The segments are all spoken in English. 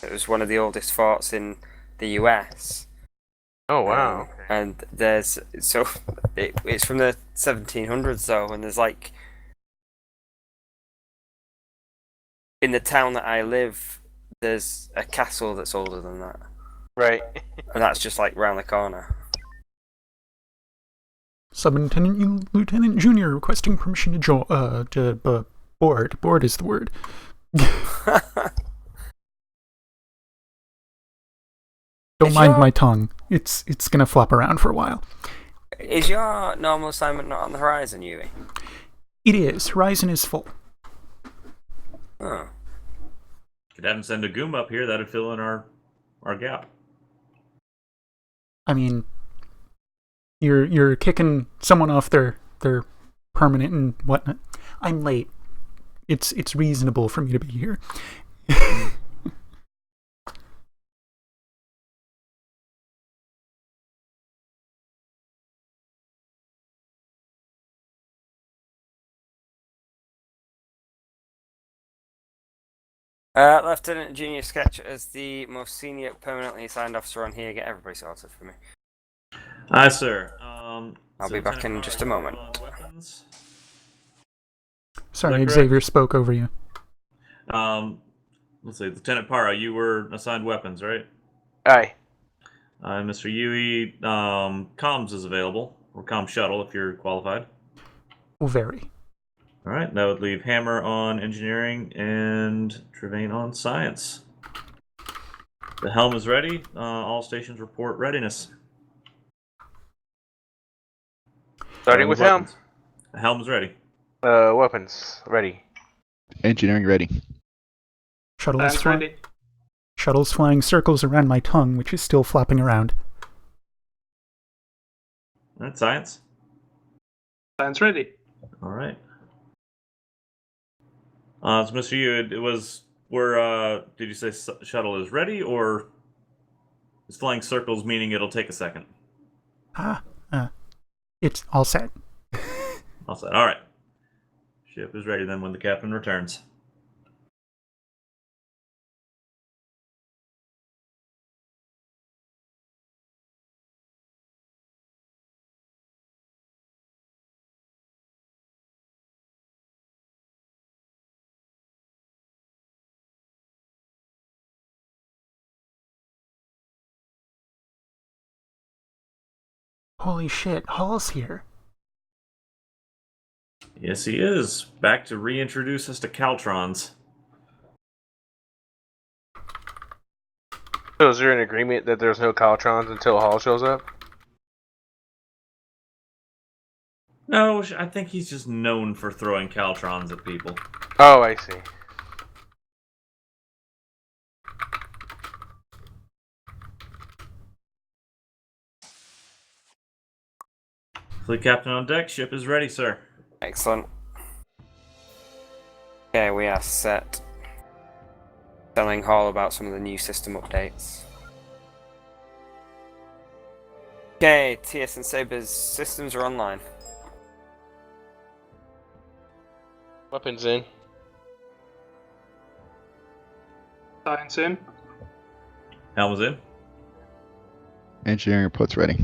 It was one of the oldest forts in the US. Oh wow. Okay. And it's from the 1700s though, and there's like in the town that I live, there's a castle that's older than that. Right. And that's just like round the corner. Lieutenant Junior requesting permission to board. Board is the word. Don't mind my tongue. It's gonna flop around for a while. Is your normal assignment not on the horizon, Yui? It is. Horizon is full. Oh. Could have him send a goom up here. That'd fill in our gap. I mean, you're kicking someone off their permanent and whatnot. I'm late. It's reasonable for me to be here. Lieutenant Junior Sketch as the most senior permanently assigned officer on here. Get everybody sorted for me. Aye, sir. I'll be back in just a moment. Sorry, Xavier spoke over you. Let's see, Lieutenant Para, you were assigned weapons, right? Aye. Mr. Yui, comms is available, or comm shuttle if you're qualified. Oh, very. All right, that would leave Hammer on engineering and Trevane on science. The helm is ready. All stations report readiness. Starting with helm. The helm is ready. Weapons ready. Engineering ready. Shuttle's flying circles around my tongue, which is still flopping around. All right, science. Science ready. All right. So, Mr. Yu, did you say shuttle is ready, or is flying circles meaning it'll take a second? It's all set. All set. All right. Ship is ready then when the captain returns. Holy shit, Hall's here. Yes, he is. Back to reintroduce us to Caltrons. So is there an agreement that there's no Caltrons until Hall shows up? No, I think he's just known for throwing Caltrons at people. Oh, I see. Fleet captain on deck. Ship is ready, sir. Excellent. Okay, we are set. Telling Hall about some of the new system updates. Okay, TSN Saber's systems are online. Weapons in. Science in. Helm is in. Engineering reports ready.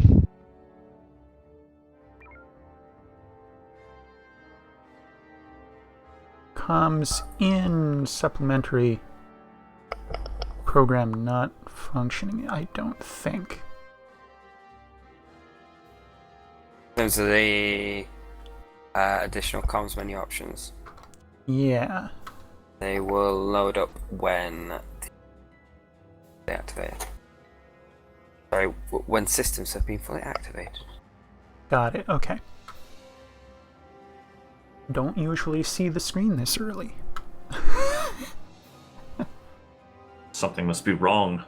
Comms in. Supplementary program not functioning, I don't think. In terms of the additional comms menu options, Yeah. they will load up when they activate. Sorry, when systems have been fully activated. Got it, okay. Don't usually see the screen this early. Something must be wrong.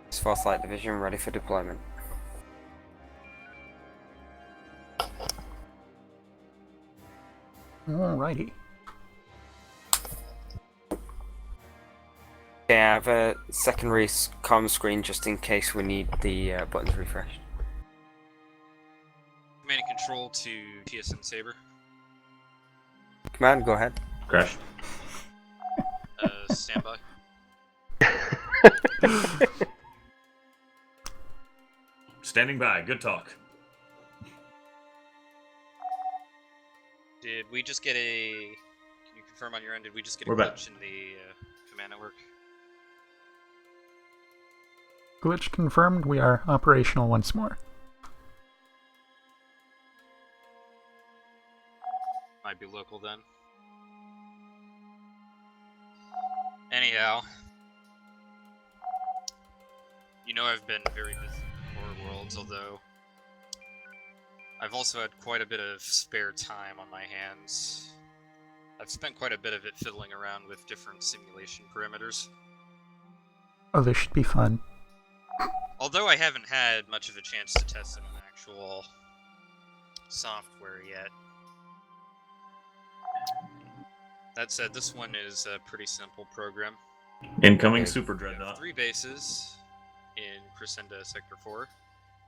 It's 4th Light Division ready for deployment. Alrighty. Okay, I have a secondary comm screen just in case we need the buttons refreshed. Command and control to TSN Saber. Command, go ahead. Crash. stand by. Standing by. Good talk. Did we just get a... Can you confirm on your end, did we just get a We're back. glitch in the command network? Glitch confirmed. We are operational once more. Might be local then. Anyhow. You know I've been very busy with Horror Worlds, although I've also had quite a bit of spare time on my hands. I've spent quite a bit of it fiddling around with different simulation parameters. Oh, this should be fun. Although I haven't had much of a chance to test it on actual software yet. That said, this one is a pretty simple program. Incoming Super We have Dreadnought. 3 bases in Crescenda Sector 4.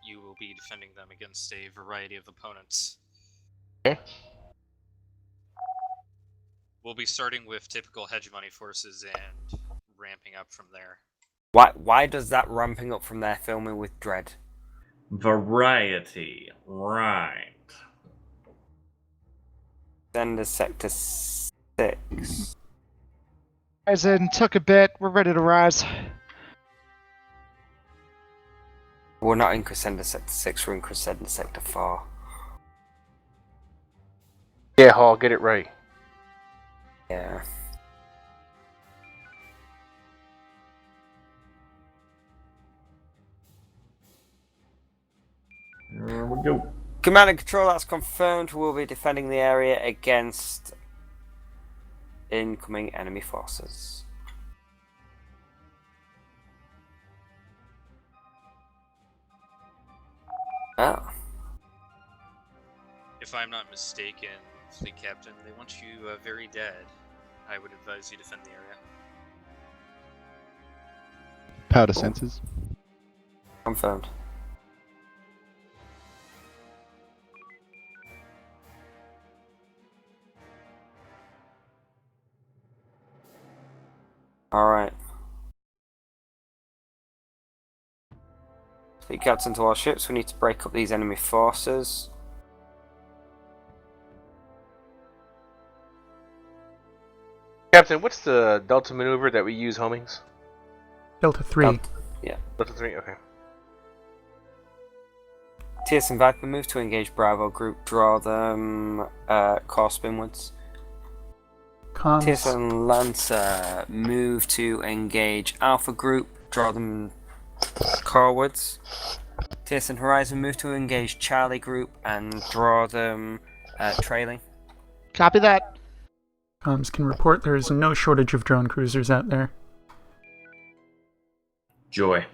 You will be defending them against a variety of opponents. Okay. We'll be starting with typical hegemony forces and ramping up from there. Why does that ramping up from there fill me with dread? Variety. Right. Send us Sector 6. Horizon took a bit. We're ready to rise. We're not in Crescenda Sector 6, we're in Crescenda Sector 4. Yeah, Hall, get it right. Yeah. Here we go. Command and control, that's confirmed. We'll be defending the area against incoming enemy forces. Oh. If I'm not mistaken, Fleet Captain, they want you very dead. I would advise you defend the area. Powder sensors. Confirmed. Alright. Fleet captain to our ships, we need to break up these enemy forces. Captain, what's the Delta maneuver that we use homings? Delta 3. Yeah. Delta 3, okay. TSN Viper move to engage Bravo group, draw them course spinwards. Comms. TSN Lancer move to engage Alpha group, draw them corewards. TSN Horizon move to engage Charlie group and draw them trailing. Copy that. Comms can report there is no shortage of drone cruisers out there. Joy.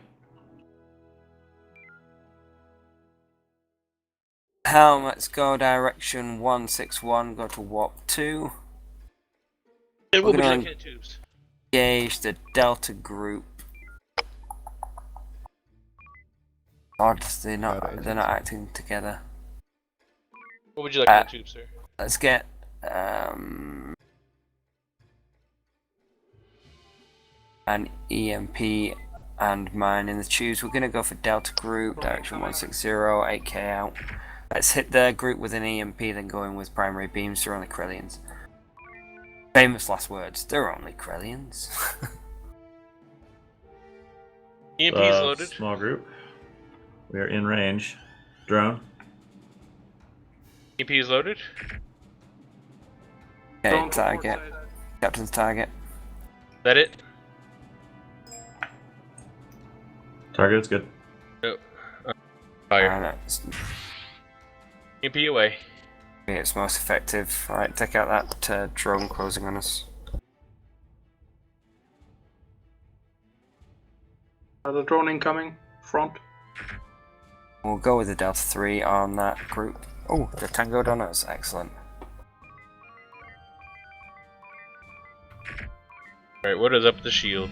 Helm, let's go direction 161, go to warp 2. It will We're be gonna checking tubes. engage the Delta group. Odd, they're not acting together. What would you like in the tubes, sir? Let's get an EMP and mine in the tubes. We're gonna go for Delta group, direction 160, 8k out. Let's hit their group with an EMP, then go in with primary beams. They're only Krellians. Famous last words. They're only Krellians. EMP's loaded. Small group. We are in range. Drone. EMP is loaded. Okay, Drone to target. port side. Captain's target. Is that it? Target is good. Fire. EMP away. It's most effective. Alright, take out that drone closing on us. Another drone incoming. Front. We'll go with the Delta 3 on that group. Oh, the Tango Donuts. Excellent. Alright, what is up with the shield?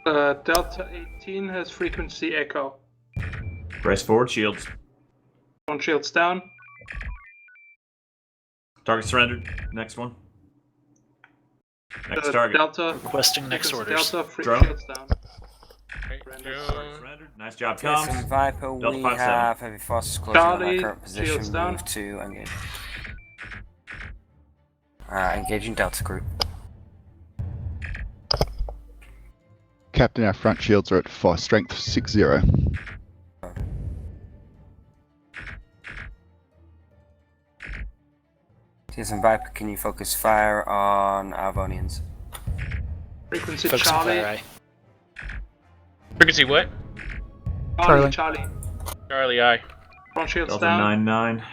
Delta 18 has frequency echo. Brace forward, shields. Drone shields down. Target surrendered. Next one. Next target. Delta. Requesting next frequency orders. Delta, free Drone. shields down. Surrendered. Nice job, TSN comms. Viper, Delta we 5-7. have heavy forces closing on our Charlie, current position. shields down. Move to engage. Alright, engaging Delta Group. Captain, our front shields are at strength 60. TSN Viper, can you focus fire on Arvonians? Frequency Focus on Charlie. fire eye. Frequency what? Charlie. Charlie. Charlie, aye. Front shields Delta down. 9-9.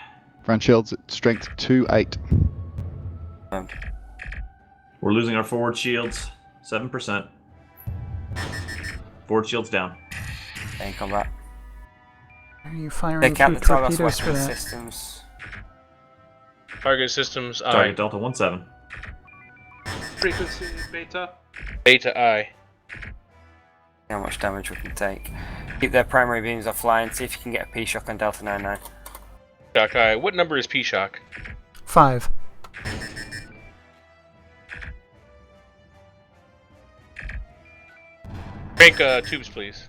Front shields at strength 28. We're losing our forward shields. 7%. Forward shields down. In combat. Are you firing Take out through the Talos torpedoes for weapon that? systems. Target systems, aye. Target Delta 1-7. Frequency Beta. Beta, aye. See how much damage we can take. Keep their primary beams offline. See if you can get a P-shock on Delta 9-9. Shock, aye. What number is P-Shock? 5. Break tubes, please.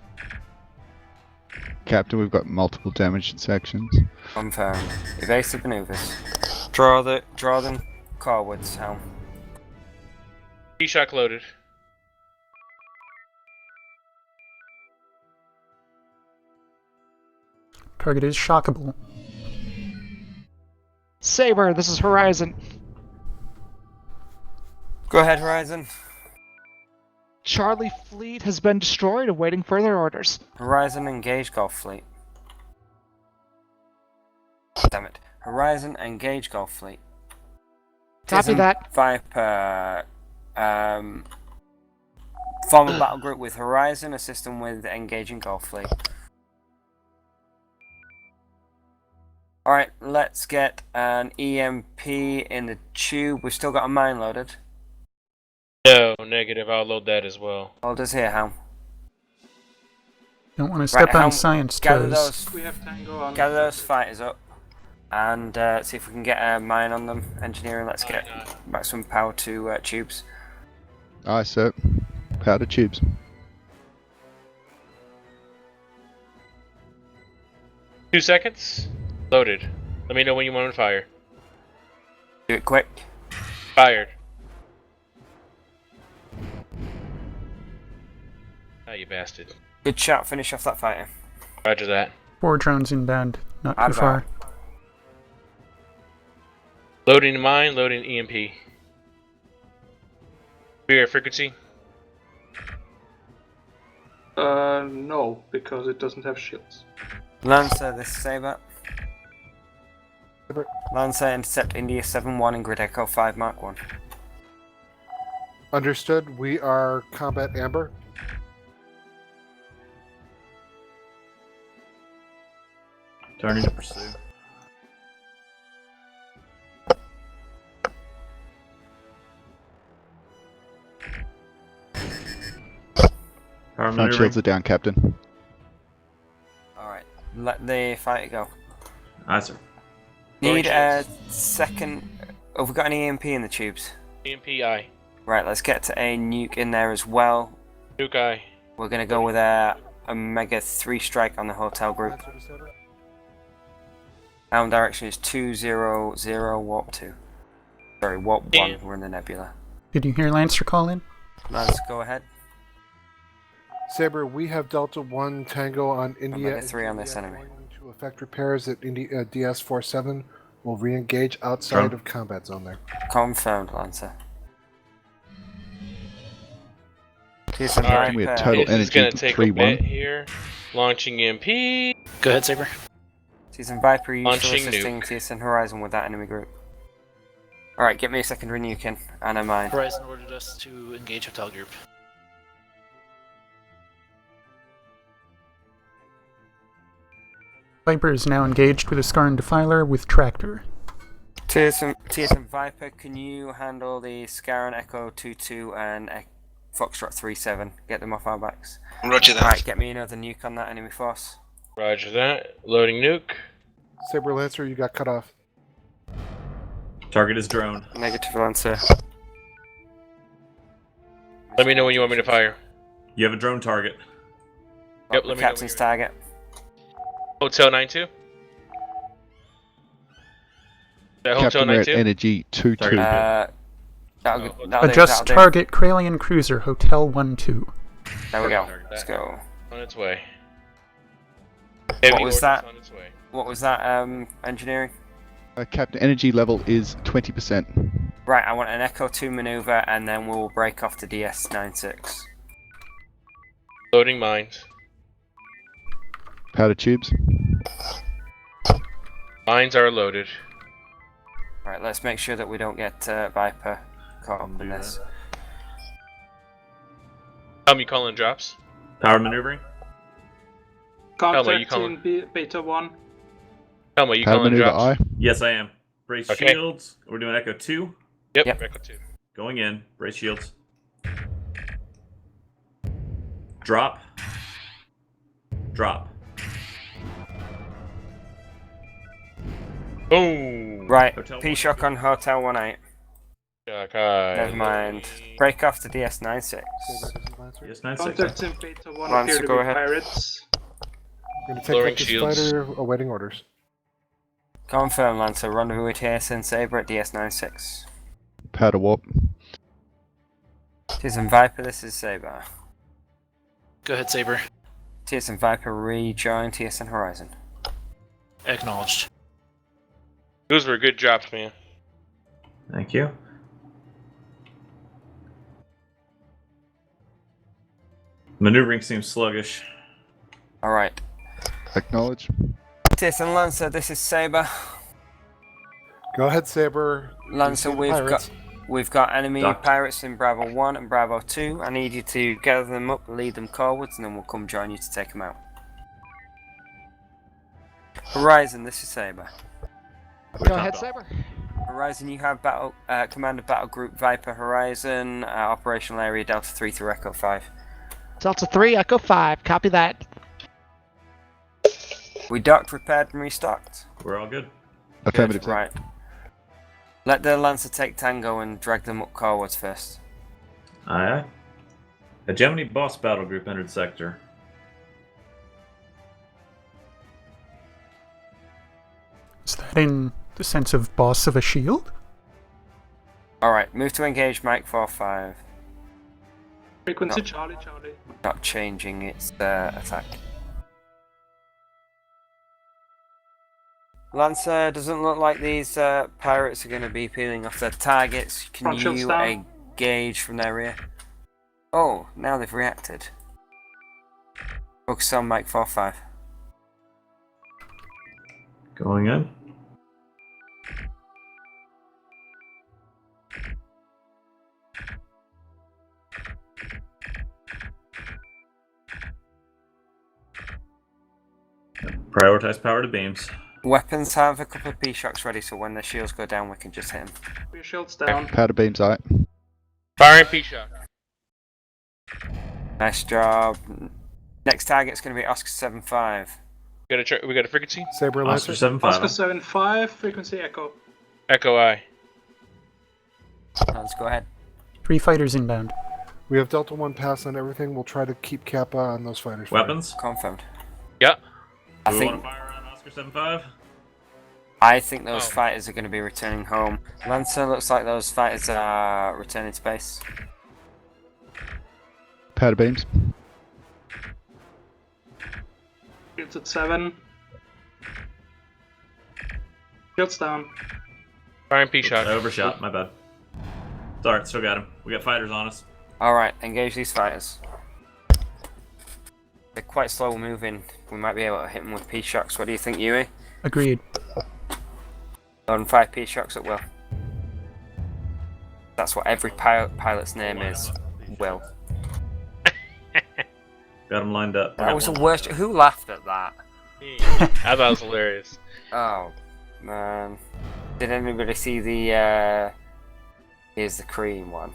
Captain, we've got multiple damage sections. Confirmed. Evasive maneuvers. Draw them forwards, Helm. P-Shock loaded. Target is shockable. Saber, this is Horizon. Go ahead, Horizon. Charlie fleet has been destroyed, awaiting further orders. Horizon, engage Gulf Fleet. Damn it. Horizon, engage Gulf Fleet. Copy TSN that. Viper, form a battle group with Horizon, assist them with engaging Gulf Fleet. Alright, let's get an EMP in the tube. We've still got a mine loaded. No, negative. I'll load that as well. Hold us here, Helm. Don't want to step Helm, on science gather toes. We have Tango on. Gather those fighters up and see if we can get a mine on them. Engineering, let's get maximum power to tubes. Aye, sir. Powder tubes. Two seconds. Loaded. Let me know when you want to fire. Do it quick. Fired. Ah, you bastard. Good shot, finish off that fighter. Roger that. 4 drones inbound, not Out too of far. Loading mine, loading EMP. Superior frequency. No, because it doesn't have shields. Lancer, this is Saber. Lancer, intercept India 7-1 and Grid Echo 5 Mark 1. Understood. We are combat amber. Turning to pursue. Power Front maneuvering. shields are down, Captain. Alright, let the fighter go. Aye, sir. Need a second. Have we got an EMP in the tubes? EMP, aye. Right, let's get to a nuke in there as well. Nuke, aye. We're gonna go with a Omega 3 strike on the hotel group. Helm direction is 200 warp 2. Sorry, warp 1. Yeah. We're in the nebula. Did you hear Lancer call in? Let's go ahead. Saber, we have Delta 1 Tango on India. Omega 3 on this enemy. To effect repairs at DS-47 will re-engage outside Drone. of combat zone there. Confirmed, Lancer. TSN Alright. We have Viper. total It's energy gonna take a 3-1. bit here. Launching EMP. Go ahead, Saber. TSN Viper, are you still Launching assisting TSN Horizon with that enemy group? Alright, get me a secondary nuke in, and a mine. Horizon ordered us to engage hotel group. Viper is now engaged with a Skarn Defiler with Tractor. TSN Viper, can you handle the Scaran Echo 2-2 and Foxtrot 3-7? Get them off our backs. Roger that. Alright, get me another nuke on that enemy force. Roger that. Loading nuke. Saber Lancer, you got cut off. Target is drone. Negative Lancer. Let me know when you want me to fire. You have a drone target. Yep, The let me know when captain's you're target. Hotel 92. That Hotel Captain, we're at 92. energy 2-2. Target. That'll Adjust do. target Kralian cruiser Hotel 1-2. There we go. Perfect. Let's go. On its way. Heavy was ordnance that? On its way. What was that, engineering? Captain, energy level is 20%. Right, I want an Echo 2 maneuver, and then we'll break off to DS96. Loading mines. Powder tubes. Mines are loaded. Right, let's make sure that we don't get Viper caught up in this. You calling drops? Power maneuvering. Helma, you Contacting Beta 1. Helma, you Powder calling maneuver drops? I. Yes, I am. Brace Okay. shields. We're doing Echo 2. Yep. Yep. Echo 2. Going in. Brace shields. Drop. Drop. Boom. Right, Hotel P-Shock on Hotel 18. Never mind. Break off to DS96. Yes, 9-6. Contacting Beta 1 Lance, appear to go be ahead. pirates. Going to take Lowering out this shields. fighter, awaiting orders. Confirm, Lancer. Rendezvous with TSN Sabre at DS96. Powder warp. TSN Viper, this is Sabre. Go ahead, Saber. TSN Viper, rejoin TSN Horizon. Acknowledged. Those were good drops, man. Thank you. Maneuvering seems sluggish. Alright. Acknowledge. TSN Lancer, this is Sabre. Go ahead, Saber. Lancer, we've got enemy Docked. pirates in Bravo 1 and Bravo 2. I need you to gather them up, lead them forwards, and then we'll come join you to take them out. Horizon, this is Sabre. Go ahead, Saber. Horizon, you have command of battle group Viper Horizon, operational area Delta 3 through Echo 5. Delta 3, Echo 5. Copy that. We docked, repaired, and restocked. We're all good. Affirmative. Good, right. Let the Lancer take Tango and drag them up forwards first. Aye aye. A Gemini boss battle group entered sector. Is that in the sense of boss of a shield? Alright, move to engage Mike 45. Frequency No. Charlie. Not changing its attack. Lancer, doesn't look like these pirates are going to be peeling off their targets. Can Front shields you down. engage from their rear? Oh, now they've reacted. Focus on Mike 45. Going in. Prioritize power to beams. Weapons have a couple of P-shocks ready, so when their shields go down, we can just hit them. Rear shields down. Powder beams I. Firing P-Shock. Nice job. Next target's going to be Oscar 75. We got a frequency? Saber Oscar Lancer. 7-5. Oscar 75, frequency Echo. Echo I. Let's go ahead. 3 fighters inbound. We have Delta 1 pass on everything. We'll try to keep Kappa on those fighters. Weapons. Confirmed. Yeah. I Do we want think to fire on Oscar 7-5? those Oh. fighters are going to be returning home. Lancer, looks like those fighters are returning to base. Powder beams. Shields at 7. Shields down. Firing P-Shock. I overshot, my bad. It's alright, still got him. We got fighters on us. Alright, engage these fighters. They're quite slow moving. We might be able to hit them with P-shocks. What do you think, Yui? Agreed. On 5 P-shocks at will. That's what every pilot's name is. Will. Got him lined up. That was the worst. Who laughed at that? I thought it was hilarious. Oh, man. Did anybody see the, here's the cream one?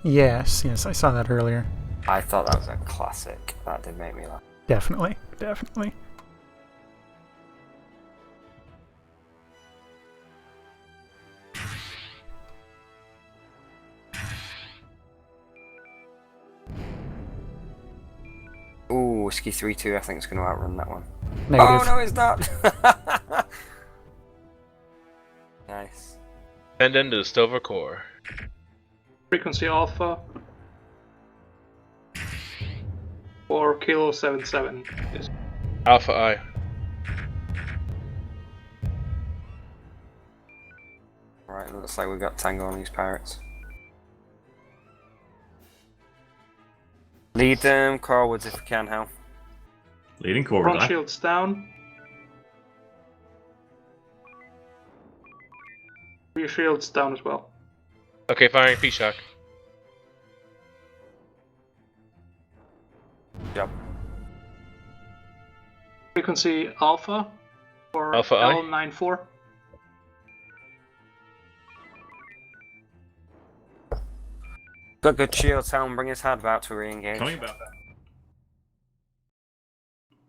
Yes, I saw that earlier. I thought that was a classic. That did make me laugh. Definitely. Whiskey 3-2, I think it's going to outrun that one. Negative. Oh, no, it's not! Nice. Send into the Stover core. Frequency Alpha. For Kilo 77. Is Alpha I. Alright, looks like we've got Tango on these pirates. Lead them forwards if we can, Hal. Leading forward. front shields down. Rear shields down as well. Okay, firing P-Shock. Job. Frequency Alpha for Alpha I. L94. Got good shields, Helm. Bring his head about to re-engage. Coming back.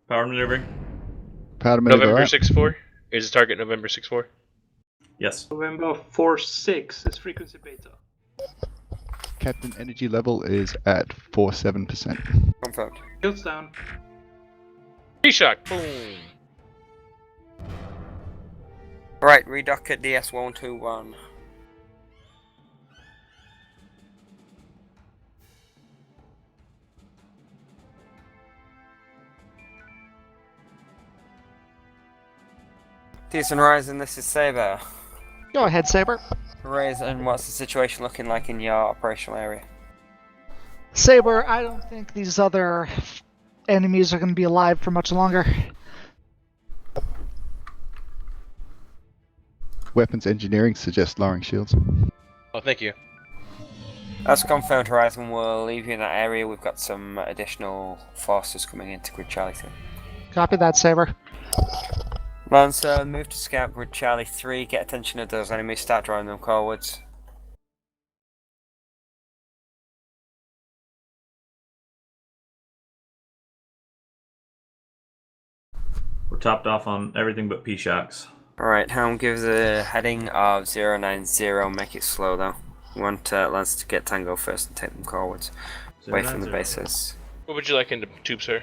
Power maneuvering. Powder maneuver November out. 6-4. Is the target November 6-4? Yes. November 46 is frequency beta. Captain energy level is at 47%. Confirmed. Shields down. P-Shock. Boom. Right, redock at DS121. TSN Horizon, this is Saber. Go ahead, Saber. Horizon, what's the situation looking like in your operational area? Saber, I don't think these other enemies are going to be alive for much longer. Weapons engineering suggests lowering shields. Oh, thank you. That's confirmed, Horizon. We'll leave you in that area. We've got some additional forces coming into Grid Charlie 3. Copy that, Saber. Lancer, move to scout Grid Charlie 3. Get attention of those enemies. Start drawing them forwards. We're topped off on everything but P-Shocks. Alright, Helm gives a heading of 090. Make it slow though. We want Lancer to get Tango first and take them forwards. Away from the 090. bases. What would you like in the tube, sir?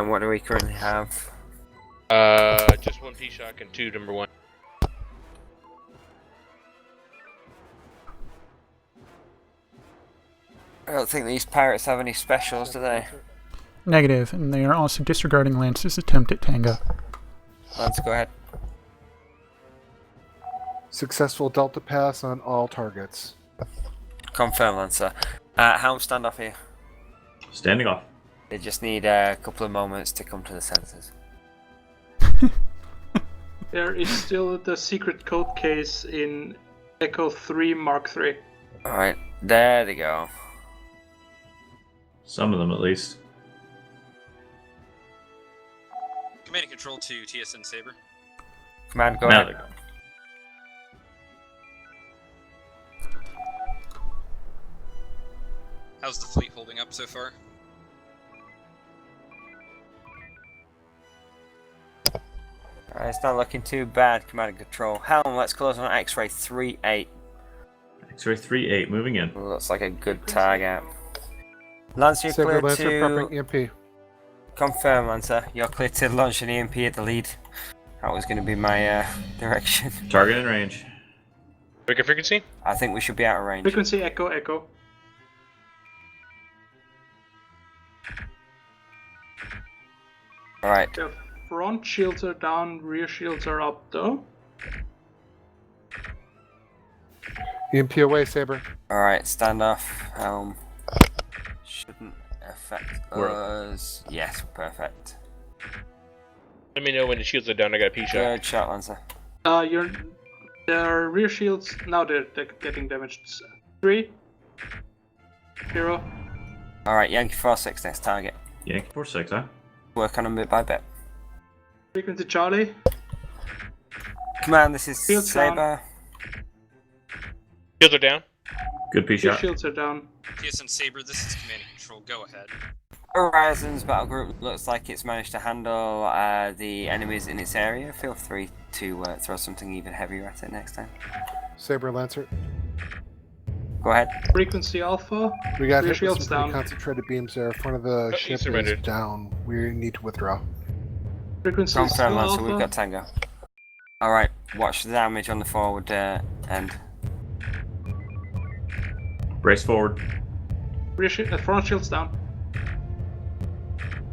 What do we currently have? Just one P-Shock and two number 1. I don't think these pirates have any specials, do they? Negative, and they are also disregarding Lance's attempt at Tango. Lance, go ahead. Successful Delta pass on all targets. Confirm, Lancer. Helm, stand off here. Standing off. They just need a couple of moments to come to the senses. There is still the secret code case in Echo 3 Mark III. Alright, there they go. Some of them at least. Command and control to TSN Saber. Command, go Now ahead. they go. How's the fleet holding up so far? Alright, it's not looking too bad, Command and Control. Helm, let's close on X-Ray 3-8. X-ray 3-8 moving in. Looks like a good target. Lancer, you're Saber clear Lancer to... prepping EMP. Confirm, Lancer. You're clear to launch an EMP at the lead. That was going to be my direction. Target in range. Breaker frequency? I think we should be out of range. Frequency Echo Echo. Alright. The front shields are down, rear shields are up though. EMP away, Saber. Alright, stand off. Helm. Shouldn't affect We're us. Yes, perfect. Let me know when the shields are down. I got a P-Shock. Good shot, Lancer. Their rear shields, now they're getting damaged. 3, 0. Alright, Yankee 4-6, next target. Yankee 4-6, huh? Work on them bit by bit. Frequency Charlie. Command, this is Shields down. Saber. Shields are down. Good Rear P-Shot. shields are down. TSN Saber, this is command and control. Go ahead. Horizon's battle group looks like it's managed to handle the enemies in its area. Feel free to throw something even heavier at it next time. Saber Lancer. Go ahead. Frequency Alpha. We got Rear hit with shields some pretty down. concentrated beams there. Front of the he ship is surrendered. down. We need to withdraw. Frequency Confirm, still Lancer, we've Alpha. got Tango. Alright, watch the damage on the forward end. Brace forward. Front shields down.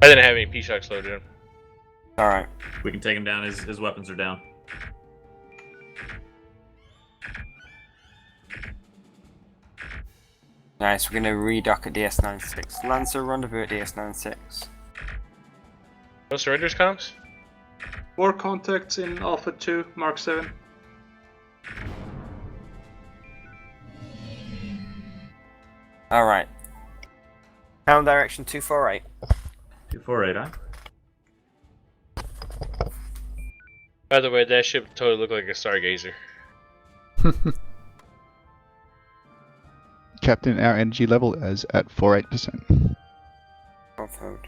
I didn't have any P-Shocks loaded in. Alright. We can take him down. His weapons are down. Nice, we're going to redock at DS96. Lancer, rendezvous at DS96. No surrenders, comms? 4 contacts in Alpha 2, Mark 7. Alright. Helm direction 248. 248, huh? By the way, that ship totally looked like a stargazer. Captain, our energy level is at 48%. Confirmed.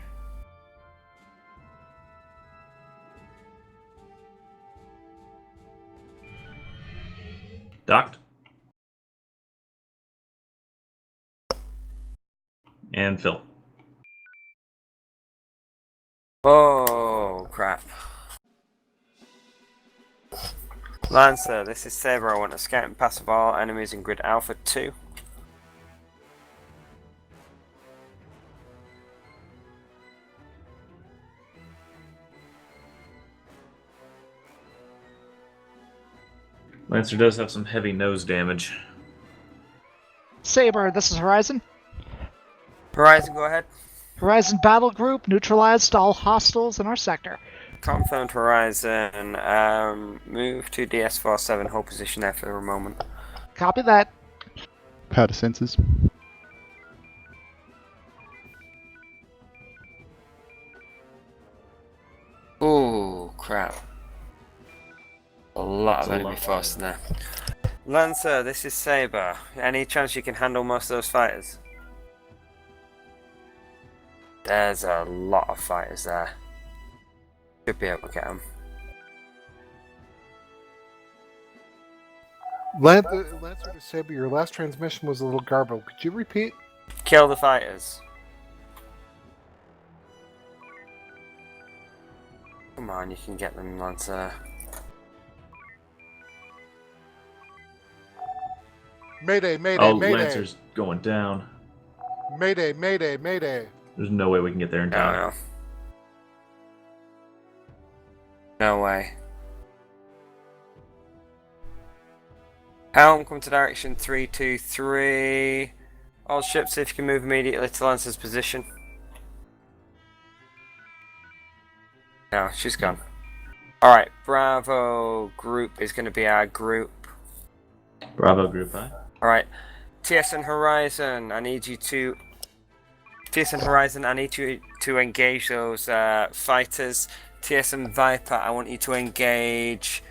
Docked. And fill. Oh, crap. Lancer, this is Saber. I want to scout and pass of all enemies in grid Alpha 2. Lancer does have some heavy nose damage. Saber, this is Horizon. Horizon, go ahead. Horizon Battle Group neutralized all hostiles in our sector. Confirmed Horizon. Move to DS47. Hold position there for a moment. Copy that. Powder sensors. Oh, crap. A lot of enemy force in there. Lancer, this is Saber. Any chance you can handle most of those fighters? There's a lot of fighters there. Should be able to get them. Lancer to Saber, your last transmission was a little garbled. Could you repeat? Kill the fighters. Come on, you can get them, Lancer. Mayday, mayday, Oh, mayday. Lancer's going down. Mayday, mayday, mayday. There's no way we can get there in time. No. No way. Helm, come to direction 323. All ships, if you can move immediately to Lancer's position. No, she's gone. Alright, Bravo group is going to be our group. Bravo group, huh? Alright, TSN Horizon, I need you to... TSN Horizon, I need you to engage those fighters. TSN Viper, I want you to engage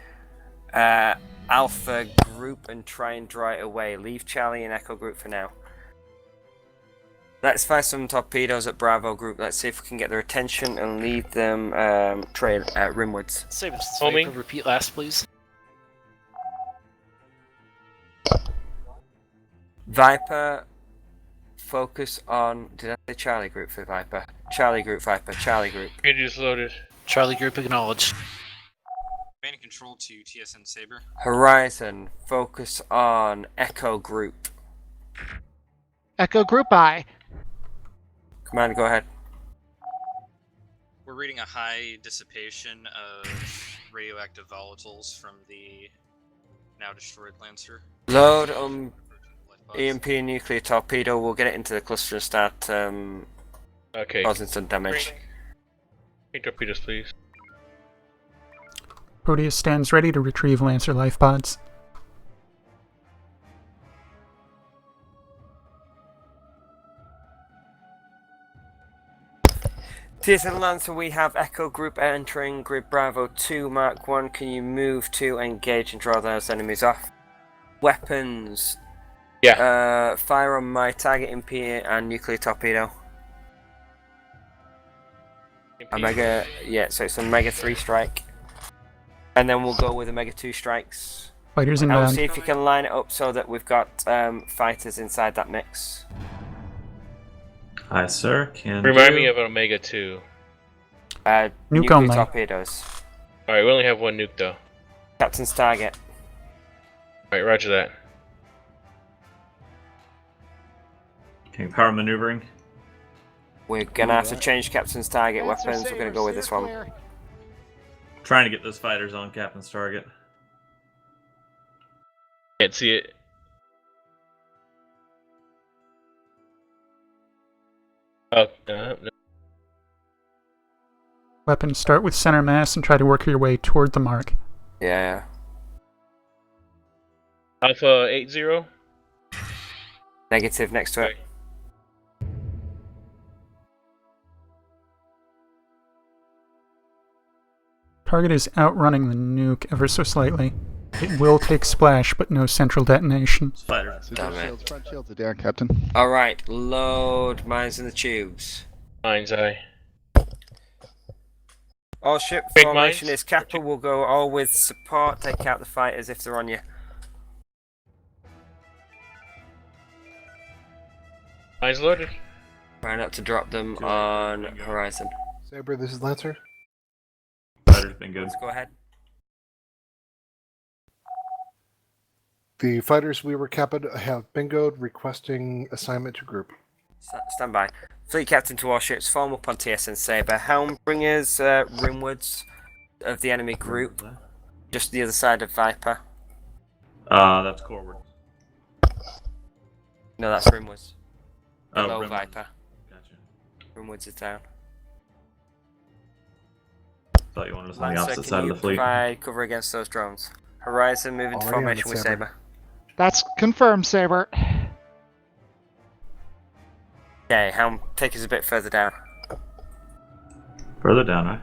Alpha group and try and draw it away. Leave Charlie and Echo group for now. Let's fire some torpedoes at Bravo group. Let's see if we can get their attention and lead them trail rimwards. Saber, Homing. repeat last, please. Viper, focus on... Did I say Charlie group for Viper? Charlie group, Viper, Charlie group. Radius loaded. Charlie Group acknowledged. Command and control to TSN Saber. Horizon, focus on Echo group. Echo Group I. Commander, go ahead. We're reading a high dissipation of radioactive volatiles from the now destroyed Lancer. Load Light pods. EMP and nuclear torpedo. We'll get it into the cluster and start Okay. causing some damage. Bring torpedoes, please. Proteus stands ready to retrieve Lancer life pods. TSN Lancer, we have Echo Group entering Grid Bravo 2 Mark 1. Can you move to engage and draw those enemies off? Weapons. Yeah. Fire on my target MP and nuclear torpedo. A Mega, yeah, so it's a Mega 3 strike. And then we'll go with a Mega 2 strikes. Fighters I will inbound. see if you can line it up so that we've got fighters inside that mix. Aye, sir. Can Remind do. me of an Omega 2. Nuke Nuclear only. torpedoes. Alright, we only have one nuke though. Captain's target. Alright, roger that. Okay, power maneuvering. We're gonna have to change captain's target weapons. We're gonna go with this one. Trying to get those fighters on Captain's target. Can't see it. Oh, no. Weapons start with center mass and try to work your way toward the mark. Yeah. Alpha 80. Negative next to it. Target is outrunning the nuke ever so slightly. It will take splash, but no central detonation. Fighters. Damn it. Shields, front shields are down, Captain. Alright, load mines in the tubes. Mine's eye. All ship Big formation mines. is Kappa. We'll go all with support. Take out the fighters if they're on you. Mine's loaded. Try not to drop them on Horizon. Saber, this is Lancer. Fighters been good. Let's go ahead. The fighters we were capped have bingoed, requesting assignment to group. Stand by. Fleet captain to all ships. Form up on TSN Saber. Helm bringers rimwards of the enemy group. Just the other side of Viper. That's Corward. No, that's rimwards. Below Rim. Viper. Gotcha. Rimwards is down. Thought you wanted us on the Lancer, opposite can side of you the fleet. provide cover against those drones? Horizon moving to Already on formation it, with Saber. Saber. That's confirmed, Saber. Okay, Helm, take us a bit further down. Further down, right?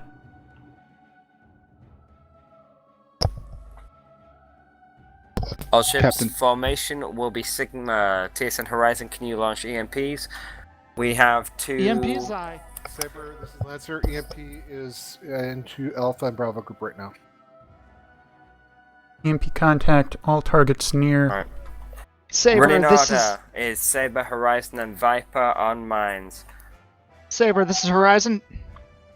All ships Captain. formation will be Sigma. TSN Horizon, can you launch EMPs? We have two... EMP's eye. Saber, this is Lancer. EMP is into Alpha and Bravo group right now. EMP contact, all targets near. Alright. Saber, Running this order is Saber, Horizon, and Viper on mines. Saber, this is Horizon.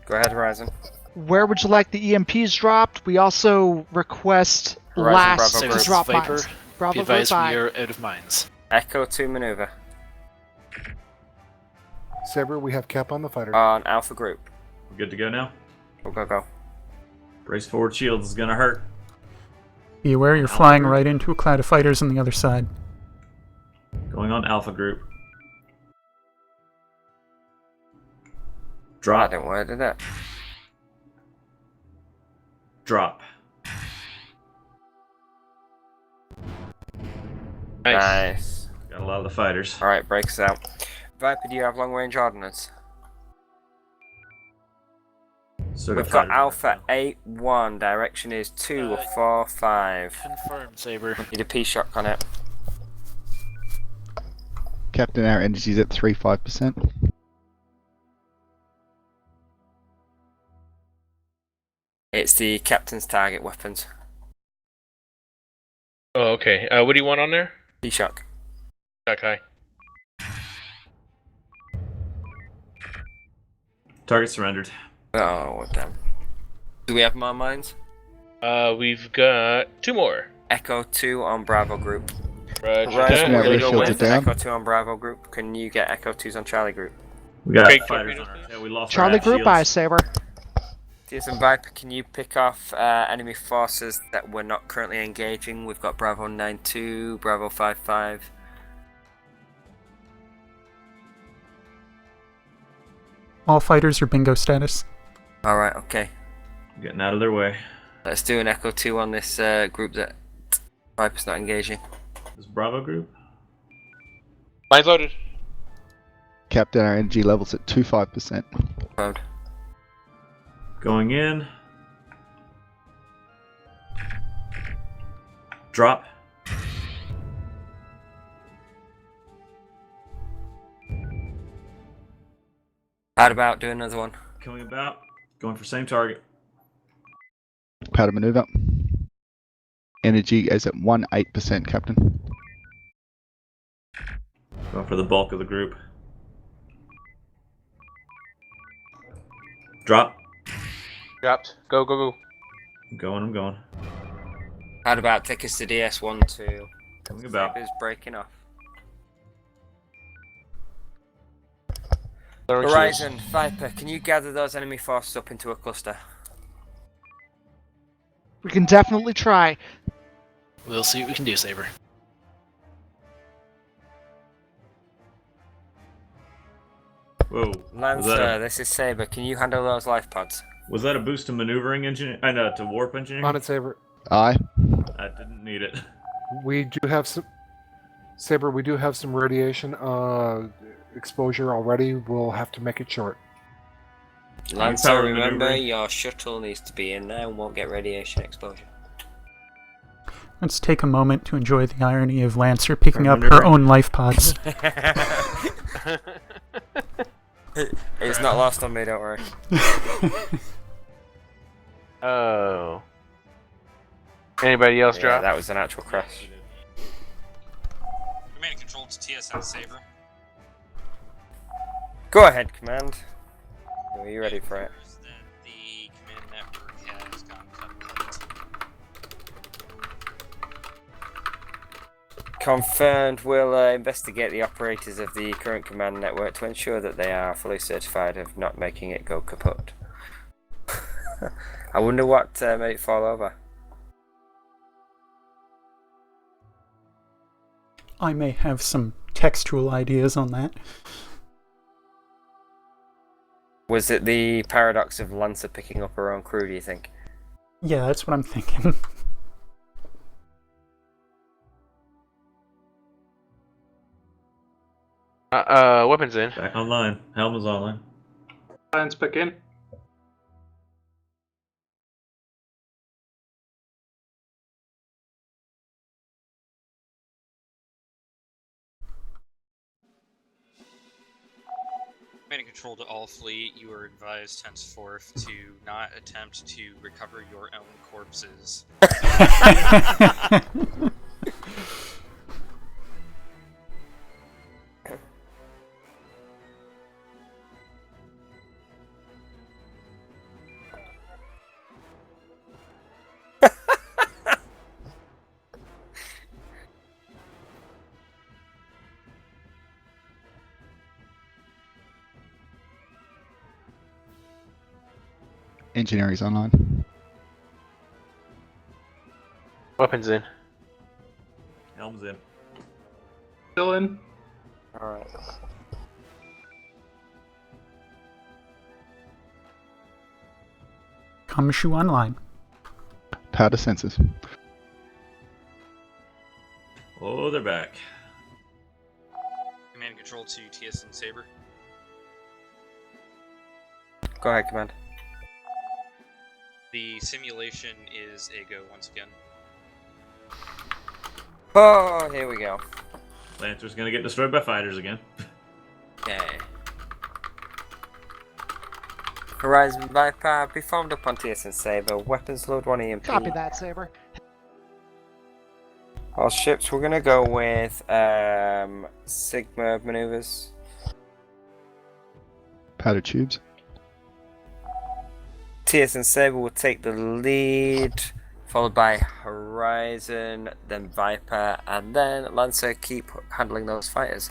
Go ahead, Horizon. Where would you like the EMPs dropped? We also request Horizon, last Bravo to group. drop Viper, mines. be Bravo advised group we eye. are out of mines. Echo 2 maneuver. Saber, we have cap on the fighter. On Alpha group. We're good to go now. Go. Brace forward shields is gonna hurt. Be aware you're flying right into a cloud of fighters on the other side. Going on Alpha group. That Drop. didn't work, did it? Drop. Nice. Got a lot of the fighters. Alright, breaks out. Viper, do you have long range ordnance? Still We've fighters got on Alpha that 8-1. Direction is 245. Confirmed, Saber. Need a P-shock on it. Captain, our energy's at 35%. It's the captain's target weapons. Oh, okay. What do you want on there? P-shock. Okay. Target surrendered. Oh, damn. Do we have more mines? We've got 2 more. Echo 2 on Bravo group. Roger Horizon, that. Yeah, we're gonna we're go shielded with down. Echo 2 on Bravo group. Can you get Echo 2s on Charlie group? We got Okay, fighters torpedoes, on our please. tail. We lost our Charlie half group eye, shields. Saber. TSN Viper, can you pick off enemy forces that we're not currently engaging? We've got Bravo 9-2, Bravo 5-5. All fighters are bingo status. Alright, okay. Getting out of their way. Let's do an Echo 2 on this group that Viper's not engaging. This Bravo group. Mine's loaded. Captain, our energy level's at 25%. Road. Going in. Drop. How about do another one? Coming about. Going for same target. Powder maneuver. Energy is at 18%, Captain. Going for the bulk of the group. Drop. Dropped. Go, go, go. I'm going. How about take us to DS1-2? Coming about. Saber's breaking off. Throwing Horizon, shields. Viper, can you gather those enemy forces up into a cluster? We can definitely try. We'll see what we can do, Saber. Whoa. Lancer, this is Saber. Can you handle those life pods? Was that a boost to maneuvering engineering? I know, to warp engineering? On it, Saber. Aye. I didn't need it. We do have some. Saber, we do have some radiation exposure already. We'll have to make it short. Lancer, power remember maneuvering. your shuttle needs to be in there and won't get radiation exposure. Let's take a moment to enjoy the irony of Lancer picking Power up her maneuvering. own life pods. It's not lost on me, don't worry. Oh. Anybody else Yeah, drop? that was an actual crash. Command and control to TSN Saber. Go ahead, Command. Are you ready for it? That the command network has gone cut. Confirmed. We'll investigate the operators of the current command network to ensure that they are fully certified of not making it go kaput. I wonder what made it fall over. I may have some textual ideas on that. Was it the paradox of Lancer picking up her own crew, do you think? Yeah, that's what I'm thinking. Weapons in. Back online. Helm is online. Science back in. Command and control to all fleet. You are advised henceforth to not attempt to recover your own corpses. Engineering's online. Weapons in. Helm's in. Still in. Alright. Kamashu online. Powder sensors. Oh, they're back. Command and control to TSN Saber. Go ahead, Command. The simulation is a go once again. Oh, here we go. Lancer's gonna get destroyed by fighters again. Okay. Horizon Viper, be formed up on TSN Saber. Weapons load 1 EMP. Copy that, Saber. All ships, we're gonna go with Sigma maneuvers. Powder tubes. TSN Saber will take the lead, followed by Horizon, then Viper, and then Lancer. Keep handling those fighters.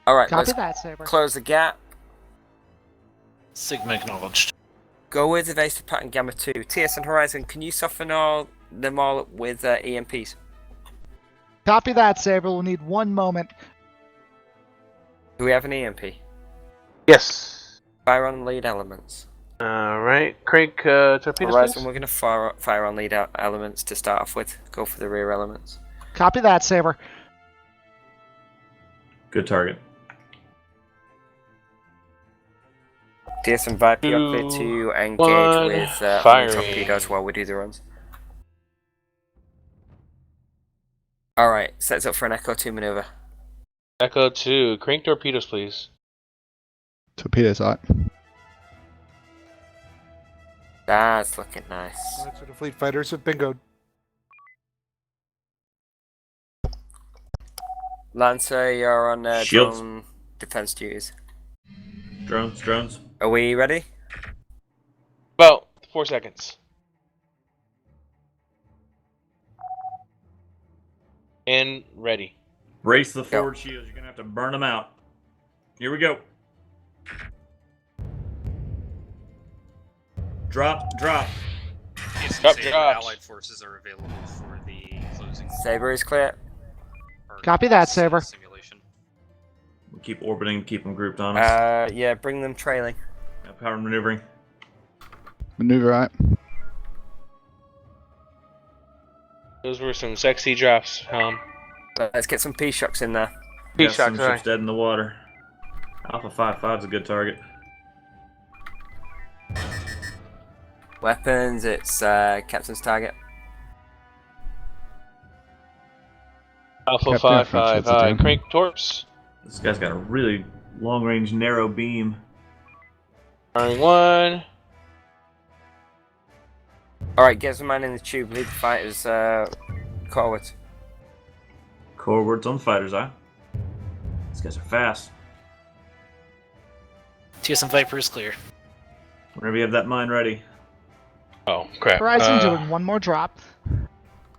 Alright, Copy let's that, Saber. close the gap. Sigma acknowledged. Go with evasive pattern Gamma 2. TSN Horizon, can you soften them all up with EMPs? Copy that, Saber. We'll need 1 moment. Do we have an EMP? Yes. Fire on lead elements. Alright. Crank torpedoes, Horizon, please. we're going to fire on lead elements to start off with. Go for the rear elements. Copy that, Saber. Good target. TSN Viper, you're clear Two, to engage one, with firing. torpedoes while we do the runs. Alright, sets up for an Echo 2 maneuver. Echo 2. Crank torpedoes, please. Torpedo sight. That's looking nice. Alright, so the fleet fighters have bingoed. Lancer, you're on Shields. drone defense duties. Drones. Are we ready? About 4 seconds. And ready. Brace the forward shields. You're gonna have to burn them out. Here we go. Drop. TSN Drop, Saber drops. allied forces are available for the closing. Saber is clear. Copy that, Saber. Simulation. We keep orbiting to keep them grouped on us. Yeah, bring them trailing. Power maneuvering. Maneuver right. Those were some sexy drops. Let's get some P-shocks in there. P-shock, Some sorry. ships dead in the water. Alpha 5-5 is a good target. Weapons, it's captain's target. Alpha Captain, 5-5, French shields are down. crank torps. This guy's got a really long-range narrow beam. Firing 1. Alright, get some man in the tube. Lead the fighters forward. Corewards on fighter's eye. These guys are fast. TSN Viper is clear. Whenever you have that mine ready. Oh, crap. Horizon doing one more drop.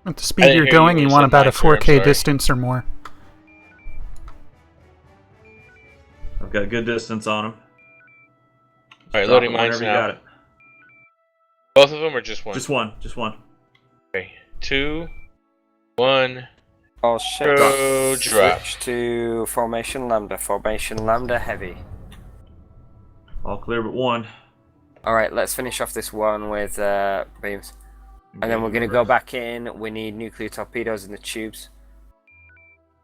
At the I speed didn't you're hear you going, when you you want said about a mine, sir, I'm 4K sorry. distance or more. I've got good distance on them. Alright, loading mines whenever you now. got it. Both of them or just one? Just one. Okay. 2, 1. All ships. Go drop. Switch to formation lambda. Formation lambda heavy. All clear but one. Alright, let's finish off this one with beams. And then we're going to go back in. We need nuclear torpedoes in the tubes.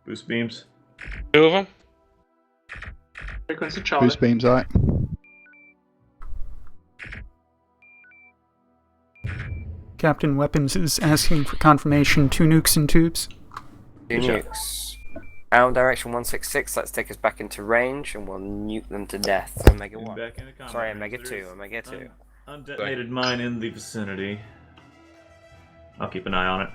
Boost beams. 2 of them? Frequency Charlie. Boost beams right. Captain Weapons is asking for confirmation. 2 nukes and tubes. 2 nukes. Down direction 166. Let's take us back into range and we'll nuke them to death. Omega Getting 1. back into combat Sorry, range. Omega 2. There's Omega 2. Undetonated mine in the vicinity. I'll keep an eye on it.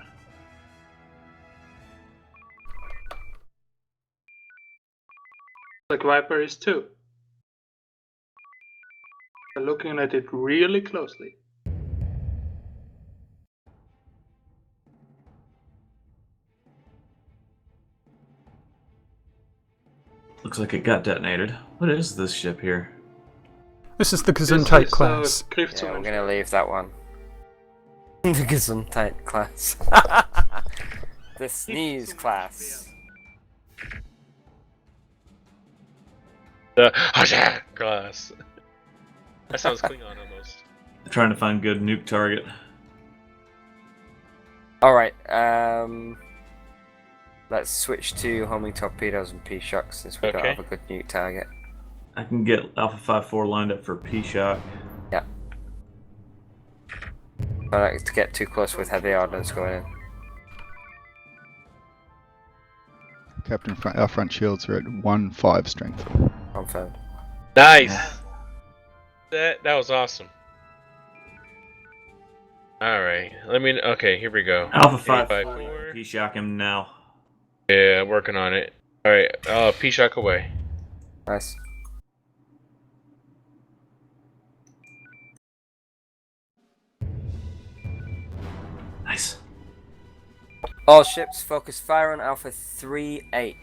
Like Viper is 2. I'm looking at it really closely. Looks like it got detonated. What is this ship here? This is the This Gesundheit is, class. Yeah, we're Griffzone. going to leave that one. The Gesundheit class. The sneeze class. The Hasha class. That sounds Klingon almost. Trying to find good nuke target. Alright, let's switch to homing torpedoes and P-shocks since we don't Okay. have a good nuke target. I can get Alpha 5-4 lined up for P-shock. Yeah. Don't like to get too close with heavy ordnance going in. Captain, our front shields are at 1-5 strength. Confirmed. Nice! That was awesome. Alright, okay, here we go. Alpha 5-4. 5-4. P-shock him now. Yeah, working on it. Alright, P-shock away. Nice. Nice. All ships focus fire on Alpha 3-8.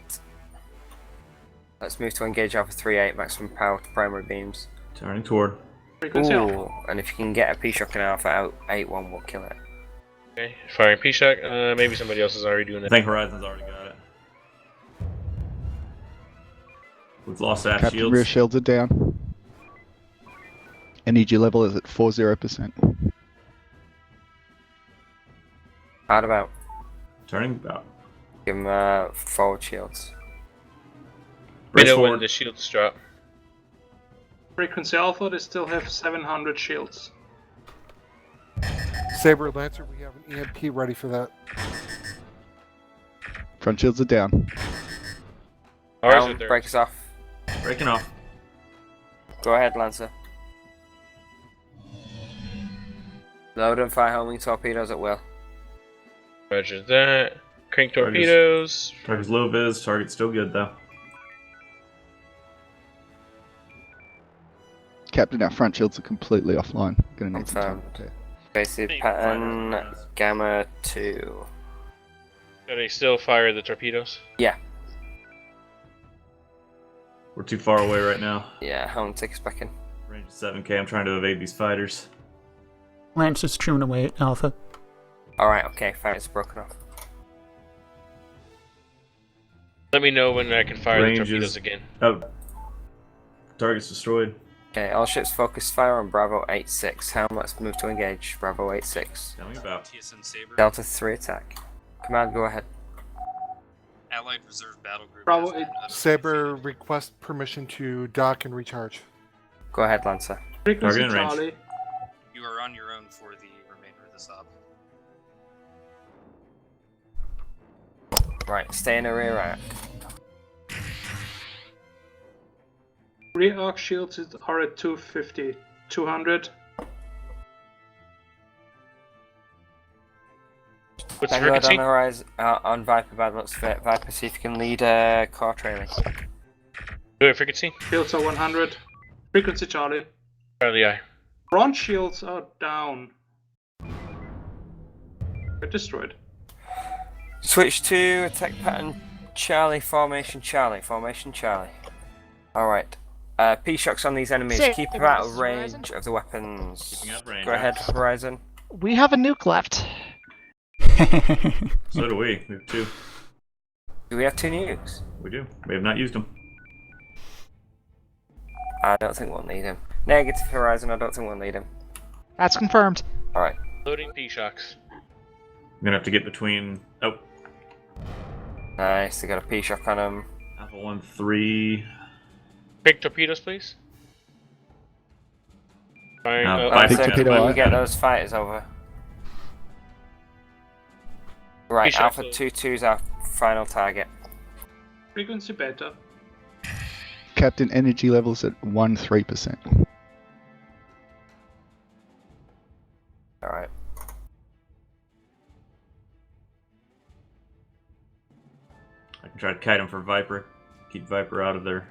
Let's move to engage Alpha 3-8, maximum power to primary beams. Turning toward. Frequency Alpha. Ooh, and if you can get a P-shock in Alpha out 8-1, we'll kill it. Okay, firing P-shock. Maybe somebody else is already doing I that. think Horizon's already got it. We've lost aft Captain, shields. rear shields are down. Energy level is at 40%. Hard about. Turning about. Give them forward shields. Brace Middle when forward. the shields drop. Frequency Alpha, they still have 700 shields. Saber Lancer, we have an EMP ready for that. Front shields are down. Ours Down, are there. break us off. Breaking off. Go ahead, Lancer. Load and fire homing torpedoes at will. Roger that. Crank torpedoes. Target's low vis. Target's still good though. Captain, our front shields are completely offline. Gonna need some time. Confirmed. Basic pattern, Gamma 2. Do they still fire the torpedoes? Yeah. We're too far away right now. Yeah, Helm, take us back in. Range is 7K. I'm trying to evade these fighters. Lance is chewing away at Alpha. Alright, okay, fire's broken off. Let me know when I can fire Range the torpedoes is- again. Oh. Target's destroyed. Okay, all ships focus fire on Bravo 86. Helm, let's move to engage. Bravo 86. Tell me about. TSN Saber. Delta 3 attack. Command, go ahead. Allied Reserve Battle Group. Bravo has 8. been Saber, request permission to dock and recharge. Go ahead, Lancer. Frequency Target in range. Charlie. You are on your own for the remainder of this op. Right, stay in a rear arc. Rear arc shields are at 250. 200. What's the Tango on frequency? Horizon, on Viper, bad looks fit. Viper, see if you can lead core trailing. Do it, frequency. Shields are 100. Frequency Charlie. Charlie eye. Front shields are down. They're destroyed. Switch to attack pattern Charlie, formation Charlie, formation Charlie. Alright. P-shocks on these enemies. Say- Keep them out of Horizon? range of the weapons. Keeping up range. Go ahead, Horizon. We have a nuke left. So do we. We have 2. Do we have 2 nukes? We do. We have not used them. I don't think we'll need him. Negative, Horizon, I don't think we'll need him. That's confirmed. Alright. Loading P-shocks. I'm gonna have to get between. Oh. Nice, they got a P-shock on him. Alpha 1-3. Crank torpedoes, please. Fine. No, oh, I Lancer, think can torpedo we eye. get those fighters over? Right, P-shock Alpha load. 2-2 is our final target. Frequency Beta. Captain, energy levels at 13%. Alright. I can try to kite him for Viper. Keep Viper out of there.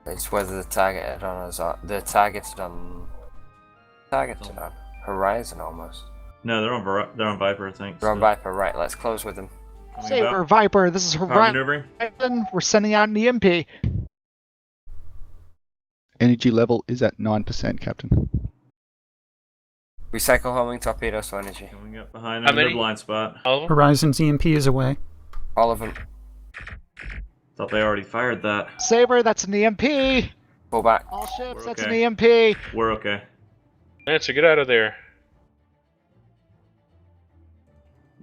It's whether the targeted on us or the targeted on Horizon almost. No, they're on Viper, I think. They're on so- Viper, right, let's close with them. Coming Saber, about. Viper, this is Power Horizon. maneuvering. We're sending out an EMP. Energy level is at 9%, Captain. Recycle homing torpedoes to energy. Coming up behind How another many? blind spot. all of them? Horizon's EMP is away. All of them. Thought they already fired that. Saber, that's an EMP. Pull back. All ships, We're that's okay. an EMP. We're okay. Lancer, get out of there.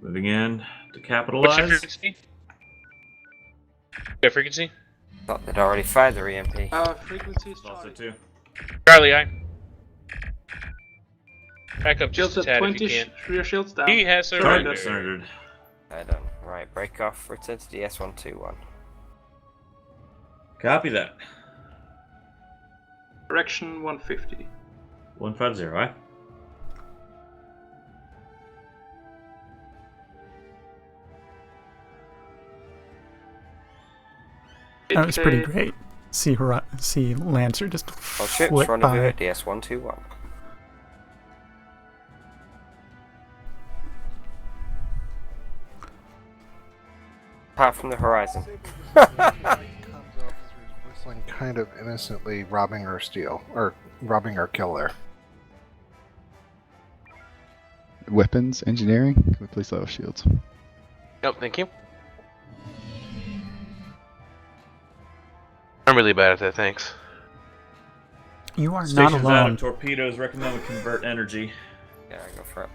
Moving in to What's your capitalize. frequency? Yeah, frequency. Thought they'd already fired their EMP. Frequency is Also Charlie. 2. Charlie eye. Back up just Shields a at tad 20. if you can. Rear shields down. He has Target surrendered. surrendered. I done. Right, break off, return to DS121. Copy that. Direction 150. 150, right? That was pretty great. See Lancer just All ships, flit rendezvous by. at DS121. Apart from the Horizon. Whistling kind of innocently, robbing our steal, or robbing our kill there. Weapons, engineering. Can we please lower shields? Nope, thank you. I'm really bad at that, thanks. You are not Stations out alone. of torpedoes. Recommend we convert energy. Yeah, go for it.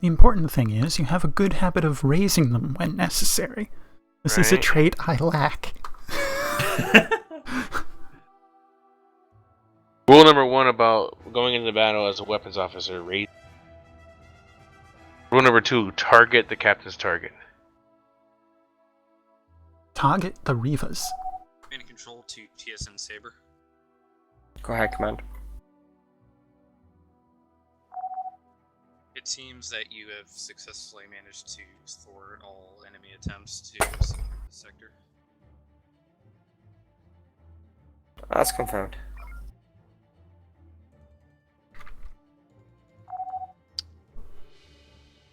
The important thing is you have a good habit of raising them when necessary. This is a Right. trait I lack. Rule number 1 about going into battle as a weapons officer: raise. Rule number 2: target the captain's target. Target the Rivas. Command and control to TSN Saber. Go ahead, command. It seems that you have successfully managed to thwart all enemy attempts to secure the sector. That's confirmed.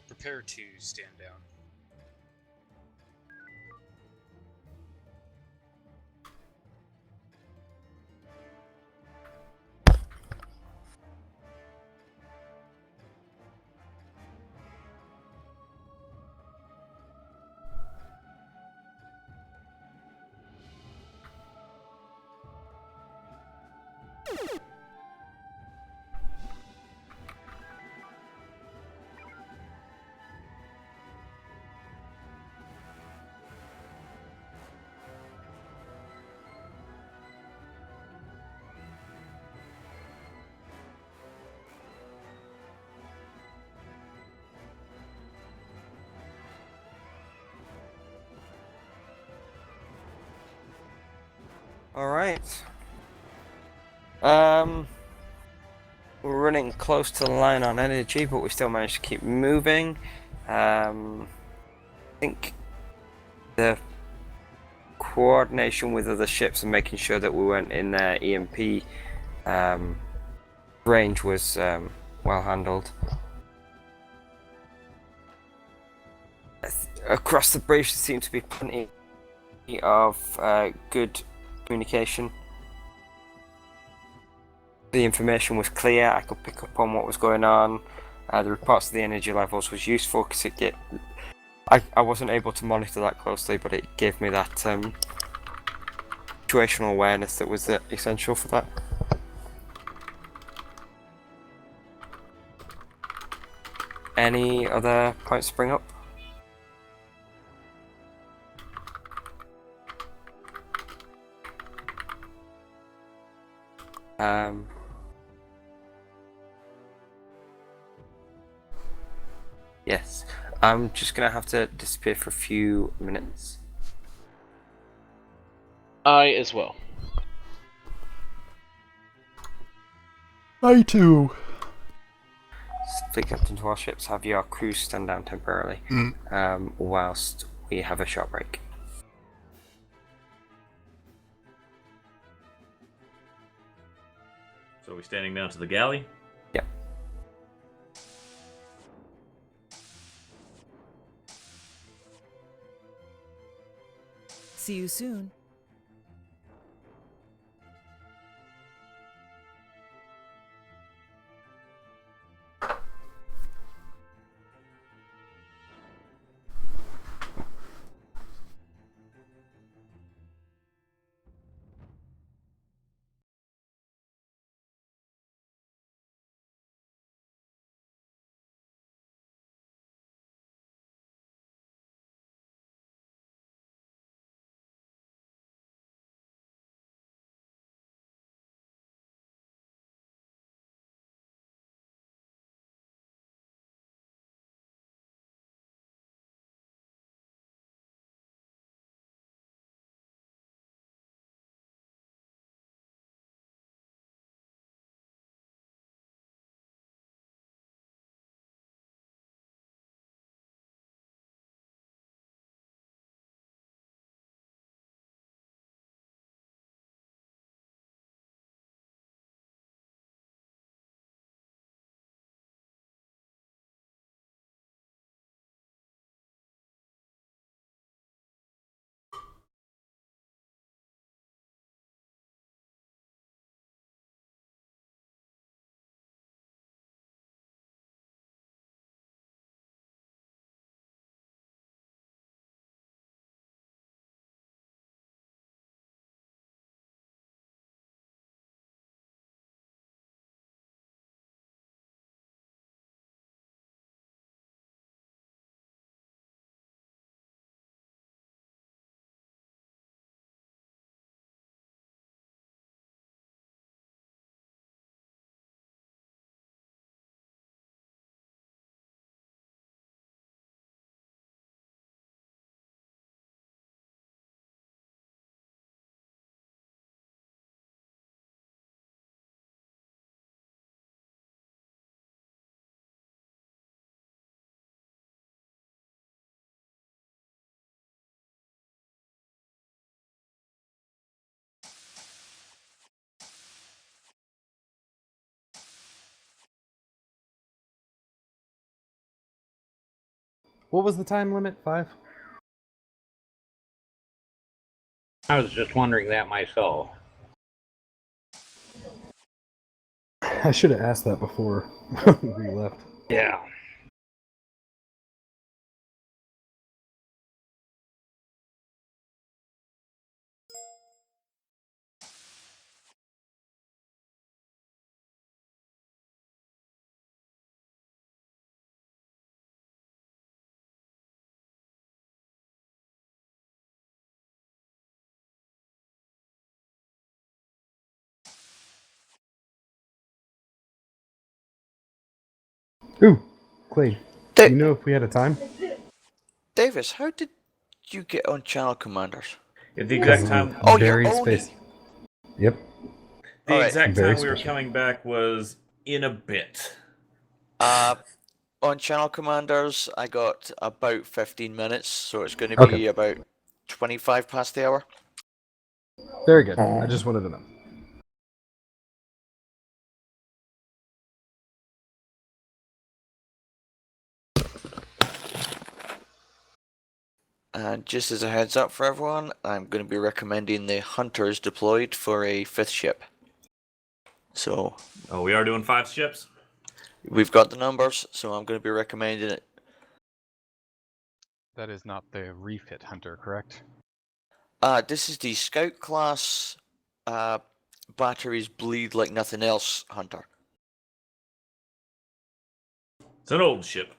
Prepare to stand down. Alright. We're running close to the line on energy, but we still managed to keep moving. I think the coordination with other ships and making sure that we weren't in their EMP range was well handled. Across the bridge there seemed to be plenty of good communication. The information was clear, I could pick up on what was going on. The reports of the energy levels was useful because I wasn't able to monitor that closely, but it gave me that situational awareness that was essential for that. Any other points to bring up? Yes, I'm just gonna have to disappear for a few minutes. I as well. I too. Fleet captains of warships, have your crews stand down temporarily whilst we have a short break. So are we standing down to the galley? Yep. See you soon. What was the time limit? 5? I was just wondering that myself. I should have asked that before we left. Yeah. Ooh, Clay, Da- you know if we had a time? Davis, how did you get on Channel Commanders? At the exact time, Oh, you're Very owning. space. Yep. the Alright. exact Very time we were special. coming back was in a bit. On Channel Commanders, I got about 15 minutes, so it's going to be Okay. about 25 past the hour. Very good. I just wanted to know. And just as a heads up for everyone, I'm going to be recommending the Hunters deployed for a 5th ship. So, Oh, we are doing 5 ships? we've got the numbers, so I'm going to be recommending it. That is not the refit hunter, correct? This is the Scout class batteries bleed like nothing else Hunter. It's an old ship.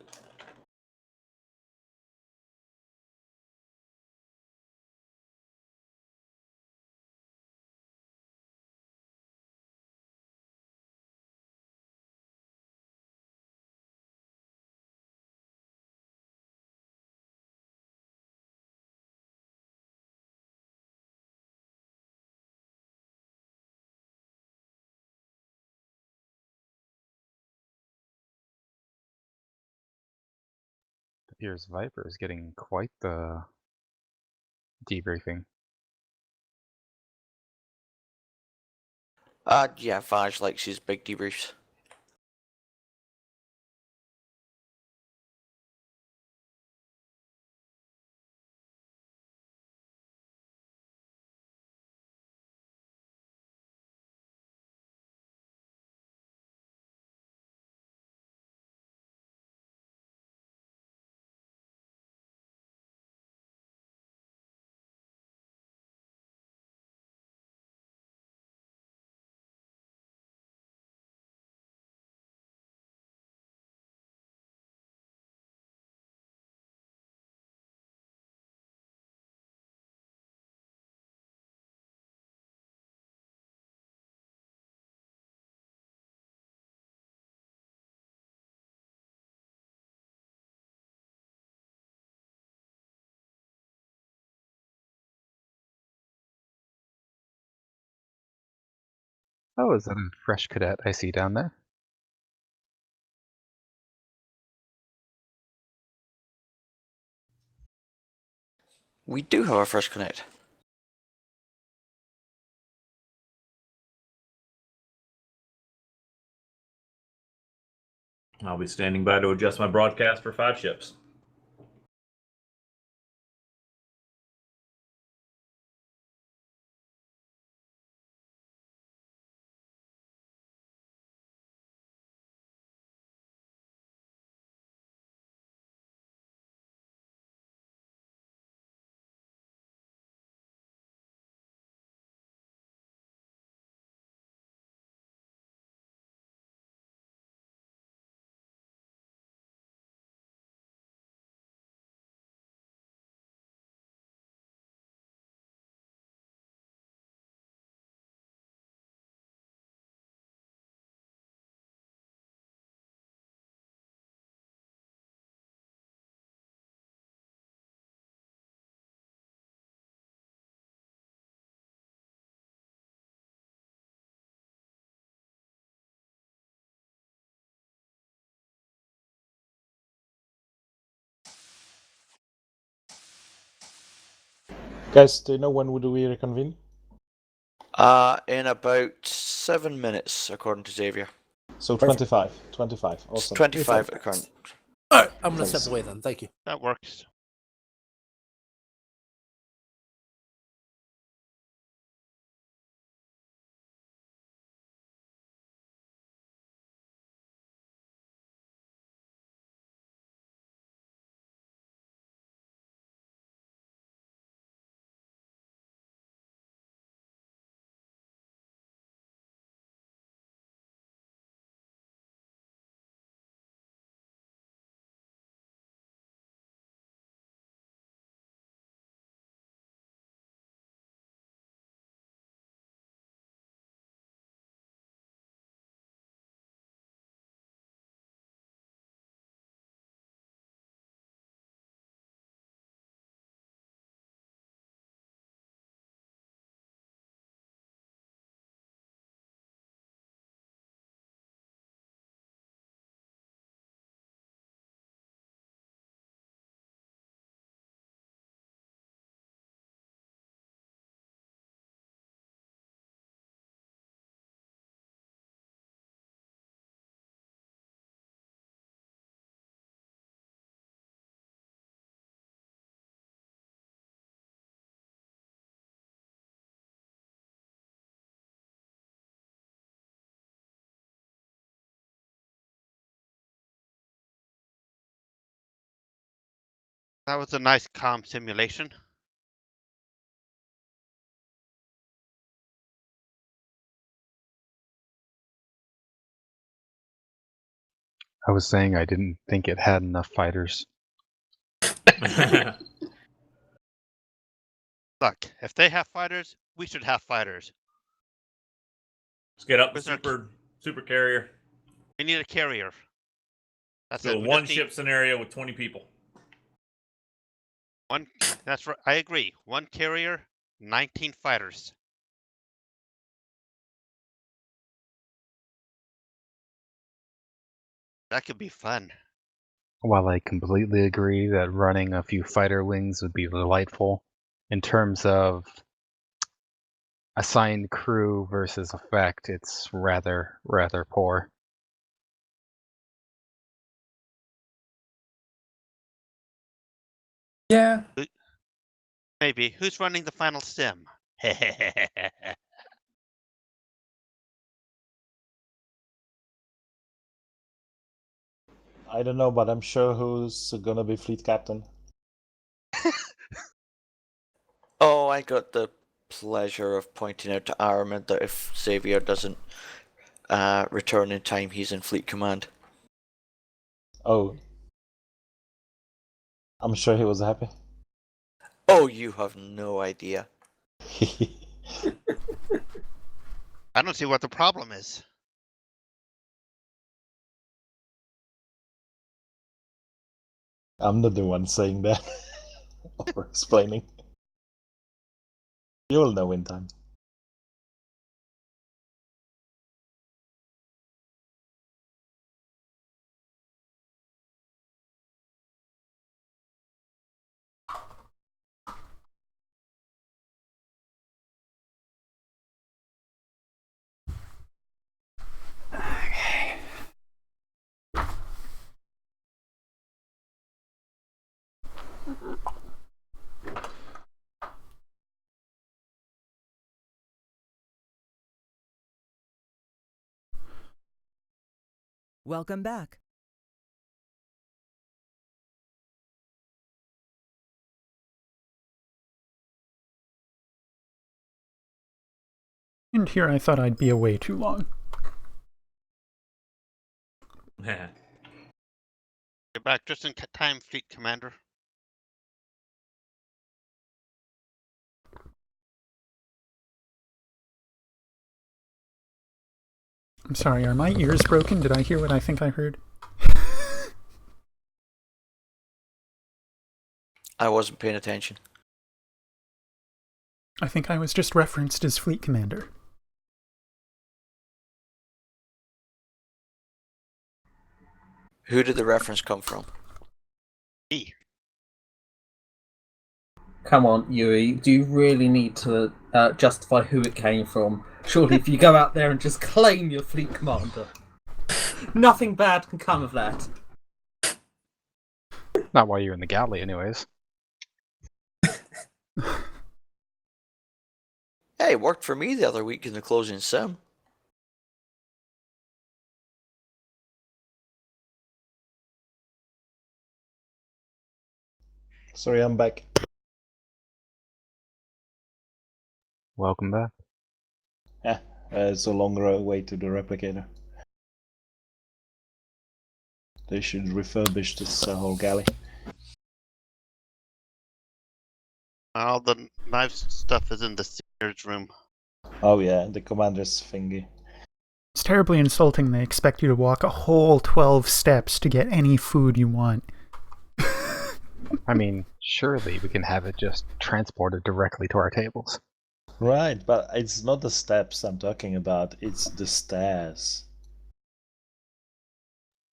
It appears Viper is getting quite the debriefing. Yeah, Vaj likes his big debriefs. Oh, is that a fresh cadet I see down there? We do have our first connect. I'll be standing by to adjust my broadcast for 5 ships. Guys, do you know when would we reconvene? In about 7 minutes, according to Xavier. So 25. 25. It's Awesome. 25 at current. Alright, I'm gonna step away then. Thank you. That works. That was a nice calm simulation. I was saying I didn't think it had enough fighters. Look, if they have fighters, we should have fighters. Let's get up the Where's our- super carrier. We need a carrier. That's So it. We one just need ship scenario with 20 people. one. That's right. I agree. One carrier, 19 fighters. That could be fun. While I completely agree that running a few fighter wings would be delightful, in terms of assigned crew versus effect, it's rather poor. Yeah. Maybe. Who's running the final sim? I don't know, but I'm sure who's gonna be fleet captain. Oh, I got the pleasure of pointing out to Armin that if Xavier doesn't return in time, he's in fleet command. Oh. I'm sure he was happy. Oh, you have no idea. I don't see what the problem is. I'm not the one saying that or explaining. You'll know in time. Welcome back. And here I thought I'd be away too long. You're back just in time, Fleet Commander. I'm sorry, are my ears broken? Did I hear what I think I heard? I wasn't paying attention. I think I was just referenced as fleet commander. Who did the reference come from? Me. Come on, Yuri. Do you really need to justify who it came from? Surely if you go out there and just claim your fleet commander, nothing bad can come of that. Not while you're in the galley, anyways. Hey, it worked for me the other week in the closing sim. Sorry, I'm back. Welcome back. Yeah, it's a longer way to the replicator. They should refurbish this whole galley. All the nice stuff is in the seniors room. Oh yeah, the commander's thingy. It's terribly insulting they expect you to walk a whole 12 steps to get any food you want. I mean, surely we can have it just transported directly to our tables. Right, but it's not the steps I'm talking about, it's the stairs.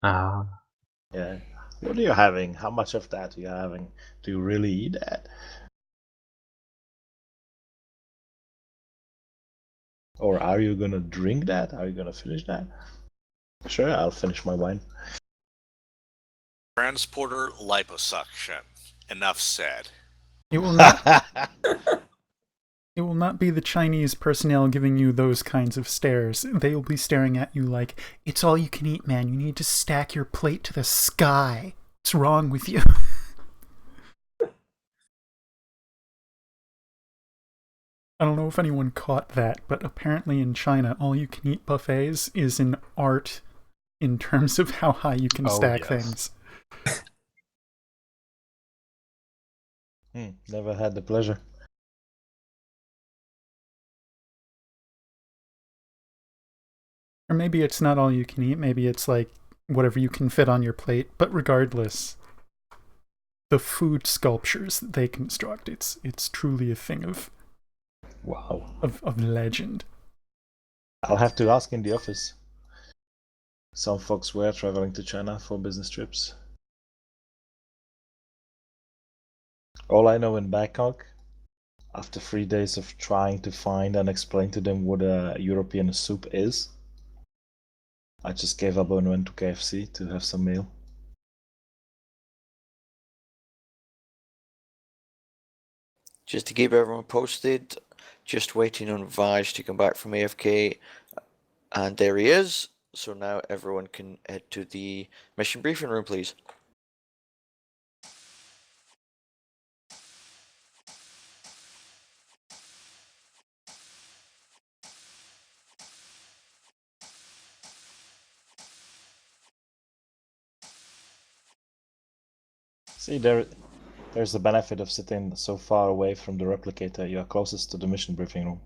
Ah. Yeah. What are you having? How much of that are you having? Do you really eat that? Or are you gonna drink that? Are you gonna finish that? Sure, I'll finish my wine. Transporter liposuction. Enough said. It will not. It will not be the Chinese personnel giving you those kinds of stares. They will be staring at you like, it's all you can eat, man. You need to stack your plate to the sky. What's wrong with you? I don't know if anyone caught that, but apparently in China, all you can eat buffets is an art in terms of how high you can stack things. Never had the pleasure. Or maybe it's not all you can eat, maybe it's like whatever you can fit on your plate, but regardless, the food sculptures that they construct, it's truly a thing of wow. Of legend. I'll have to ask in the office. Some folks were traveling to China for business trips. All I know in Bangkok, after 3 days of trying to find and explain to them what a European soup is, I just gave up and went to KFC to have some meal. Just to keep everyone posted, just waiting on Vaj to come back from AFK, and there he is. So now everyone can head to the mission briefing room, please. See, there's the benefit of sitting so far away from the replicator. You are closest to the mission briefing room.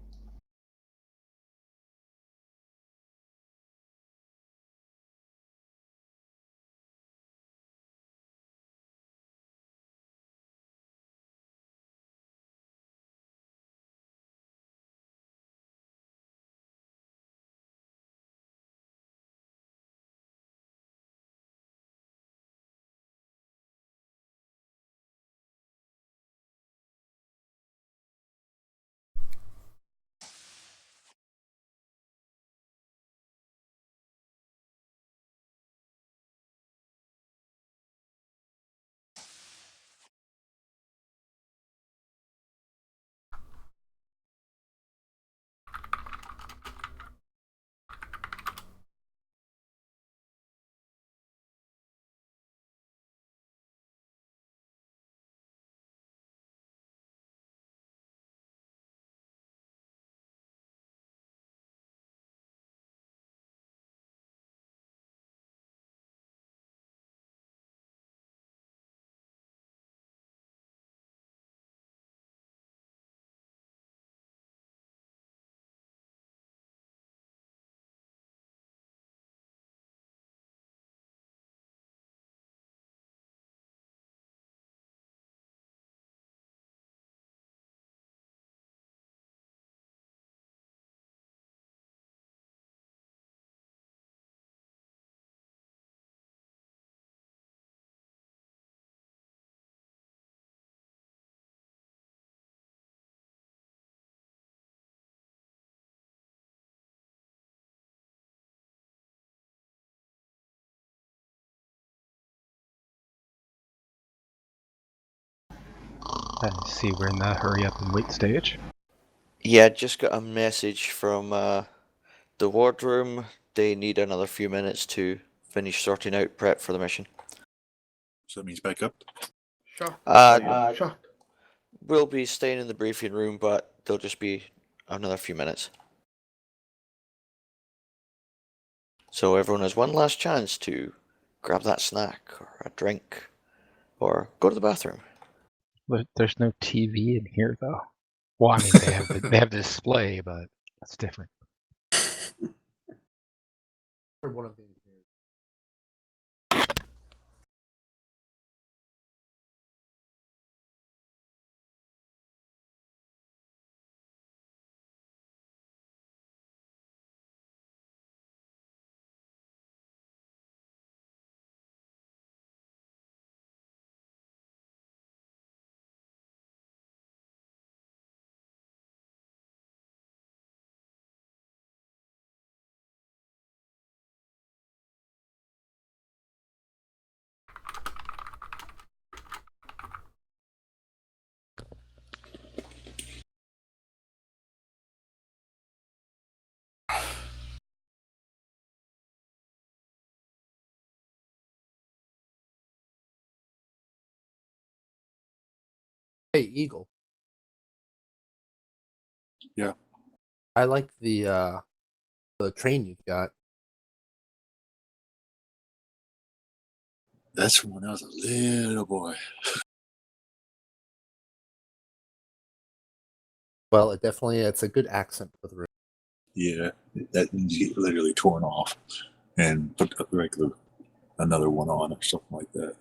I see we're in the hurry up and wait stage. Yeah, just got a message from the wardroom. They need another few minutes to finish sorting out prep for the mission. So that means back up? We'll be staying in the briefing room, but there'll just be another few minutes. So everyone has one last chance to grab that snack or a drink or go to the bathroom. There's no TV in here, though. Well, I mean, they have the display, but that's different. One of the Hey, Eagle. Yeah. I like the train you've got. That's from when I was a little boy. Well, it's a good accent for the room. Yeah, that means you get literally torn off and put another one on or something like that.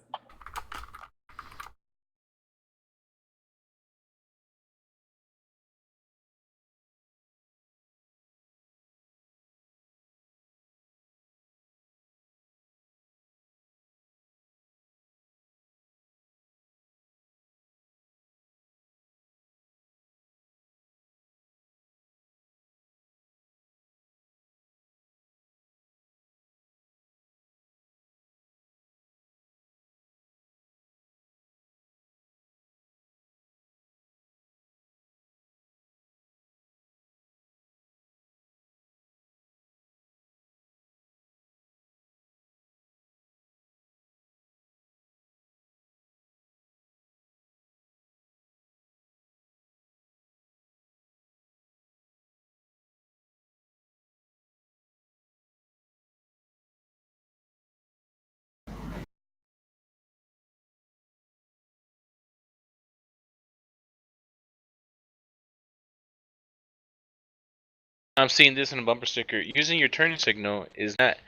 I'm seeing this in a bumper sticker. Using your turn signal is not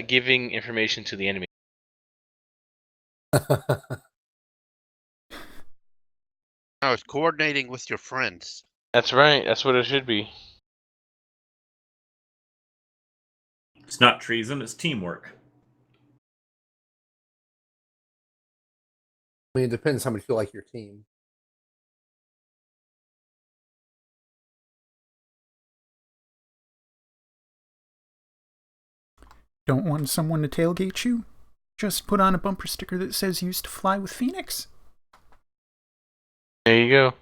giving information to the enemy. I was coordinating with your friends. That's right. That's what it should be. It's not treason, it's teamwork. I mean, it depends how much you like your team. Don't want someone to tailgate you? Just put on a bumper sticker that says used to fly with Phoenix. There you go.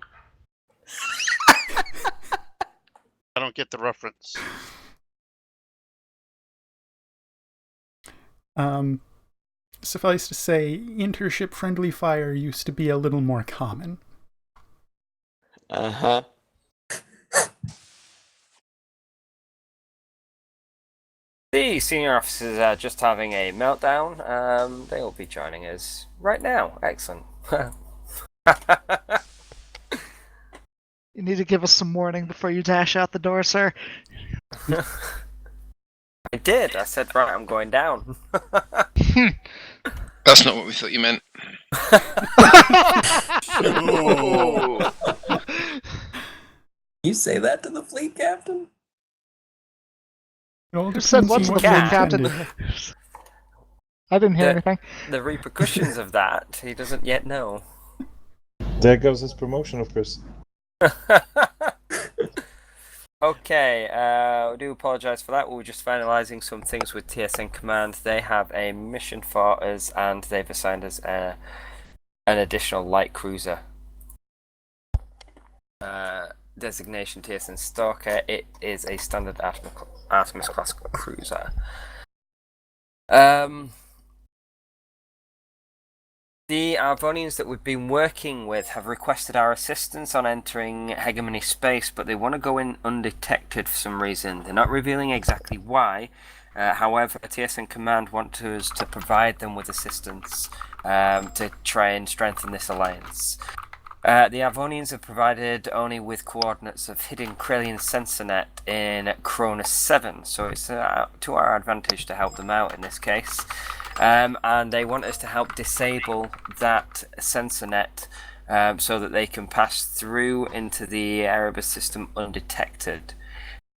I don't get the reference. Suffice to say, intership friendly fire used to be a little more common. Uh-huh. The senior officers are just having a meltdown. They will be joining us right now. Excellent. You need to give us some warning before you dash out the door, sir. I did. I said, right, I'm going down. That's not what we thought you meant. You say that to the fleet captain? Who said what to the fleet captain? I didn't hear anything. The repercussions of that, he doesn't yet know. There goes his promotion, of course. Okay, I do apologise for that. We were just finalising some things with TSN Command. They have a mission for us, and they've assigned us an additional light cruiser. designation TSN Stalker. It is a standard Artemis class cruiser. The Arvonians that we've been working with have requested our assistance on entering hegemony space, but they want to go in undetected for some reason. They're not revealing exactly why. However, TSN Command want us to provide them with assistance to try and strengthen this alliance. The Arvonians have provided only with coordinates of hidden Krelian sensor net in Cronus 7, so it's to our advantage to help them out in this case. And they want us to help disable that sensor net so that they can pass through into the Erebus system undetected.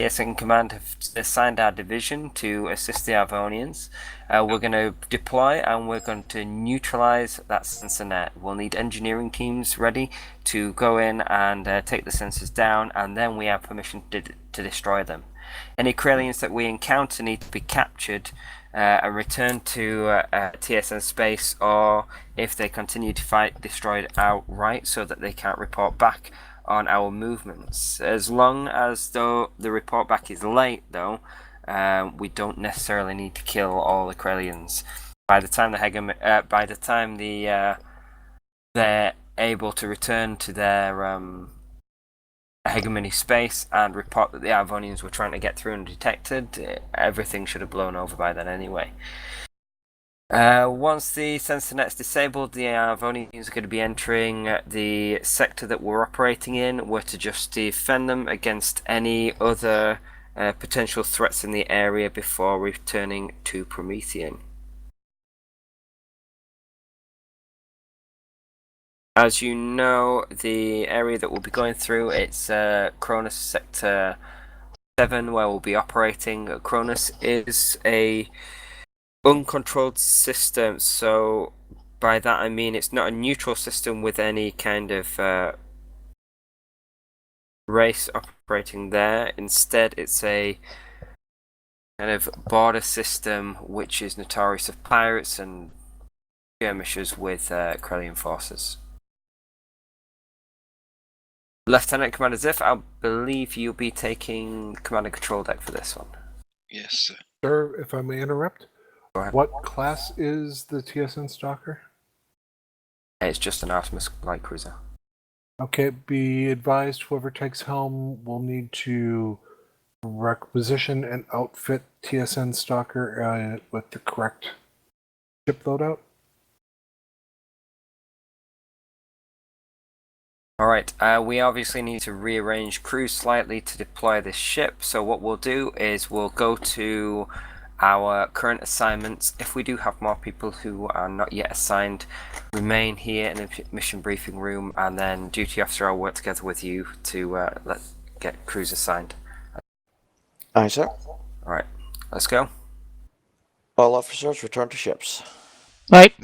TSN Command have assigned our division to assist the Arvonians. We're going to deploy and we're going to neutralize that sensor net. We'll need engineering teams ready to go in and take the sensors down, and then we have permission to destroy them. Any Krelians that we encounter need to be captured and returned to TSN space, or if they continue to fight, destroyed outright so that they can't report back on our movements. As long as though the report back is late, though, we don't necessarily need to kill all the Krelians. By the time they're able to return to their hegemony space and report that the Arvonians were trying to get through undetected, everything should have blown over by then anyway. Once the sensor net's disabled, the Arvonians are going to be entering the sector that we're operating in. We're to just defend them against any other potential threats in the area before returning to Promethean. As you know, the area that we'll be going through, it's Cronus Sector 7 where we'll be operating. Cronus is a uncontrolled system, so by that I mean it's not a neutral system with any kind of race operating there. Instead, it's a kind of border system which is notorious of pirates and skirmishes with Krelian forces. Lieutenant Commander Ziff, I believe you'll be taking command and control deck for this one. Yes, sir. Sir, if I may interrupt, what class is the TSN Stalker? It's just an Artemis light cruiser. Okay, be advised, whoever takes helm will need to requisition and outfit TSN Stalker with the correct ship loadout. Alright, we obviously need to rearrange crews slightly to deploy this ship, so what we'll do is we'll go to our current assignments. If we do have more people who are not yet assigned, remain here in the mission briefing room, and then duty officer will work together with you to get crews assigned. Aye, sir. Alright, let's go. All officers return to ships. Right.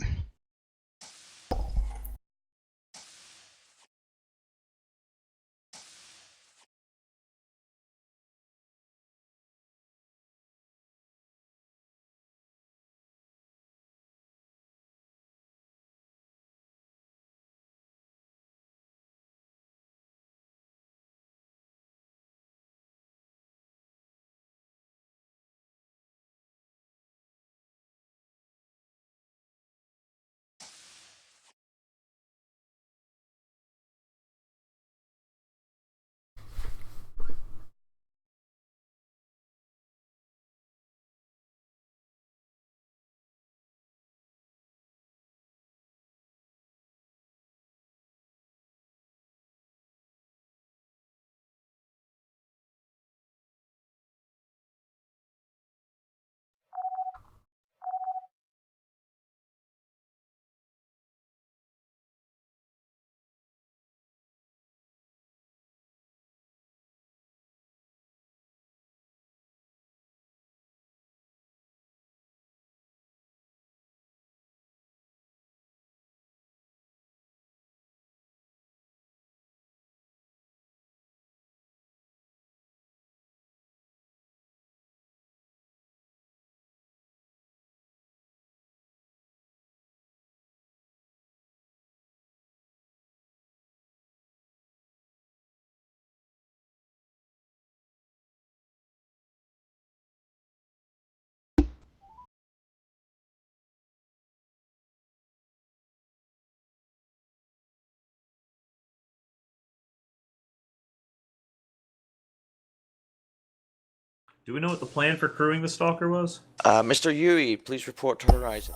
Do we know what the plan for crewing the Stalker was? Mr. Yui, please report to Horizon.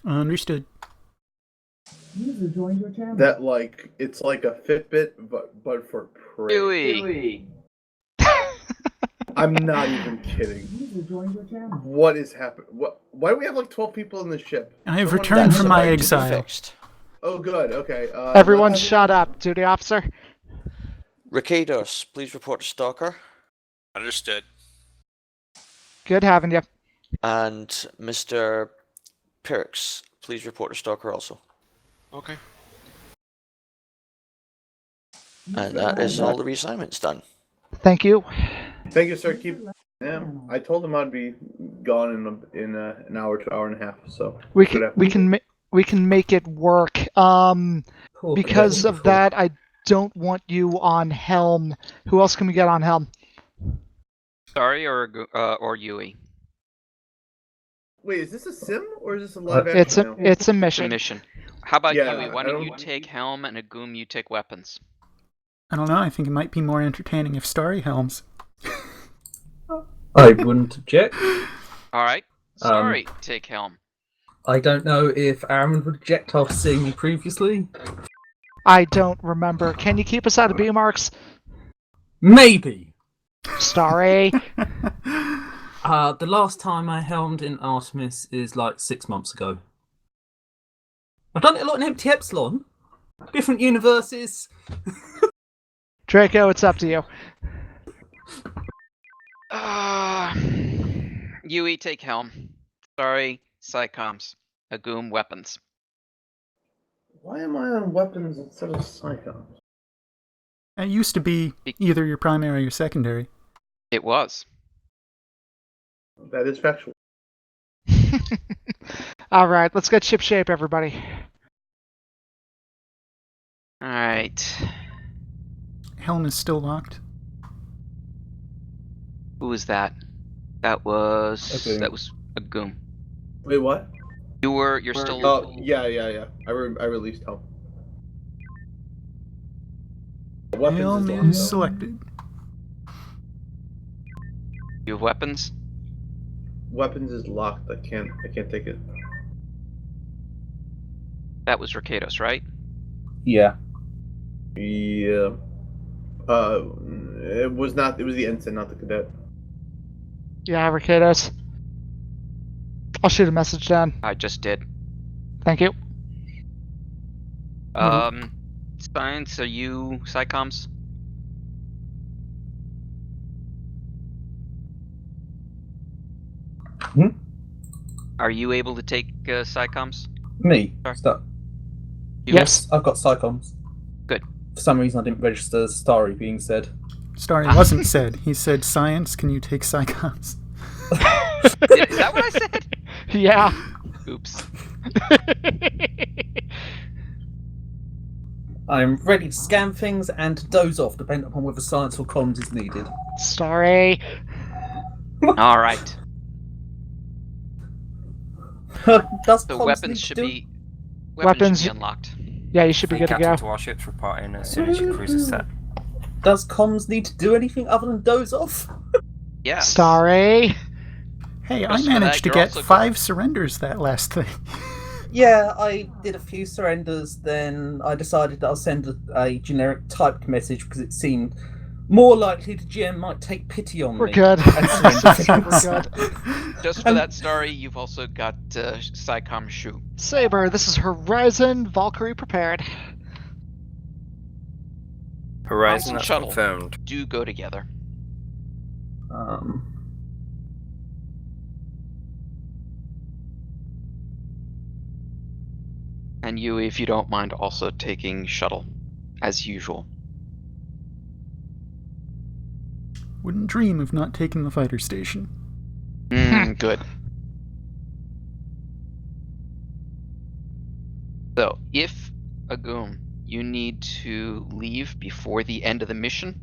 Understood. That it's like a Fitbit, but for prey. Yui. I'm not even kidding. What is happening? Why do we have like 12 people in the ship? I have returned from my exile. Oh, good. Okay. Everyone shut up, duty officer. Ricados, please report to Stalker. Understood. Good having you. And Mr. Pirks, please report to Stalker also. Okay. And that is all the reassignments done. Thank you. Thank you, sir. Yeah, I told him I'd be gone in an hour to hour and a half. So we can make it work. Because of that, I don't want you on Helm. Who else can we get on Helm? Sorry, or Yui. Wait, is this a sim or is this a live action? It's a mission. It's a mission. How about Yeah, Yui? Why don't you take Helm and Agum, you take weapons? I don't know. I think it might be more entertaining if Starry helms. I wouldn't object. All right. Sorry, take Helm. I don't know if Aaron would object after seeing me previously. I don't remember. Can you keep us out of B marks? Maybe. Starry. The last time I helmed in Artemis is like 6 months ago. I've done it a lot in Empty Epsilon. Different universes. Draco, it's up to you. Yui, take Helm. Sorry, Psychoms. Agum, weapons. Why am I on weapons instead of psychons? It used to be either your primary or secondary. It was. That is factual. All right, let's get ship shape, everybody. All right. Helm is still locked. Who was that? That was Agum. Agum. Wait, what? You're still. Oh, yeah. I released Helm. Weapons Helm is locked, is though. selected. You have weapons? Weapons is locked. I can't take it. That was Ricados, right? Yeah. Yeah. It was not. It was the ensign, not the cadet. Yeah, Ricados. I'll shoot a message down. I just did. Thank you. Science, are you Psychoms? Are you able to take Psychoms? Me? Sorry. Yes. I've got Psychoms. Good. For some reason I didn't register Starry being said. Starry wasn't said. He said, "Science, can you take psychons?" Is that what I said? Yeah. Oops. I'm ready to scan things and to doze off, depending upon whether science or comms is needed. Sorry. All right. Does The comms weapons need should to do- be weapons should be unlocked. Yeah, you should be good to Captain go. to warships reporting as soon as your cruise is set. Does comms need to do anything other than doze off? Yeah. Hey, Sorry. I Just for managed that, to you're get also 5 surrenders that last thing. Yeah, I did a few surrenders, then I decided that I'll send a generic typed message because it seemed more likely the GM might take pity on We're me. good. and surrender things. We're good. Just for that story, you've also got Psychom Shu. Saber, this is Horizon. Valkyrie prepared. Horizon, that's Shuttle. confirmed. Do go together. And Yui, if you don't mind, also taking shuttle, as usual. Wouldn't dream of not taking the fighter station. Good. So, if Agum, you need to leave before the end of the mission.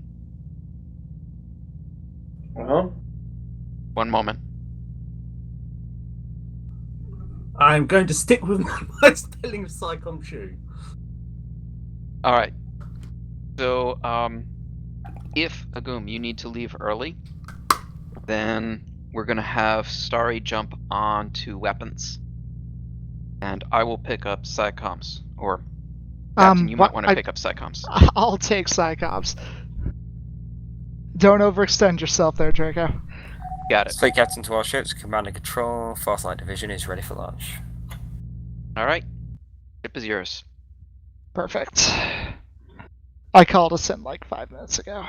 One moment. I'm going to stick with my spelling of Psychom Shu. Alright. So, if Agum, you need to leave early, Then we're gonna have Starry jump on to weapons. And I will pick up Psycoms. Or Captain, you might want to pick up Psycoms. I'll take Psychops. Don't overextend yourself there, Draco. Got it. Fleet Captain to all ships, command and control, Force Light Division is ready for launch. Alright. Ship is yours. Perfect. I called us in like 5 minutes ago.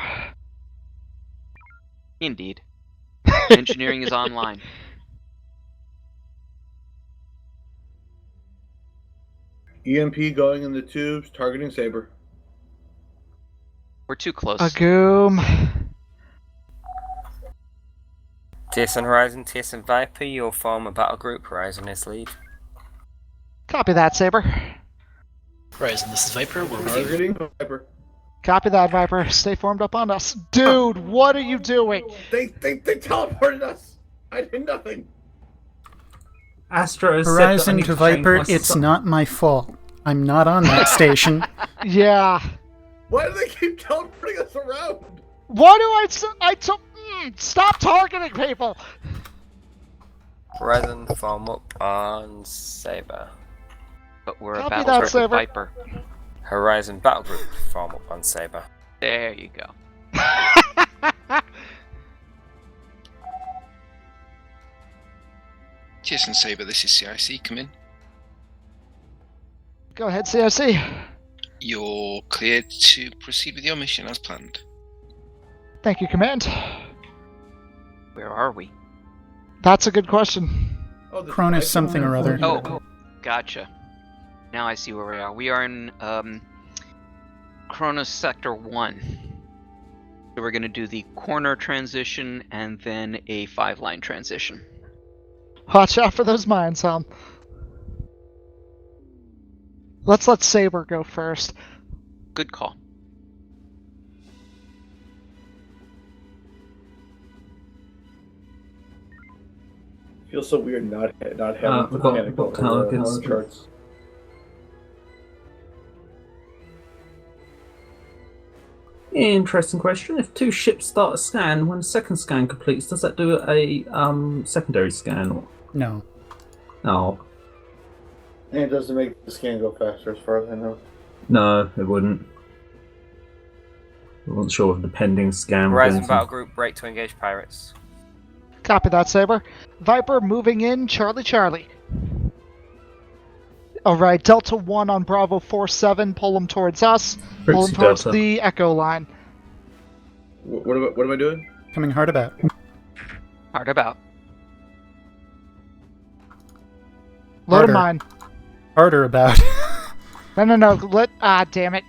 Indeed. Engineering is online. EMP going in the tubes, targeting Saber. We're too close. Agoom. TSN Horizon, TSN Viper, you'll form a battle group. Horizon is lead. Copy that, Saber. Horizon, this is Viper. We're with you. Targeting Viper. Copy that, Viper. Stay formed up on us. Dude, what are you doing? They teleported us. I did nothing. Astro Horizon to Viper, it's not my fault. I'm not on that station. Yeah. Why do they keep teleporting us around? What do I took? Stop targeting people. Horizon form up on Saber. But we're Copy a that, battle group Saber. with Viper. Horizon battle group form up on Saber. There you go. TSN Saber, this is CIC, come in. Go ahead, CIC. You're cleared to proceed with your mission as planned. Thank you, Command. Where are we? That's a good question. Cronus something or other. Oh, gotcha. Now I see where we are. We are in Kronos Sector 1. So we're going to do the corner transition and then a 5-line transition. Watch out for those mines, Helm. Let's let Saber go first. Good call. Feels so weird not having we've got mechanical targets. charts. Interesting question. If 2 ships start a scan, when the second scan completes, does that do a secondary scan? No. No. And it doesn't make the scan go faster, as far as I know. No, it wouldn't. I wasn't sure if the pending scan was Horizon anything. battle group break to engage pirates. Copy that, Saber. Viper moving in, Charlie. Alright, Delta 1 on Bravo 4-7, pull them towards us. Pull them towards Delta. the Echo line. What am I doing? Coming hard about. Hard about. Load Harder. a mine. Harder about. No. Damn it.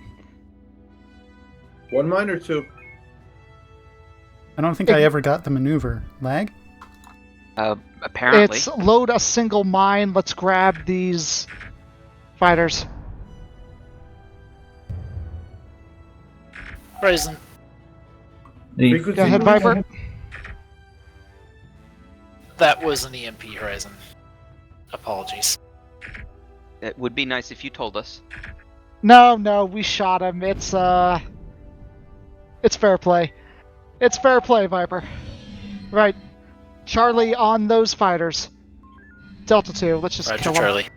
1 mine or 2? I don't think I ever got the maneuver. Lag? Apparently. It's load a single mine. Let's grab these fighters. Horizon. Go ahead, Viper. That was an EMP, Horizon. Apologies. It would be nice if you told us. No, we shot him. It's fair play. It's fair play, Viper. Right. Charlie on those fighters. Delta 2, let's just Roger, kill him. Charlie.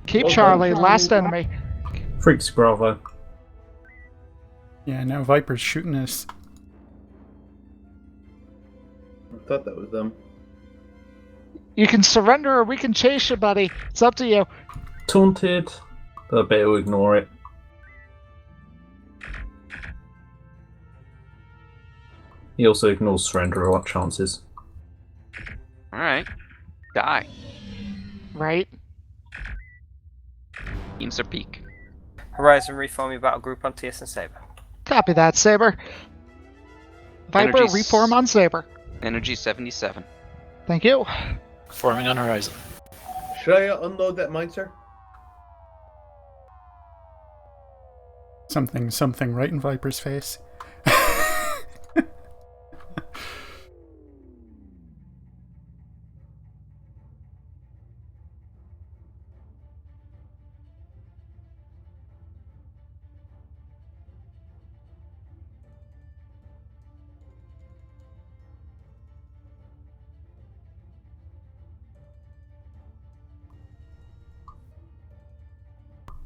Keep Charlie, last enemy. Freaks Bravo. Yeah, now Viper's shooting us. I thought that was them. You can surrender or we can chase you, buddy. It's up to you. Taunted, but I bet we'll ignore it. He also ignores surrender or chances. Alright. Die. Right. Teams are peak. Horizon reform your battle group on TSN Saber. Copy that, Saber. Viper, Energy's- reform on Saber. Energy 77. Thank you. Forming on Horizon. Should I unload that mine, sir? Something right in Viper's face.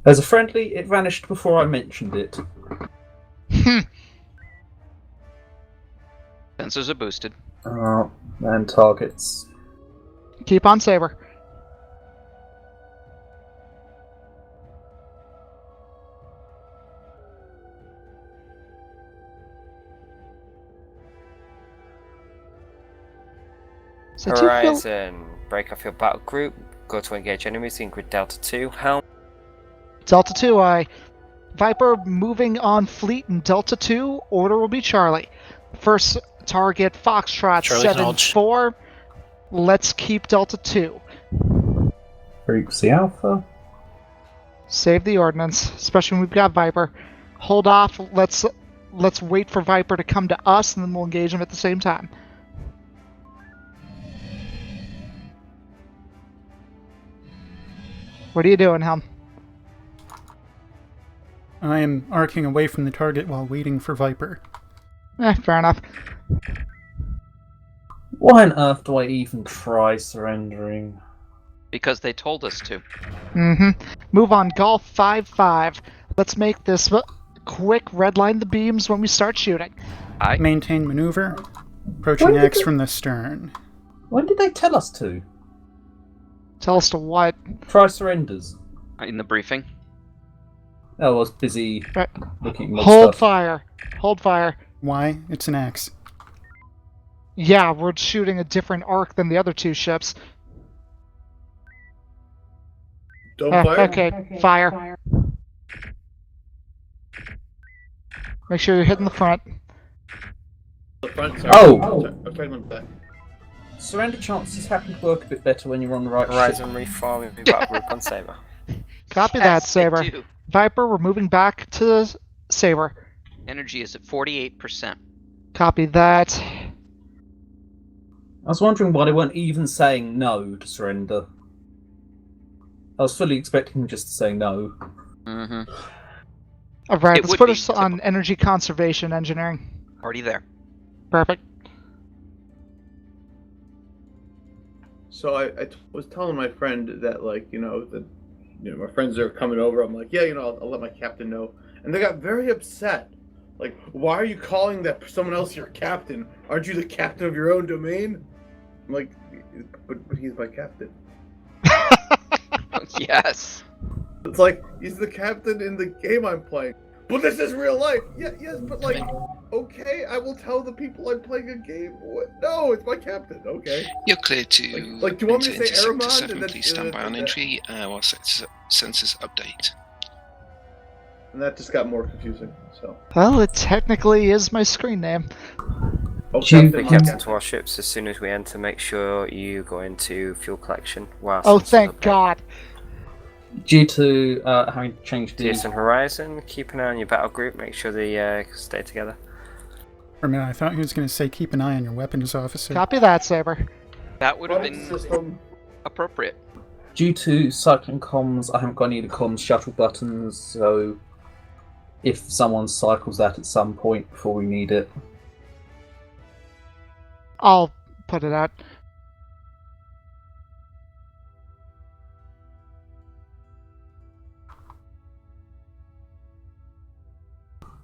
As a friendly, it vanished before I mentioned it. Sensors are boosted. And targets. Keep on, Saber. So do you feel- Horizon, break off your battle group, go to engage enemies in grid Delta 2, helm. Delta 2, Viper moving on fleet in Delta 2, order will be Charlie. First target, Foxtrot Charlie acknowledged. 7-4. Let's keep Delta 2. Frequency Alpha. Save the ordnance, especially when we've got Viper. Hold off, let's wait for Viper to come to us, and then we'll engage him at the same time. What are you doing, Helm? I am arcing away from the target while waiting for Viper. Fair enough. Why on earth do I even try surrendering? Because they told us to. Move on, Golf 5-5. Let's make this quick. Redline the beams when we start shooting. Maintain maneuver. Approaching X from the stern. When did they tell us to? Tell us to what? Try surrenders. In the briefing. I was busy looking at Hold stuff. fire. Hold fire. Why? It's an X. Yeah, we're shooting a different arc than the other two ships. Don't fire. Okay, fire. Make sure you're hitting the front. The front, sorry. Oh! I'm talking about the back. Surrender chances happen to work a bit better when you're on the right Horizon ship. reforming battle group on Saber. Copy Yes, that, Saber. they do. Viper, we're moving back to Saber. Energy is at 48%. Copy that. I was wondering why they weren't even saying no to surrender. I was fully expecting them just to say no. Alright, It let's would put be us on energy conservation engineering. Already there. Perfect. So I was telling my friend that, like, my friends are coming over. I'm like, yeah, I'll let my captain know. And they got very upset. Like, why are you calling that someone else your captain? Aren't you the captain of your own domain? I'm like, but he's my captain. Yes. It's like, he's the captain in the game I'm playing. But this is real life. Yeah, yes, but like, okay, I will tell the people I'm playing a game. What? No, it's my captain. Okay. You're clear to Like, do you want me to say Sector Aramon? 7. And then, Please stand by on entry while sensors update. And that just got more confusing. So. Well, it technically is my screen name. Oh, Be captain to our ships as soon as we enter. Make sure you go into fuel collection. Oh, thank God. Due to having changed the... TSN Horizon, keep an eye on your battle group. Make sure they stay together. For a minute, I thought he was going to say keep an eye on your weapons officer. Copy that, Saber. That would have been appropriate. Due to cycling comms, I haven't got any of the comms shuttle buttons, so if someone cycles that at some point before we need it. I'll put it out.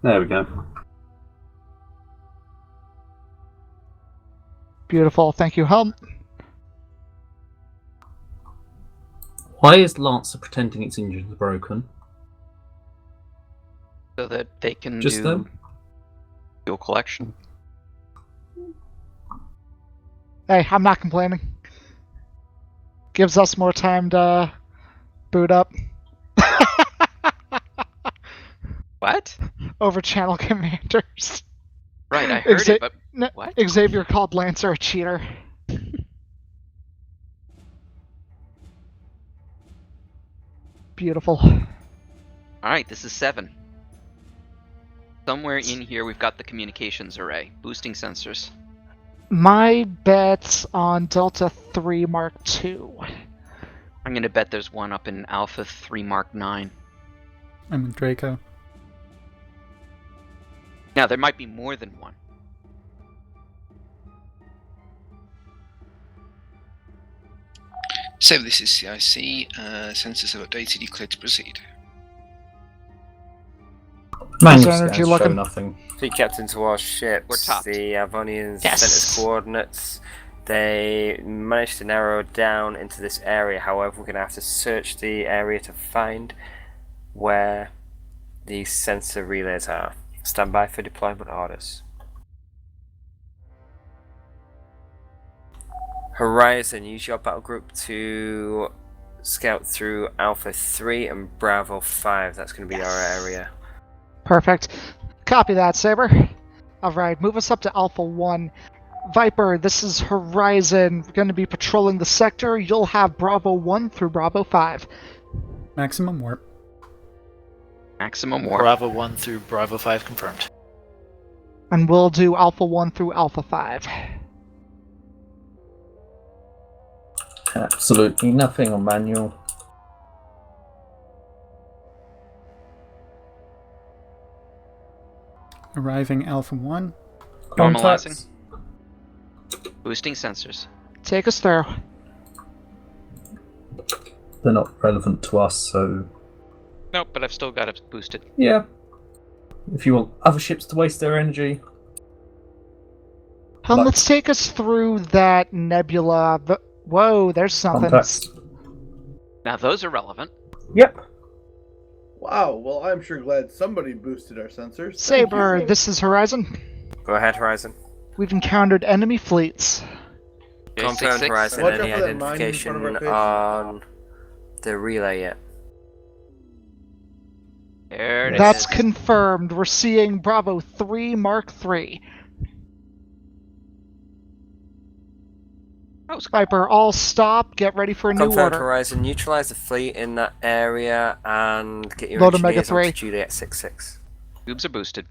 There we go. Beautiful, thank you, Helm. Why is Lancer pretending its engines are broken? So that they can Just do them? fuel collection. Hey, I'm not complaining. Gives us more time to boot up. What? Over channel commanders. Right, I heard it, but no, what? Xavier called Lancer a cheater. Beautiful. Alright, this is 7. Somewhere in here we've got the communications array. Boosting sensors. My bet's on Delta 3 Mark II. I'm gonna bet there's one up in Alpha 3 Mark 9. I'm with Draco. Now, there might be more than one. So this is CIC. Sensors have updated. You clear to proceed. How's Manual energy scans show looking? nothing. Fleet captain to our ships. We're topped. The Avonians Yes. sent us coordinates. They managed to narrow down into this area. However, we're going to have to search the area to find where the sensor relays are. Stand by for deployment orders. Horizon, use your battle group to scout through Alpha 3 and Bravo 5. That's going to be our area. Perfect. Copy that, Saber. Alright, move us up to Alpha 1. Viper, this is Horizon. We're going to be patrolling the sector. You'll have Bravo 1 through Bravo 5. Maximum warp. Maximum warp. Bravo 1 through Bravo 5 confirmed. And we'll do Alpha 1 through Alpha 5. Absolutely nothing on manual. Arriving Alpha 1. Normalizing. Boosting sensors. Take us through. They're not relevant to us, so Nope, but I've still got it boosted. yeah. If you want other ships to waste their energy, Let's take us through that nebula. Whoa, there's something. contacts. Now those are relevant. Yep. Wow, well, I'm sure glad somebody boosted our sensors. Thank Saber, you. this is Horizon. Go ahead, Horizon. We've encountered enemy fleets. Confirmed, Horizon. Watch Any out for that mine in front identification of our face. on the relay yet? There it That's is. confirmed. We're seeing Bravo 3 Mark 3. Viper, all stop. Get ready for a new Confirmed, order. Horizon. Neutralize the fleet in that area and get your Load Omega engineers 3. onto Juliet 66. Boobs are boosted.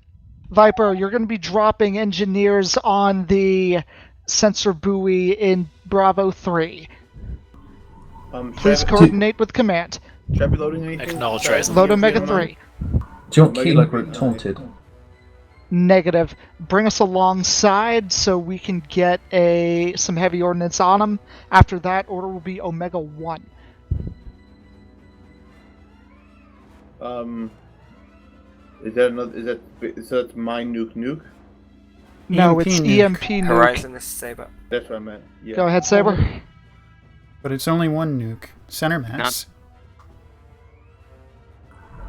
Viper, you're going to be dropping engineers on the sensor buoy in Bravo 3. Please coordinate with command. Should I be loading anything? Acknowledge, Sorry, Horizon. Load you Omega don't mind? 3. Do you want Omega Kilo three, Group taunted? Negative. Bring us alongside so we can get some heavy ordnance on them. After that, order will be Omega 1. Is that another? So that's my nuke? No, EMP it's nuke. EMP nuke. Horizon, this is Saber. That's what I meant. Yeah. Go ahead, Saber. But it's only one nuke. Center mass.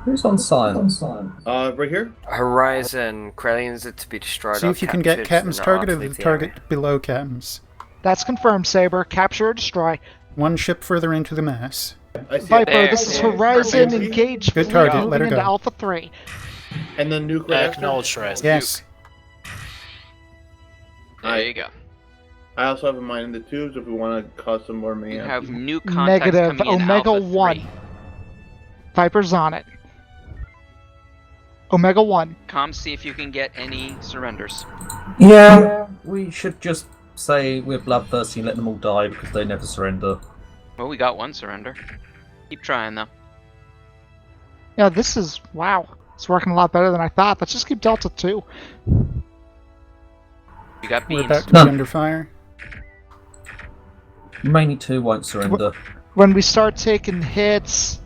Who's on science? Right here. Horizon, Krellians are to be destroyed. See or if you can get captured, Captain's they're not target or allowed to the leave target area. below Captain's. That's confirmed, Saber. Capture or destroy. One ship further into the mass. I see Viper, it. this is Horizon. Perfect. Engage Good fleet target, moving let her into go. Alpha 3. And then nuke right after? Acknowledge, Horizon. Yes. There you go. I also have a mine in the tubes if we want to cause some more You mayhem. have new contacts Negative. coming in Omega Alpha 1. 3. Viper's on it. Omega 1. Come see if you can get any surrenders. Yeah, we should just say we're bloodthirsty and let them all die because they never surrender. Well, we got one surrender. Keep trying though. Yeah, this is... Wow. It's working a lot better than I thought. Let's just keep Delta 2. You got We're beams. about to be under fire. Mainly 2 won't surrender. When we start taking hits...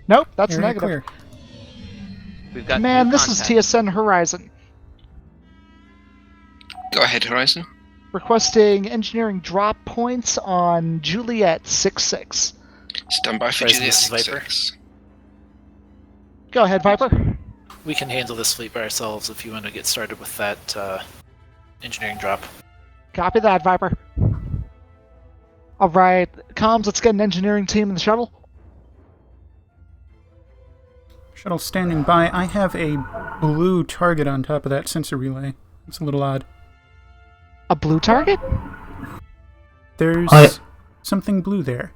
Nope, that's Area negative. clear. We've got Man, new this is contacts. TSN Horizon. Go ahead, Horizon. Requesting engineering drop points on Juliet 66. Stand by for Horizon, Juliet this is Viper. 66. Go ahead, Viper. We can handle this fleet by ourselves if you want to get started with that engineering drop. Copy that, Viper. Alright, comms, let's get an engineering team in the shuttle. Shuttle standing by. I have a blue target on top of that sensor relay. It's a little odd. A blue target? There's something blue there.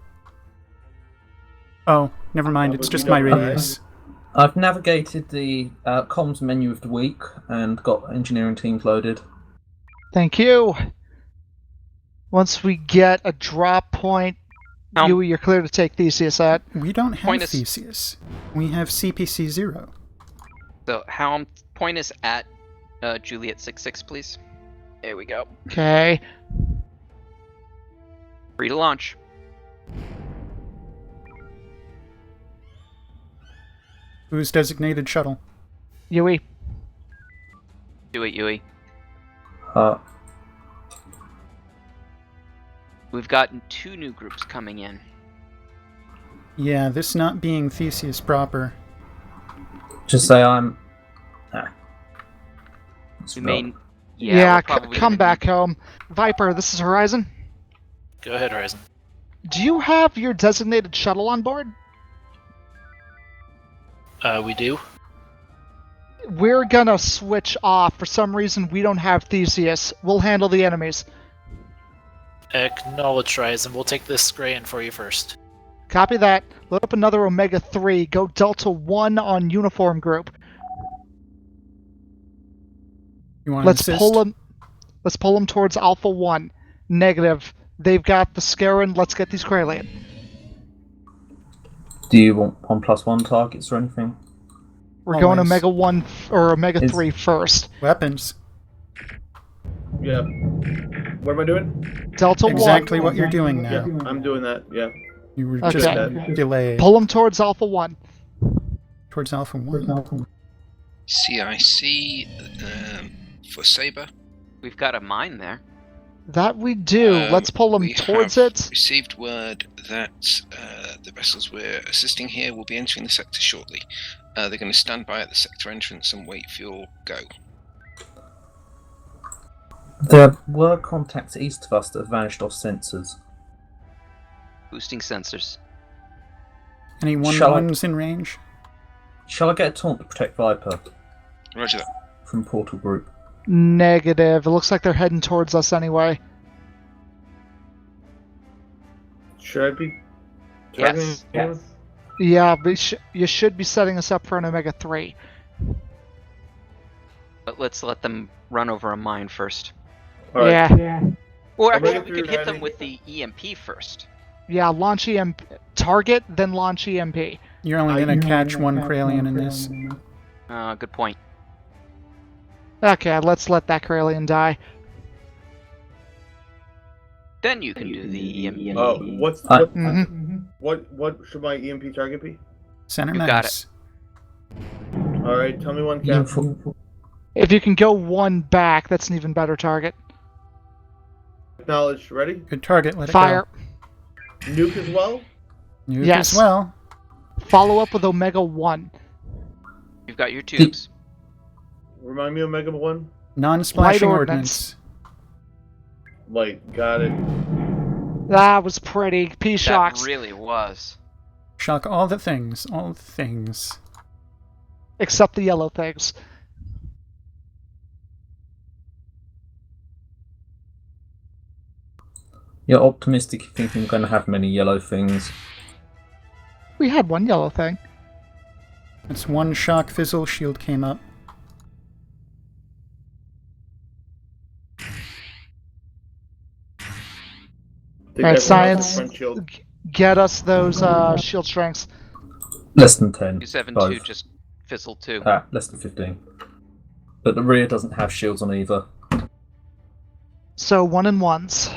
Oh, never mind. It's just my radius. I've navigated the comms menu of the week and got engineering teams loaded. Thank you. Once we get a drop point, you're clear to take Theseus out. We don't have Point is- Theseus. We have CPC 0. So point is at Juliet 66, please. There we go. Okay. Free to launch. Who's designated shuttle? Yui. Do it, Yui. We've gotten 2 new groups coming in. Yeah, this not being Theseus proper. Just say I'm. We may. Yeah, we're probably come gonna back home. Viper, this is Horizon. Go ahead, Horizon. Do you have your designated shuttle on board? We do. We're gonna switch off. For some reason, we don't have Theseus. We'll handle the enemies. Acknowledge, Horizon. We'll take this gray in for you first. Copy that. Load up another Omega 3. Go Delta 1 on uniform group. You want Let's to assist? pull them. Let's pull them towards Alpha 1. Negative. They've got the Scaran. Let's get these Kralian. Do you want 1+1 targets or anything? We're going Omega 1 or Omega 3 first. Weapons. Yeah. What am I doing? Delta 1. Exactly what you're doing now. Yeah, I'm doing that. Yeah. You were Okay. just delayed. Pull them towards Alpha 1. Towards Alpha 1. CIC for Saber. We've got a mine there. That we do. Let's pull them We towards have it. received word that the vessels we're assisting here will be entering the sector shortly. They're going to stand by at the sector entrance and wait for your go. There were contacts east of us that have vanished off sensors. Boosting sensors. Any Shall I- 1-1s in range? Shall I get a taunt to protect Viper Roger that. from Portal Group? Negative. It looks like they're heading towards us anyway. Should I be? Yes. targeting? Yeah, but you should be setting us up for an Omega 3. But let's let them run over a mine first. All right. Yeah. Or Omega actually, we 3 could hit them ready. with the EMP first. Yeah, launch EMP. Target, then launch EMP. You're only going to catch one Kralian in this. Good point. Okay, let's let that Kralian die. Then you can do the EMP. What should my EMP target be? Center You got mass. All right, tell me one, Captain. If you can go one back, that's an even better target. Acknowledged. Ready? Good target. Let Fire. it go. Nuke as well. Nuke Yes. as well. Follow up with Omega 1. You've got your tubes. Remind me of Omega 1. Non-splashing Light ordnance. Light. Got it. That was pretty. P-Shocks. That really was. Shock all the things. All the things. Except the yellow things. You're optimistic you think I'm going to have many yellow things. We had one yellow thing. It's one shock fizzle. Shield came up. Alright, science. Get us those shield strengths. Less than 10. 272 both. just fizzled too. Less than 15. But the rear doesn't have shields on either. So 1 and 1s.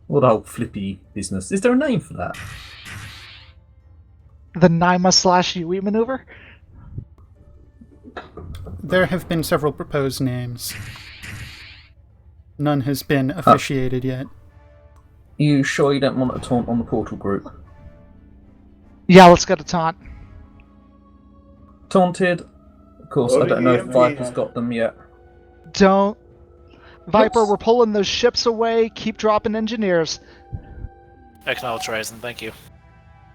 What the whole flippy business. Is there a name for that? The Naima/Yui maneuver? There have been several proposed names. None has been officiated yet. You sure you don't want a taunt on the Portal Group? Yeah, let's get a taunt. Taunted? Of course, I don't know if Viper's got them yet. Don't. Viper, we're pulling those ships away. Keep dropping engineers. Acknowledge, Horizon. Thank you.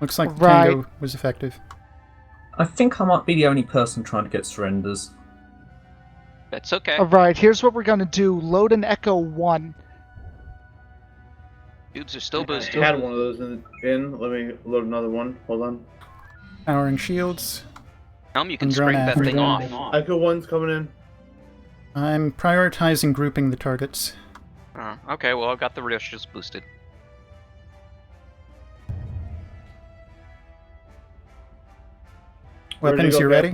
Looks like Right. Tango was effective. I think I might be the only person trying to get surrenders. That's okay. Alright, here's what we're gonna do. Load an Echo 1. Tubes are still I boosted. had one of those in. Let me load another one. Hold on. Powering shields. Helm, you can And drone spring that after. thing off. Echo 1's coming in. I'm prioritizing grouping the targets. Okay, well, I've got the rear shields boosted. Weapons, you ready?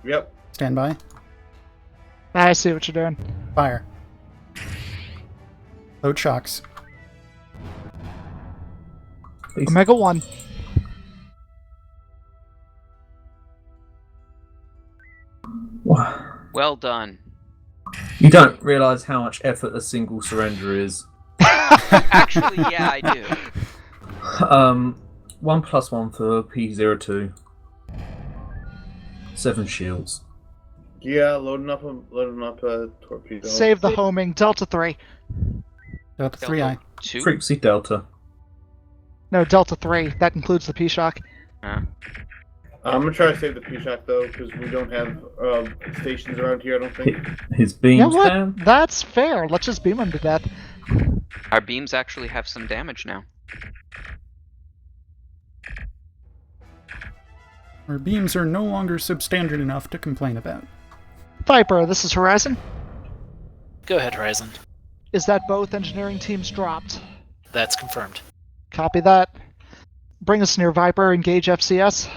Yep. Stand by. I see what you're doing. Fire. Load shocks. Omega 1. Well done. You don't realise how much effort a single surrender is. Actually, yeah, I do. 1+1 for P02. 7 shields. Yeah, loading up a torpedo. Save the homing. Delta 3. Delta 3I. Frequency Delta. No, Delta 3. That includes the P-Shock. I'm gonna try to save the P-Shock though, because we don't have stations around here, I don't think. His beams You know what? down. That's fair. Let's just beam him to death. Our beams actually have some damage now. Our beams are no longer substandard enough to complain about. Viper, this is Horizon. Go ahead, Horizon. Is that both engineering teams dropped? That's confirmed. Copy that. Bring us near Viper. Engage FCS.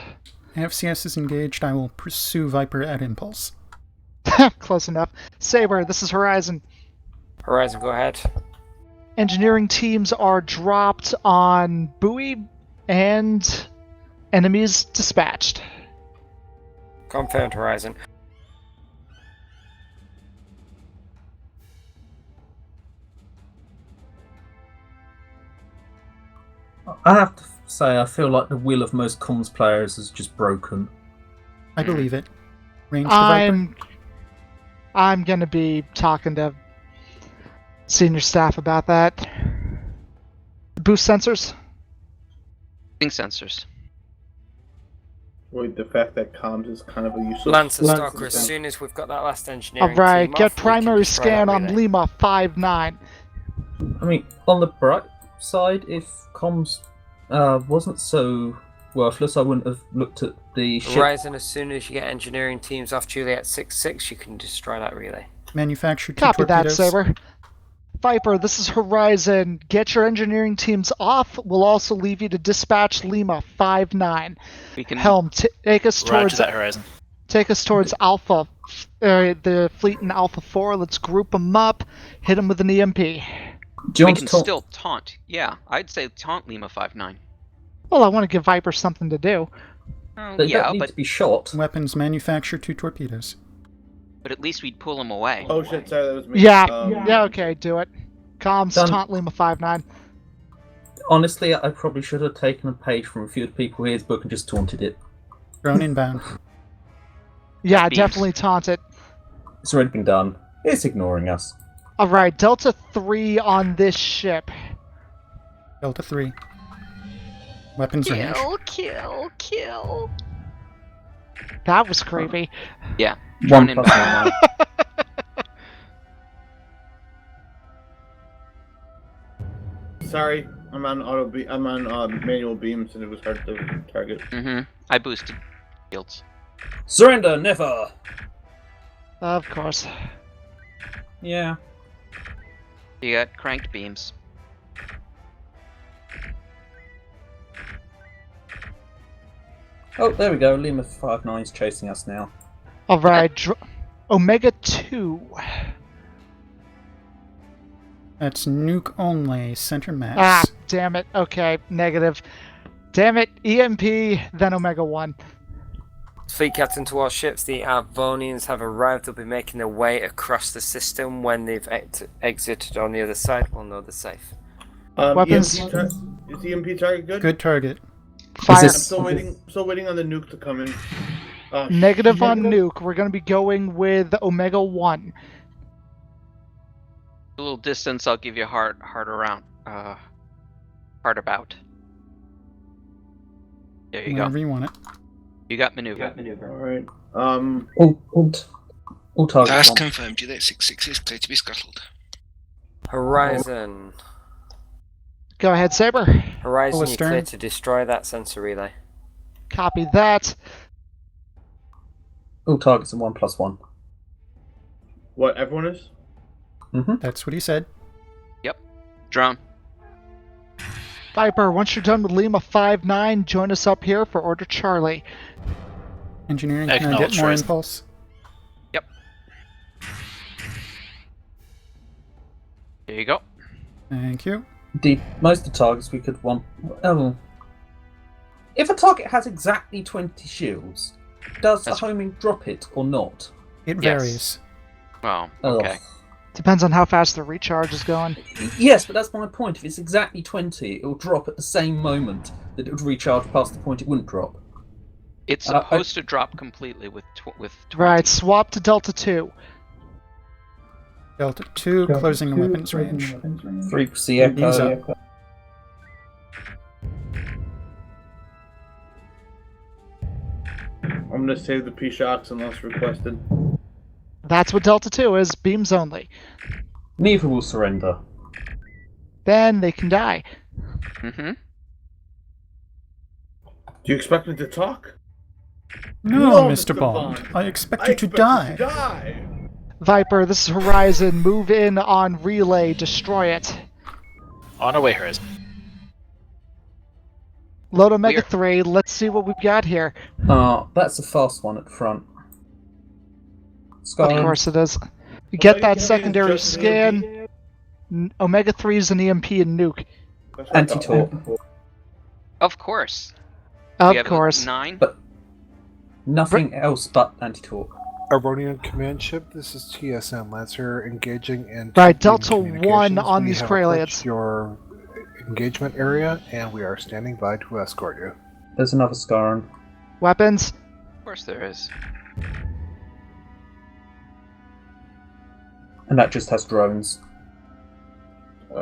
FCS is engaged. I will pursue Viper at impulse. Close enough. Saber, this is Horizon. Horizon, go ahead. Engineering teams are dropped on buoy and enemies dispatched. Confirmed, Horizon. I have to say, I feel like the will of most comms players is just broken. I believe it. Range the Viper. I'm gonna be talking to senior staff about that. Boost sensors? Think sensors. Wait, the fact that comms is kind of a useless... Lancer Stalker, as soon as we've got that last engineering Alright, team get off, we can primary destroy scan that on relay. Lima 5-9. I mean, on the bright side, if comms wasn't so worthless, I wouldn't have looked at the ship. Horizon, as soon as you get engineering teams off Juliet 6-6, you can destroy that relay. Manufacture 2 Copy that, torpedoes. Saber. Viper, this is Horizon. Get your engineering teams off. We'll also leave you to dispatch Lima 5-9. We can Helm, take us Roger towards that, Horizon. Take us towards Alpha, the fleet in Alpha 4. Let's group them up. Hit them with an EMP. we can still taunt. Yeah, I'd say taunt Lima 5-9. Well, I want to give Viper something to do. Oh, They yeah, don't need but to be shot. Weapons, manufacture 2 torpedoes. at least we'd pull them away. Oh shit, sorry, that was me. Yeah, okay, do it. Comms, Done. taunt Lima 5-9. Honestly, I probably should have taken a page from a few of the people here's book and just taunted it. Drone inbound. Yeah, beams. definitely taunt it. It's already been done. It's ignoring us. Alright, Delta 3 on this ship. Delta 3. Weapons range. Kill. That was creepy. Yeah, 1 drone plus inbound. 1. Sorry, I'm on I'm on manual beams and it was hard to target. I boosted shields. Surrender, never! Of course. Yeah. You got cranked beams. Oh, there we go. Lima 5-9 is chasing us now. Alright, Omega 2. That's nuke only. Center mass. Ah, damn it. Okay, negative. Damn it, EMP, then Omega 1. Fleet captain to all ships, the Arvonians have arrived. They'll be making their way across the system. When they've exited on the other side, we'll know they're safe. Weapons. Is EMP target good? Good target. Fire. I'm still waiting on the nuke to come in. Negative on nuke. We're going to be going with Omega 1. A little distance, I'll give you a hard about. There you Whenever go. you want it. You got maneuver. Alright. All targets That's on. confirmed. Juliet 6-6 is clear to be scuttled. Horizon. Go ahead, Saber. Horizon, you're Astern. clear to destroy that sensor relay. Copy that. All targets are 1+1. What, everyone is? That's what he said. Yep. Drone. Viper, once you're done with Lima 5-9, join us up here for Order Charlie. Engineering, can I get Acknowledged, more Horizon. impulse? Yep. There you go. Thank you. Indeed, most of the targets we could want. If a target has exactly 20 shields, does the homing drop it or not? It Yes. varies. Well, okay. Depends on how fast the recharge is going. Yes, but that's my point. If it's exactly 20, it will drop at the same moment that it would recharge past the point it wouldn't drop. It's supposed to drop completely with 20. Right, swap to Delta 2. Delta 2, closing the weapons range. Frequency echo. Ease up. I'm gonna save the P-Shocks unless requested. That's what Delta 2 is, beams only. Neither will surrender. Then they can die. Mm-hmm. Do you expect me to talk? No, Mr. Bond. I expect you to die. Viper, this is Horizon. Move in on relay. Destroy it. On our way, Horizon. Load Omega 3. Let's see what we've got here. That's a fast one at the front. Of course it is. You get that secondary scan. Omega 3 is an EMP and nuke. Anti-torp. Of course. Of We have course. 9. But nothing else but anti-torp. Iranian command ship, this is TSN Lancer engaging in Right, Titan Delta 1 communications. on We these have Corellians. approached your engagement area, and we are standing by to escort you. There's another Scaran. Weapons. Of course there is. And that just has drones.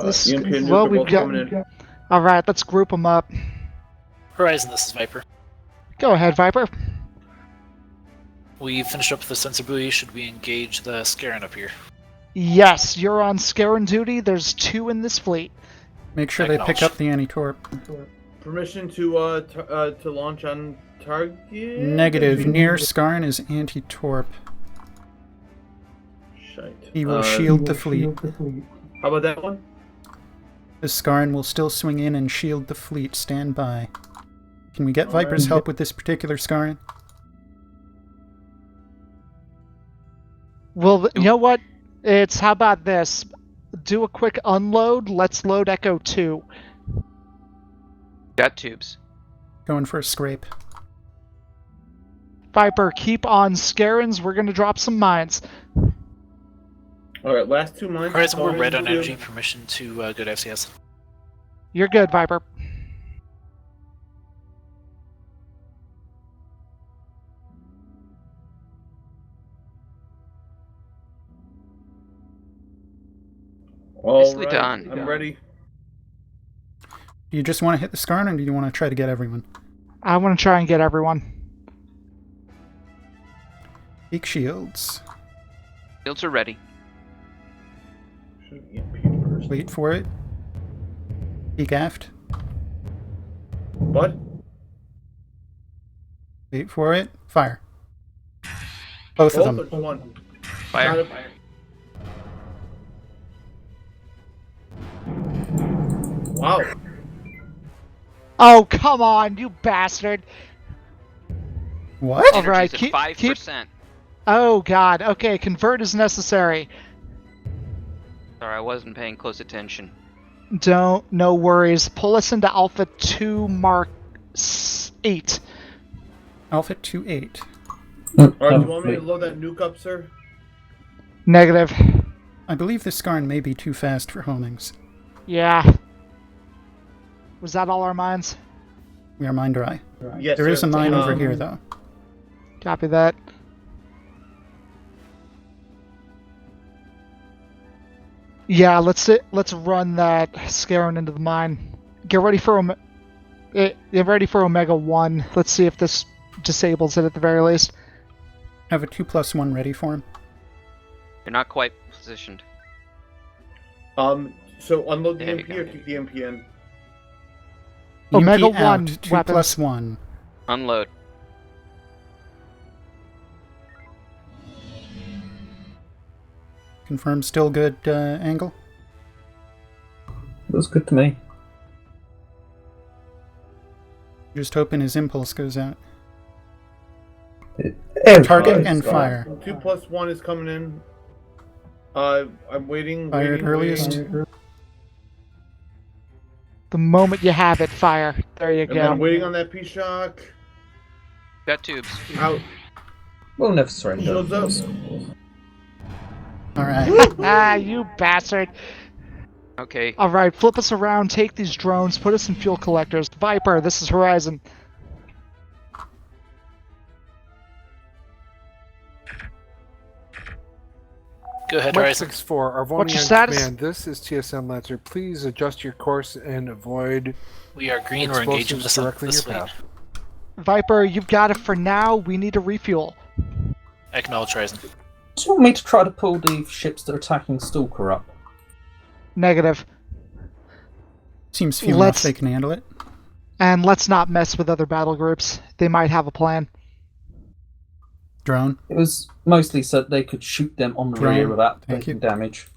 This, EMP and nuke well, are we've both got. coming in. Alright, let's group them up. Horizon, this is Viper. Go ahead, Viper. We finished up with the sensor buoy. Should we engage the Scaran up here? Yes, you're on Scaran duty. There's 2 in this fleet. Make sure they pick up the anti-torp. Permission to launch on target? Negative. Near Skarn is anti-torp. Shite. He will shield the fleet. How about that one? The Skarn will still swing in and shield the fleet. Stand by. Can we get Viper's help with this particular Skarn? Well, you know what? It's, how about this? Do a quick unload. Let's load Echo 2. Got tubes. Going for a scrape. Viper, keep on Scarans. We're going to drop some mines. Alright, last 2 mines. Horizon, we're red on energy. Permission to go to FCS. You're good, Viper. Nicely Alright, done. I'm ready. Do you just want to hit the Skarn, or do you want to try to get everyone? I want to try and get everyone. Peak shields. Shields are ready. Wait for it. Peak aft. What? Wait for it. Fire. Both of them. Just one. Fire. Wow. Oh, come on, you bastard. What? Alright, Energy's at keep... 5%. Oh, God. Okay, convert is necessary. Sorry, I wasn't paying close attention. No worries. Pull us into Alpha 2 Mark 8. Alpha 2-8. Alright, do you want me to load that nuke up, sir? Negative. I believe the Skarn may be too fast for homings. Yeah. Was that all our mines? We are mine dry. Yes, There is sir. a mine over here, though. Copy that. Yeah, let's run that Scaran into the mine. Get ready for Omega 1. Let's see if this disables it at the very least. Have a 2+1 ready for him. You're not quite positioned. So unload the There you EMP go. or keep the EMP in? Omega EMP out, 1 2 weapons. +1. Unload. Confirm still good angle? Looks good to me. Just hoping his impulse goes out. Target Target and fire. 2+1 is coming in. I'm waiting. Fired waiting, earliest. waiting. The moment you have it, fire. There you And go. then waiting on that P-Shock. Got tubes. Out. We'll never surrender. Shields up. All right. Ah, you bastard. Okay. All right, flip us around, take these drones, put us in fuel collectors. Viper, this is Horizon. Go ahead, Mike Horizon. 64, What's your Arvonian status? Command. This is TSN Lancer. Please adjust your course and avoid We are green. We're engaging explosives this directly in your fleet. path. Viper, you've got it for now. We need a refuel. Acknowledge, Horizon. Do you want me to try to pull the ships that are attacking Stalker up? Seems Negative. few enough they can handle it. And let's not mess with other battle groups. They might have a plan. Drone. It was mostly so that they could shoot them on the Drone. rear without Thank taking you. damage.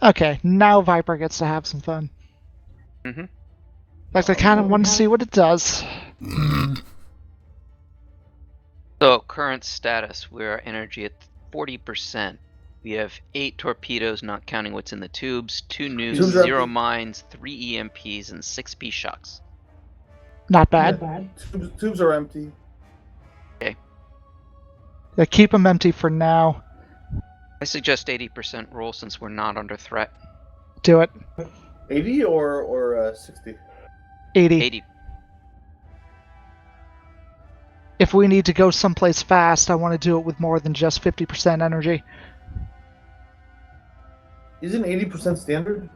Okay, now Viper gets to have some fun. Mm-hmm. In fact, I kind of want to see what it does. So, current status, we're energy at 40%. We have 8 torpedoes, not counting what's in the tubes, 2 nukes, Tubes are 0 empty. mines, 3 EMPs, and 6 P-shocks. Not bad. Tubes are empty. Okay. Yeah, keep them empty for now. I suggest 80% roll since we're not under threat. Do it. 80 or 60? 80. 80. If we need to go someplace fast, I want to do it with more than just 50% energy. Isn't 80% standard?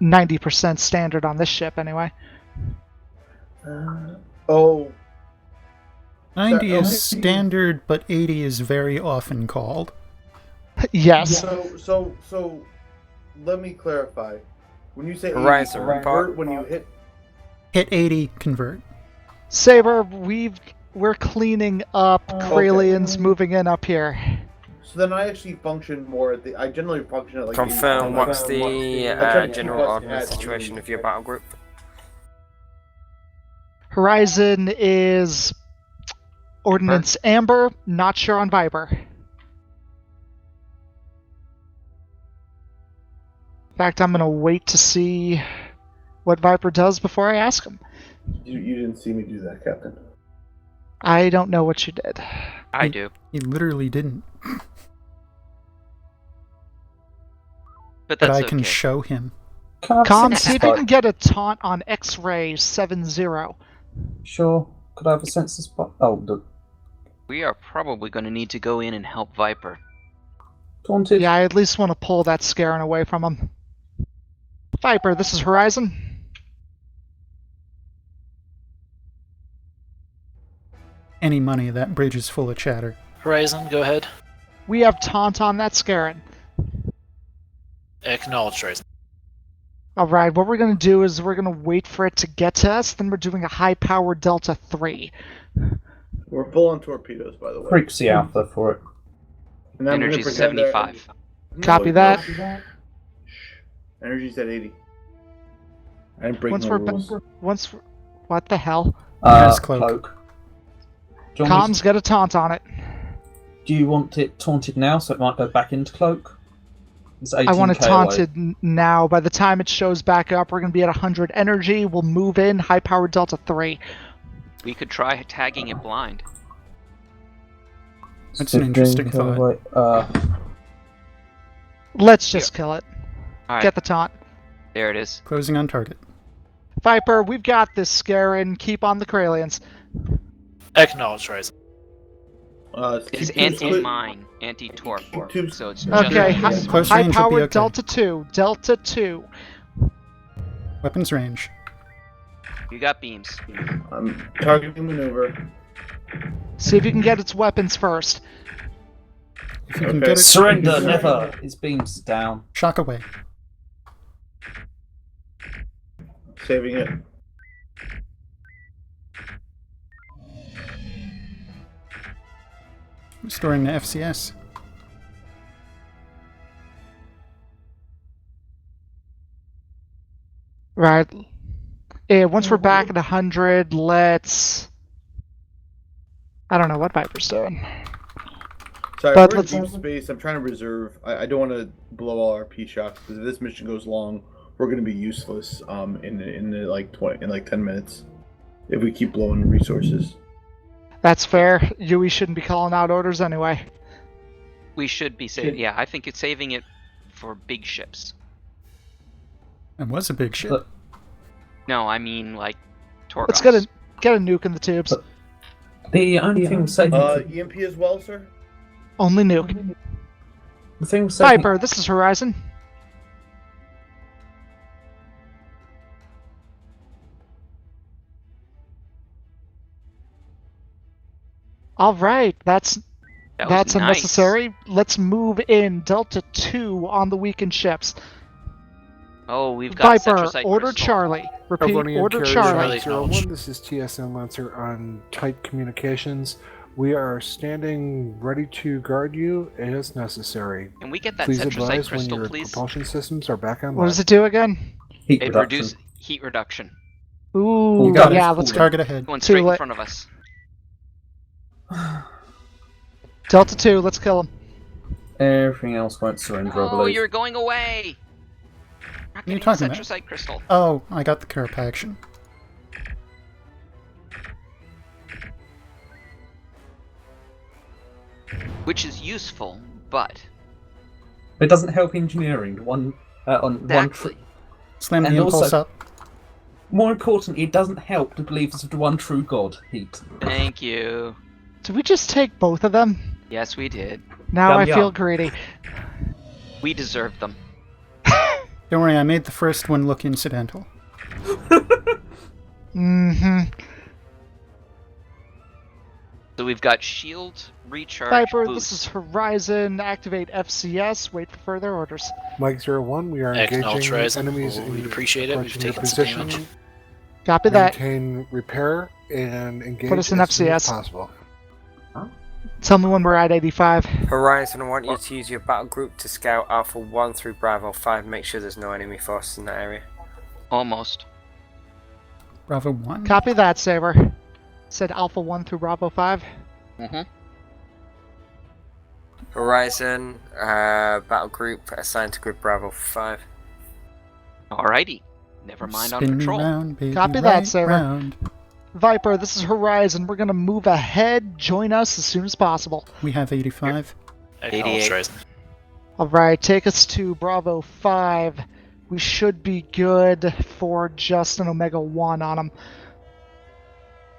90% standard on this ship, anyway. Oh. 90 is Okay. standard, but 80 is very often called. Yes. So, let me clarify. When you say 80, Horizon, convert when you hit. Hit 80, convert. Saber, we're cleaning up Kralians moving in up here. So then I actually function more at the. I generally function at like. Confirm 80%. what's the I try to keep general us ordnance at situation 80. of your battle group? Horizon is Ordnance Amber, not sure on Viper. In fact, I'm going to wait to see what Viper does before I ask him. You didn't see me do that, Captain. I don't know what you did. I do. He literally didn't. But But that's I can okay. show him. Com, see if you can get a taunt on X-Ray 7-0. Sure. Could I have a sensor spot? Oh, the We are probably going to need to go in and help Viper. taunted. Yeah, I at least want to pull that Scarin away from him. Viper, this is Horizon. Any money, that bridge is full of chatter. Horizon, go ahead. We have taunt on that Scarin. Acknowledge, Horizon. Alright, what we're going to do is we're going to wait for it to get to us, then we're doing a high-power Delta 3. We're full on torpedoes, by the way. Frequency alpha for it. And I'm gonna Energy's pretend that- 75. Copy that. Energy's at 80. I didn't break Once no we're rules. what the hell? There's Cloak. Do you want me Com's got a taunt on it. Do you want it taunted now so it might go back into cloak? It's I want it 18K taunted away. now. By the time it shows back up, we're going to be at 100 energy. We'll move in high-power Delta 3. We could try tagging it blind. That's an interesting 15K thought. away. Let's just kill it. Alright, Get the taunt. there it is. Closing on target. Viper, we've got this, Scarin. Keep on the Kralians. Acknowledge, Horizon. It's keep tubes clear- anti-mine, anti-torp, tubes- so it's Okay, just Close range will be high-powered okay. Delta 2. Delta 2. Weapons range. You got beams. I'm targeting maneuver. See if you can get its weapons first. If you can Okay. get it, Surrender, never. His beams down. shock away. Saving it. Restoring the FCS. Right. Yeah, once we're back at 100, let's... I don't know what Viper's doing. Sorry, But we're in let's- deep space. I'm trying to reserve. I don't want to blow all our P shocks because if this mission goes long, we're going to be useless. In like 10 minutes. if we keep blowing resources. That's fair. Yui shouldn't be calling out orders anyway. We should be saving. Yeah, I think it's saving it for big ships. It was a big ship. No, I mean like Torgos. Let's get a nuke in the tubes. The only thing saving EMP as well, sir? Only nuke. the thing saving Viper, this is Horizon. All right, that's nice. unnecessary. Let's move in Delta 2 on the weakened ships. Oh, we've got Viper, Cetrosite order crystal. Charlie. Repeat, Everyone order in Charlie. Carrier 01, this is TSN Lancer on tight communications. We are standing ready to guard you as necessary. Can we get that Please Cetrosite advise when crystal, your please? propulsion systems are back online. What does it do again? heat It reduction. reduces heat reduction. Ooh, You got it. yeah, let's go. Target ahead. Going straight in late. front of us. Delta 2, let's kill him. Everything else won't surrender, I Oh, believe. you're going away! Not What are you getting talking about? Cetrosite crystal. Oh, I got the Carapaction. Which is useful, but It doesn't help engineering. One exactly. Slam the And impulse also- up. More importantly, it doesn't help the believers of the one true God. Heat. Thank you. Did we just take both of them? Yes, we did. Now Yum, I yum. feel greedy. We deserve them. Don't worry, I made the first one look incidental. Mm-hmm. So we've got shield recharge Viper, boost. this is Horizon. Activate FCS. Wait for further orders. Mike 01, we are engaging Acknowledge, enemies we'd in appreciate it. We've approaching your taken some position. damage. Copy that. Maintain repair and engage Put us in as soon as FCS. possible. Tell me when we're at 85. Horizon, I want you to use your battle group to scout Alpha 1 through Bravo 5. Make sure there's no enemy forces in that area. Almost. Bravo 1. Copy that, Saber. Said Alpha 1 through Bravo 5. Mm-hmm. Horizon, battle group assigned to group Bravo 5. Alrighty. Never mind on Spin me patrol. round, baby, Copy that, right Saber. round. Viper, this is Horizon. We're gonna move ahead. Join us as soon as possible. We have 85. Acknowledge, Horizon. Alright, take us to Bravo 5. We should be good for just an Omega 1 on them.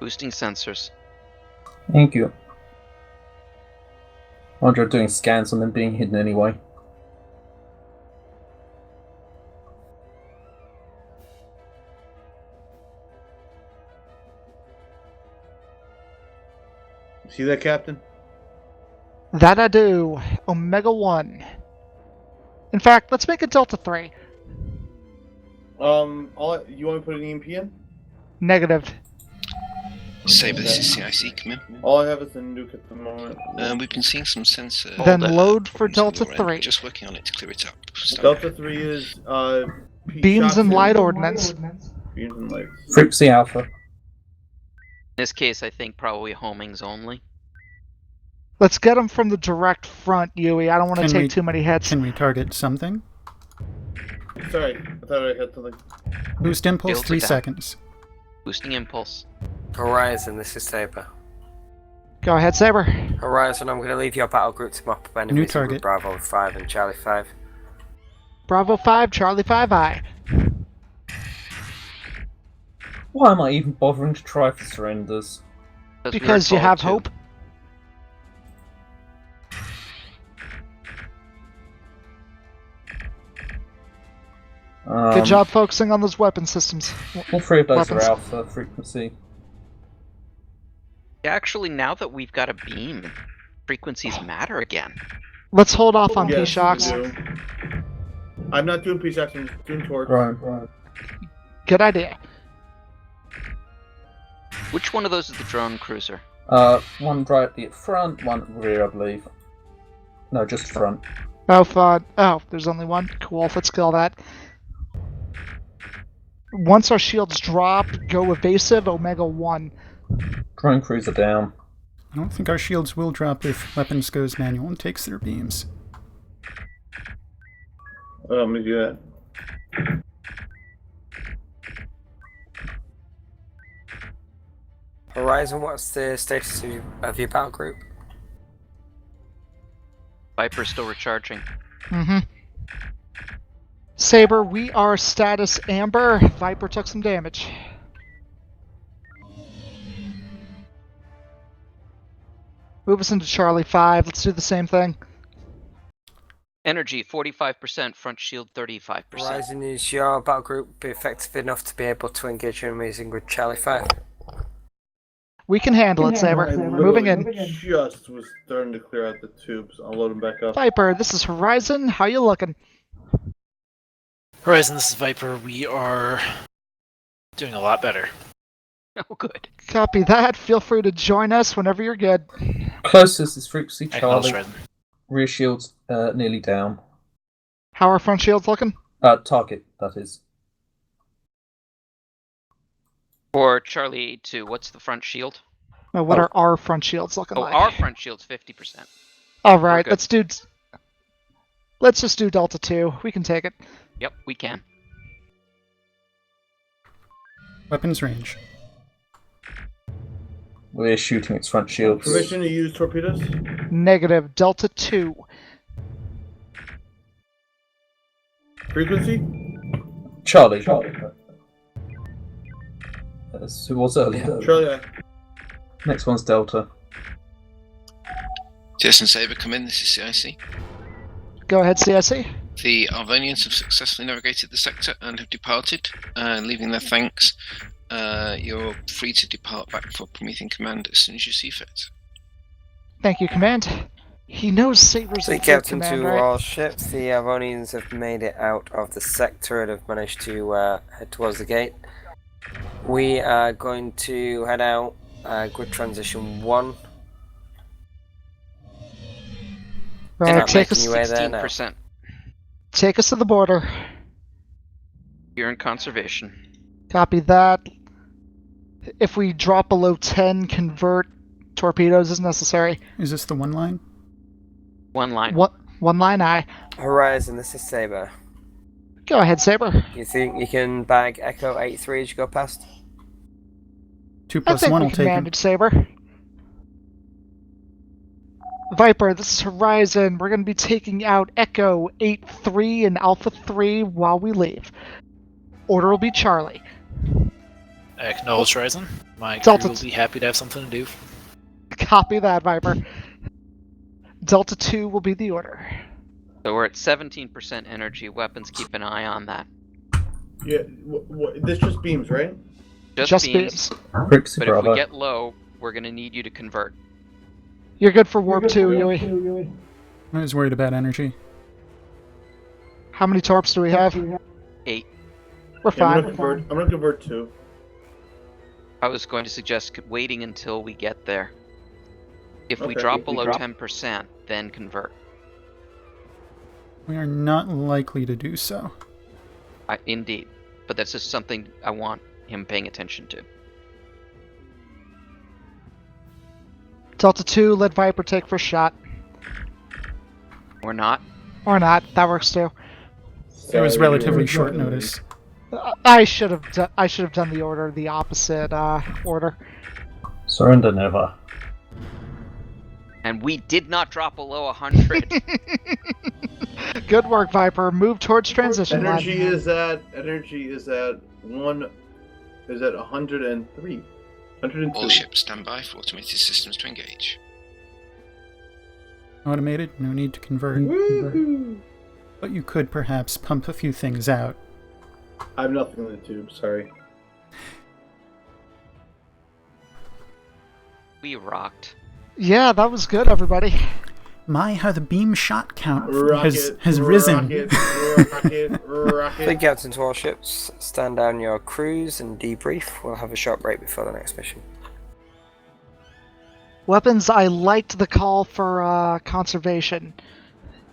Boosting sensors. Thank you. Roger, doing scans on them being hidden anyway. See that, Captain? That I do. Omega 1. In fact, let's make it Delta 3. You want me to put an EMP in? Negative. Saber, this is CIC, come in. All I have is a nuke at the moment. We've been seeing some sensor. Then load for Delta problems on your end. 3. Just working on it to clear it up. Delta 3 is Beams and light ordnance. Beams and lights. Frequency Alpha. In this case, I think probably homings only. Let's get them from the direct front, Yui. I don't want to Can take we- too many hits. Can we target something? Sorry, I thought I had something. Boost impulse, Shields are 3 down. seconds. Boosting impulse. Horizon, this is Saber. Go ahead, Saber. Horizon, I'm going to leave your battle group to mop up enemies New in target. Bravo 5 and Charlie 5. Bravo 5, Charlie 5, I. Why am I even bothering to try for surrenders? we Because were you told have to. hope. Good job focusing on those weapon systems. All three of those Weapons. are Alpha frequency. Actually, now that we've got a beam, frequencies matter again. Let's hold off on Yes, P-Shocks. we do. I'm not doing P-Shocks, I'm just doing torch. Right. Good idea. Which one of those is the drone cruiser? One directly at front, one at rear, I believe. No, just front. Oh, there's only one. Cool, let's kill that. Once our shields drop, go evasive, Omega 1. Drone cruiser down. I don't think our shields will drop if weapons goes manual and takes their beams. Oh, let me do that. Horizon, what's the status of your battle group? Viper's still recharging. Mm-hmm. Saber, we are status amber. Viper took some damage. Move us into Charlie 5. Let's do the same thing. Energy 45%, front shield 35%. Horizon, is your battle group effective enough to be able to engage enemies in grid Charlie 5? We can handle it, Saber. I Moving in. just was starting to clear out the tubes. I'll load them back up. Viper, this is Horizon. How you looking? Horizon, this is Viper. We are doing a lot better. Oh, good. Copy that. Feel free to join us whenever you're good. Closest is Frequency Acknowledge, Charlie. Horizon. Rear shields nearly down. How are front shields looking? Target, that is. For Charlie 2, what's the front shield? Now, what are our front shields looking like? Our front shield's 50%. All right, let's just do Delta 2. We can take it. Yep, we can. Weapons range. We're shooting its front shields. Permission to use torpedoes? Negative. Delta 2. Frequency? Charlie. That's who was earlier. Charlie. Next one's Delta. TSN Saber, come in. This is CIC. Go ahead, CSE. The Arvonians have successfully navigated the sector and have departed, leaving their thanks. You're free to depart back for Promethean Command as soon as you see fit. Thank you, Command. He knows Saber's a So, good Captain, command, to right? all ships, the Avonians have made it out of the sector and have managed to head towards the gate. We are going to head out, grid transition 1. Right, take us, 16%. take us to the border. You're in conservation. Copy that. If we drop below 10, convert torpedoes as necessary. Is this the one line? One line. One line I. Horizon, this is Saber. Go ahead, Saber. You think you can bag Echo 83 as you go past? 2 I plus think 1 we will can take him. manage, Saber. Viper, this is Horizon. We're going to be taking out Echo 83 and Alpha 3 while we leave. Order will be Charlie. Acknowledge, Horizon. My crew Delta will be happy to have something to do. Copy that, Viper. Delta 2 will be the order. So we're at 17% energy. Weapons, keep an eye on that. Yeah, this just beams, right? Just beams. But if Bravo. we get low, we're going to need you to convert. You're good for Warp 2, Yui. I was worried about energy. How many torps do we have? 8. We're Yeah, I'm fine. gonna convert 2. I was going to suggest waiting until we get there. If we Okay. drop below 10%, then convert. We are not likely to do so. Indeed. But that's just something I want him paying attention to. Delta 2, let Viper take first shot. Or not. Or not. That works too. It was relatively short notice. I should have done the order, the opposite order. Surrender never. And we did not drop below 100. Good work, Viper. Move towards transition line. Energy is at 103. 102. All ships stand by for automated systems to engage. Automated, no need to convert. Woohoo! But you could perhaps pump a few things out. I have nothing in the tube, sorry. We rocked. Yeah, that was good, everybody. My, how the beam shot count Rocket, has risen. Rocket. Captain, to all ships, stand down your crews and debrief. We'll have a short break before the next mission. Weapons, I liked the call for conservation,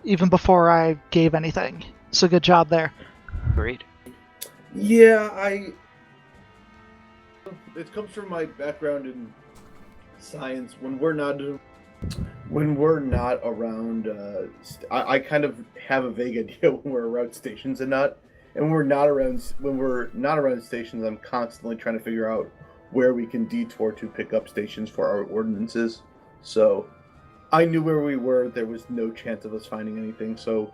even before I gave anything. So good job there. Agreed. Yeah, it comes from my background in science. When we're not around, I kind of have a vague idea when we're around stations and not. And when we're not around stations, I'm constantly trying to figure out where we can detour to pick up stations for our ordnances. So I knew where we were. There was no chance of us finding anything. So,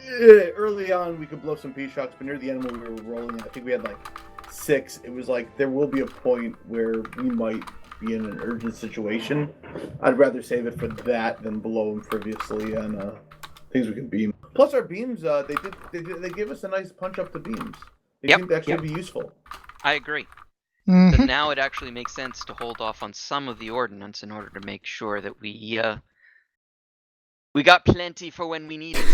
early on we could blow some P-shocks, but near the end when we were rolling, I think we had like 6. It was like there will be a point where we might be in an urgent situation. I'd rather save it for that than blow them frivolously on things we can beam. Plus our beams, they give us a nice punch up the beams. They seem to actually be useful. I agree. Mm-hmm. So now it actually makes sense to hold off on some of the ordnance in order to make sure that we got plenty for when we need it.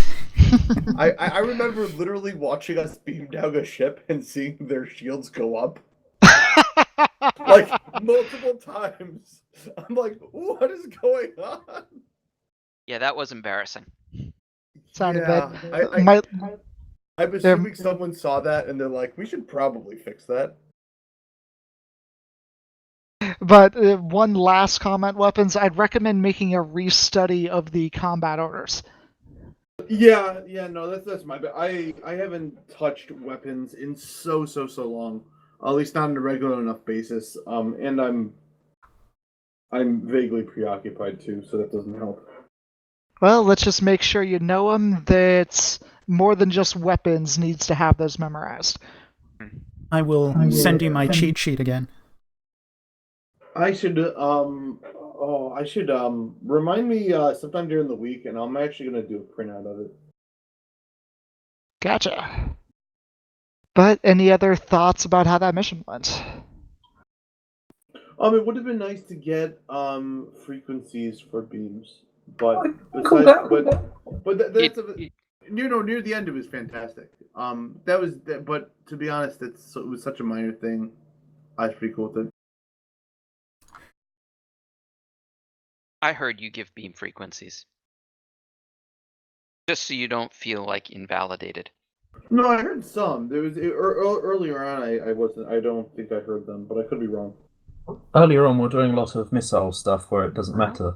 I remember literally watching us beam down a ship and seeing their shields go up. Like, multiple times. I'm like, what is going on? Yeah, that was embarrassing. Sounded bad. I'm assuming someone saw that and they're like, we should probably fix that. But one last comment, weapons. I'd recommend making a restudy of the combat orders. Yeah, no, that's my bad. I haven't touched weapons in so long. At least not on a regular enough basis. And I'm vaguely preoccupied too, so that doesn't help. Well, let's just make sure you know them. That more than just weapons needs to have those memorized. I will send you my cheat sheet again. I should remind me sometime during the week, and I'm actually gonna do a printout of it. Gotcha. But any other thoughts about how that mission went? It would have been nice to get frequencies for beams, but that's near the end it was fantastic. But to be honest, it was such a minor thing. I was pretty cool with it. I heard you give beam frequencies. Just so you don't feel like invalidated. No, I heard some. There was earlier on. I wasn't. I don't think I heard them, but I could be wrong. Earlier on, we're doing a lot of missile stuff where it doesn't matter.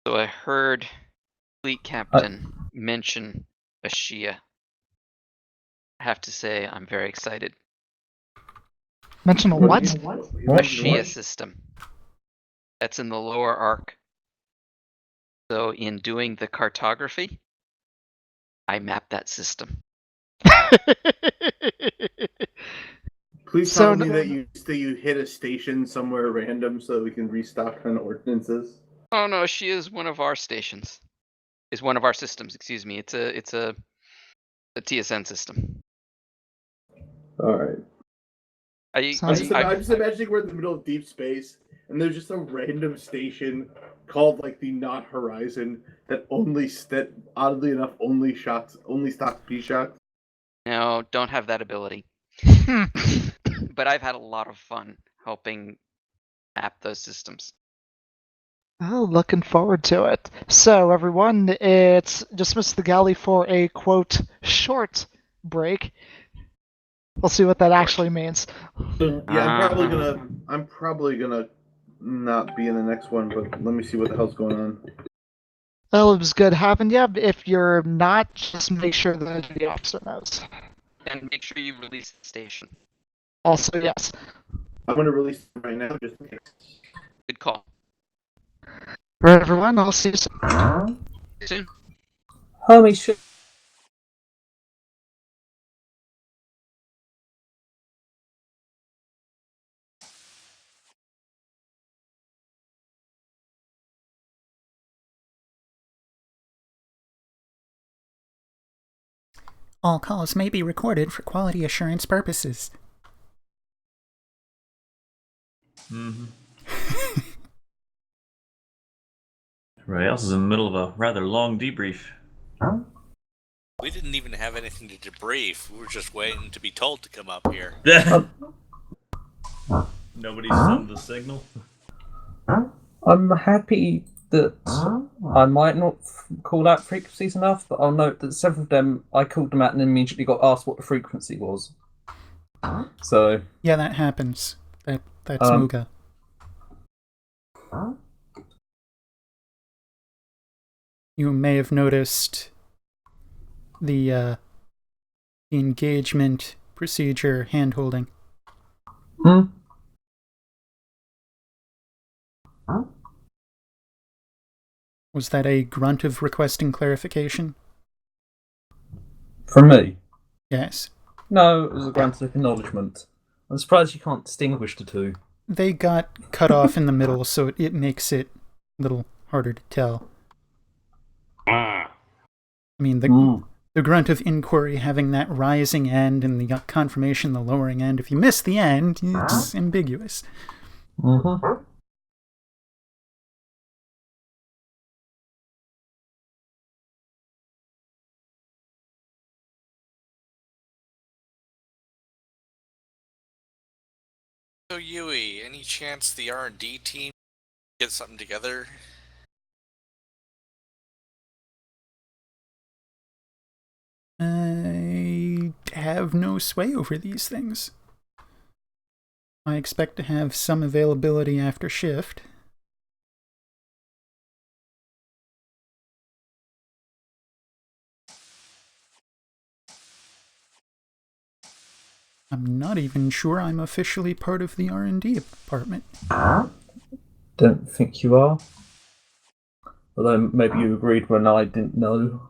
So I heard Fleet Captain mention a Shia. I have to say, I'm very excited. Mention a what? A Shia system. That's in the lower arc. So in doing the cartography, I mapped that system. Please tell me that you hit a station somewhere random so that we can restock on ordinances. Oh no, she is one of our stations. Is one of our systems, excuse me. It's a TSN system. Alright. I'm just imagining we're in the middle of deep space and there's just a random station called like the Not Horizon that oddly enough only stocks P-shocks. No, don't have that ability. But I've had a lot of fun helping map those systems. Oh, looking forward to it. So, everyone, it's dismiss the galley for a, quote, short break. We'll see what that actually means. Yeah, I'm probably gonna not be in the next one, but let me see what the hell's going on. Well, it was good having you. If you're not, just make sure that the officer knows. And make sure you release the station. Also, yes. I'm gonna release it right now just in case. Good call. Right, everyone, I'll see you soon. Soon. Holy shit. All calls may be recorded for quality assurance purposes. Mm-hmm. Everybody else is in the middle of a rather long debrief. We didn't even have anything to debrief. We were just waiting to be told to come up here. Nobody summed the signal. I'm happy that I might not call out frequencies enough, but I'll note that several of them, I called them out and immediately got asked what the frequency was. So yeah, that happens. That's Muga. You may have noticed the engagement procedure hand-holding? Hmm? Was that a grunt of requesting clarification? From me? Yes. No, it was a grant of acknowledgement. I'm surprised you can't distinguish the two. They got cut off in the middle, so it makes it a little harder to tell. I mean, the grunt of inquiry having that rising end and the confirmation the lowering end. If you miss the end, it's ambiguous. Mm-hmm. So Yui, any chance the R&D team get something together? I have no sway over these things. I expect to have some availability after shift. I'm not even sure I'm officially part of the R&D department. Don't think you are. Although maybe you agreed when I didn't know.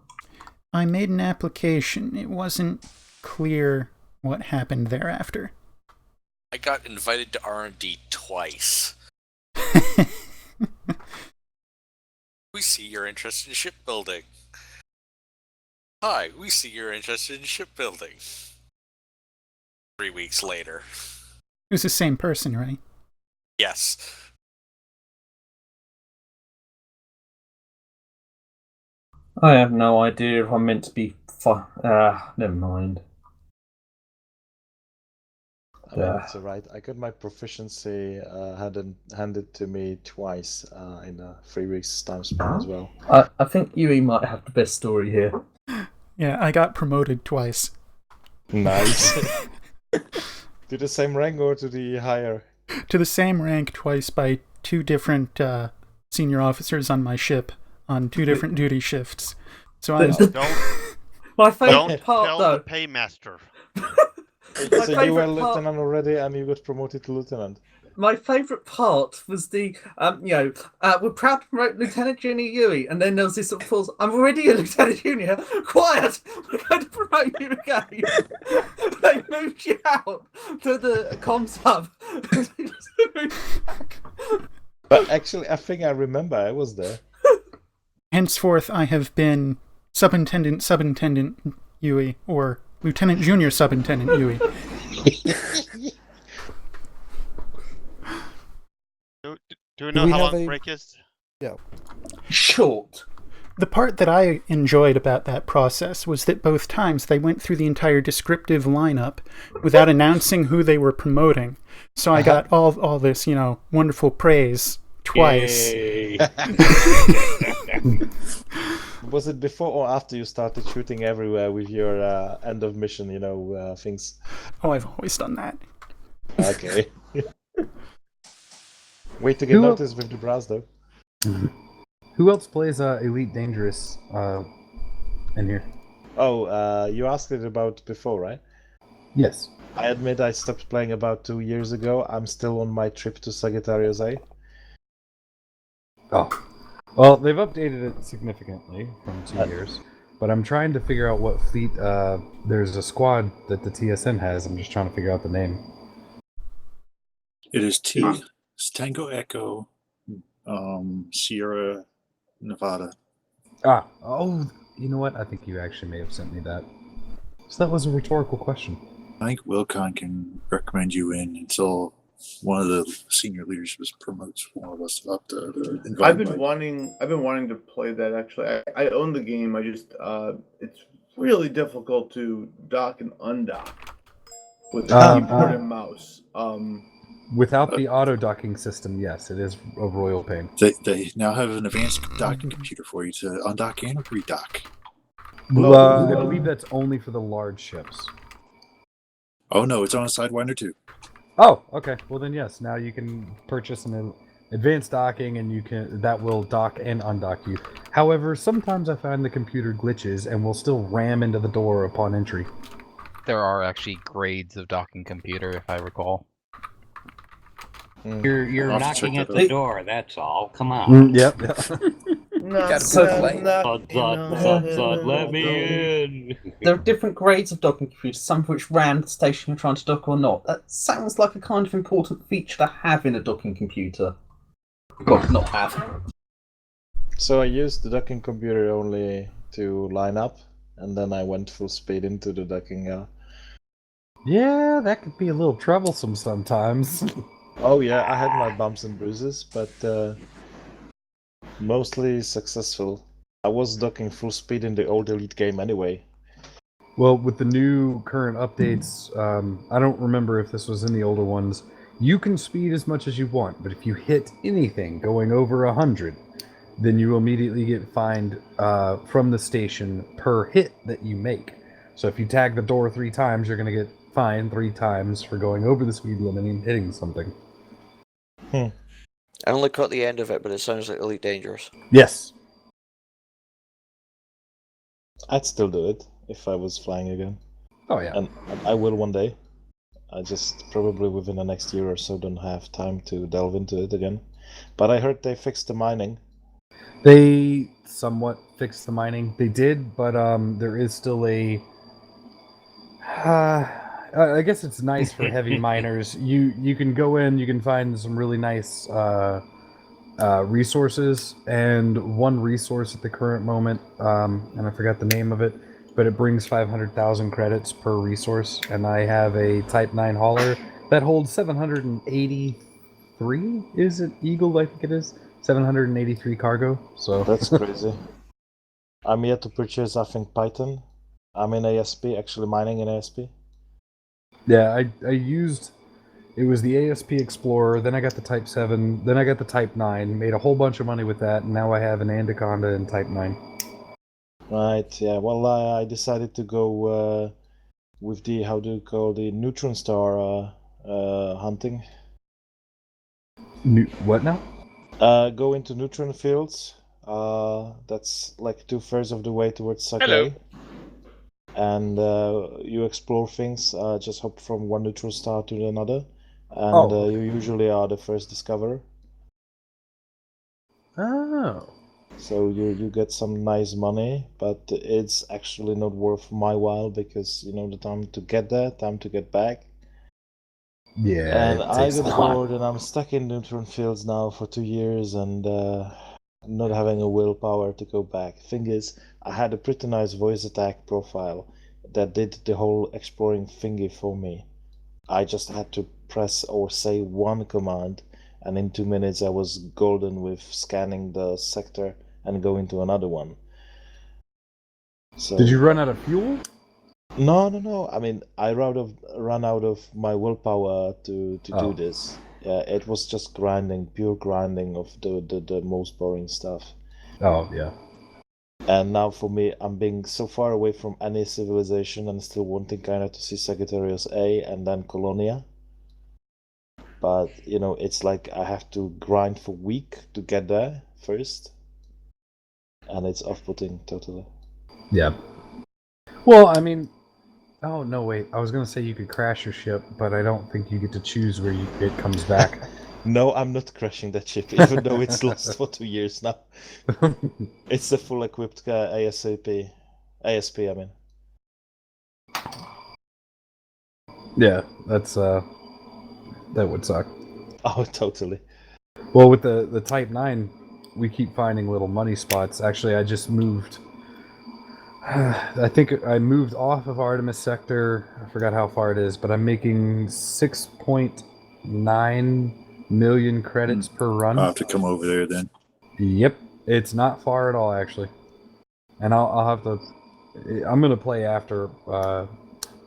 I made an application. It wasn't clear what happened thereafter. I got invited to R&D twice. We see you're interested in shipbuilding. Hi, we see you're interested in shipbuilding. 3 weeks later. It was the same person, right? Yes. I have no idea if I'm meant to be never mind. I mean, it's alright. I got my proficiency handed to me twice in a 3 weeks time span as well. I think Yui might have the best story here. Yeah, I got promoted twice. Nice. To the same rank or to the higher? To the same rank twice by two different senior officers on my ship on two different duty shifts. So I my favorite Don't part tell though. the paymaster. So you were lieutenant already, and you got promoted to lieutenant. My favourite part was the, we're proud to promote Lieutenant Junior Yui, and then there was this sort of pause, I'm already a Lieutenant Junior, quiet, we're going to promote you again. They moved you out to the comms hub. But actually, I think I remember I was there. Henceforth, I have been Superintendent Yui, or Lieutenant Junior Superintendent Yui. Do we know how long break is? Yeah. Short. The part that I enjoyed about that process was that both times they went through the entire descriptive lineup without announcing who they were promoting. So I got all this, wonderful praise twice. Was it before or after you started shooting everywhere with your end of mission, things? Oh, I've always done that. Okay. Way to get noticed with the brass, though. Who else plays Elite Dangerous in here? Oh, you asked it about before, right? Yes. I admit I stopped playing about 2 years ago. I'm still on my trip to Sagittarius A. Oh. Well, they've updated it significantly from 2 years. But I'm trying to figure out what fleet... there's a squad that the TSN has. I'm just trying to figure out the name. It is It's Tango Echo, Sierra Nevada. Oh, you know what? I think you actually may have sent me that. So that was a rhetorical question. I think Wilcon can recommend you in until one of the senior leaders promotes one of us up to invite. I've been wanting to play that actually. I own the game. I just it's really difficult to dock and undock with the keyboard and mouse. Without the auto docking system, yes, it is a royal pain. They now have an advanced docking computer for you to undock and redock. I believe that's only for the large ships. Oh no, it's on Sidewinder too. Oh, okay. Well then, yes. Now you can purchase advanced docking, and that will dock and undock you. However, sometimes I find the computer glitches and will still ram into the door upon entry. There are actually grades of docking computer, if I recall. You're I'll have to check knocking at that the out. door. That's all. Come on. Yep. Gotta So- put play. Zud, Let me in. There are different grades of docking computers, some of which ram the station you're trying to dock or not. That sounds like a kind of important feature to have in a docking computer. Well, not have. So I used the docking computer only to line up, and then I went full speed into the docking. Yeah, that could be a little troublesome sometimes. Oh yeah, I had my bumps and bruises, but mostly successful. I was docking full speed in the old Elite game anyway. Well, with the new current updates, I don't remember if this was in the older ones. You can speed as much as you want, but if you hit anything going over 100, then you immediately get fined from the station per hit that you make. So if you tag the door 3 times, you're going to get fined 3 times for going over the speed limit and hitting something. I only caught the end of it, but it sounds like Elite Dangerous. Yes. I'd still do it if I was flying again. Oh yeah. And I will one day. I just probably within the next year or so don't have time to delve into it again. But I heard they fixed the mining. They somewhat fixed the mining. They did, but there is still a. I guess it's nice for heavy miners. You can go in, you can find some really nice resources, and one resource at the current moment, and I forgot the name of it, but it brings 500,000 credits per resource, and I have a Type 9 hauler that holds 783. Is it Eagle? I think it is 783 cargo. So That's crazy. I'm yet to purchase, I think, Python. I'm in ASP, actually mining in ASP. Yeah, I used. It was the ASP Explorer, then I got the Type 7, then I got the Type 9, made a whole bunch of money with that, and now I have an Anaconda and Type 9. Right, yeah, well, I decided to go with the, how do you call the neutron star hunting. What now? Go into neutron fields. That's like 2/3 of the way towards Sake. Hello. And you explore things, just hop from one neutron star to another. And you usually are the first discoverer. Oh. So you get some nice money, but it's actually not worth my while because, you know, the time to get there, time to get back. Yeah, And it I takes got a lot. bored and I'm stuck in neutron fields now for 2 years and not having a willpower to go back. Thing is, I had a pretty nice voice attack profile that did the whole exploring thingy for me. I just had to press or say one command, and in 2 minutes I was golden with scanning the sector and going to another one. So, Did you run out of fuel? No. I mean, I run out of my willpower to do this. Yeah, it was just grinding, pure grinding of the most boring stuff. Oh, yeah. And now for me, I'm being so far away from any civilization and still wanting kind of to see Sagittarius A and then Colonia. But, you know, it's like I have to grind for a week to get there first. And it's off-putting totally. Yeah. Well, I mean... Oh, no, wait. I was going to say you could crash your ship, but I don't think you get to choose where it comes back. No, I'm not crashing that ship, even though it's lost for 2 years now. It's a full equipped ASP, I mean. Yeah, that's, that would suck. Oh, totally. Well, with the Type 9, we keep finding little money spots. Actually, I just moved... I think I moved off of Artemis Sector. I forgot how far it is, but I'm making 6.9 million credits per run. I'll have to come over there then. Yep, it's not far at all, actually. And I'll have to... I'm going to play after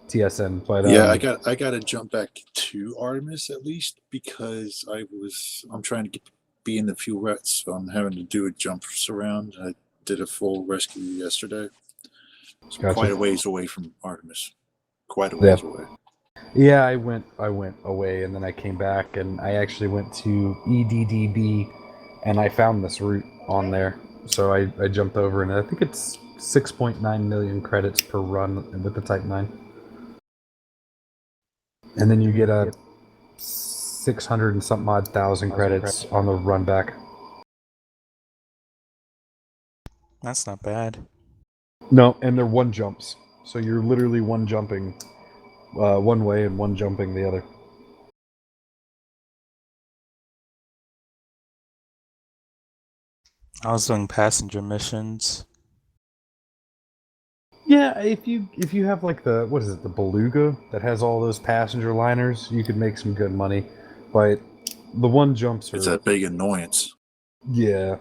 TSN, but... Yeah, I got to jump back to Artemis at least because I'm trying to be in the fuel ruts, so I'm having to do a jumps around. I did a full rescue yesterday. So Gotcha. quite a ways away from Artemis. Quite a ways away. Yeah, I went away and then I came back and I actually went to EDDB and I found this route on there. So I jumped over and I think it's 6.9 million credits per run with the Type 9. And then you get a 600 and something odd thousand credits on the run back. That's not bad. No, and they're one jumps. So you're literally one jumping one way and one jumping the other. I was doing passenger missions. Yeah, if you have like the what is it, the Beluga that has all those passenger liners, you could make some good money. But the one jumps are It's that big annoyance. Yeah.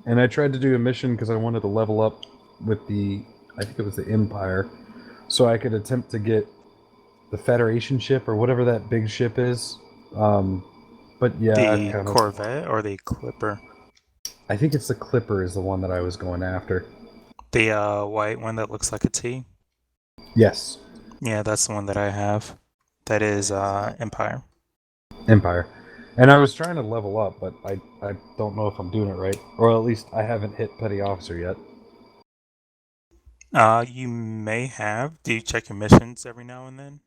And I tried to do a mission because I wanted to level up with I think it was the Empire, so I could attempt to get the Federation ship or whatever that big ship is. But yeah, The kind of. Corvette or the Clipper? I think it's the Clipper is the one that I was going after. The white one that looks like a T? Yes. Yeah, that's the one that I have. That is Empire. Empire. And I was trying to level up, but I don't know if I'm doing it right. Or at least I haven't hit Petty Officer yet. You may have. Do you check your missions every now and then?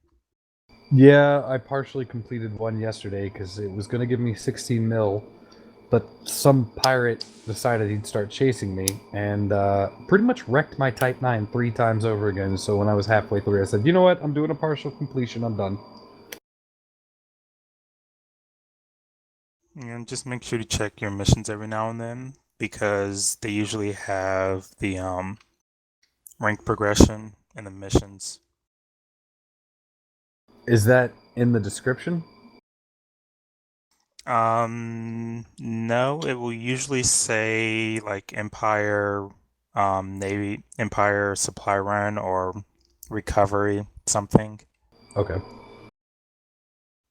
Yeah, I partially completed one yesterday because it was going to give me 16 mil, but some pirate decided he'd start chasing me and pretty much wrecked my Type 9 3 times over again. So when I was halfway through, I said, you know what, I'm doing a partial completion, I'm done. And just make sure to check your missions every now and then because they usually have the rank progression in the missions. Is that in the description? No, it will usually say like Empire, Navy, Empire supply run or recovery something. Okay.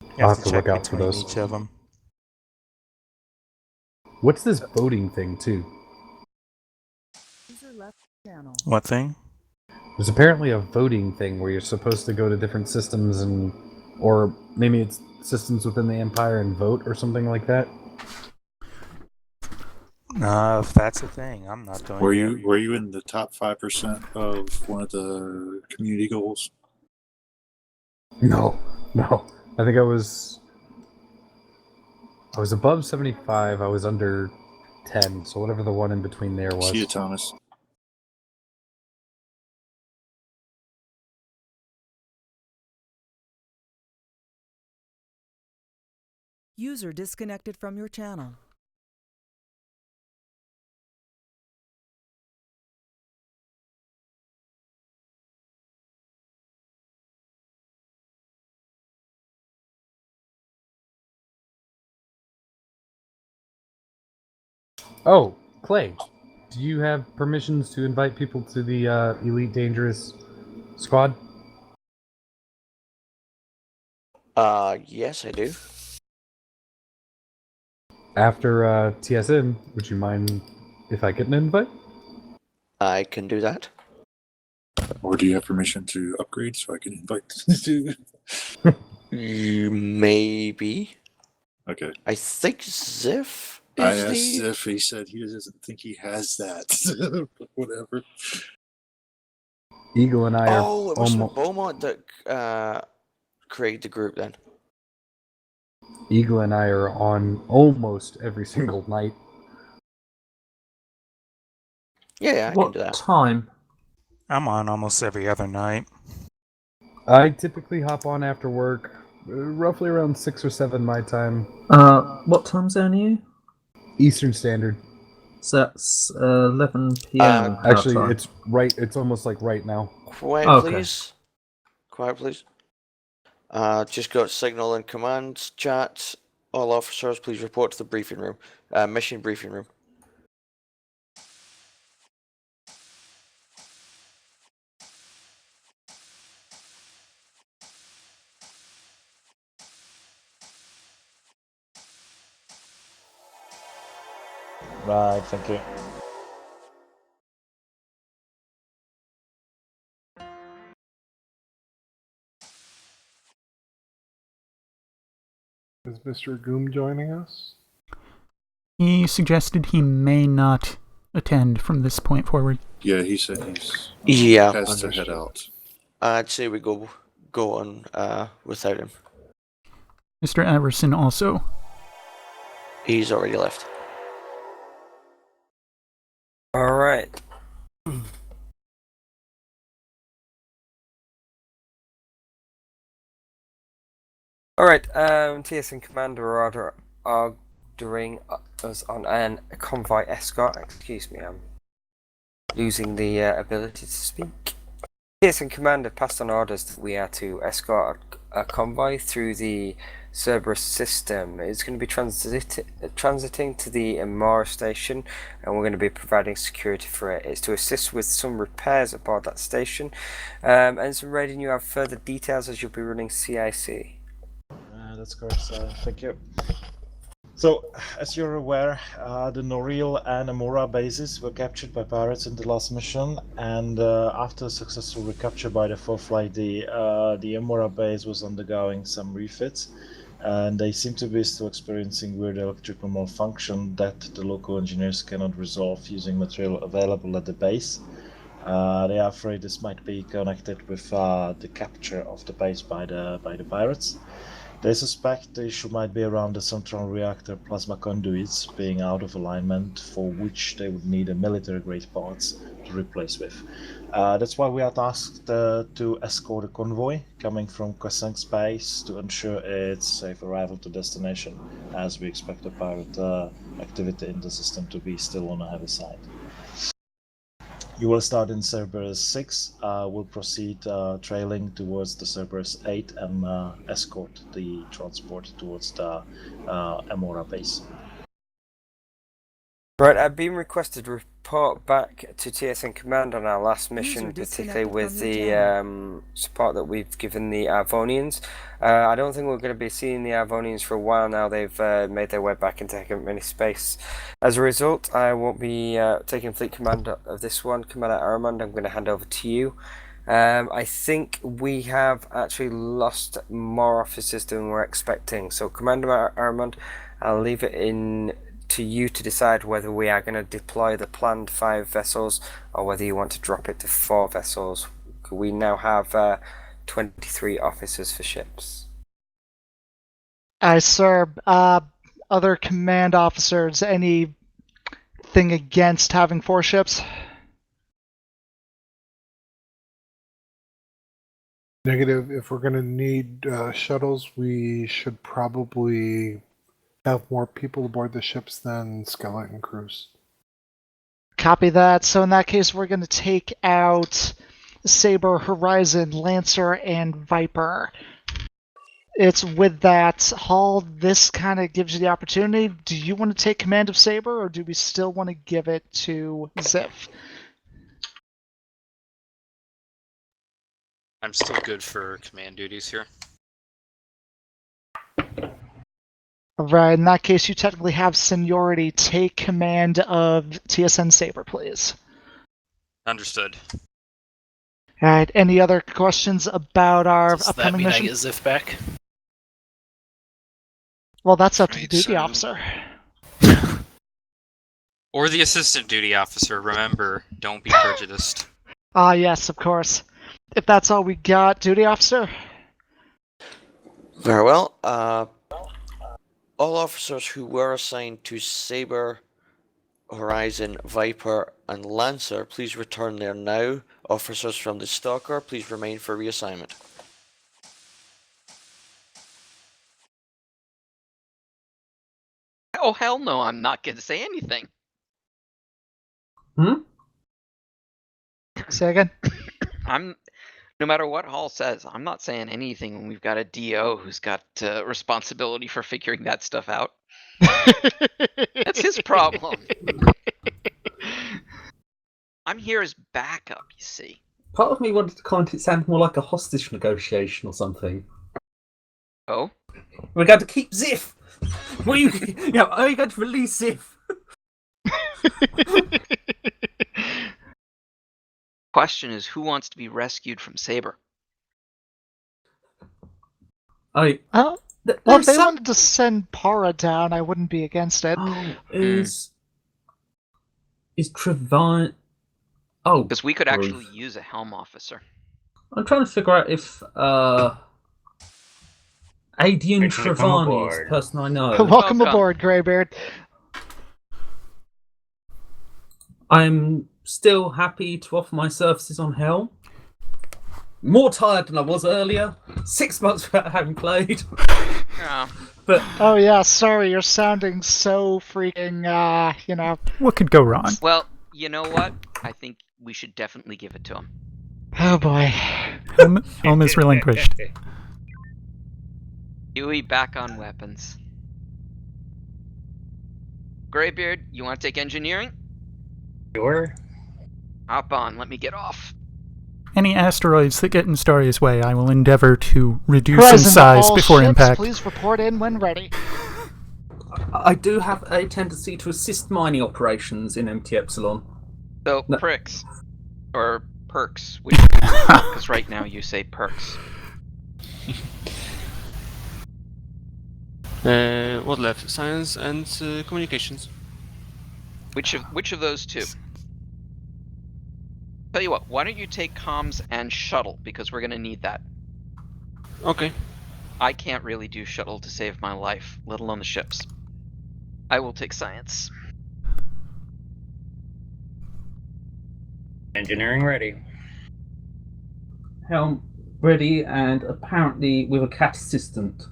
You I'll have have to to check look out for between those. each of them. What's this voting thing, too? What thing? There's apparently a voting thing where you're supposed to go to different systems and, or maybe it's systems within the Empire and vote or something like that. If that's a thing, I'm not doing it. Were you in the top 5% of one of the community goals? No. I think I was above 75. I was under 10. So whatever the one in between there was. See you, Thomas. User disconnected from your channel. Oh, Clay, do you have permissions to invite people to the Elite Dangerous squad? Yes, I do. After TSN, would you mind if I get an invite? I can do that. Or do you have permission to upgrade so I can invite to? Maybe. Okay. I think Ziff I is asked the... if he said he doesn't think he has that. Whatever. Eagle and I are Oh, it must have been Beaumont that created the group then. Eagle and I are on almost every single night. Yeah, I What can do that. time? I'm on almost every other night. I typically hop on after work, roughly around 6 or 7 my time. What time zone are you? Eastern Standard. So that's 11 p.m. our Actually, time. it's right. It's almost like right now. Quiet, please. Quiet, please. Just got signal and commands chat. All officers, please report to the briefing room. Mission briefing room. Right, thank you. Is Mr. Goom joining us? He suggested he may not attend from this point forward. Yeah, he said he's Yeah. has to head out. I'd say we go on without him. Mr. Everson also. He's already left. All right. All right. TSN Commander ordering us on a convoy escort. Excuse me, I'm losing the ability to speak. TSN Commander passed on orders that we are to escort a convoy through the Cerberus system. It's going to be transiting to the Amora station, and we're going to be providing security for it. It's to assist with some repairs aboard that station, and some raiding. You have further details as you'll be running CIC. That's correct, sir. Thank you. So, as you're aware, the Noreal and Amora bases were captured by pirates in the last mission, and after successful recapture by the 4th Flight, the Amora base was undergoing some refits, and they seem to be still experiencing weird electrical malfunction that the local engineers cannot resolve using material available at the base. They are afraid this might be connected with the capture of the base by the pirates. They suspect the issue might be around the central reactor plasma conduits being out of alignment, for which they would need a military-grade parts to replace with. That's why we are tasked to escort a convoy coming from TSN Space to ensure its safe arrival to destination, as we expect the pirate activity in the system to be still on the heavy side. You will start in Cerberus 6, will proceed trailing towards the Cerberus 8 and escort the transport towards the Amora base. Right, I've been requested to report back to TSN Command on our last mission, particularly with the support that we've given the Arvonians. I don't think we're going to be seeing the Arvonians for a while now. They've made their way back into mini space. As a result, I won't be taking fleet command of this one. Commander Aramond, I'm going to hand over to you. I think we have actually lost more officers than we're expecting. So, Commander Aramond, I'll leave it to you to decide whether we are going to deploy the planned 5 vessels or whether you want to drop it to 4 vessels. We now have 23 officers for ships. Aye, sir. Other command officers, anything against having 4 ships? Negative. If we're going to need shuttles, we should probably have more people aboard the ships than skeleton crews. Copy that. So in that case, we're going to take out Saber, Horizon, Lancer, and Viper. It's with that, Hall, this kind of gives you the opportunity. Do you want to take command of Saber, or do we still want to give it to Ziff? I'm still good for command duties here. Alright, in that case, you technically have seniority. Take command of TSN Saber, please. Understood. Alright, any other questions about our Does that upcoming mean mission? I get Ziff back? Well, that's up to the duty officer. Or the assistant duty officer. Remember, don't be prejudiced. Ah, yes, of course. If that's all we got, duty officer? Very well. All officers who were assigned to Saber, Horizon, Viper, and Lancer, please return there now. Officers from the Stalker, please remain for reassignment. Oh, hell no, I'm not going to say anything. Say again? No matter what Hall says, I'm not saying anything when we've got a DO who's got responsibility for figuring that stuff out. That's his problem. I'm here as backup, you see. Part of me wanted to comment it sounded more like a hostage negotiation or something. Oh? We're going to keep Ziff! Are you going to release Ziff? Question is, who wants to be rescued from Saber? Oh, Well, if they wanted to send Para down, I wouldn't be against it. Oh, is Trevine? Oh, because we could actually use a helm officer. I'm trying to figure out if Adian Thanks for coming Trevani is the aboard. person I know. Welcome aboard, Greybeard. I'm still happy to offer my services on Helm. More tired than I was earlier. 6 months without having played. Yeah. But oh yeah, sorry, you're sounding so freaking, you know. What could go wrong? Well, you know what? I think we should definitely give it to him. Oh boy. Helm is relinquished. Huey back on weapons. Greybeard, you want to take engineering? Sure. Hop on, let me get off. Any asteroids that get in Starry's way, I will endeavor to reduce in Horizon, size all before ships, impact. Please report in when ready. I do have a tendency to assist mining operations in MT Epsilon. So, pricks. Or perks, because right now you say perks. What left? Science and communications. Which of those two? Tell you what, why don't you take comms and shuttle, because we're gonna need that. Okay. I can't really do shuttle to save my life, let alone the ships. I will take science. Engineering ready. Helm ready, and apparently with a cat assistant.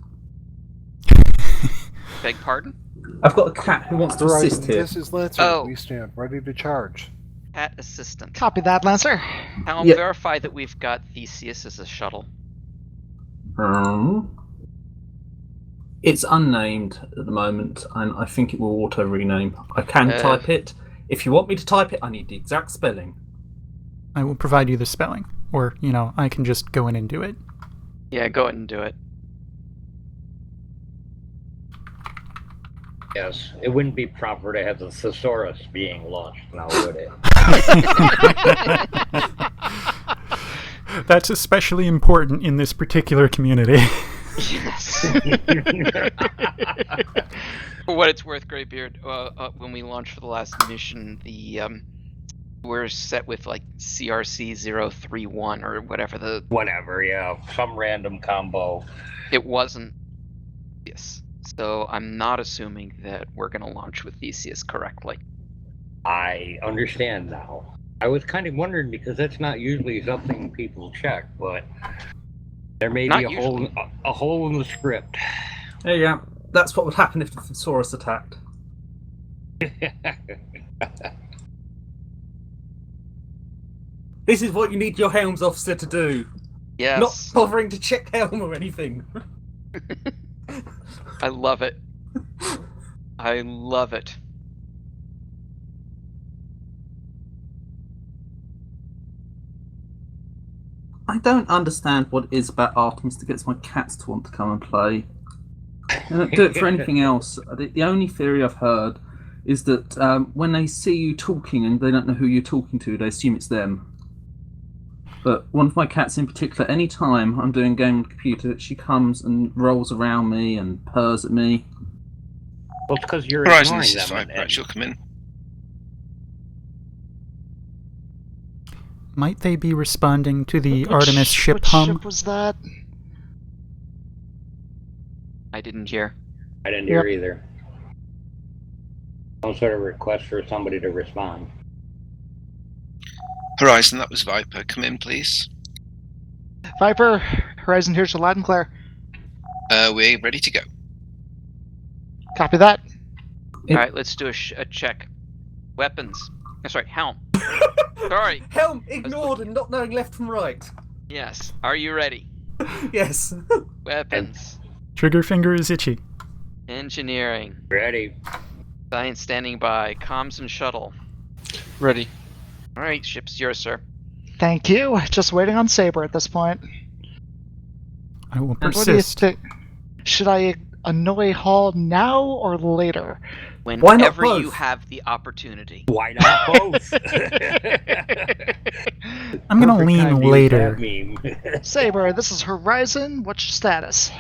Beg pardon? I've got a cat who wants to assist here. This is Lancer. Oh. We stand ready to charge. Cat assistant. Copy that, Lancer. Helm, Yep. verify that we've got Theseus as a shuttle. It's unnamed at the moment, and I think it will auto-rename. I can type it. If you want me to type it, I need the exact spelling. I will provide you the spelling. Or, you know, I can just go in and do it. Yeah, go ahead and do it. Yes, it wouldn't be proper to have the thesaurus being launched now, would it? That's especially important in this particular community. Yes. For what it's worth, Greybeard, when we launched for the last mission, we're set with like CRC 031 or whatever the. Whatever, yeah, some random combo. It wasn't. Yes. So I'm not assuming that we're going to launch with Theseus correctly. I understand now. I was kind of wondering because that's not usually something people check, but there may be a hole in the script. There you go. That's what would happen if the thesaurus attacked. This is what you need your Helms officer to do. Yes. Not bothering to check Helm or anything. I love it. I love it. I don't understand what it is about Artemis that gets my cats to want to come and play. I don't do it for anything else. The only theory I've heard is that when they see you talking and they don't know who you're talking to, they assume it's them. But one of my cats in particular, any time I'm doing a game on the computer, she comes and rolls around me and purrs at me. Well, it's because you're Horizon, ignoring this is them. Viper. She'll come in. Might they be responding to the Artemis ship which hum? ship was that? I didn't hear. I didn't hear either. Some sort of request for somebody to respond. Horizon, that was Viper. Come in, please. Viper, Horizon, here's your loud and clear. We're ready to go. Copy that. Alright, let's do a check. Weapons. Sorry, Helm. Sorry. Helm ignored and not knowing left from right. Yes. Are you ready? Yes. Weapons. Trigger finger is itchy. Engineering. Ready. Science standing by. Comms and shuttle. Ready. Alright, ship's yours, sir. Thank you. Just waiting on Saber at this point. I will What do you persist. think? Should I annoy Hall now or later? Whenever you have the opportunity. Why not both? I'm gonna lean later. Saber, this is Horizon. What's your status?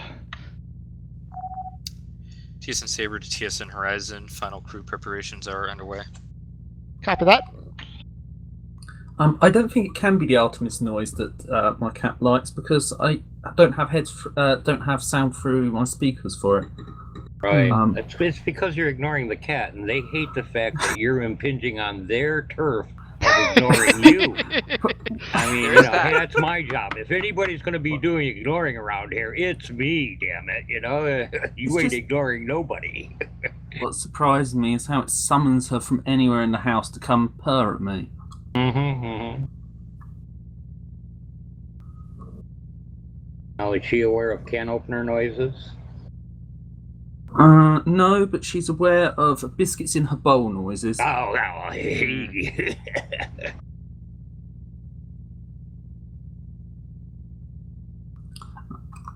TSN Saber to TSN Horizon. Final crew preparations are underway. Copy that. I don't think it can be the Artemis noise that my cat likes because I don't have don't have sound through my speakers for it. Right. It's because you're ignoring the cat, and they hate the fact that you're impinging on their turf of ignoring you. I mean, hey, that's my job. If anybody's going to be doing ignoring around here, it's me, damn it. You ain't ignoring nobody. What surprised me is how it summons her from anywhere in the house to come purr at me. Now, is she aware of can opener noises? No, but she's aware of biscuits in her bowl noises. Oh,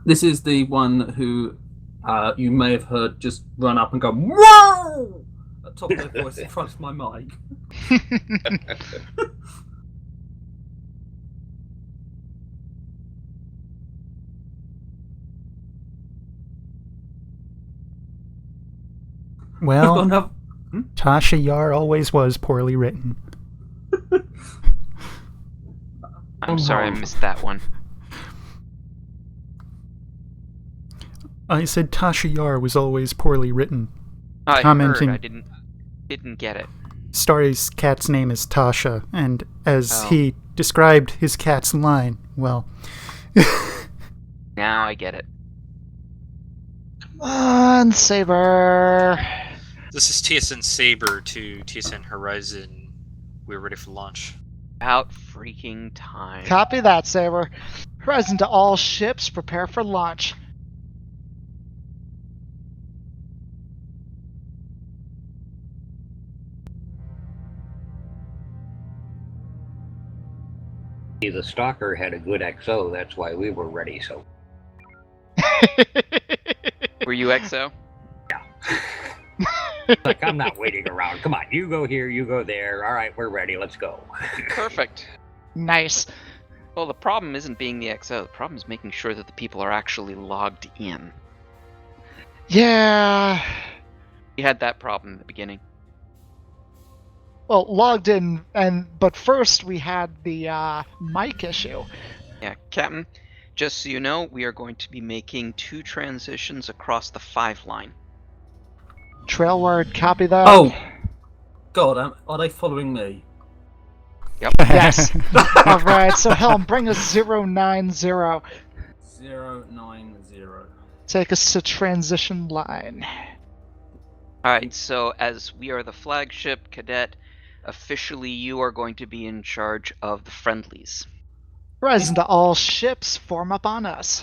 This is the one who you may have heard just run up and go, "Whoa!" at the top of their voice in front of my mic. Well, Tasha Yar always was poorly written. I'm sorry, I missed that one. I said Tasha Yar was always poorly written. I commenting, heard. I didn't get it. Starry's cat's name is Tasha, and as he described his cat's line, well... Now I get it. Come on, Saber. This is TSN Saber to TSN Horizon. We're ready for launch. About freaking time. Copy that, Saber. Horizon to all ships, prepare for launch. The Stalker had a good XO, that's why we were ready, so... Were you XO? Yeah. Like, I'm not waiting around. Come on, you go here, you go there. All right, we're ready, let's go. Perfect. Nice. Well, the problem isn't being the XO. The problem is making sure that the people are actually logged in. Yeah. You had that problem at the beginning. Well, logged in, but first we had the mic issue. Yeah, Captain, just so you know, we are going to be making 2 transitions across the 5 line. Trail word, copy that. Oh! God, are they following me? Yep. Yes. Alright, so Helm, bring us 090. 090. Take us to transition line. Alright, so as we are the flagship, Cadet, officially you are going to be in charge of the friendlies. Horizon to all ships, form up on us.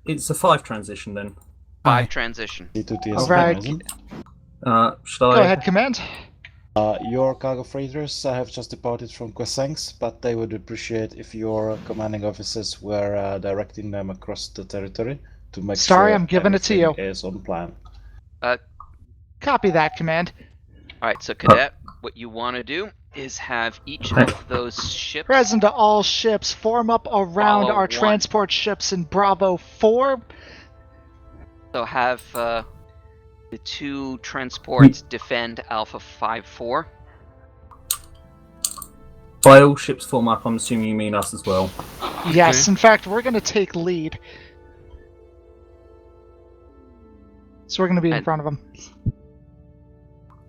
It's a 5 transition then. 5 transition. Alright. Should Go ahead, Command. Your cargo freighters have just departed from Quesengs, but they would appreciate if your commanding officers were directing them across the territory to make Sorry, sure I'm giving it to you. is on plan. Copy that, Command. Alright, so Cadet, what you want to do is have each of those ships... Horizon to all ships, form up around Follow our 1. transport ships in Bravo 4. So have the 2 transports defend Alpha 5-4. By all ships form up, I'm assuming you mean us as well. Yes, in fact, we're going to take lead. So we're going to be in front of them.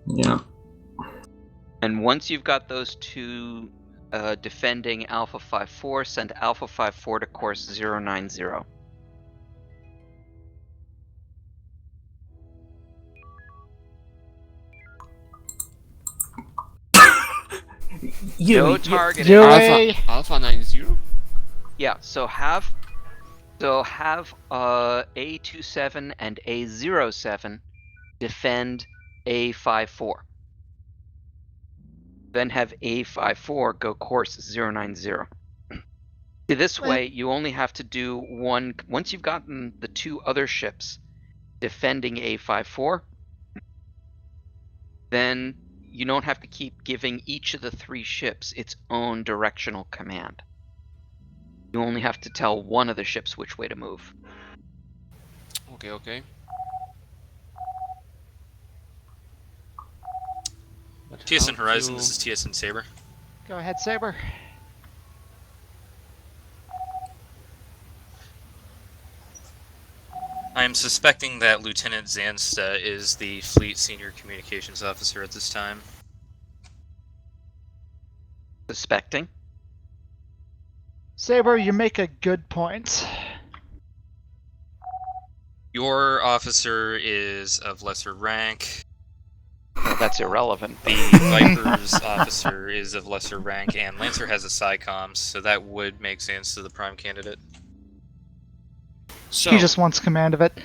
Yeah. And once you've got those 2 defending Alpha 5-4, send Alpha 5-4 to course 090. No targeting. Alpha 90? Yeah, so have A27 and A07 defend A54. Then have A54 go course 090. This way, you only have to do one. Once you've gotten the 2 other ships defending A54, then you don't have to keep giving each of the 3 ships its own directional command. You only have to tell one of the ships which way to move. Okay. TSN Horizon, this is TSN Saber. Go ahead, Saber. I am suspecting that Lieutenant Zansta is the Fleet Senior Communications Officer at this time. Suspecting? Saber, you make a good point. Your officer is of lesser rank. Well, that's irrelevant. The Viper's officer is of lesser rank, and Lancer has a SciComm, so that would make Zansta the prime candidate. So, He just wants command of it.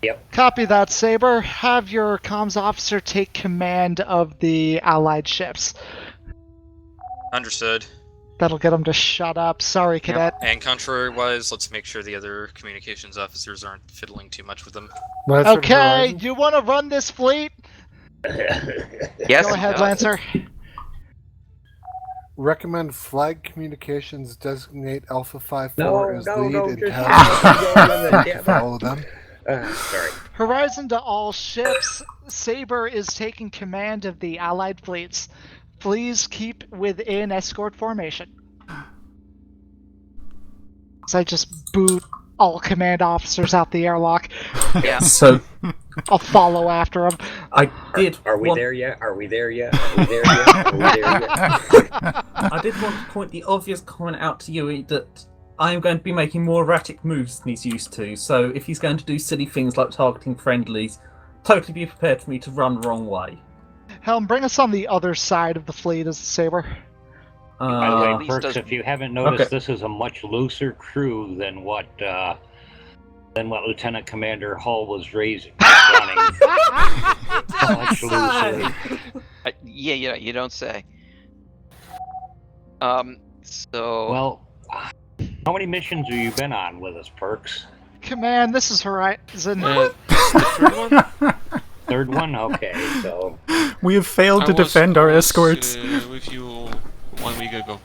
Yep. Copy that, Saber. Have your comms officer take command of the allied ships. Understood. That'll get him to shut up. Sorry, Cadet. And contrary-wise, let's make sure the other communications officers aren't fiddling too much with them. Okay, you want to run this fleet? Yes, Go ahead, Lancer. Recommend Flag Communications designate Alpha 5-4 No, as no, lead no, and just task for all of them. Sorry. Horizon to all ships. Saber is taking command of the allied fleets. Please keep within escort formation. So I just boot all command officers out the airlock. Yeah. So I'll follow after them. I did. Are we want- there yet? Are we there yet? Are we there yet? Are we there yet? I did want to point the obvious comment out to you that I am going to be making more erratic moves than he's used to. So if he's going to do silly things like targeting friendlies, totally be prepared for me to run the wrong way. Helm, bring us on the other side of the fleet as the Saber. By the way, least Perks, does- if you haven't noticed, Okay. this is a much looser crew than what Lieutenant Commander Hull was running. Much looser. Yeah, you don't say. So... Well, how many missions have you been on with us, Perks? Command, this is Horizon. Third one? Okay, so... We have failed to defend our escorts. With you 1 week ago.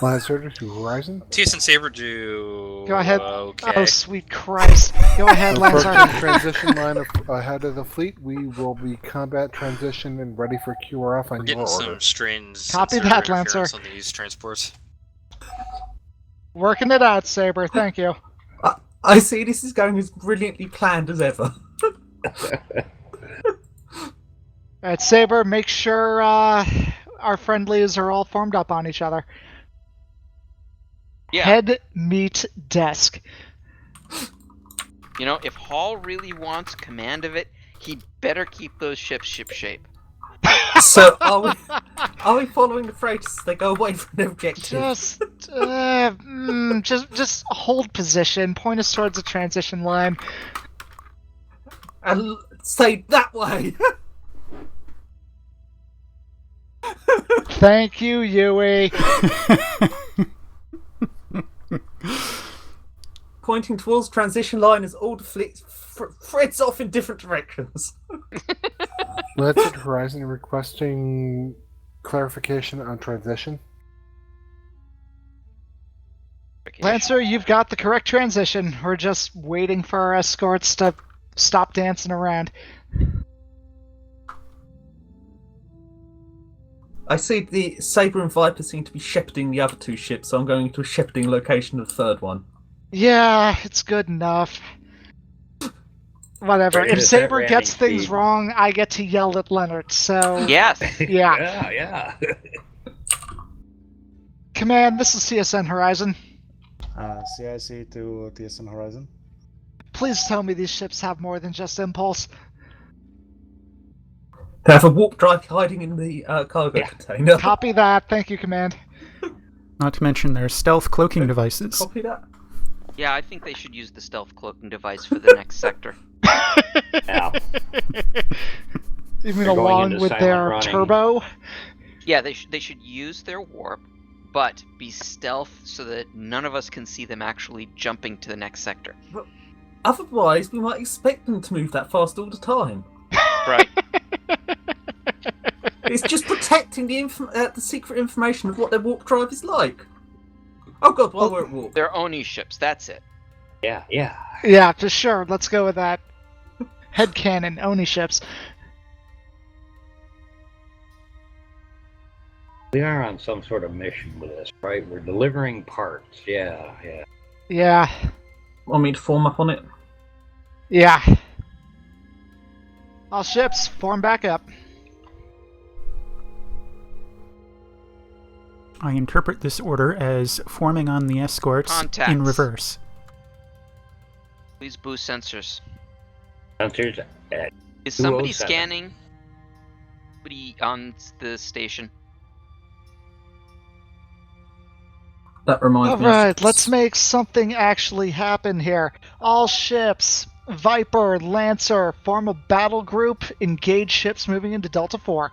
Lancer to Horizon. TSN Saber do... Go ahead. Okay. Oh, sweet Christ. Go ahead, Lancer. Approaching transition line ahead of the fleet. We will be combat transition and ready for QRF on We're your getting order. some strange Copy sensor that, interference Lancer. on these transports. Working it out, Saber. Thank you. I see this is going as brilliantly planned as ever. Alright, Saber, make sure our friendlies are all formed up on each other. Yeah. Head, meet, desk. You know, if Hall really wants command of it, he'd better keep those ships shipshape. So are we following the Freights as they go away from their objective? Just hold position. Point us towards the transition line. And say that way. Thank you, Yui. Pointing towards transition line as all the fleets threads off in different directions. Lancer to Horizon requesting clarification on transition. Lancer, you've got the correct transition. We're just waiting for our escorts to stop dancing around. I see the Saber and Viper seem to be shepherding the other two ships, so I'm going to a shepherding location of the third one. Yeah, it's good enough. Whatever. Right, If is that Saber ramming gets things speed? wrong, I get to yell at Leonard, so... Yes! Yeah. Yeah. Command, this is TSN Horizon. CIC to TSN Horizon. Please tell me these ships have more than just impulse. They have a warp drive hiding in the cargo container. Copy that. Thank you, Command. Not to mention their stealth cloaking devices. Copy that. Yeah, I think they should use the stealth cloaking device for the next sector. Yeah. You mean They're going along into with silent their running. turbo? Yeah, they should use their warp, but be stealth so that none of us can see them actually jumping to the next sector. Otherwise, we might expect them to move that fast all the time. Right. It's just protecting the secret information of what their warp drive is like. Oh god, while we're at warp. They're Oni ships, that's it. Yeah. Yeah, for sure. Let's go with that. headcanon Oni ships. We are on some sort of mission with this, right? We're delivering parts. Yeah. Yeah. Want me to form up on it? Yeah. All ships, form back up. I interpret this order as forming on the escorts Contacts. in reverse. Please boost sensors. Sensors. Is somebody 207. scanning? Somebody on the station? That reminds me. Alright, let's make something actually happen here. All ships, Viper, Lancer, form a battle group, engage ships moving into Delta 4.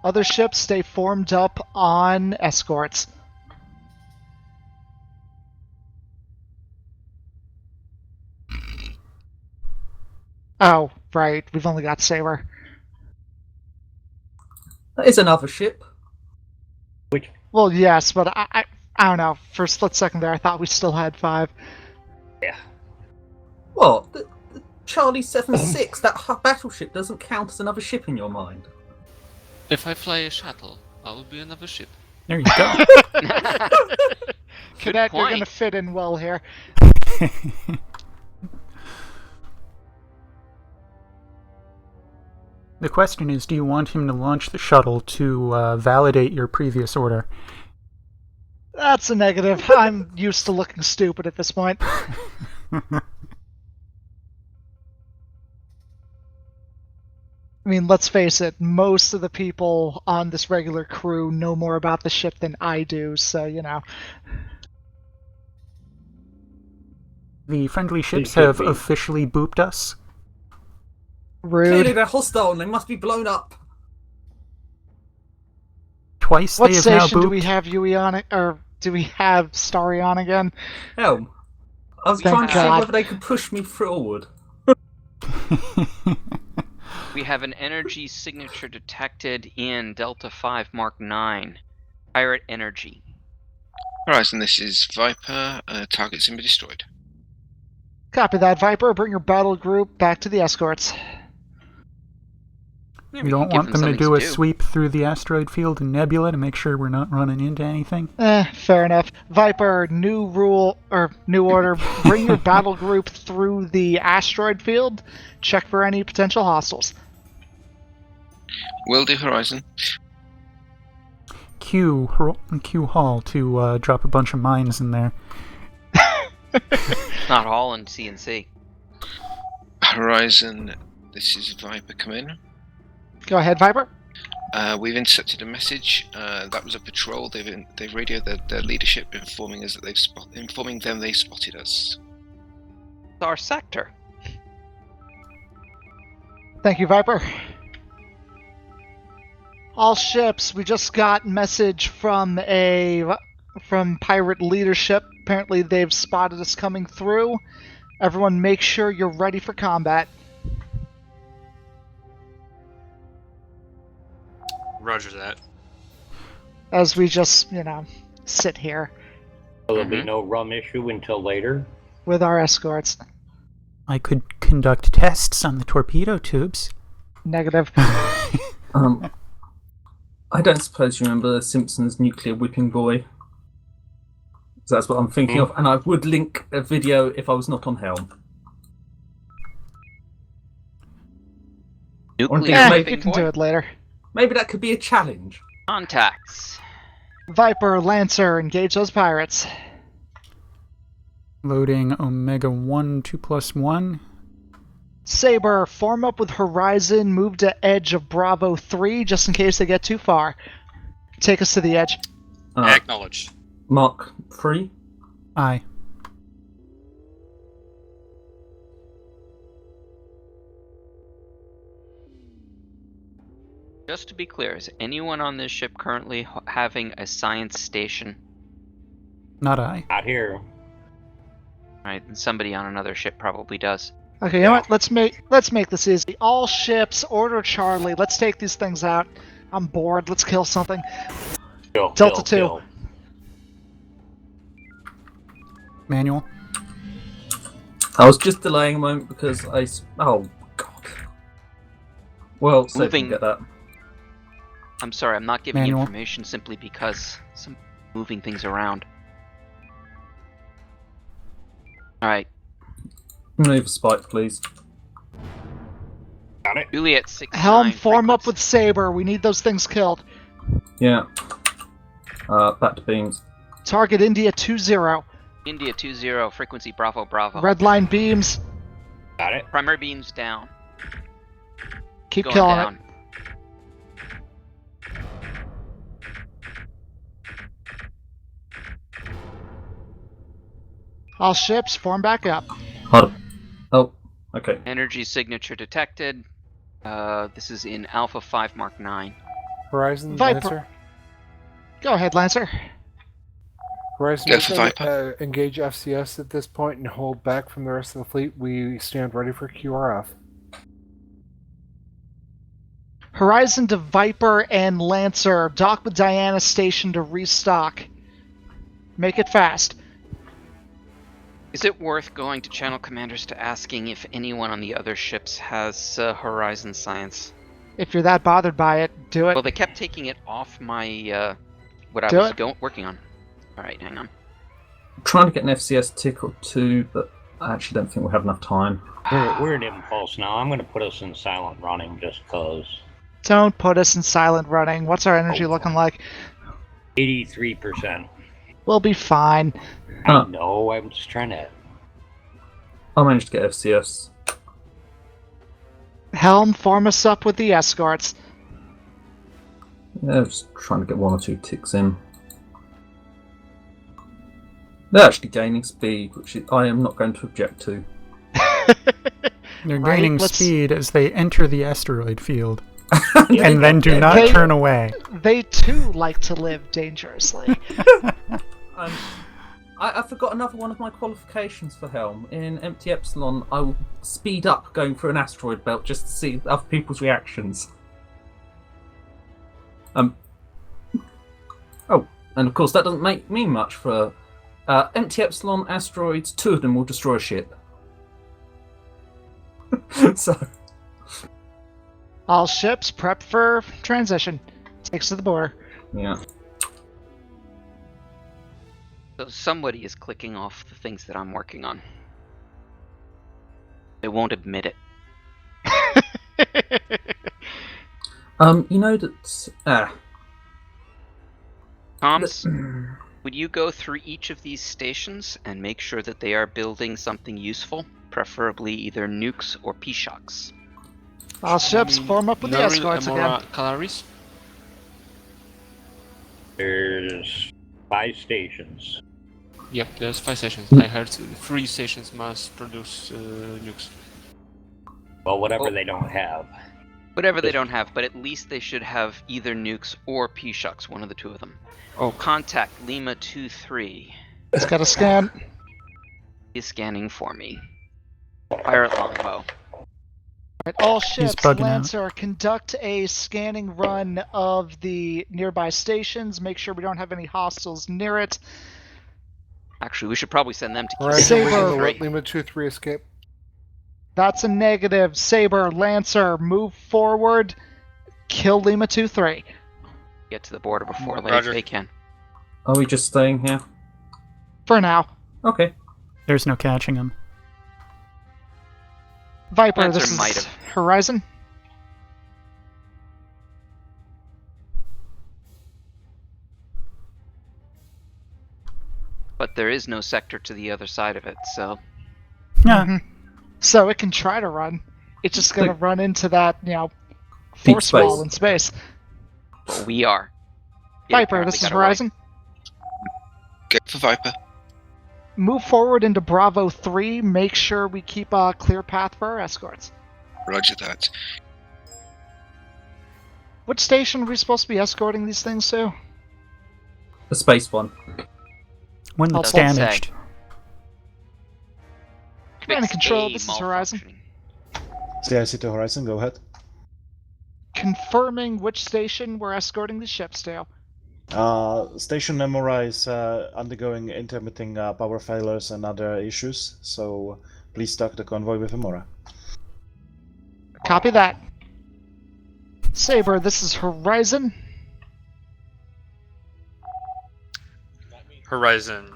Other ships stay formed up on escorts. Oh, right, we've only got Saber. That is another ship. Well, yes, but I don't know. For a split second there, I thought we still had 5. What? The Charlie 76, that battleship doesn't count as another ship in your mind. If I fly a shuttle, I will be another ship. There you go. Cadet, you're point. gonna fit in well here. The question is, do you want him to launch the shuttle to validate your previous order? That's a negative. I'm used to looking stupid at this point. I mean, let's face it, most of the people on this regular crew know more about the ship than I do, so, you know. The friendly ships should have be. officially booped us. Clearly Rude. they're hostile and they must be blown up. Twice What they have now station do booped. we have Yui on, or do we have Starry on again? Hell, I was Thank trying to see God. whether they could push me forward. We have an energy signature detected in Delta 5 Mark 9. Pirate energy. Horizon, this is Viper. Target's been destroyed. Copy that, Viper. Bring your battle group back to the escorts. You don't give want them them to something do to a do. sweep through the asteroid field and nebula to make sure we're not running into anything? Fair enough. Viper, new rule, or new order. Bring your battle group through the asteroid field. Check for any potential hostiles. Will do, Horizon. Q Hall to drop a bunch of mines in there. Not all in CNC. Horizon, this is Viper. Come in. Go ahead, Viper. We've intercepted a message. That was a patrol. They've radioed their leadership, informing us that they spotted us. It's our sector. Thank you, Viper. All ships, we just got message from pirate leadership. Apparently they've spotted us coming through. Everyone make sure you're ready for combat. Roger that. As we just, sit here So there'll be no rum issue until later. with our escorts. I could conduct tests on the torpedo tubes. Negative. I don't suppose you remember the Simpsons Nuclear Whipping Boy. So that's what I'm thinking of, and I would link a video if I was not on helm. Nuclear You can do it later. Maybe that could be a challenge. Contacts. Viper, Lancer, engage those pirates. Loading Omega 1, 2+1. Saber, form up with Horizon, move to edge of Bravo 3, just in case they get too far. Take us to the edge. Acknowledged. Mark 3. Aye. Just to be clear, is anyone on this ship currently having a science station? Not I. Not here. Right, and somebody on another ship probably does. Okay, you know what? Let's make this easy. All ships, order Charlie. Let's take these things out. I'm bored. Let's kill something. Kill, Delta kill, 2. kill. Manual. I was just delaying a moment because oh god. Well, so Moving- get that. I'm sorry, I'm not giving Manual. information simply because some moving things around. Alright. Move spike, please. Got it. Juliet 6. Helm, form up with Saber. We need those things killed. Yeah. Back to beams. Target India 2-0. India 2-0, frequency Bravo Bravo. Red line beams. Got it. Primary beams down. Keep Going killing down. it. All ships form back up. Hold on. Oh, okay. Energy signature detected. This is in Alpha 5 Mark 9. Horizon, Viper. Lancer. Go ahead, Lancer. Horizon, Go we for can, Viper. engage FCS at this point and hold back from the rest of the fleet. We stand ready for QRF. Horizon to Viper and Lancer. Dock with Diana Station to restock. Make it fast. Is it worth going to channel commanders to asking if anyone on the other ships has Horizon Science? If you're that bothered by it, do it. Well, they kept taking it off my what I Do was it. working on. All right, hang on. I'm trying to get an FCS tick or two, but I actually don't think we have enough time. We're at impulse now. I'm going to put us in silent running just cause. Don't put us in silent running. What's our energy looking like? 83%. We'll be fine. I know. I'm just trying to. I managed to get FCS. Helm, form us up with the escorts. Yeah, just trying to get one or two ticks in. They're actually gaining speed, which I am not going to object to. They're Right, gaining let's- speed as they enter the asteroid field. And then do not They- turn away. They too like to live dangerously. I forgot another one of my qualifications for Helm. In Empty Epsilon, I will speed up going through an asteroid belt just to see other people's reactions. Oh, and of course that doesn't mean much for Empty Epsilon asteroids. 2 of them will destroy a ship. So, All ships prep for transition. Takes to the border. yeah. So somebody is clicking off the things that I'm working on. They won't admit it. You know that. Toms, would you go through each of these stations and make sure that they are building something useful, preferably either nukes or P-shocks? All ships form up with the No real escorts Amora again. Calories? There's 5 stations. Yep, there's 5 stations. I heard 3 stations must produce nukes. Well, whatever Oh. they don't have. Whatever they don't have, but at least they should have either nukes or P-shocks, one of the 2 of them. Oh. Contact Lima 2-3. It's got a scan. He is scanning for me. Fire at longbow. Right, all ships, bugging out. Lancer, conduct a scanning run of the nearby stations. Make sure we don't have any hostiles near it. Actually, we should probably send them to Horizon, Saber. we're gonna Three. let Lima 2-3 escape. That's a negative. Saber, Lancer, move forward. Kill Lima 2-3. Get to the border before Roger. they can. Are we just staying here? For now. Okay. There's no catching them. Viper, Lancer this is might have. Horizon. But there is no sector to the other side of it, so Yeah. Mhm. So it can try to run. It's just gonna Like- run into that, Deep force wall space. in space. but we are. It Viper, apparently this is got away. Horizon. Go for Viper. Move forward into Bravo 3. Make sure we keep a clear path for our escorts. Roger that. Which station are we supposed to be escorting these things to? The space one. One I'll that's say. damaged. Command and Fix control, a this is Horizon. malfunctioning. CIC to Horizon, go ahead. Confirming which station we're escorting the ships to. Station Memora is undergoing intermittent power failures and other issues, so Please stock the convoy with Amora. Copy that. Saber, this is Horizon. Horizon.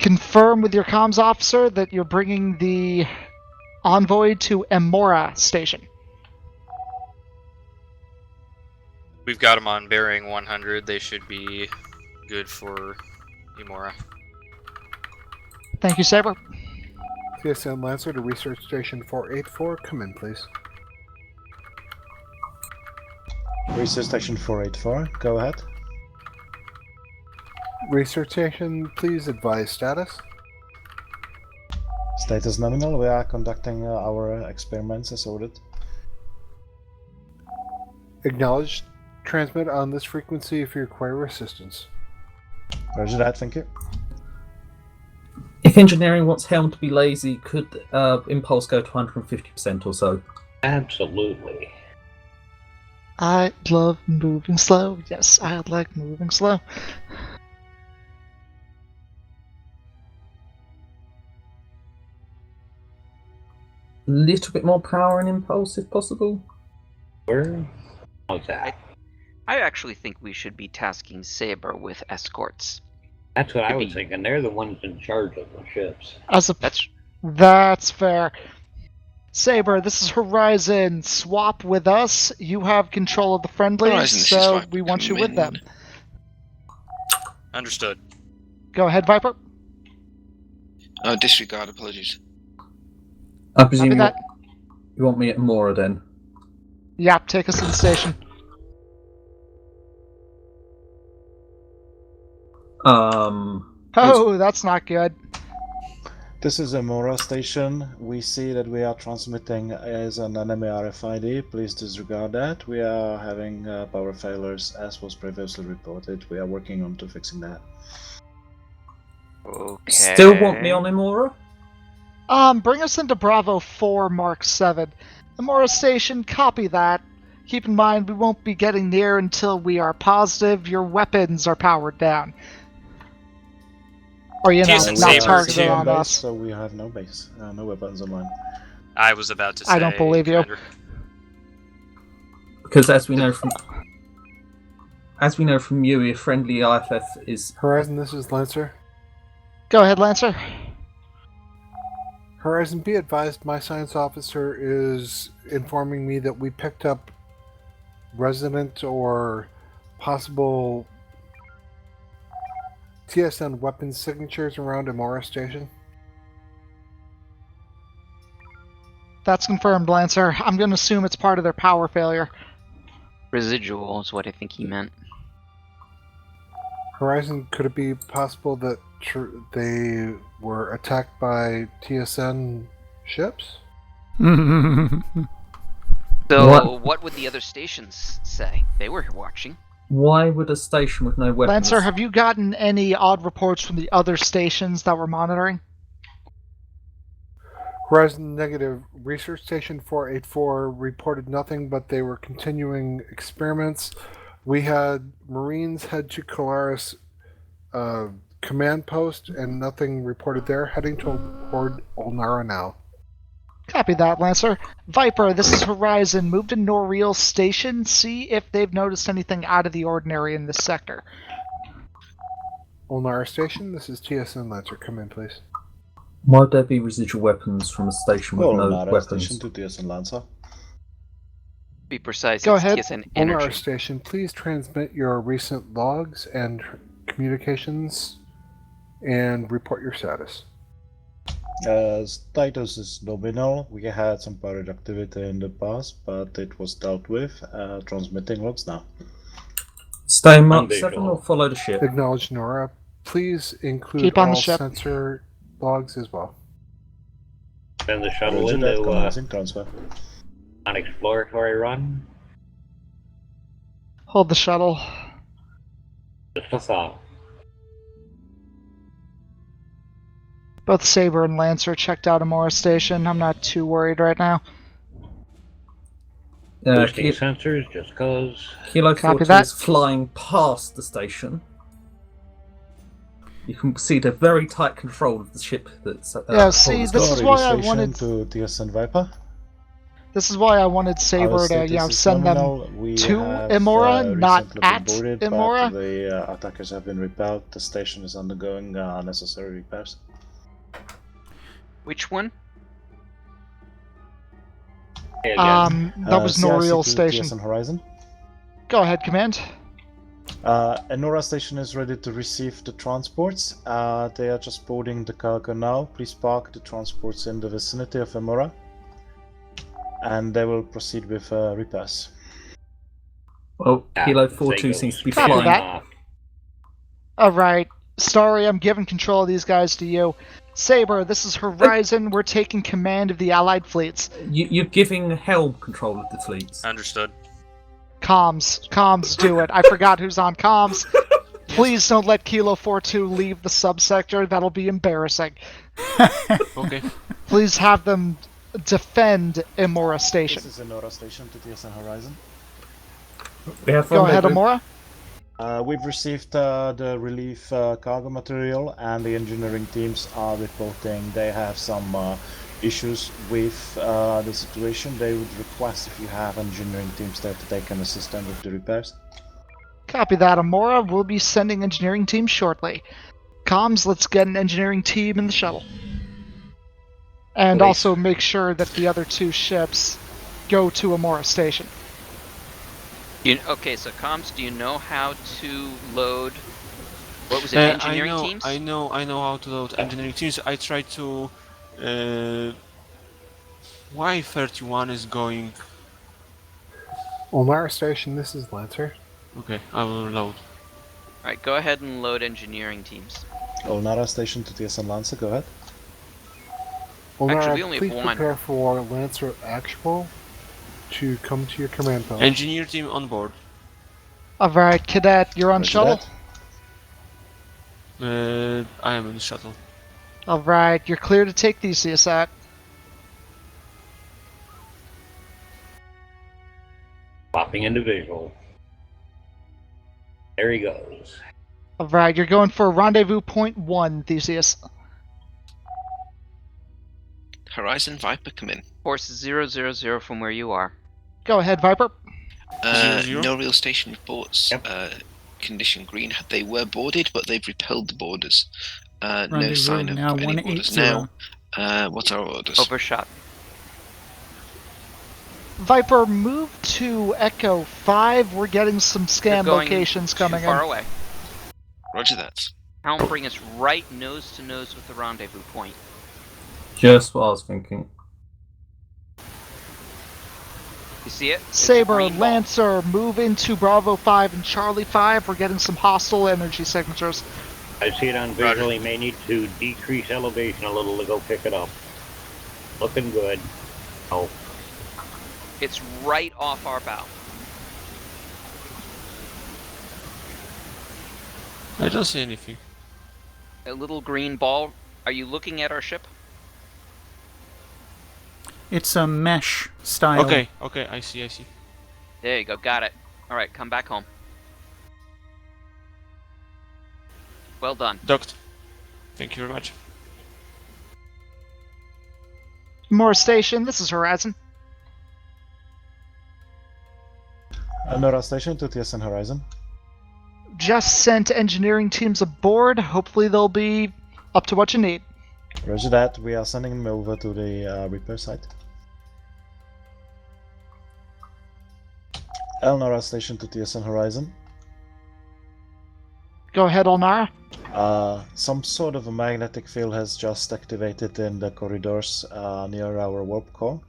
Confirm with your comms officer that you're bringing the envoy to Amora Station. We've got them on bearing 100. They should be good for Emora. Thank you, Saber. TSN Lancer to Research Station 484. Come in, please. Research Station 484, go ahead. Research Station, please advise status. Status nominal, we are conducting our experiments as ordered. Acknowledge. Transmit on this frequency if you require assistance. Roger that, thank you. If engineering wants Helm to be lazy, could Impulse go to 150% or so? Absolutely. I love moving slow. Yes, I like moving slow. A little bit more power in Impulse, if possible. Where? How's that? I actually think we should be tasking Saber with escorts. That's what I was thinking. They're the ones in charge of the ships. That's fair. Saber, this is Horizon. Swap with us. You have control of the friendlies, Horizon, this is so Viper. we want you Come with in. them. Understood. Go ahead, Viper. Oh, disregard, apologies. I presume Copy you want me at Mora then? Yep, take us to the station. Oh, that's not good. This is Amora Station. We see that we are transmitting as an enemy RFID. Please disregard that. We are having power failures as was previously reported. We are working on to fixing that. Okay. Still want me on Amora? Bring us into Bravo 4 Mark 7. Amora Station, copy that. Keep in mind, we won't be getting near until we are positive your weapons are powered down. Or, you know, TSN not Saber targeted too. on Base, us. so we have no base, no weapons online. I was about to say. I don't believe you. Commander. Because as we know from you, a friendly IFF is Horizon, this is Lancer. Go ahead, Lancer. Horizon, be advised, my science officer is informing me that we picked up resident or possible TSN weapons signatures around Amora Station. That's confirmed, Lancer. I'm going to assume it's part of their power failure. Residual is what I think he meant. Horizon, could it be possible that they were attacked by TSN ships? So, what would the other stations say? They were watching. Why would a station with no weapons? Lancer, have you gotten any odd reports from the other stations that we're monitoring? Horizon negative. Research Station 484 reported nothing, but they were continuing experiments. We had Marines head to Colaris command post, and nothing reported there. Heading toward Olnara now. Copy that, Lancer. Viper, this is Horizon. Move to Norreal Station. See if they've noticed anything out of the ordinary in this sector. Olnara Station, this is TSN Lancer. Come in, please. Might there be residual weapons from a station with no Olnara weapons? Station to TSN Lancer. Be precise, Go it's ahead. TSN Olnara Energy. Station, please transmit your recent logs and communications and report your status. Status is nominal. We had some pirate activity in the past, but it was dealt with. Transmitting logs now. Stay Mark 7 or follow the ship? Acknowledge Nora. Please include Keep on all the ship. sensor logs as well. Send the shuttle Roger that, into commencing transfer. an exploratory run. Hold the shuttle. Just a thought. Both Saber and Lancer checked out Amora Station. I'm not too worried right now. Boosting sensors, just cause. Kilo Copy 42 that. is flying past the station. You can see the very tight control of the ship that's. Yeah, see, this is why I wanted. To TSN Viper. This is why I wanted Saber to, send them to Imora, not at Imora. But the attackers have been repelled. The station is undergoing necessary repairs. Which one? That was Noriel Station. TSN Horizon. Go ahead, Command. Enora Station is ready to receive the transports. They are just boarding the cargo now. Please park the transports in the vicinity of Enora, and they will proceed with repairs. Well, Kilo 42 seems to be Copy flying. that. Alright. Starry, I'm giving control of these guys to you. Saber, this is Horizon. We're taking command of the Allied fleets. You're giving Helm control of the fleets. Understood. Comms do it. I forgot who's on comms. Please don't let Kilo 42 leave the subsector. That'll be embarrassing. Okay. Please have them defend Imora Station. This is Enora Station to TSN Horizon. Go ahead, Imora. We've received the relief cargo material, and the engineering teams are reporting they have some issues with the situation. They would request if you have engineering teams there that they can assist them with the repairs. Copy that, Imora. We'll be sending engineering teams shortly. Comms, let's get an engineering team in the shuttle. And Please. Also make sure that the other two ships go to Imora Station. Okay, so comms, do you know how to load? What was it? Engineering teams? I know how to load engineering teams. I tried to. Why 31 is going? Ulnara Station, this is Lancer. Okay, I will load. Alright, go ahead and load engineering teams. Ulnara Station to TSN Lancer, go ahead. Ulnara, Actually, we only please have one. prepare for Lancer Actual to come to your command post. Engineer team on board. Alright, Cadet, you're on shuttle? I am in the shuttle. Alright, you're clear to take these, CSAT. Popping into visual. There he goes. Alright, you're going for rendezvous point 1, Theseus. Horizon Viper, come in. Course 000 from where you are. Go ahead, Viper. No real station reports. Condition green. They were boarded, but they've repelled the boarders. No sign of now any boarders now. What's our orders? Overshot. Viper, move to Echo 5. We're getting some scan They're going locations coming too far in. away. Roger that. Helm, bring us right nose to nose with the rendezvous point. Just what I was thinking. You see it? It's a Saber, green ball. Lancer, move into Bravo 5 and Charlie 5. We're getting some hostile energy signatures. I see it on visual. He may need to decrease elevation a little to go pick it up. Looking good. Oh. It's right off our bow. I don't see anything. A little green ball. Are you looking at our ship? It's a mesh style. Okay, I see. There you go, got it. Alright, come back home. Well done. Docked. Thank you very much. Moore Station, this is Horizon. Enora Station to TSN Horizon. Just sent engineering teams aboard. Hopefully they'll be up to what you need. Roger that. We are sending them over to the repair site. Elnora Station to TSN Horizon. Go ahead, Ulnara. Some sort of a magnetic field has just activated in the corridors near our warp core.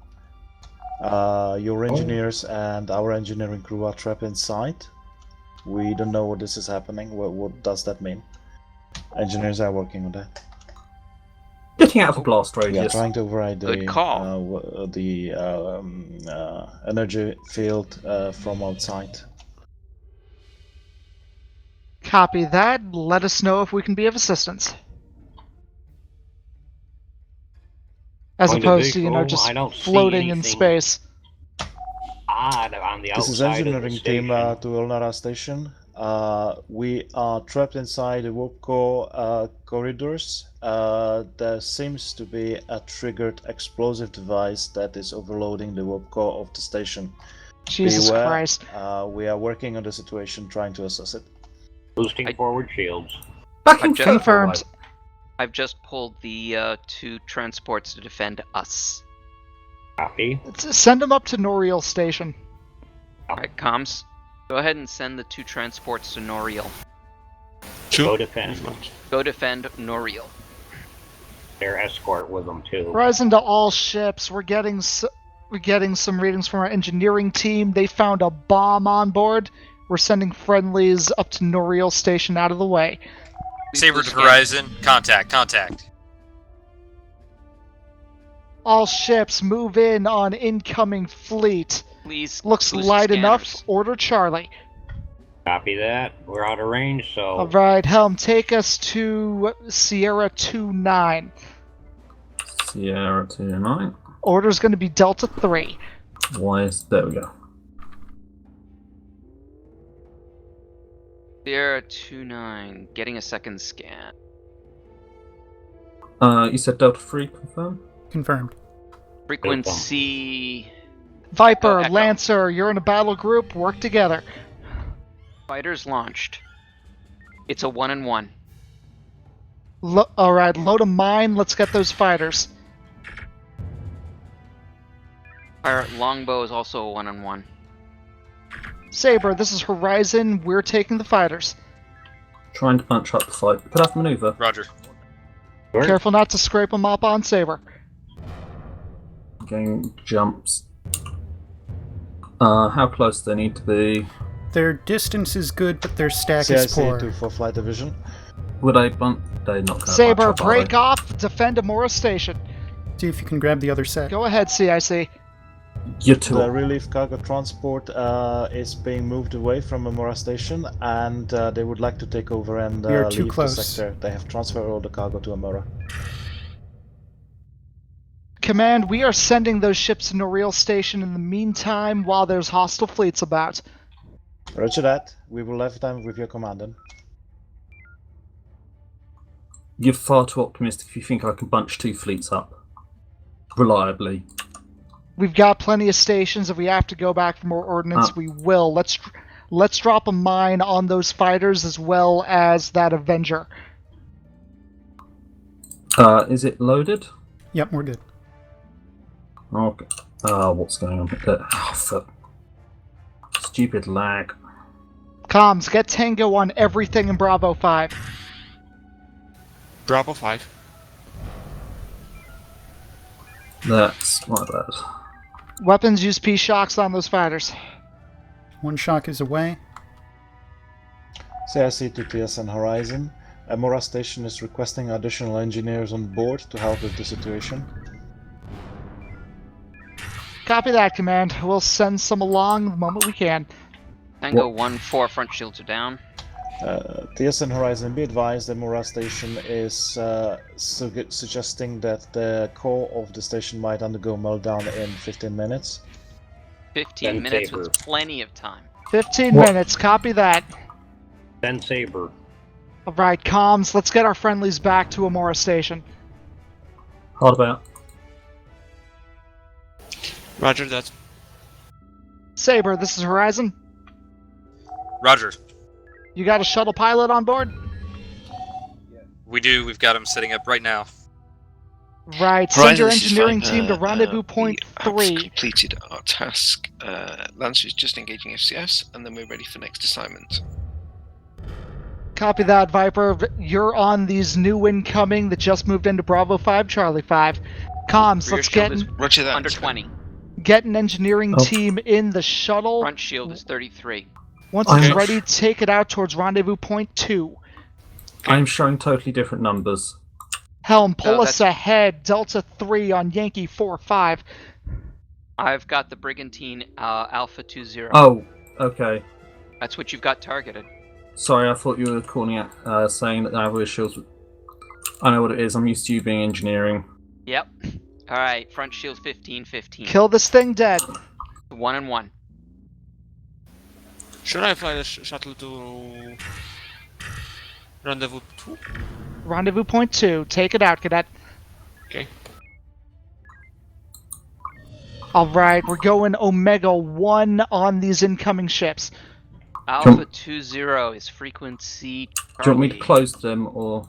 Your engineers and our engineering crew are trapped inside. We don't know what this is happening. What does that mean? Engineers are working on that. Getting out of a blast radius. Yeah, trying to override Good call. the energy field from outside. Copy that. Let us know if we can be of assistance. As Point of opposed to, visual, just I don't see floating in anything space. Odd on the This is outside of the engineering team station. to Elnara Station. We are trapped inside the warp core corridors. There seems to be a triggered explosive device that is overloading the warp core of the station. Jesus Beware. Christ. We are working on the situation, trying to assess it. Boosting forward shields. Confirmed. I've just pulled the 2 transports to defend us. Copy. Send them up to Noriel Station. Alright, comms. Go ahead and send the 2 transports to Noriel. Go defend. Go defend Noriel. Their escort with them too. Horizon to all ships. We're getting some readings from our engineering team. They found a bomb on board. We're sending friendlies up to Noriel Station out of the way. Saber to Horizon. Contact. All ships move in on incoming fleet. Please. Looks boost light scanners. enough. Order Charlie. Copy that. We're out of range, so. Alright, Helm, take us to Sierra 2-9. Sierra 2-9. Order's going to be Delta 3. There we go. Sierra 2-9. Getting a second scan. You said Delta 3, confirm? Confirmed. Frequency. Viper, Echo. Lancer, you're in a battle group. Work together. Fighters launched. It's a 1-1. Alright, load a mine. Let's get those fighters. Pirate longbow is also a 1-1. Saber, this is Horizon. We're taking the fighters. Trying to punch up the fight. Put up maneuver. Roger. Careful not to scrape them up on Saber. Getting jumps. How close do they need to be? Their distance is good, but their stack is poor. CIC for flight division. Would I bump? They're not going to Saber, break off. Defend Amora Station. See if you can grab the other set. Go ahead, CIC. The relief cargo transport is being moved away from Amora Station, and they would like to take over and We are too leave close. the sector. They have transferred all the cargo to Amora. Command, we are sending those ships to Noriel Station in the meantime while there's hostile fleets about. Roger that. We will leave them with your commandant. You're far too optimistic if you think I can bunch 2 fleets up. Reliably. We've got plenty of stations. If we have to go back for more ordnance, we will. Let's drop a mine on those fighters as well as that Avenger. Is it loaded? Yep, we're good. Okay. What's going on there? Stupid lag. Comms, get Tango on everything in Bravo 5. Bravo 5. That's my bad. Weapons use P-shocks on those fighters. 1 shock is away. CIC to TSN Horizon. Amora Station is requesting additional engineers on board to help with the situation. Copy that, Command. We'll send some along the moment we can. Tango 1-4, front shields are down. TSN Horizon, be advised, the Amora Station is suggesting that the core of the station might undergo meltdown in 15 minutes. 15 minutes with plenty of time. 15 minutes, copy that. Send Saber. Alright, comms, let's get our friendlies back to Amora Station. Hard about. Roger that. Saber, this is Horizon. Roger. You got a shuttle pilot on board? We do. We've got him setting up right now. Right, send your Horizon, this is engineering fine. team to rendezvous point We 3. completed our task. Lancer is just engaging FCS, and then we're ready for next assignment. Copy that, Viper. You're on these new incoming that just moved into Bravo 5, Charlie 5. Comms, Rear let's shield get is Roger that. under 20. get an engineering team in the shuttle. Front shield is 33. Once it's ready, take it out towards rendezvous point 2. I'm showing totally different numbers. Helm, pull No, us ahead. Delta 3 on Yankee 4-5. I've got the Brigantine Alpha 20. Oh, okay. That's what you've got targeted. Sorry, I thought you were calling out, saying that the average shields. I know what it is. I'm used to you being engineering. Yep. Alright, front shield 15-15. Kill this thing dead. 1-1. Should I fly the shuttle to Rendezvous 2? Rendezvous point 2. Take it out, cadet. Okay. Alright, we're going Omega 1 on these incoming ships. Alpha 20 is frequency Do you want me Charlie. to close them or?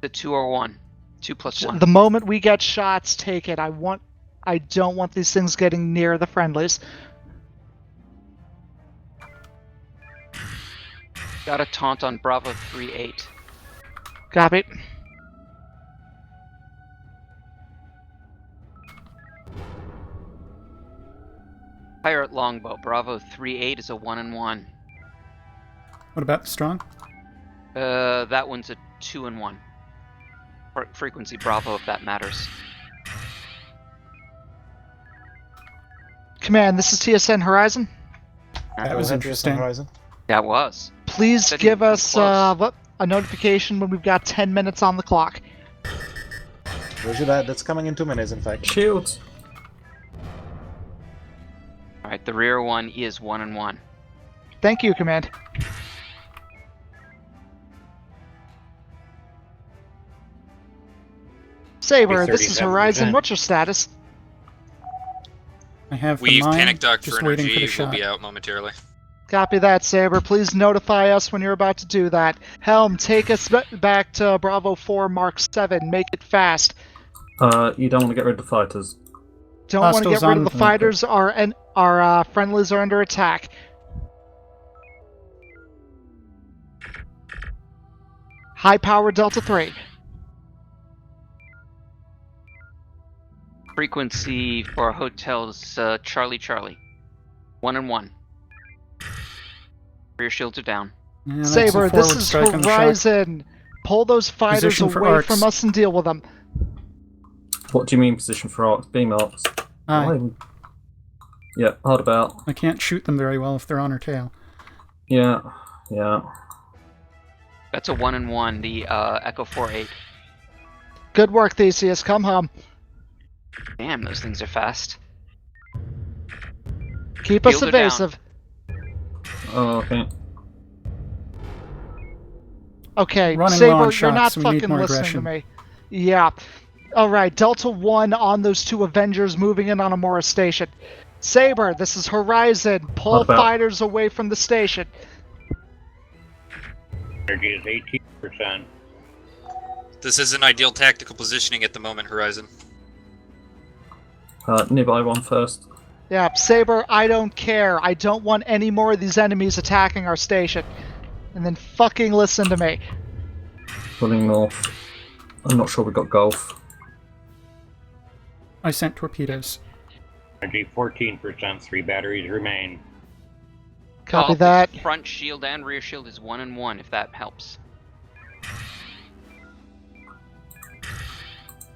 The 2 or 1. 2 plus 1. The moment we get shots, take it. I don't want these things getting near the friendlies. Got a taunt on Bravo 3-8. Copy. Pirate longbow. Bravo 3-8 is a 1-1. What about the strong? That one's a 2-1. Frequency Bravo, if that matters. Command, this is TSN Horizon. That was interesting. That was. Please Said give you were us close. a notification when we've got 10 minutes on the clock. Roger that. That's coming in 2 minutes, in fact. Shields. Alright, the rear one is 1-1. Thank you, Command. Saber, this is Horizon. What's your status? I have the We've mine, panic docked just for waiting for energy. the We'll shot. be out momentarily. Copy that, Saber. Please notify us when you're about to do that. Helm, take us back to Bravo 4 Mark 7. Make it fast. You don't want to get rid of the fighters. Don't want to Hostiles get rid of on the the- fighters. Our friendlies are under attack. High power Delta 3. Frequency for hotels, Charlie. 1-1. Rear shields are down. Yeah, that's a Saber, this forward is strike on the shock. Horizon. Pull those fighters Position for away arcs. from us and deal with them. What do you mean position for arcs? Beam arcs. Aye. Yeah, hard about. I can't shoot them very well if they're on our tail. Yeah. That's a 1-1, the Echo 4-8. Good work, Theseus. Come home. Damn, those things are fast. Keep us Shields are down. evasive. Oh, okay. Okay, Running low on Saber, you're not shots, we need fucking more listening aggression. to me. Yeah. Alright, Delta 1 on those 2 Avengers moving in on Amora Station. Saber, this is Horizon. Pull What about- fighters away from the station. Energy is 18%. This isn't ideal tactical positioning at the moment, Horizon. Nearby one first. Yeah, Saber, I don't care. I don't want any more of these enemies attacking our station. And then fucking listen to me. Running north. I'm not sure we got golf. I sent torpedoes. Energy 14%. 3 batteries remain. Copy Golf that. is front shield and rear shield is 1-1, if that helps.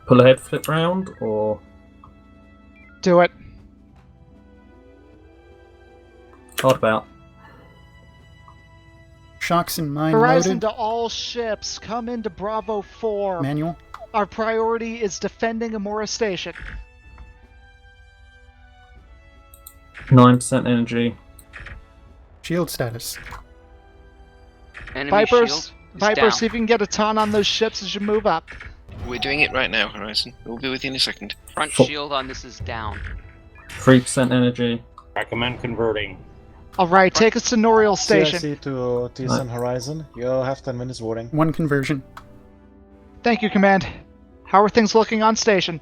Pull ahead, flip round, or Do it. hard about. Shocks and mine Horizon loaded. to all ships. Come into Bravo 4. Manual. Our priority is defending Amora Station. 9% energy. Shield status. Enemy Vipers, shield is Vipers, down. see if you can get a ton on those ships as you move up. We're doing it right now, Horizon. We'll be with you in a second. Front Full. shield on this is down. 3% energy. Recommend converting. Alright, take us to Noriel Station. CIC to TSN Horizon. You'll have 10 minutes warning. 1 conversion. Thank you, Command. How are things looking on station?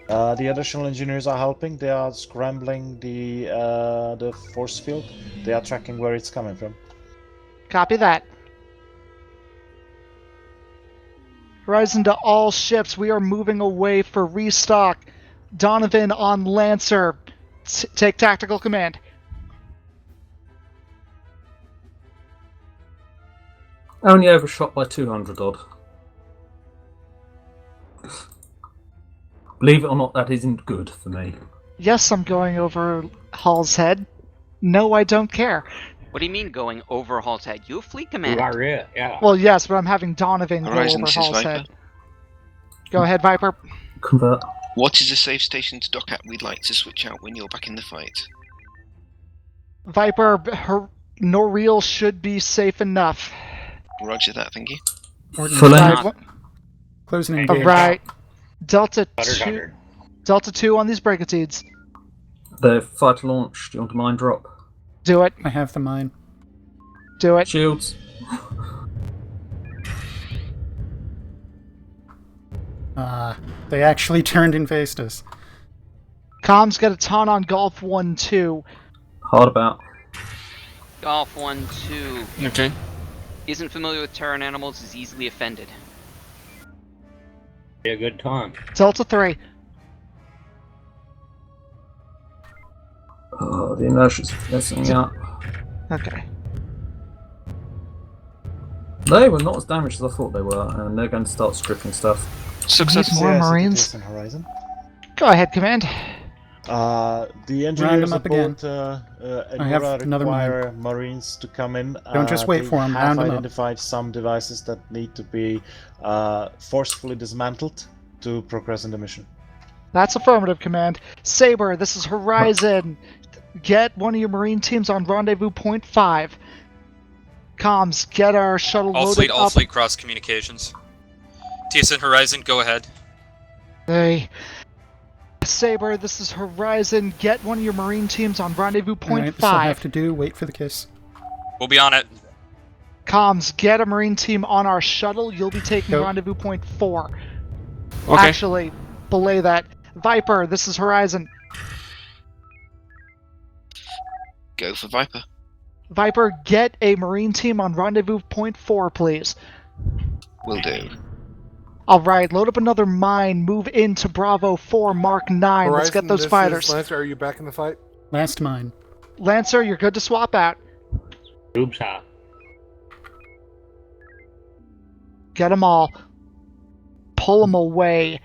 The additional engineers are helping. They are scrambling the force field. They are tracking where it's coming from. Copy that. Horizon to all ships. We are moving away for restock. Donovan on Lancer. Take tactical command. Only overshot by 200 odd. Believe it or not, that isn't good for me. Yes, I'm going over Hall's head. No, I don't care. What do you mean going over Hall's head? You have fleet command. You are it, yeah. Well, yes, but I'm having Donovan go Horizon, over this is Hall's Viper. head. Go ahead, Viper. Convert. What is a safe station to dock at? We'd like to switch out when you're back in the fight. Viper, Noreel should be safe enough. Roger that, thank you. Right, Close and engage. Alright. Delta Butter 2. dutter. Delta 2 on these brigadiers. The fighter launch. Do you want a mine drop? Do it. I have the mine. Do it. Shields. They actually turned and faced us. Comms got a ton on Golf 1-2. Hard about. Golf 1-2. Okay. Isn't familiar with Terran animals, is easily offended. Be a good time. Delta 3. Oh, the inertia's messing me up. Okay. They were not as damaged as I thought they were, and they're going to start stripping stuff. Need more Marines. TSN Horizon. Go ahead, Command. The engineers up aboard I have Enora another require Marines to come in. Don't just wait they for 'em, have round 'em up. identified some devices that need to be forcefully dismantled to progress in the mission. That's affirmative, Command. Saber, this is Horizon. Get one of your Marine teams on rendezvous point 5. Comms, get our shuttle All loaded up. fleet cross communications. TSN Horizon, go ahead. Hey. Saber, this is Horizon. Get one of your Marine teams on rendezvous point Alright, this will 5. have to do. Wait for the kiss. We'll be on it. Comms, get a Marine team on our shuttle. You'll be taking Go. rendezvous point 4. Okay. Actually, belay that. Viper, this is Horizon. Go for Viper. Viper, get a Marine team on rendezvous point 4, please. Will do. Alright, load up another mine. Move into Bravo 4 Mark 9. Let's get Horizon, those this fighters. is Lancer, are you back in the fight? Last mine. Lancer, you're good to swap out. Oops, hot. Get them all. Pull them away.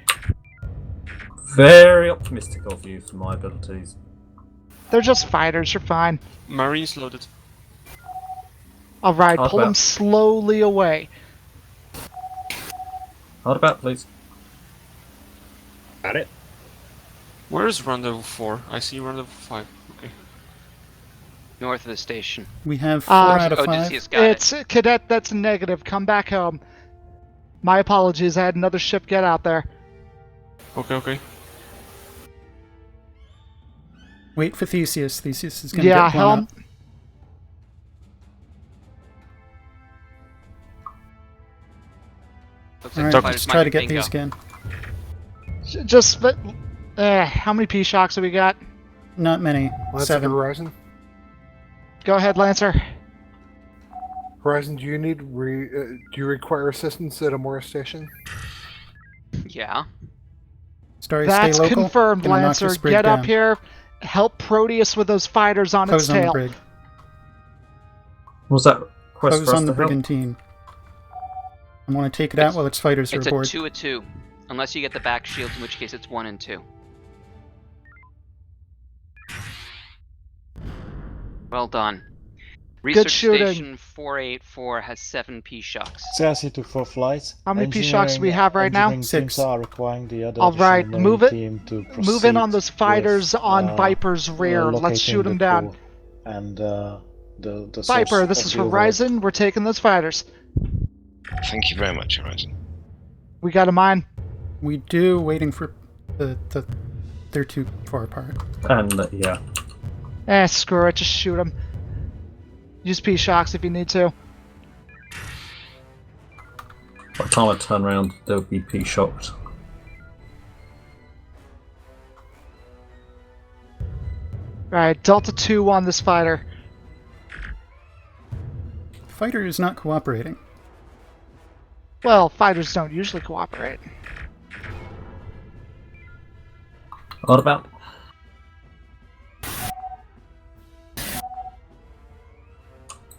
Very optimistic of you for my abilities. They're just fighters, you're fine. Marines loaded. Alright, Hard pull them about. slowly away. Hard about, please. Got it. Where is rendezvous 4? I see rendezvous 5. Okay. North of the station. We have 4 out of 5. Odysseus got it. It's Cadet, that's a negative. Come back home. My apologies, I had another ship get out there. Okay. Wait for Theseus. Theseus is going to Yeah, get blown helm. up. Looks Alright, the let's fighters try might to be get these bingo. again. Just, how many P-Shocks have we got? Not many. Lancer 7. Horizon? Go ahead, Lancer. Horizon, do you need do you require assistance at Amora Station? Yeah. Starry, That's stay local. confirmed, Gonna knock Lancer. this brig Get down. up here. Help Proteus with those fighters on Close its on the tail. brig. Was that request Close for us on the to help? brigantine. I want to take it out while its fighters are It's a aboard. 2-2. Unless you get the back shields, in which case it's 1 and 2. Well done. Research shooting. Station 484 has 7 P-Shocks. CIC for flights. How many P-Shocks do we have right now? Engineering 6. teams are requiring the other Alright, additional move Marine it. team to Move in on proceed those fighters with, on Viper's rear. Let's locating shoot them the down. crew and the source Viper, this of is the overall- Horizon. We're taking those fighters. Thank you very much, Horizon. We got a mine. We do, waiting for the they're too far apart. And yeah. Screw it. Just shoot them. Use P-Shocks if you need to. By the time I turn around, they'll be P-shocked. Alright, Delta 2 on this fighter. The fighter is not cooperating. Well, fighters don't usually cooperate. What about?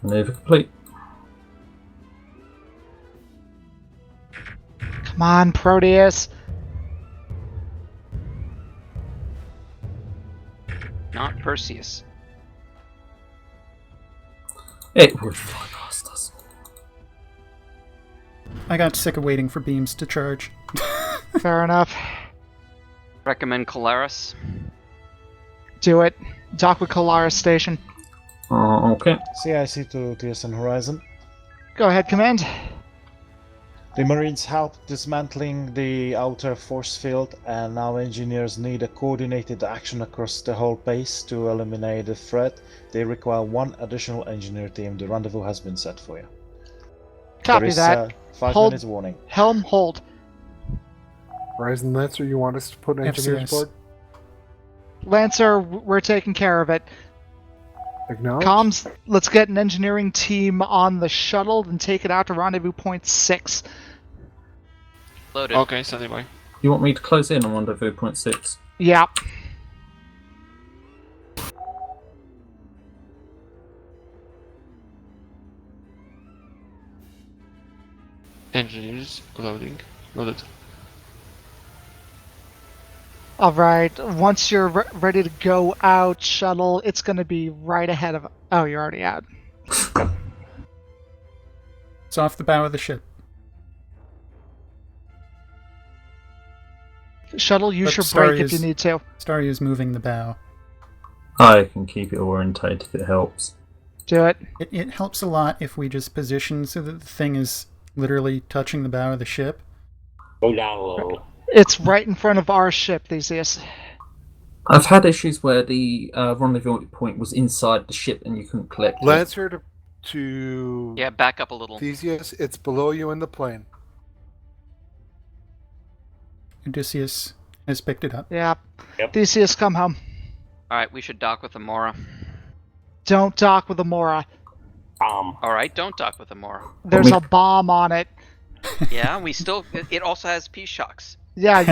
Maneuver complete. Come on, Proteus. Not Perseus. It would fly past us. I got sick of waiting for beams to charge. Fair enough. Recommend Colaris. Do it. Dock with Colaris Station. Okay. CIC to TSN Horizon. Go ahead, Command. The Marines helped dismantling the outer force field, and now engineers need a coordinated action across the whole base to eliminate the threat. They require one additional engineer team. The rendezvous has been set for you. Copy there is, that. 5 Hold. minutes warning. Helm, hold. Horizon Lancer, you want us to put engineers FCS. aboard? Lancer, we're taking care of it. Acknowledge. Comms, let's get an engineering team on the shuttle and take it out to rendezvous point 6. Loaded. Okay, standing by. You want me to close in on rendezvous point 6? Yeah. Engineers loading. Loaded. Alright, once you're ready to go out, shuttle, it's going to be right ahead of... Oh, you're already out. It's off the bow of the ship. Shuttle, use But your brake if you need to. Staryu's moving the bow. I can keep it orientated if it helps. Do it. It helps a lot if we just position so that the thing is literally touching the bow of the ship. Go down low. It's right in front of our ship, Theseus. I've had issues where the rendezvous point was inside the ship and you couldn't collect it. Lancer to Yeah, back up a little. Theseus, it's below you in the plane. Odysseus has picked it up. Yeah. Theseus, come home. Alright, we should dock with Amora. Don't dock with Amora. Alright, don't dock with Amora. There's a bomb on it. Yeah, we still... It also has P shocks. Yeah,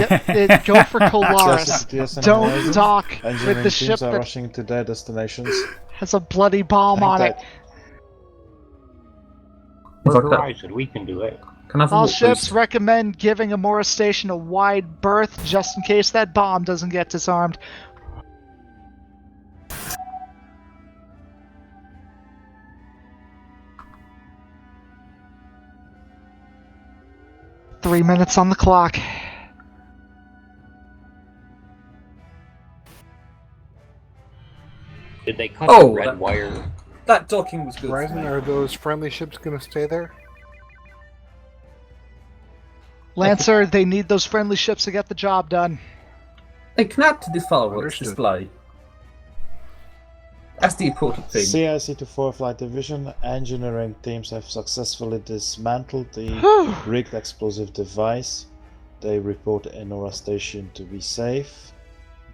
go for Colaris. TSN Don't Horizon. dock Engineering with the ship teams are that rushing to their destinations. has a bloody bomb on it. Horizon, we can do it. Can I have a All walk, ships please? recommend giving Amora Station a wide berth just in case that bomb doesn't get disarmed. Three minutes on the clock. Did they cut Oh, the red that- wire? That docking was good. Horizon, are those friendly ships going to stay there? Lancer, they need those friendly ships to get the job done. They can add to the fireworks Understood. display. That's the important thing. CIC to 4 Flight Division. Engineering teams have successfully dismantled the rigged explosive device. They report Enora Station to be safe.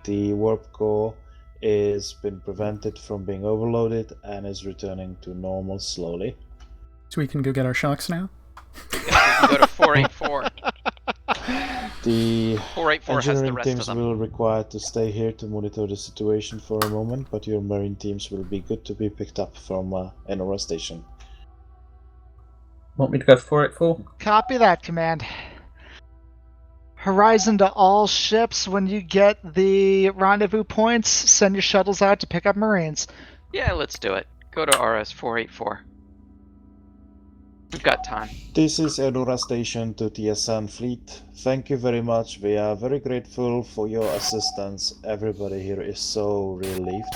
The warp core is been prevented from being overloaded and is returning to normal slowly. So we can go get our shocks now? We can go to 484. The 484 has the engineering rest of teams them. will require to stay here to monitor the situation for a moment, but your marine teams will be good to be picked up from Enora Station. Want me to go 484? Copy that, Command. Horizon to all ships, when you get the rendezvous points, send your shuttles out to pick up Marines. Yeah, let's do it. Go to RS 484. We've got time. This is Enora Station to TSN Fleet. Thank you very much. We are very grateful for your assistance. Everybody here is so relieved.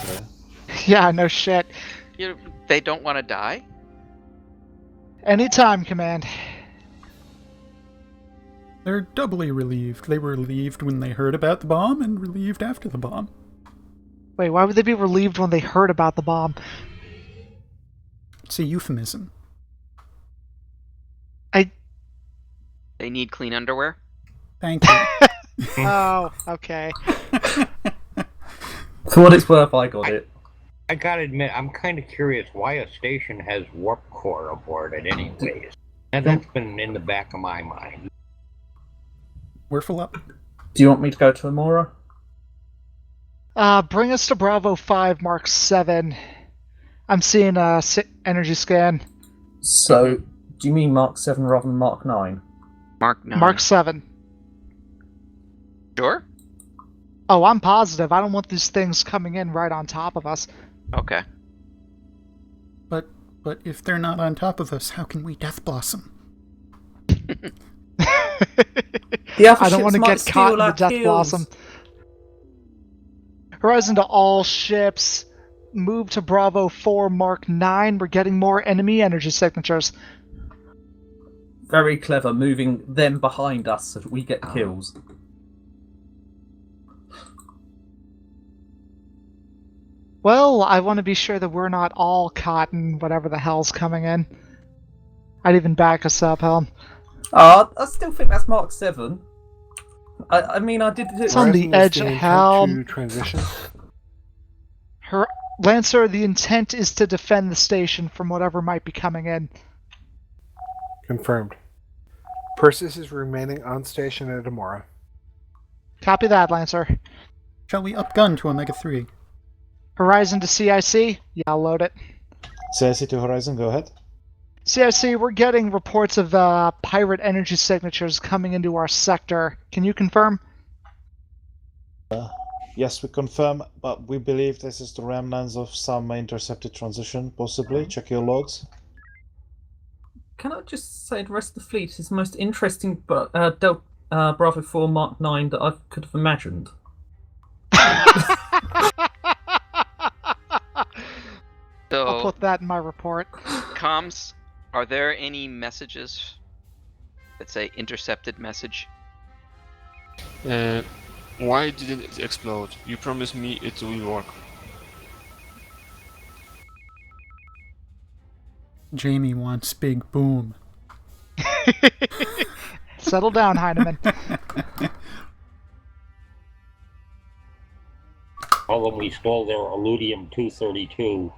Yeah, no shit. They don't want to die? Anytime, Command. They're doubly relieved. They were relieved when they heard about the bomb and relieved after the bomb. Wait, why would they be relieved when they heard about the bomb? It's a euphemism. They need clean underwear? Thank you. Oh, okay. For what it's worth, I got it. I gotta admit, I'm kind of curious why a station has warp core aboard it anyways. And that's been in the back of my mind. We're full up. Do you want me to go to Amora? Bring us to Bravo 5, Mark 7. I'm seeing a energy scan. So, do you mean Mark 7 rather than Mark 9? Mark 9. Mark 7. Sure? Oh, I'm positive. I don't want these things coming in right on top of us. Okay. But if they're not on top of us, how can we Death Blossom? I don't want to get caught in the Death Blossom. Horizon to all ships. move to Bravo 4 Mark 9. We're getting more enemy energy signatures. Very clever, moving them behind us so that we get kills. Well, I want to be sure that we're not all caught in whatever the hell's coming in. I'd even back us up, Helm. I still think that's Mark 7. I mean, I did do It's on the edge of Helm. Transition. Lancer, the intent is to defend the station from whatever might be coming in. Confirmed. Persis is remaining on station at Amora. Copy that, Lancer. Shall we upgun to Omega 3? Horizon to CIC? Yeah, I'll load it. CIC to Horizon, go ahead. CIC, we're getting reports of pirate energy signatures coming into our sector. Can you confirm? Yes, we confirm, but we believe this is the remnants of some intercepted transition, possibly. Check your logs. Can I just say the rest of the fleet is the most interesting Bravo 4 Mark 9 that I could have imagined. So, I'll put that in my report. comms, are there any messages that say intercepted message? Why didn't it explode? You promised me it will work. Jamie wants big boom. Settle down, Heinemann. Tell them we stole their Illudium-232.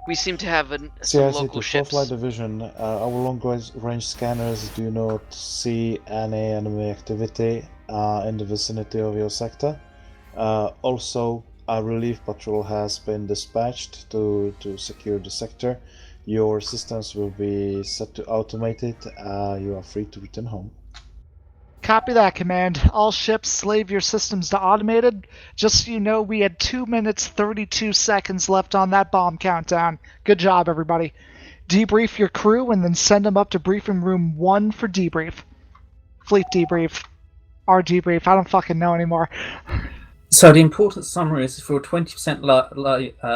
We seem to have some CIC local to ships. Flight Division, our long-range scanners do not see any enemy activity in the vicinity of your sector. Also, a relief patrol has been dispatched to secure the sector. Your systems will be set to automated. You are free to return home. Copy that, Command. All ships, slave your systems to automated. Just so you know, we had 2 minutes 32 seconds left on that bomb countdown. Good job, everybody. Debrief your crew and then send them up to briefing room 1 for debrief. Fleet debrief. Our debrief. I don't fucking know anymore. So the important summary is if we were 20%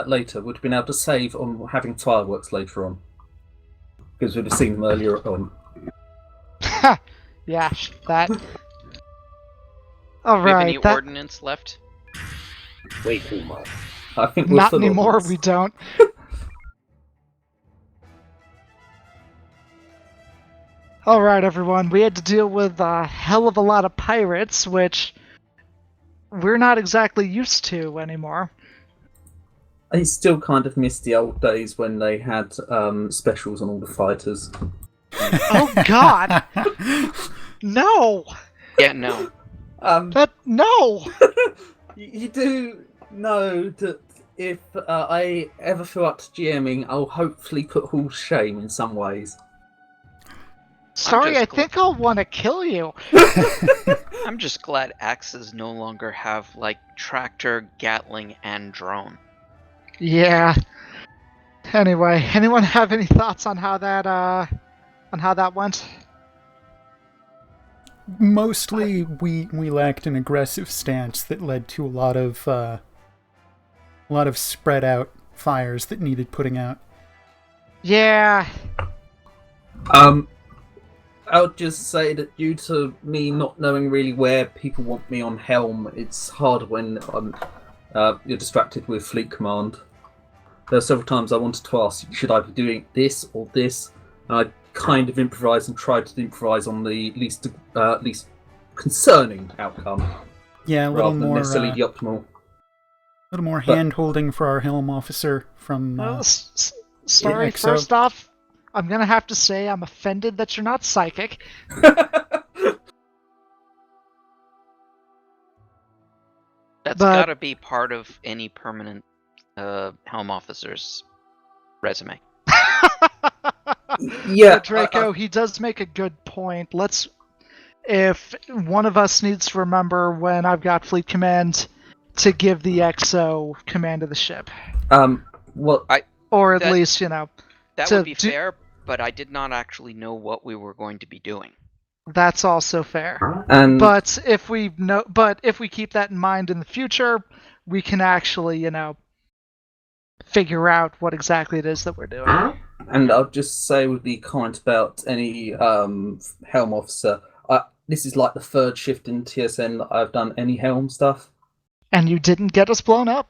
later, we'd have been able to save on having fireworks later on. Because we'd have seen them earlier on. Yeah, that. Do All we have right. any ordnance left? Way too much. I think we're Not full anymore. of We don't. All right, everyone. We had to deal with a hell of a lot of pirates, which we're not exactly used to anymore. I still kind of miss the old days when they had specials on all the fighters. Oh God! No. Yeah, no. No. You do know that if I ever feel up to GMing, I'll hopefully put Hall to shame in some ways. Sorry, I think I'll want to kill you. I'm just glad Axes no longer have like tractor, Gatling, and drone. Yeah. Anyway, anyone have any thoughts on how that went? Mostly, we lacked an aggressive stance that led to a lot of spread out fires that needed putting out. Yeah. I'll just say that due to me not knowing really where people want me on helm, it's hard when you're distracted with fleet command. There are several times I wanted to ask, should I be doing this or this? And I kind of improvised and tried to improvise on the least concerning outcome. Yeah, a little rather than more necessarily the optimal. A little more hand-holding for our helm officer from. Sorry, XO. first off, I'm gonna have to say I'm offended that you're not psychic. That's gotta be part of any permanent helm officer's resume. Yeah, But Draco, he does make a good point. If one of us needs to remember when I've got fleet command to give the XO command of the ship. Or at least, That would be fair, but I did not actually know what we were going to be doing. That's also fair. And But if we keep that in mind in the future, we can actually, figure out what exactly it is that we're doing. And I'll just say with the comment about any helm officer, this is like the third shift in TSN that I've done any helm stuff. And you didn't get us blown up.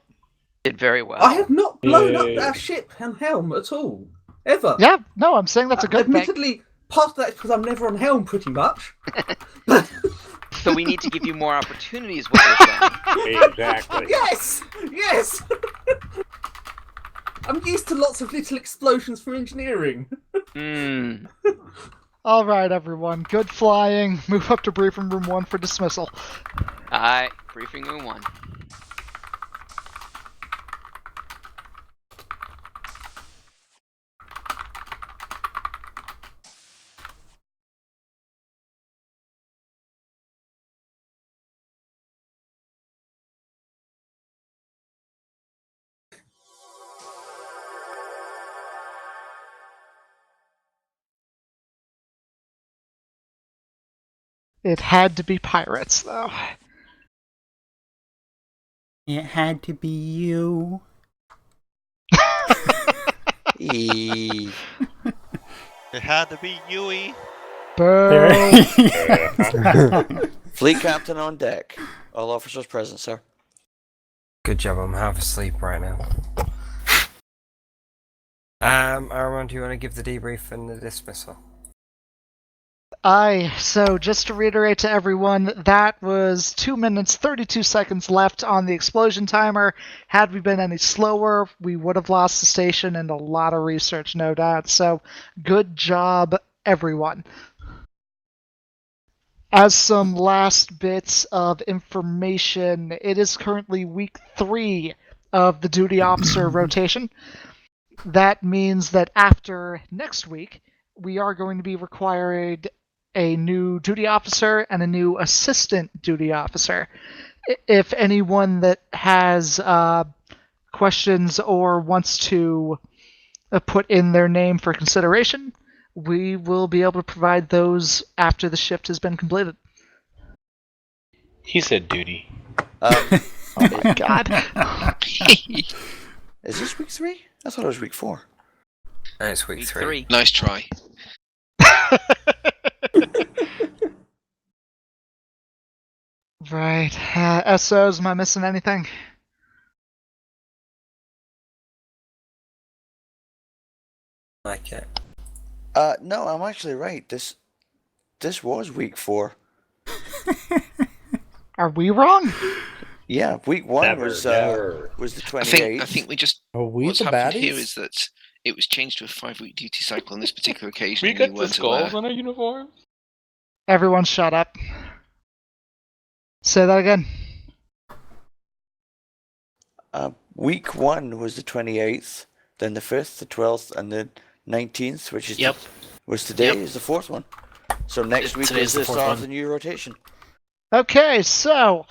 Did very well. I have not blown up our ship and helm at all, ever. Yeah, no, I'm saying that's a good thing. Admittedly, part of that is because I'm never on helm, pretty much. So we need to give you more opportunities, what you're saying. Exactly. Yes! Yes! I'm used to lots of little explosions from engineering. All right, everyone. Good flying. Move up to briefing room 1 for dismissal. Aye, briefing room 1. It had to be pirates, though. It had to be you. Eee. It had to be Yui. Fleet captain on deck. All officers present, sir. Good job, I'm half asleep right now. Aaron, do you want to give the debrief and the dismissal? Aye, so just to reiterate to everyone, that was 2 minutes 32 seconds left on the explosion timer. Had we been any slower, we would have lost the station and a lot of research, no doubt. So, good job, everyone. As some last bits of information, it is currently week 3 of the duty officer rotation. That means that after next week, we are going to be required a new duty officer and a new assistant duty officer. If anyone that has questions or wants to put in their name for consideration, we will be able to provide those after the shift has been completed. He said duty. Oh my god. Is this week 3? I thought it was week 4. It's week 3. Nice try. Right. SOs, am I missing anything? Like it. No, I'm actually right. This was week 4. Are we wrong? Yeah, week 1 Never, was never. the 28th. I think we just. Are we what's the happened baddies? here is that it was changed to a 5-week duty cycle on this particular occasion. We and got the weren't skulls aware. on our uniforms. Everyone shut up. Say that again. Week 1 was the 28th, then the 5th, the 12th, and the 19th, which is was today, is the 4th one. So next week is the start of the new rotation. Okay, so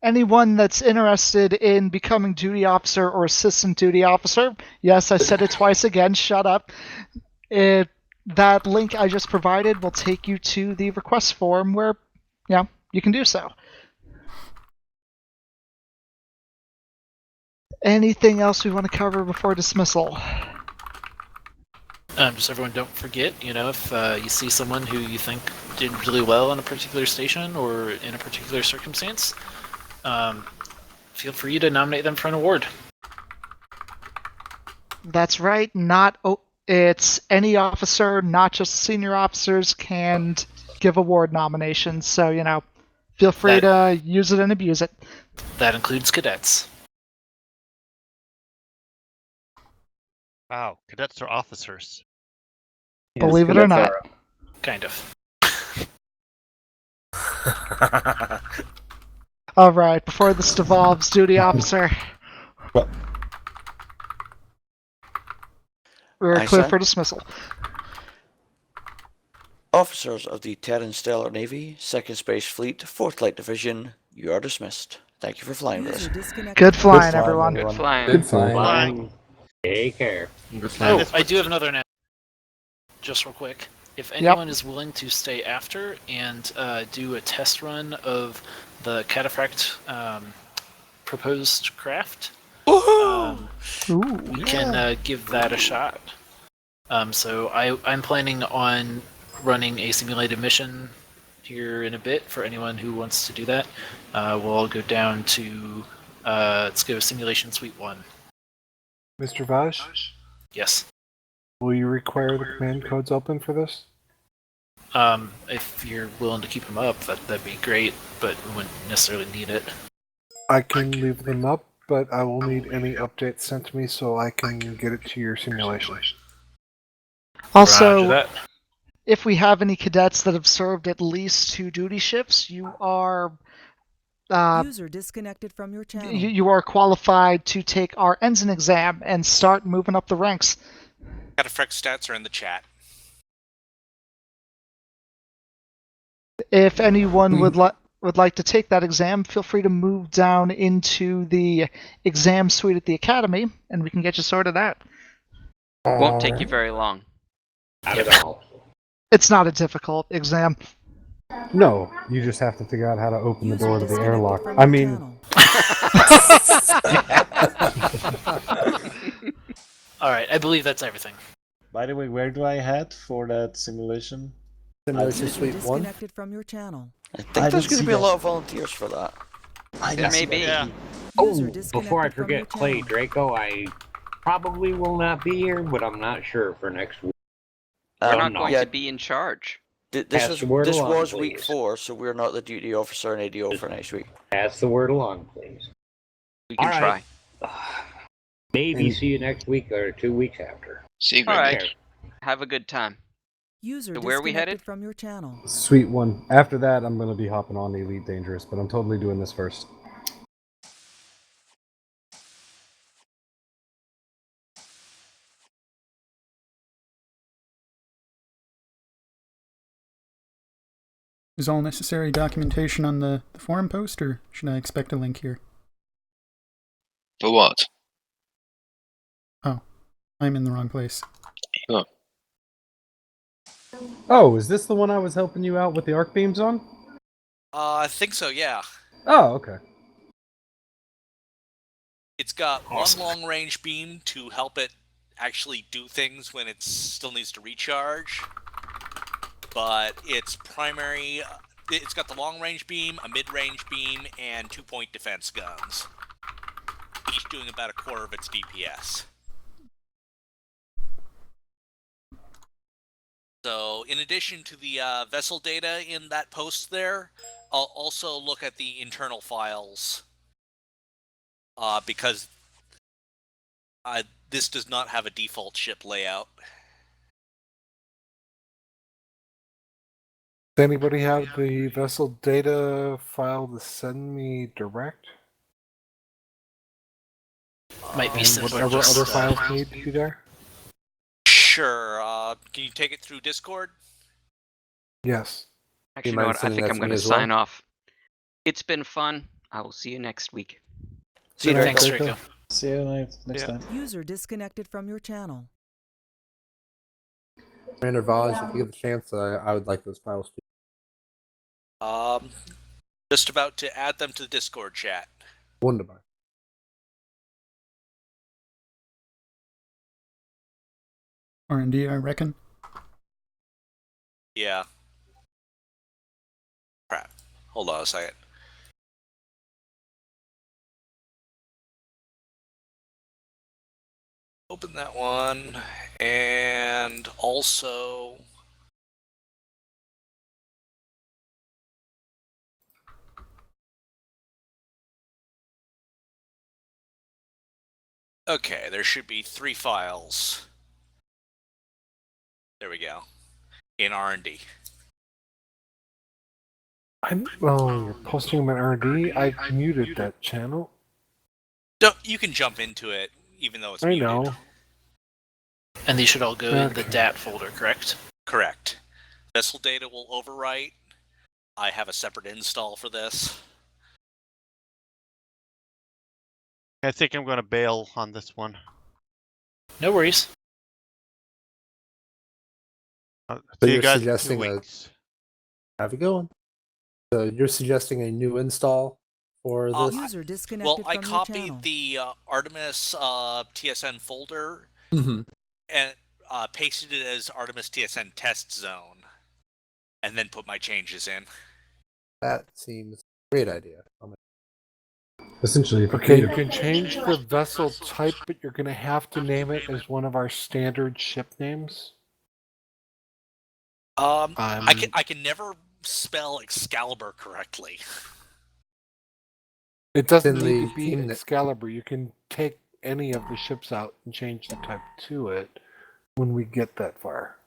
anyone that's interested in becoming duty officer or assistant duty officer, yes, I said it twice again, shut up. That link I just provided will take you to the request form where, you can do so. Anything else we want to cover before dismissal? Just everyone don't forget, if you see someone who you think did really well on a particular station or in a particular circumstance, feel free to nominate them for an award. That's right. It's any officer, not just senior officers, can give award nominations. So, feel free to use it and abuse it. That includes cadets. Wow, cadets are officers. Believe it or not. Kind of. All right, before this devolves, duty officer. We're clear for dismissal. Officers of the Terran Stellar Navy, 2nd Space Fleet, 4th Light Division, you are dismissed. Thank you for flying with us. Good flying, everyone. Good flying. Good flying. Take care. Oh, I do have another announcement. Just real quick. If anyone is willing to stay after and do a test run of the cataphract proposed craft, we can give that a shot. So I'm planning on running a simulated mission here in a bit for anyone who wants to do that. We'll all go down to let's go simulation suite 1. Mr. Vaj, Yes. will you require the command codes open for this? If you're willing to keep them up, that'd be great, but we wouldn't necessarily need it. I can leave them up, but I will need any updates sent to me so I can get it to your simulation. Also, if we have any cadets that have served at least 2 duty shifts, you are User disconnected from your channel. you are qualified to take our ensign exam and start moving up the ranks. Cataphract stats are in the chat. If anyone would like to take that exam, feel free to move down into the exam suite at the academy, and we can get you sorted out. Won't take you very long. Not at all. It's not a difficult exam. No, you just have to figure out how to open the door to the airlock. I mean... Alright, I believe that's everything. By the way, where do I head for that simulation? Simulation Suite 1? Disconnected from your channel. I think there's going to be a lot of volunteers for that. There may be. Yeah. Oh, before I forget, Clay Draco, I probably will not be here, but I'm not sure for next week. We're not going to be in charge. This was week 4, so we're not the duty officer and ADO for next week. Pass the word along, please. We can try. Maybe see you next week or 2 weeks after. See you, All right. Greg. Have a good time. User So where are we headed? from your channel. Sweet one. After that, I'm going to be hopping on Elite Dangerous, but I'm totally doing this first. Is all necessary documentation on the forum post, or should I expect a link here? For what? Oh, I'm in the wrong place. Oh. Oh, is this the one I was helping you out with the arc beams on? I think so, yeah. Oh, okay. It's got one long-range beam to help it actually do things when it still needs to recharge. But its primary... It's got the long-range beam, a mid-range beam, and 2-point defense guns. Each doing about 1/4 of its DPS. So, in addition to the vessel data in that post there, I'll also look at the internal files. Because this does not have a default ship layout. Does anybody have the vessel data file to send me direct? Might be simpler. Whatever just, other files need to be there? Sure. Can you take it through Discord? Yes. Actually, you know what? I think I'm going to sign off. It's been fun. I will see you next week. See you Thanks, Draco. See you next time. User disconnected from your channel. Commander Vaj, if you get the chance, I would like those files too. Just about to add them to the Discord chat. Wunderbar. R&D, I reckon. Yeah. Crap. Hold on a second. Open that one, and also... Okay, there should be 3 files. There we go. In R&D. You're posting them in R&D? I muted that channel. You can jump into it, even though it's I muted. know. And these should all go in the DAT folder, correct? Correct. Vessel data will overwrite. I have a separate install for this. I think I'm going to bail on this one. No worries. So See you you're guys in 2 suggesting weeks. have a good one. So you're suggesting a new install for this? User disconnected I from your copied channel. the Artemis TSN folder Mhm. and pasted it as Artemis TSN test zone, and then put my changes in. That seems a great idea. Essentially, if Okay, you can change the vessel type, but you're going to have to name it as one of our standard ship names. I can never spell Excalibur correctly. It doesn't In need the to be theme that- Excalibur. You can take any of the ships out and change the type to it when we get that far.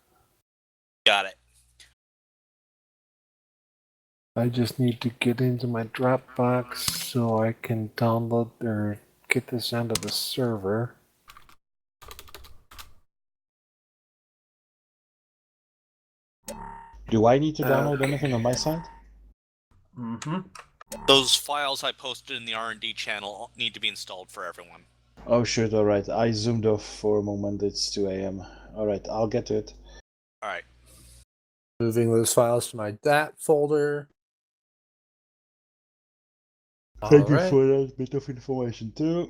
Got it. I just need to get into my Dropbox so I can download or get this onto the server. Do I need to download anything on my side? Mm-hmm. Those files I posted in the R&D channel need to be installed for everyone. Oh shit, alright. I zoomed off for a moment. It's 2 a.m. Alright, I'll get to it. All right. Moving those files to my DAT folder. Thank you Alright. for that bit of information too.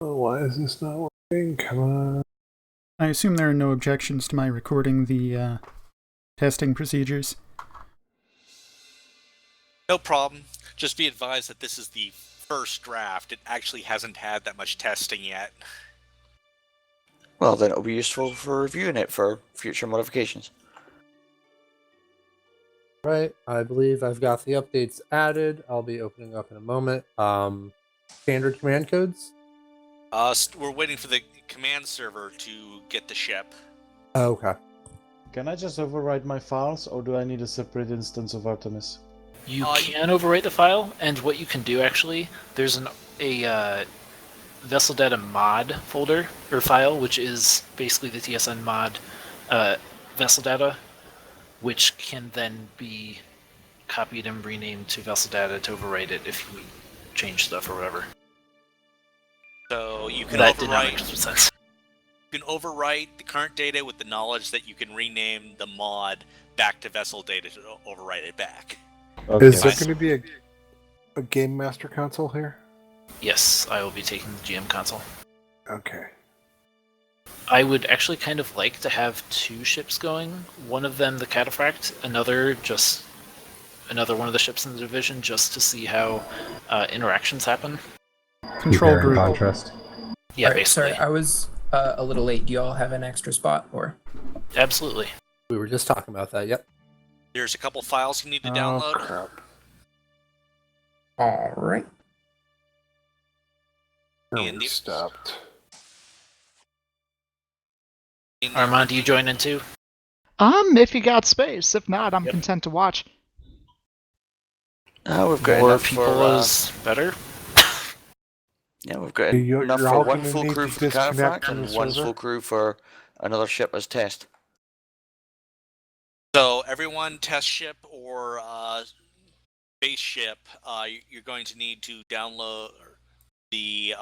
Oh, why is this not working? Come on. I assume there are no objections to my recording the testing procedures. No problem. Just be advised that this is the first draft. It actually hasn't had that much testing yet. Well, then it'll be useful for reviewing it for future modifications. Right, I believe I've got the updates added. I'll be opening up in a moment. Standard command codes? We're waiting for the command server to get the ship. Oh, okay. Can I just overwrite my files, or do I need a separate instance of Artemis? You can overwrite the file, and what you can do actually, there's a vessel data mod folder or file, which is basically the TSN mod vessel data, which can then be copied and renamed to vessel data to overwrite it if we change stuff or whatever. So you can That did not make overwrite. sense. You can overwrite the current data with the knowledge that you can rename the mod back to vessel data to overwrite it back. Okay. Is there going to be a Game Master console here? Yes, I will be taking the GM console. Okay. I would actually kind of like to have 2 ships going. One of them the Cataphract, another one of the ships in the division, just to see how interactions happen. Control group. Contrast. Yeah, Alright, basically. sorry, I was a little late. Do y'all have an extra spot, or? Absolutely. We were just talking about that, yep. There's a couple files you need to download. Crap. Alright. And the, stopped. Armand, do you join in too? If you got space. If not, I'm content to watch. We've got More enough people for, is better. Yeah, we've got You're enough all for one gonna full need crew to for the disconnect Cataphract from and the one server. full crew for another ship as test. so everyone, test ship or spaceship, you're going to need to download the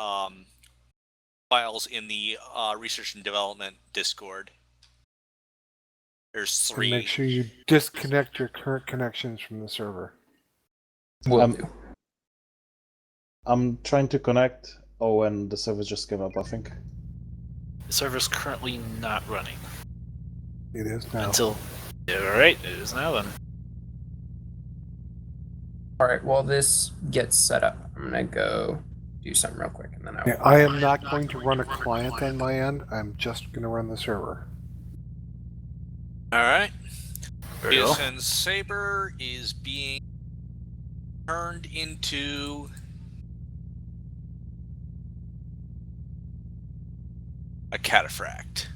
files in the research and development Discord. There's And 3. make sure you disconnect your current connections from the server. I'm trying to connect. Oh, and the server just came up, I think. The server's currently not running. It is now. Alright, it is now then. Alright, while this gets set up, I'm gonna go do something real quick, and then I will. Yeah, I am not going to run a client on my end. I'm just going to run the server. Alright. Very well. TSN Saber is being turned into a Cataphract.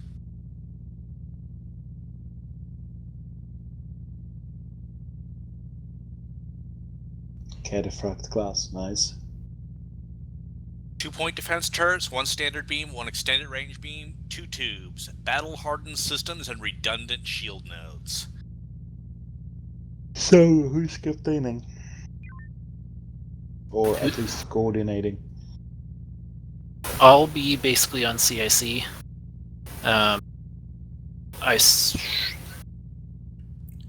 Cataphract class, nice. 2-point defense turrets, 1 standard beam, 1 extended range beam, 2 tubes, battle-hardened systems, and redundant shield nodes. So, who's captaining? Or at least coordinating? I'll be basically on CIC. Well,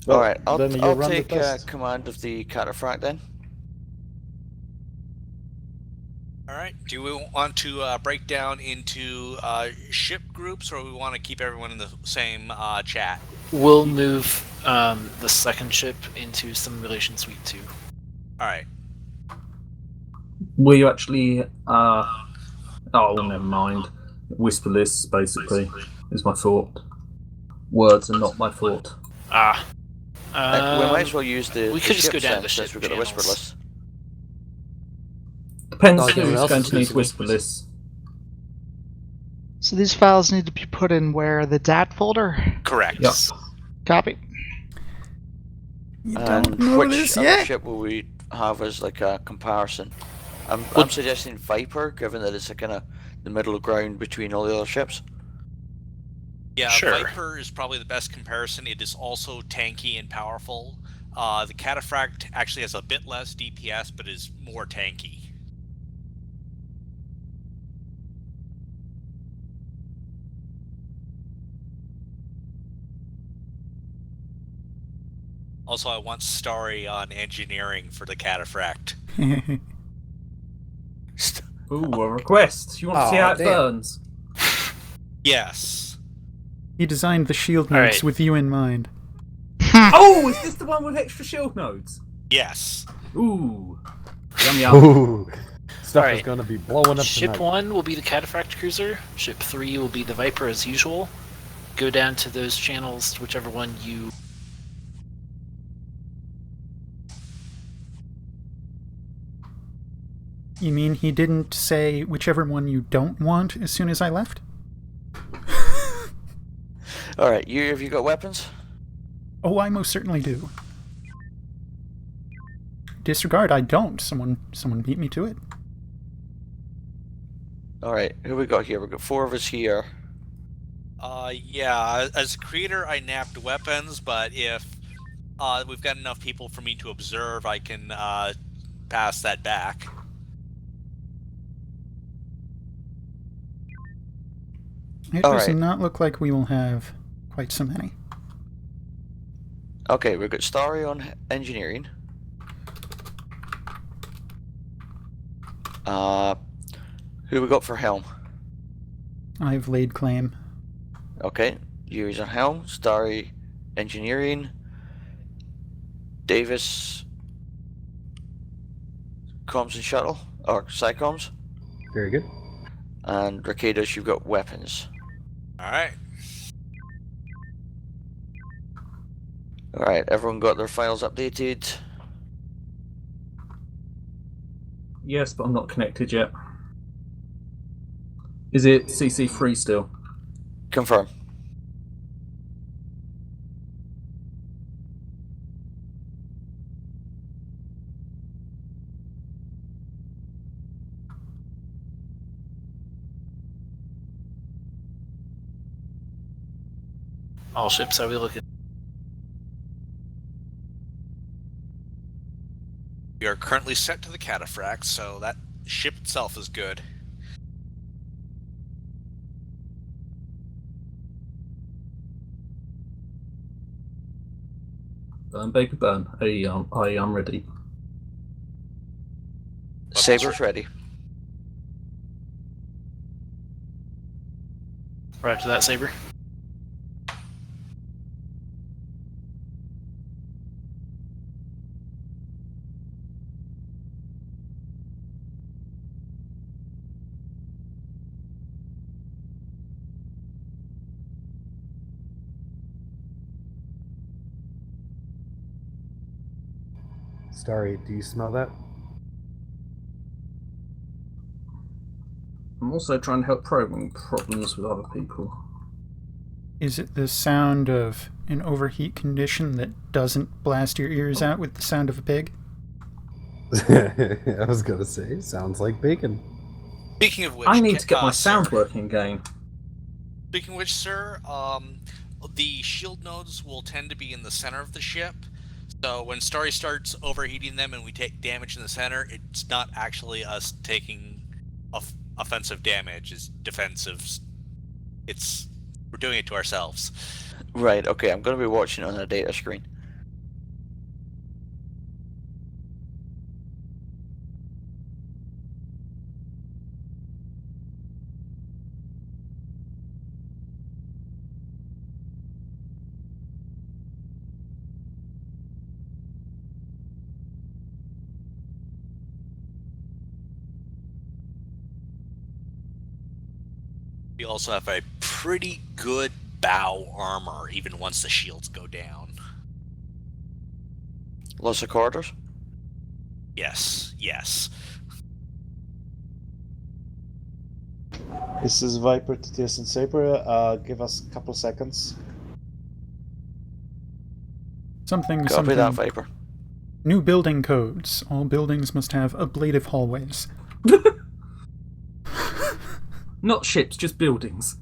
Alright, then you I'll run the take test. command of the cataphract then. All right. Do we want to break down into ship groups, or we want to keep everyone in the same chat? We'll move the second ship into Simulation Suite 2. All right. Were you actually? Oh, never mind. Whisper lists basically is my thought. Words are not my thought. We might as well use the we could just ship go down sense the since ship we've got the whisper channels. list. Depends Oh, everyone who's else going is to need using whisper lists. So these files need to be put in where? The DAT folder? Correct. Yep. Copy. And know which this other yet? ship will we have as like a comparison? I'm suggesting Viper, given that it's kind of the middle ground between all the other ships. Yeah, Sure. Viper is probably the best comparison. It is also tanky and powerful. The Cataphract actually has a bit less DPS, but is more tanky. Also, I want Starry on engineering for the Cataphract. Ooh, a request. You want to see how it damn. burns? Yes. He designed the shield All nodes right. with you in mind. Oh, is this the one with extra shield nodes? Yes. Ooh. Yum yum. Ooh, stuff is Alright. going to be blowing up Ship tonight. 1 will be the Cataphract cruiser. Ship 3 will be the Viper as usual. Go down to those channels, whichever one you... You mean he didn't say whichever one you don't want as soon as I left? Alright, have you got weapons? Oh, I most certainly do. Disregard, I don't. Someone beat me to it. Alright, who we got here? We've got 4 of us here. Yeah, as a creator, I nabbed weapons, but if we've got enough people for me to observe, I can pass that back. It does Alright. not look like we will have quite so many. Okay, we've got Starry on engineering. Who we got for helm? I've laid claim. Okay, Yuri's on helm, Starry engineering, Davis comms and shuttle, or psychoms, Very good. and Rickados, you've got weapons. Alright. Alright, everyone got their files updated? Yes, but I'm not connected yet. Is it CC free still? Confirm. All ships, are we looking? We are currently set to the Cataphract, so that ship itself is good. Burn, baby, burn. I'm ready. Saber's ready. Right to that, Saber. Starry, do you smell that? I'm also trying to help probing problems with other people. Is it the sound of an overheat condition that doesn't blast your ears out with the sound of a pig? I was going to say, sounds like bacon. Speaking of which, I need to get my sir, sound working again. Speaking of which, sir, the shield nodes will tend to be in the center of the ship. So when Starry starts overheating them and we take damage in the center, it's not actually us taking offensive damage is defensive. We're doing it to ourselves. Right, okay, I'm going to be watching it on a data screen. We also have a pretty good bow armor, even once the shields go down. Lots of corridors? Yes, yes. This is Viper to TSN Saber. Give us a couple seconds. Something, Copy something. that, Viper. New building codes. All buildings must have ablative hallways. Not ships, just buildings.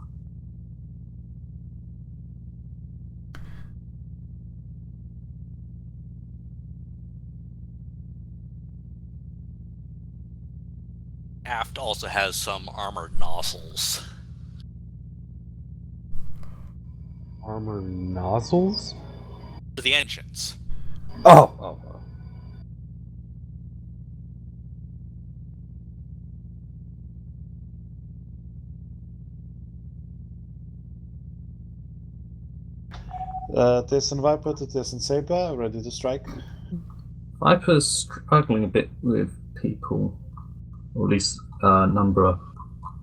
Aft also has some armored nozzles. Armor nozzles? For the engines. Oh. TSN Viper to TSN Saber, ready to strike. Viper's struggling a bit with people, or at least number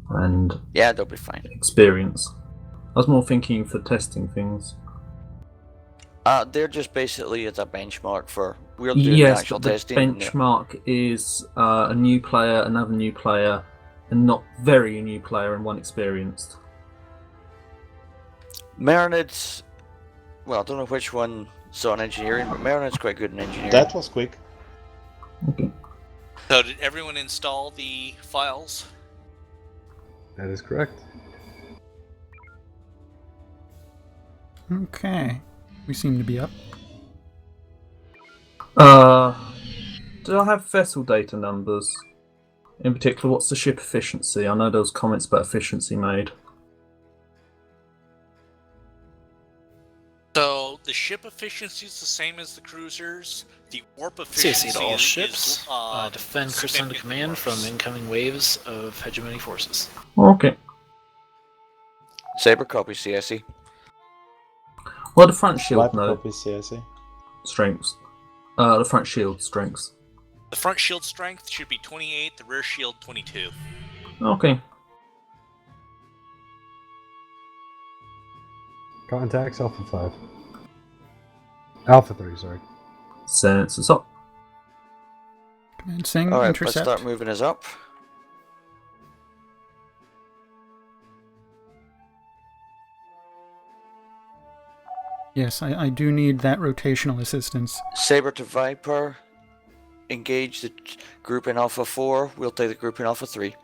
and Yeah, they'll be fine. experience. I was more thinking for testing things. They're just basically as a benchmark for we're doing the Yes, actual but the testing. benchmark is a new player, another new player, and not very new player and one experienced. Marinad's, well, I don't know which one saw in engineering, but Marinad's quite good in engineering. That was quick. So did everyone install the files? That is correct. Okay. We seem to be up. Do I have vessel data numbers? In particular, what's the ship efficiency? I know there was comments about efficiency made. So the ship efficiency is the same as the cruisers. The warp efficiency CC to all is ships. Defend Crystal under command from incoming waves of hegemony forces. Okay. Saber copy CSE. Well, the front shield, Viper no. copy CSE. Strengths. The front shield strengths. The front shield strength should be 28, the rear shield 22. Okay. Contacts Alpha 5. Alpha 3, sorry. Sensors up. Commencing Alright, intercept. let's start moving us up. Yes, I do need that rotational assistance. Saber to Viper. Engage the group in Alpha 4. We'll take the group in Alpha 3.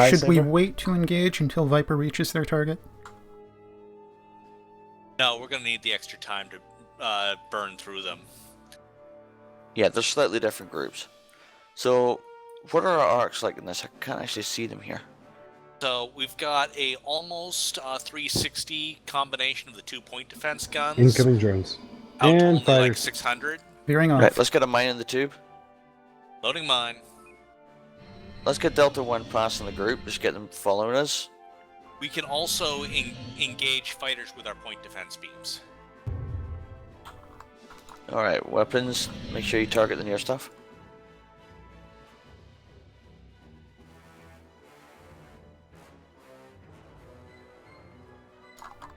Should we wait to engage until Viper reaches their target? No, we're going to need the extra time to burn through them. Yeah, they're slightly different groups. So, what are our arcs like in this? I can't actually see them here. So we've got a almost 360 combination of the 2-point defense guns. Incoming drones. Out to And only fighters. like 600. Veering off. Right, let's get a mine in the tube. Loading mine. Let's get Delta 1 passing the group. Just get them following us. We can also engage fighters with our point defense beams. Alright, weapons. Make sure you target the near stuff.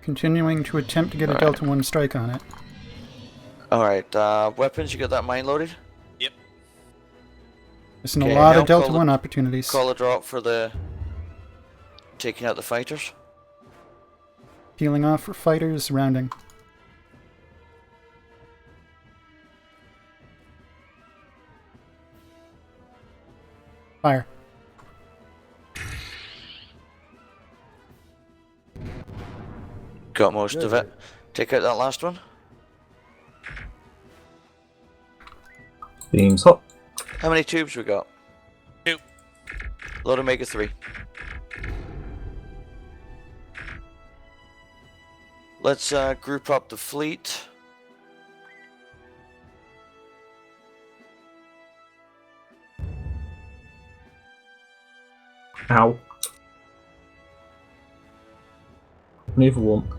Continuing to attempt to get a Alright. Delta 1 strike on it. Alright, weapons, you got that mine loaded? Yep. Missing a Okay, lot helm, of Delta call 1 the- opportunities. Call a drop for the taking out the fighters. Peeling off for fighters, rounding. Fire. Got most of it. Take out that last one. Beams hot. How many tubes we got? 2. Load Omega 3. Let's group up the fleet. Ow. Neither one.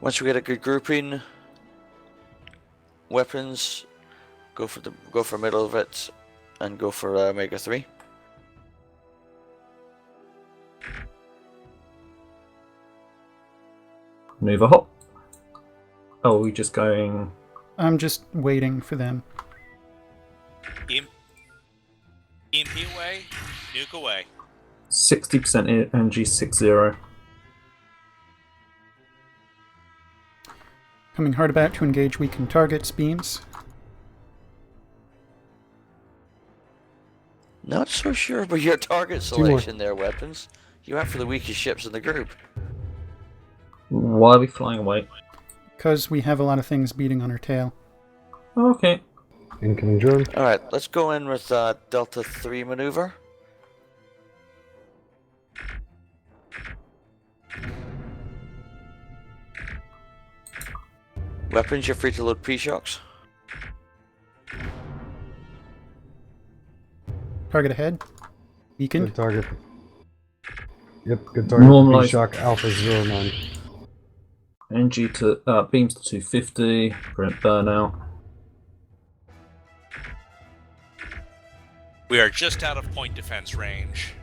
Once we get a good grouping, weapons, go for middle of it, and go for Omega 3. Neither hop. Oh, we're just going. I'm just waiting for them. EMP away, nuke away. 60% energy 60. Coming hard about to engage weakened targets, beams. Not so sure about your target selection there, weapons. You went for the weakest ships in the group. Why are we flying away? Because we have a lot of things beating on our tail. Okay. Incoming drone. Alright, let's go in with Delta 3 maneuver. Weapons, you're free to load P-shocks. Target ahead. Beacon. Good target. Yep, good target. Normalize. P-shock Alpha 09. Energy to beams to 250. Prevent burnout. We are just out of point defense range.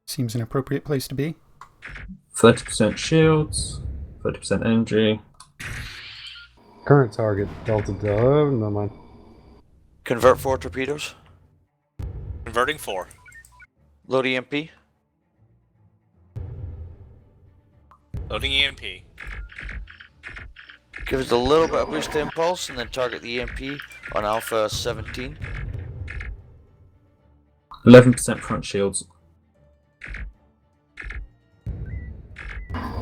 Seems an appropriate place to be. 30% shields. 30% energy. Current target Delta. Oh, no mind. Convert 4 torpedoes. Converting 4. Load EMP. Loading EMP. Give us a little bit of boost to impulse and then target the EMP on Alpha 17. 11% front shields.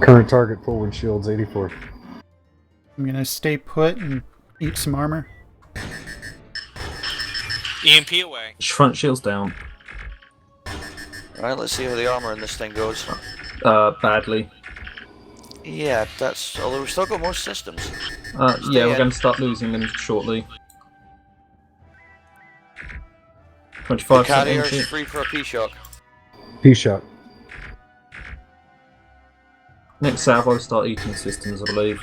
Current target forward shields 84. I'm gonna stay put and eat some armor. EMP away. Front shields down. Alright, let's see how the armor in this thing goes. Badly. Yeah, that's... although we've still got most systems. Yeah, we're going to start losing them shortly. 25% Carrier's energy. free for a P-shock. P-shock. Next salvo, I'll start eating systems, I believe.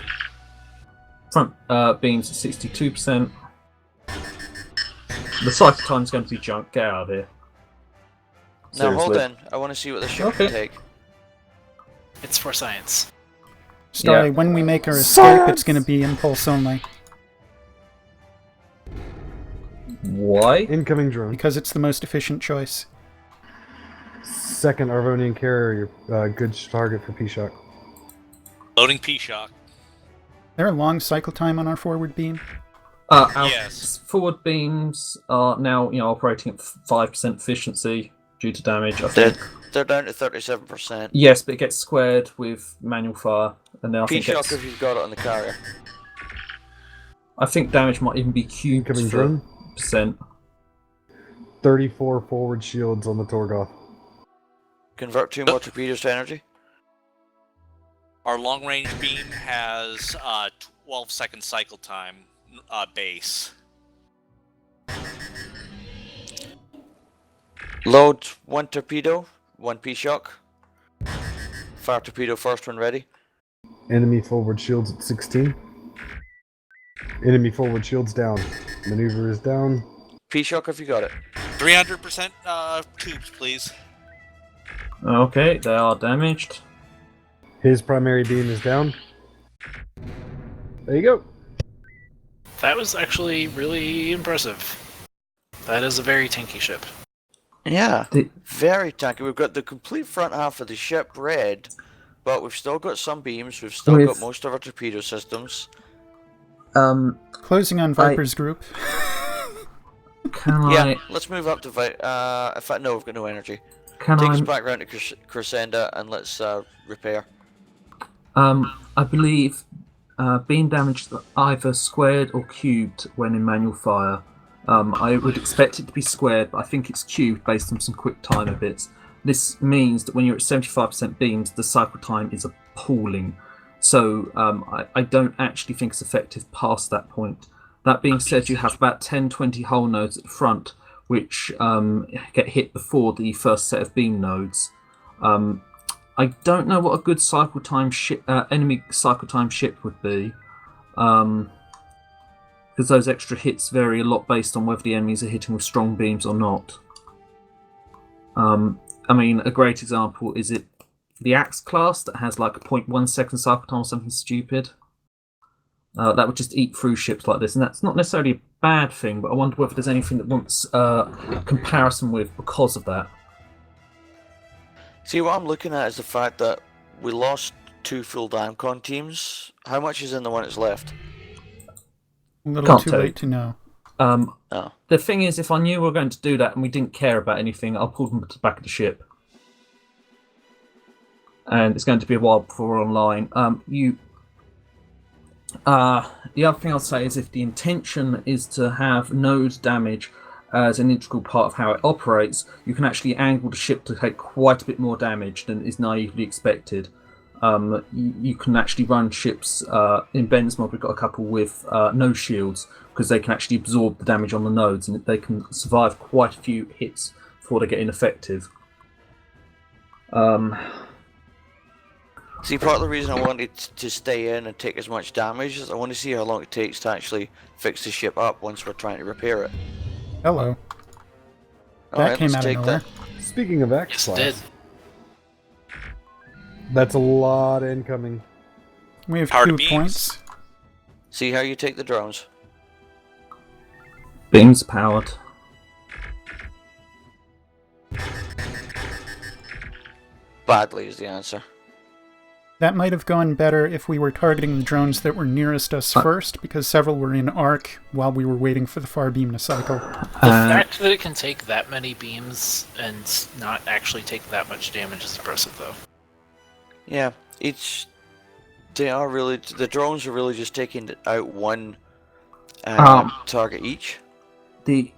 Front beams at 62%. The cycle time's going to be junk. Get out of here. Now hold Seriously. in. I want to see what the ship can take. It's for science. Sorry, Yeah. when we make our escape, it's gonna be impulse only. Why? Incoming drone. Because it's the most efficient choice. Second Arvonian carrier, good target for P-shock. Loading P-shock. There a long cycle time on our forward beam? Our Yes. forward beams are now, operating at 5% efficiency due to damage. I They're, think. they're down to 37%. Yes, but it gets squared with manual fire, and then I think P-shock if you've got it on the carrier. damage might even be cubed Incoming for drone. percent. 34 forward shields on the Torgoth. Convert 2 more torpedoes to energy. Our long range beam has 12-second cycle time base. Load 1 torpedo, 1 P-shock. Fire torpedo first when ready. Enemy forward shields at 16. Enemy forward shields down. Maneuver is down. P-shock if you got it. 300% tubes, please. Okay, they are damaged. His primary beam is down. There you go. That was actually really impressive. That is a very tanky ship. Yeah, very tanky. We've got the complete front half of the ship red, but we've still got some beams. We've still got most of our torpedo systems. Closing on Viper's group. Yeah, let's move up to in fact, no, we've got no energy. Take us back round to Crescenda and let's repair. I believe beam damage is either squared or cubed when in manual fire. I would expect it to be squared, but I think it's cubed based on some quick timer bits. This means that when you're at 75% beams, the cycle time is appalling. So I don't actually think it's effective past that point. That being said, you have about 10-20 hull nodes at the front, which get hit before the first set of beam nodes. I don't know what a good cycle time enemy cycle time ship would be, because those extra hits vary a lot based on whether the enemies are hitting with strong beams or not. I mean, a great example is it the Axe class that has like a 0.1 second cycle time or something stupid. That would just eat through ships like this, and that's not necessarily a bad thing, but I wonder whether there's anything that wants comparison with because of that. See, what I'm looking at is the fact that we lost 2 full Damcon teams. How much is in the one that's left? A little too late to know. The thing is, if I knew we were going to do that and we didn't care about anything, I'll pull them to the back of the ship. And it's going to be a while before we're online. The other thing I'll say is if the intention is to have node damage as an integral part of how it operates, you can actually angle the ship to take quite a bit more damage than is naively expected. You can actually run ships, in Ben's mod we've got a couple with no shields, because they can actually absorb the damage on the nodes, and they can survive quite a few hits before they get ineffective. See, part of the reason I wanted to stay in and take as much damage is I want to see how long it takes to actually fix the ship up once we're trying to repair it. Hello. That came out of nowhere. Speaking of X class, did. That's a lot incoming. We have Power 2 beams. points. See how you take the drones. Beams powered. Badly is the answer. That might have gone better if we were targeting the drones that were nearest us first, because several were in arc while we were waiting for the far beam to cycle. The fact that it can take that many beams and not actually take that much damage is impressive, though. Yeah, the drones are really just taking out one target each. So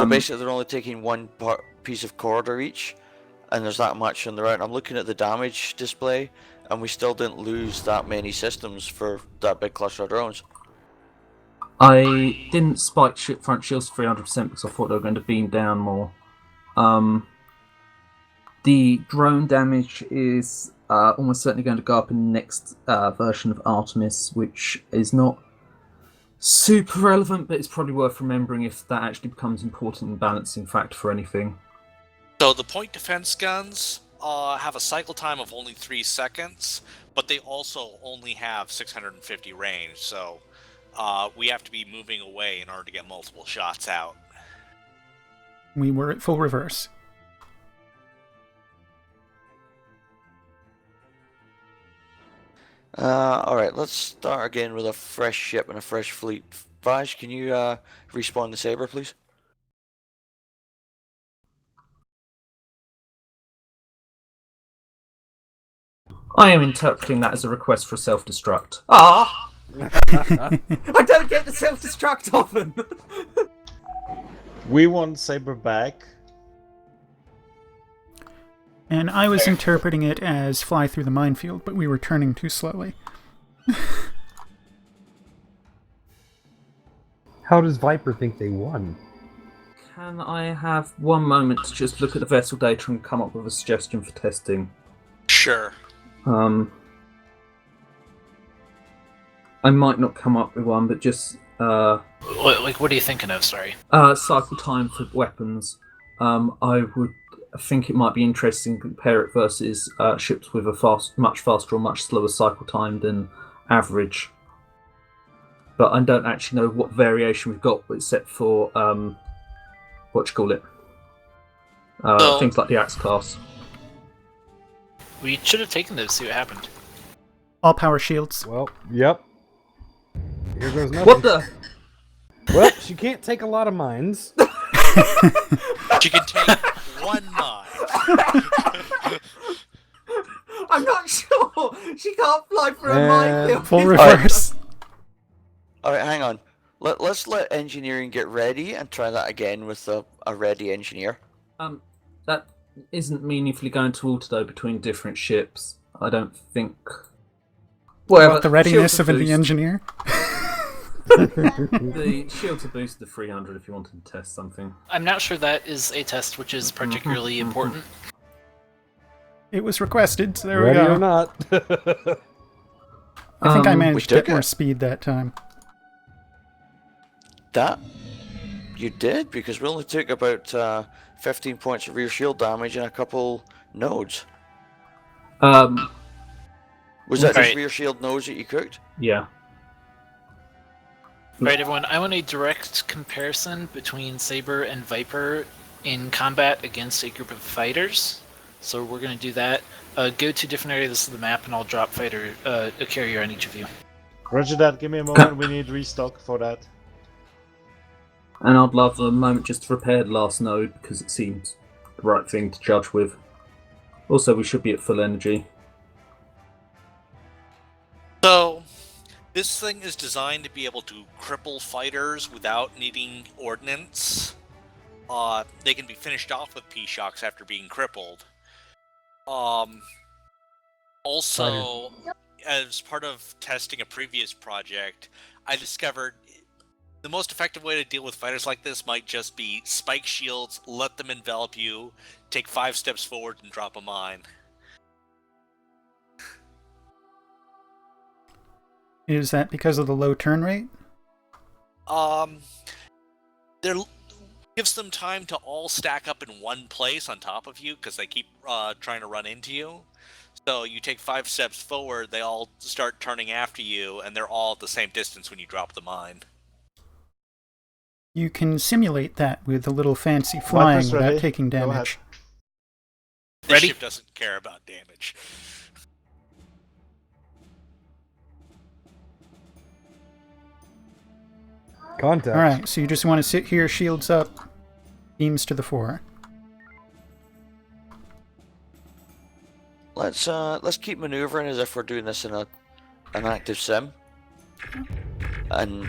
basically they're only taking one piece of corridor each, and there's that much on the round. I'm looking at the damage display, and we still didn't lose that many systems for that big cluster of drones. I didn't spike ship front shields 300% because I thought they were going to beam down more. The drone damage is almost certainly going to go up in the next version of Artemis, which is not super relevant, but it's probably worth remembering if that actually becomes important in balancing factor for anything. So the point defense guns have a cycle time of only 3 seconds, but they also only have 650 range, so we have to be moving away in order to get multiple shots out. We were at full reverse. Alright, let's start again with a fresh ship and a fresh fleet. Vaj, can you respawn the Saber, please? I am interpreting that as a request for self-destruct. Ah! I don't get the self-destruct often! We want Saber back. And I was interpreting it as fly through the minefield, but we were turning too slowly. How does Viper think they won? Can I have one moment to just look at the vessel data and come up with a suggestion for testing? Sure. I might not come up with one, but just Like, what are you thinking of? Sorry. Cycle time for weapons. I would think it might be interesting to compare it versus ships with a much faster or much slower cycle time than average. But I don't actually know what variation we've got, except for things like the Axe class. We should have taken those, see what happened. All power shields. Well, yep. Here goes nothing. What the? Well, she can't take a lot of mines. She can take one mine. I'm not sure. She can't fly for a minefield. Full reverse. Alright, hang on. Let's let's let engineering get ready and try that again with a ready engineer. That isn't meaningfully going to alter though between different ships. I don't think. What, the readiness of the engineer? The shields are boosted to 300 if you wanted to test something. I'm not sure that is a test which is particularly important. It was requested, so there Ready we go. or not. I think I managed to took get more it. speed that time. That you did, because we only took about 15 points of rear shield damage and a couple nodes. Was that just Right. rear shield nodes that you cooked? Yeah. Alright everyone, I want a direct comparison between Saber and Viper in combat against a group of fighters. So we're going to do that. Go to different areas of the map and I'll drop a carrier on each of you. Roger that, give me a moment, we need restock for that. And I'd love a moment just to repair the last node because it seems the right thing to judge with. Also, we should be at full energy. So, this thing is designed to be able to cripple fighters without needing ordnance. They can be finished off with P-shocks after being crippled. Also, as part of testing a previous project, I discovered the most effective way to deal with fighters like this might just be spike shields, let them envelop you, take 5 steps forward and drop a mine. Is that because of the low turn rate? There gives them time to all stack up in one place on top of you because they keep trying to run into you. So you take 5 steps forward, they all start turning after you, and they're all at the same distance when you drop the mine. You can simulate that with a little fancy flying Viper's without ready. taking Go damage. This ship doesn't care about damage. Contact. Alright, so you just want to sit here, shields up, beams to the fore. Let's keep maneuvering as if we're doing this in an active sim. And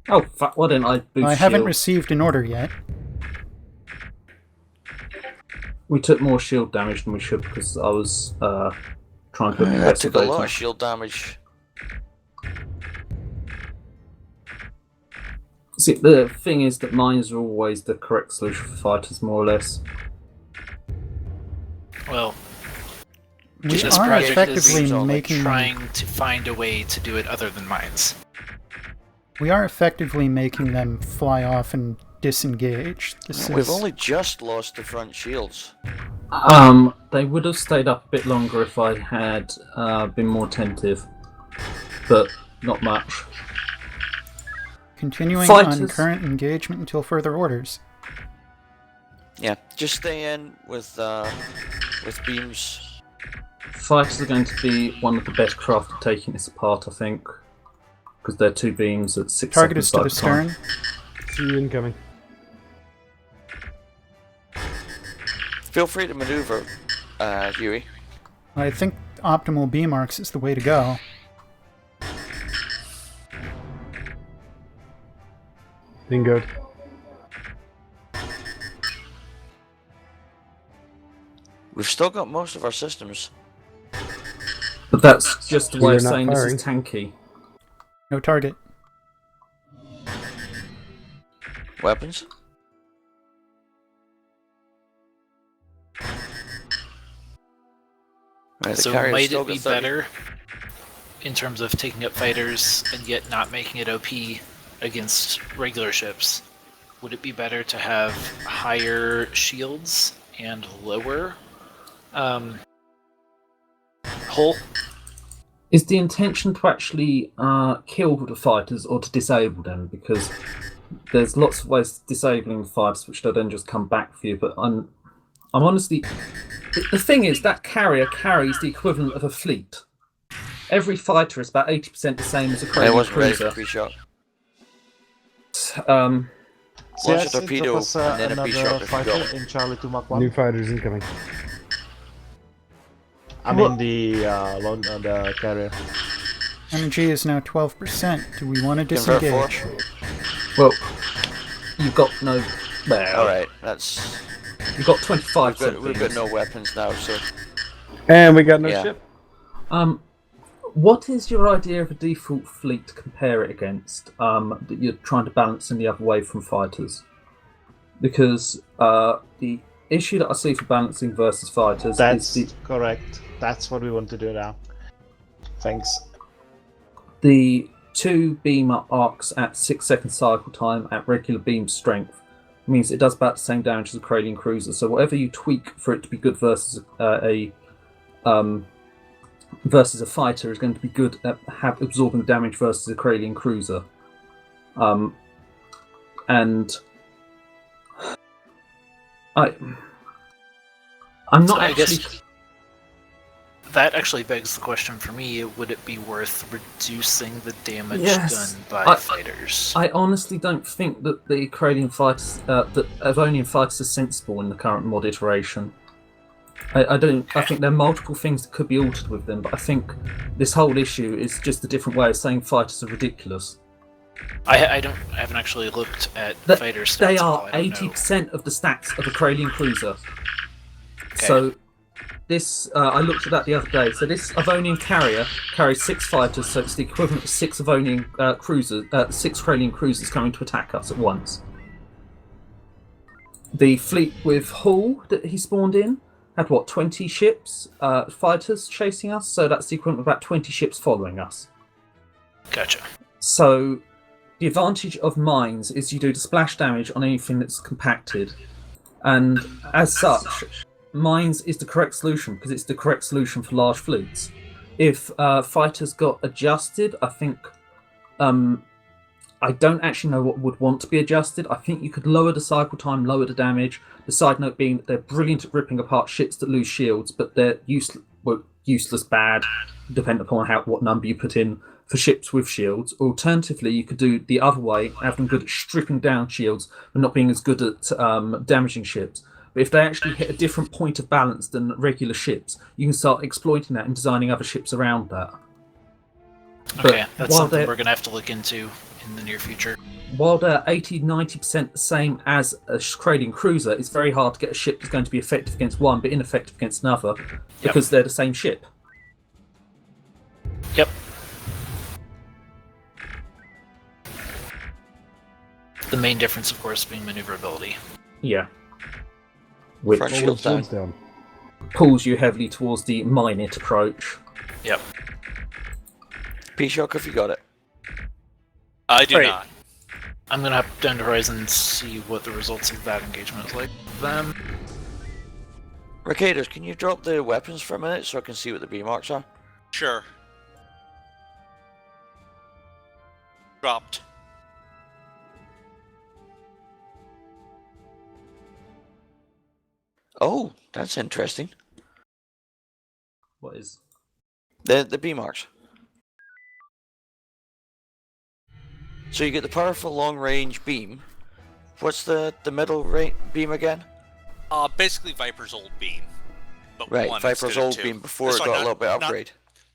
Oh, fuck, why didn't I boost I haven't shield? received an order yet. We took more shield damage than we should because I was trying to put that took a lot of shield damage. See, the thing is that mines are always the correct solution for fighters, more or less. Well, We this are project effectively is making them, trying to find a way to do it other than mines. we are effectively making them fly off and disengage. We've only just lost the front shields. They would have stayed up a bit longer if I had been more attentive, but not much. Continuing Fighters. on current engagement until further orders. Yeah, just stay in with beams. Fighters are going to be one of the best craft at taking this apart, I think, because they're 2 beams at 6 Target is seconds to the lifetime. stern. See you incoming. Feel free to maneuver, Huey. I think optimal beam arcs is the way to go. Bingo. We've still got most of our systems. But that's just a way We're of not saying firing. this is tanky. No target. Weapons? Right, the So carrier's might still it be got 30. better in terms of taking up fighters and yet not making it OP against regular ships? Would it be better to have higher shields and lower hull? Is the intention to actually kill the fighters or to disable them? Because there's lots of ways of disabling fighters which they'll then just come back for you, but I'm honestly... The thing is, that carrier carries the equivalent of a fleet. Every fighter is about 80% the same as a I wasn't ready cruiser. for pre-shot. So Launch a yes, torpedo drop us, and then a another pre-shot if you fighter got. in Charlie 2 Mach 1. New fighters incoming. I mean the carrier. Energy is now 12%. Do we want to Convert disengage? four. Well, you've got no. Well, Alright, that's. You've got 25. We've got no weapons now, so. And we got no Yeah. ship. What is your idea of a default fleet to compare it against that you're trying to balance in the other way from fighters? Because the issue that I see for balancing versus fighters That's is correct. That's what we want to do now. Thanks. the 2 beam arcs at 6 second cycle time at regular beam strength means it does about the same damage as a Corellian cruiser. So whatever you tweak for it to be good versus a fighter is going to be good at absorbing damage versus a Corellian cruiser. And I'm not So I actually. guess that actually begs the question for me: would it be worth reducing the damage Yes. done by fighters? I honestly don't think that the Corellian fighters, that Avonian fighters, are sensible in the current mod iteration. I don't. I think there are multiple things that could be altered with them, but I think this whole issue is just a different way of saying fighters are ridiculous. I haven't actually looked at fighter stats. They at all, are I don't know. 80% of the stats of a Corellian cruiser. Okay. So this, I looked at that the other day. So this Avonian carrier carries 6 fighters, so it's the equivalent of 6 Avonian cruisers, 6 Corellian cruisers coming to attack us at once. The fleet with Hull that he spawned in had 20 ships, fighters chasing us. So that's the equivalent of about 20 ships following us. Gotcha. So the advantage of mines is you do the splash damage on anything that's compacted, and as such, mines is the correct solution because it's the correct solution for large fleets. If fighters got adjusted, I think I don't actually know what would want to be adjusted. I think you could lower the cycle time, lower the damage. The side note being that they're brilliant at ripping apart ships that lose shields, but they're useless bad, depending upon what number you put in for ships with shields. Alternatively, you could do the other way, have them good at stripping down shields, but not being as good at damaging ships. But if they actually hit a different point of balance than regular ships, you can start exploiting that and designing other ships around that. Okay, that's while something they're- we're going to have to look into in the near future. While they're 80-90% the same as a Corellian cruiser, it's very hard to get a ship that's going to be effective against one but ineffective against another because they're the same ship. Yep. The main difference, of course, being maneuverability. Yeah. Which Front shields down. pulls you heavily towards the mine-it approach. Yep. P-Shock if you got it. I do Right. not. I'm going to hop down to Horizon and see what the results of that engagement is like. Them. Ricaders, can you drop the weapons for a minute so I can see what the B marks are? Sure. Dropped. Oh, that's interesting. What is? The B marks. So you get the powerful long range beam. What's the middle beam again? Basically Viper's old beam. But Right, one Viper's instead of old two. beam before it Sorry, got a not- little bit not- upgrade.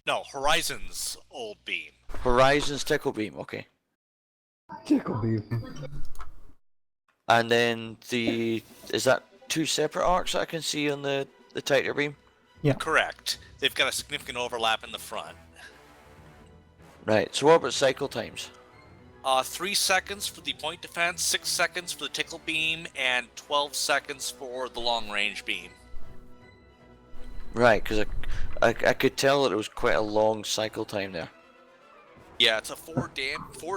No, Horizon's old beam. Horizon's tickle beam, okay. Tickle beam. And then is that 2 separate arcs that I can see on the tighter beam? Yeah. Correct. They've got a significant overlap in the front. Right, so what about cycle times? 3 seconds for the point defense, 6 seconds for the tickle beam, and 12 seconds for the long range beam. Right, because I could tell that it was quite a long cycle time there. Yeah, it's a 4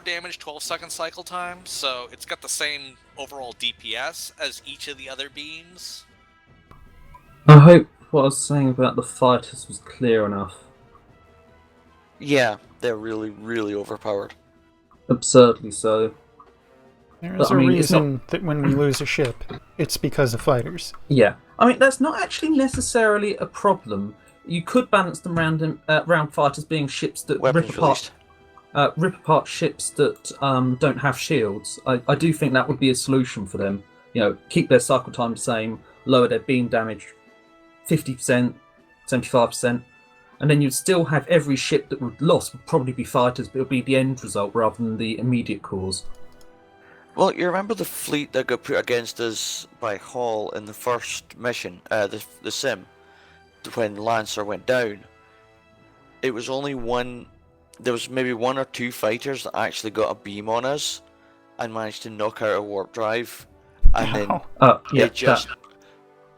damage, 12-second cycle time, so it's got the same overall DPS as each of the other beams. I hope what I was saying about the fighters was clear enough. Yeah, they're really, really overpowered. Absurdly so. There But, is I a mean, it's reason that when we lose a ship, it's because of fighters. Yeah, I mean that's not actually necessarily a problem. You could balance them round fighters being ships that Weapons rip apart ships that don't have shields. I do think that would be a solution for them. You know, keep their cycle time the same, lower their beam damage 50%, 75%, and then you'd still have every ship that would lost would probably be fighters, but it would be the end result rather than the immediate cause. Well, you remember the fleet that got put against us by Hall in the first mission, the sim, when Lancer went down? It was only one. There was maybe one or two fighters that actually got a beam on us and managed to knock out a warp drive, and then Yeah, they just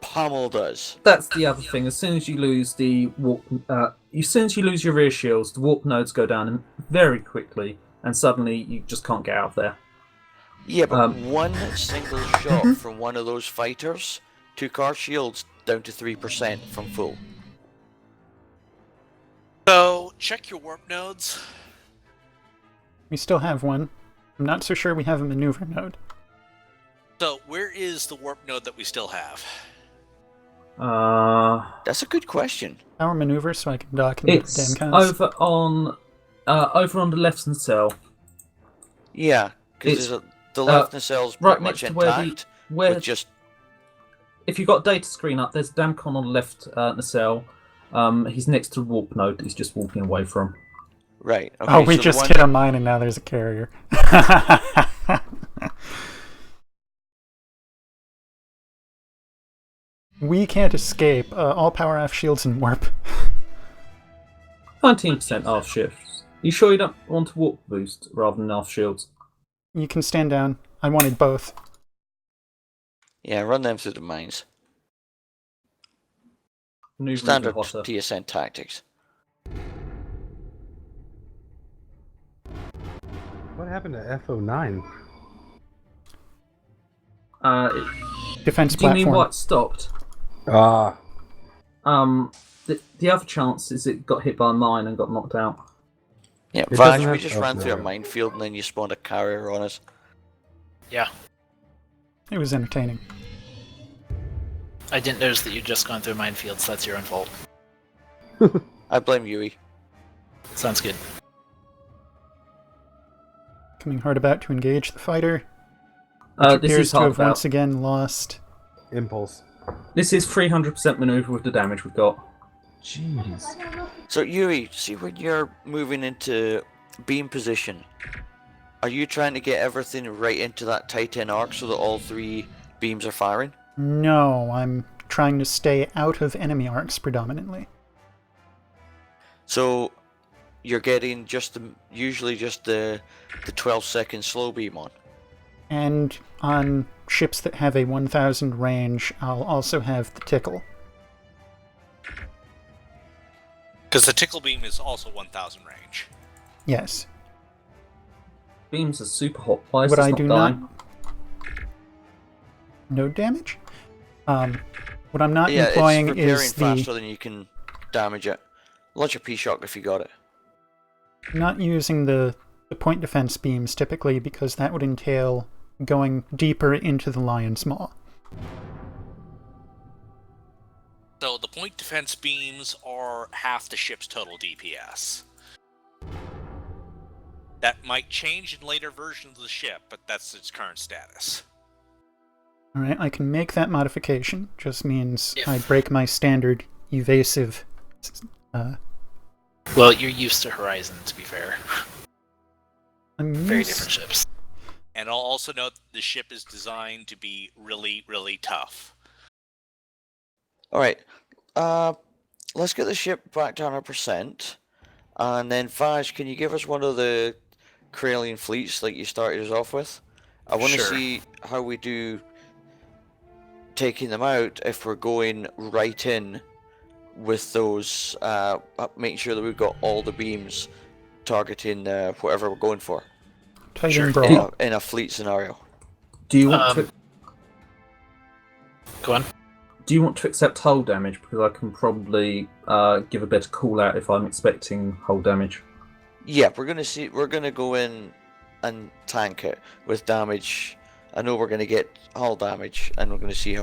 pummeled us. That's the other thing. As soon as you lose the warp, as soon as you lose your rear shields, the warp nodes go down very quickly, and suddenly you just can't get out of there. Yeah, but one single shot from one of those fighters took our shields down to 3% from full. So, check your warp nodes. We still have one. I'm not so sure we have a maneuver node. So, where is the warp node that we still have? That's a good question. Our maneuver, so I can dock into It's the damn cons. over on the left nacelle. Yeah, because the left nacelle's right pretty much next to intact. where with just if you've got data screen up, there's Damcon on the left nacelle. He's next to the warp node. He's just walking away from. Right. Okay, Oh, we so just hit a mine and now there's a carrier. We can't escape. All power off shields and warp. 19% off shifts. You sure you don't want to warp boost rather than off shields? You can stand down. I wanted both. Yeah, run them through the mines. Standard TSN tactics. What happened to FO9? Defense do you mean platform. what stopped? Ah. The other chance is it got hit by a mine and got knocked out. Yeah, It Vash, doesn't we have- just oh, ran through a no. minefield and then you spawned a carrier on us. Yeah. It was entertaining. I didn't notice that you'd just gone through minefields. That's your own fault. I blame Yui. Sounds good. Coming hard about to engage the fighter. This Which appears is to hard have about. once again lost. Impulse. This is 300% maneuver with the damage we've got. Jeez. So Yui, see when you're moving into beam position, are you trying to get everything right into that tight-end arc so that all three beams are firing? No, I'm trying to stay out of enemy arcs predominantly. So you're getting usually just the 12-second slow beam on. And on ships that have a 1000 range, I'll also have the tickle. Because the tickle beam is also 1000 range. Yes. Beams are super hot. Why is What this I not do dying? not... No damage? What I'm not Yeah, employing it's repairing is faster the... than you can damage it. Launch a P-Shock if you got it. Not using the point defense beams typically because that would entail going deeper into the lion's maw. So the point defense beams are half the ship's total DPS. That might change in later versions of the ship, but that's its current status. Alright, I can make that modification. Just means I break my standard evasive... Well, you're used to Horizon, to be fair. I'm Very used- different ships. And I'll also note that the ship is designed to be really, really tough. Alright, let's get the ship back to 100%. And then Vaj, can you give us one of the Kralian fleets like you started us off with? I want to Sure. see how we do taking them out if we're going right in with those, making sure that we've got all the beams targeting whatever we're going for. Titan brawl. In a fleet scenario. Do you want to? Go on. Do you want to accept hull damage? Because I can probably give a better call out if I'm expecting hull damage. Yeah, we're gonna go in and tank it with damage. I know we're gonna get hull damage, and we're gonna see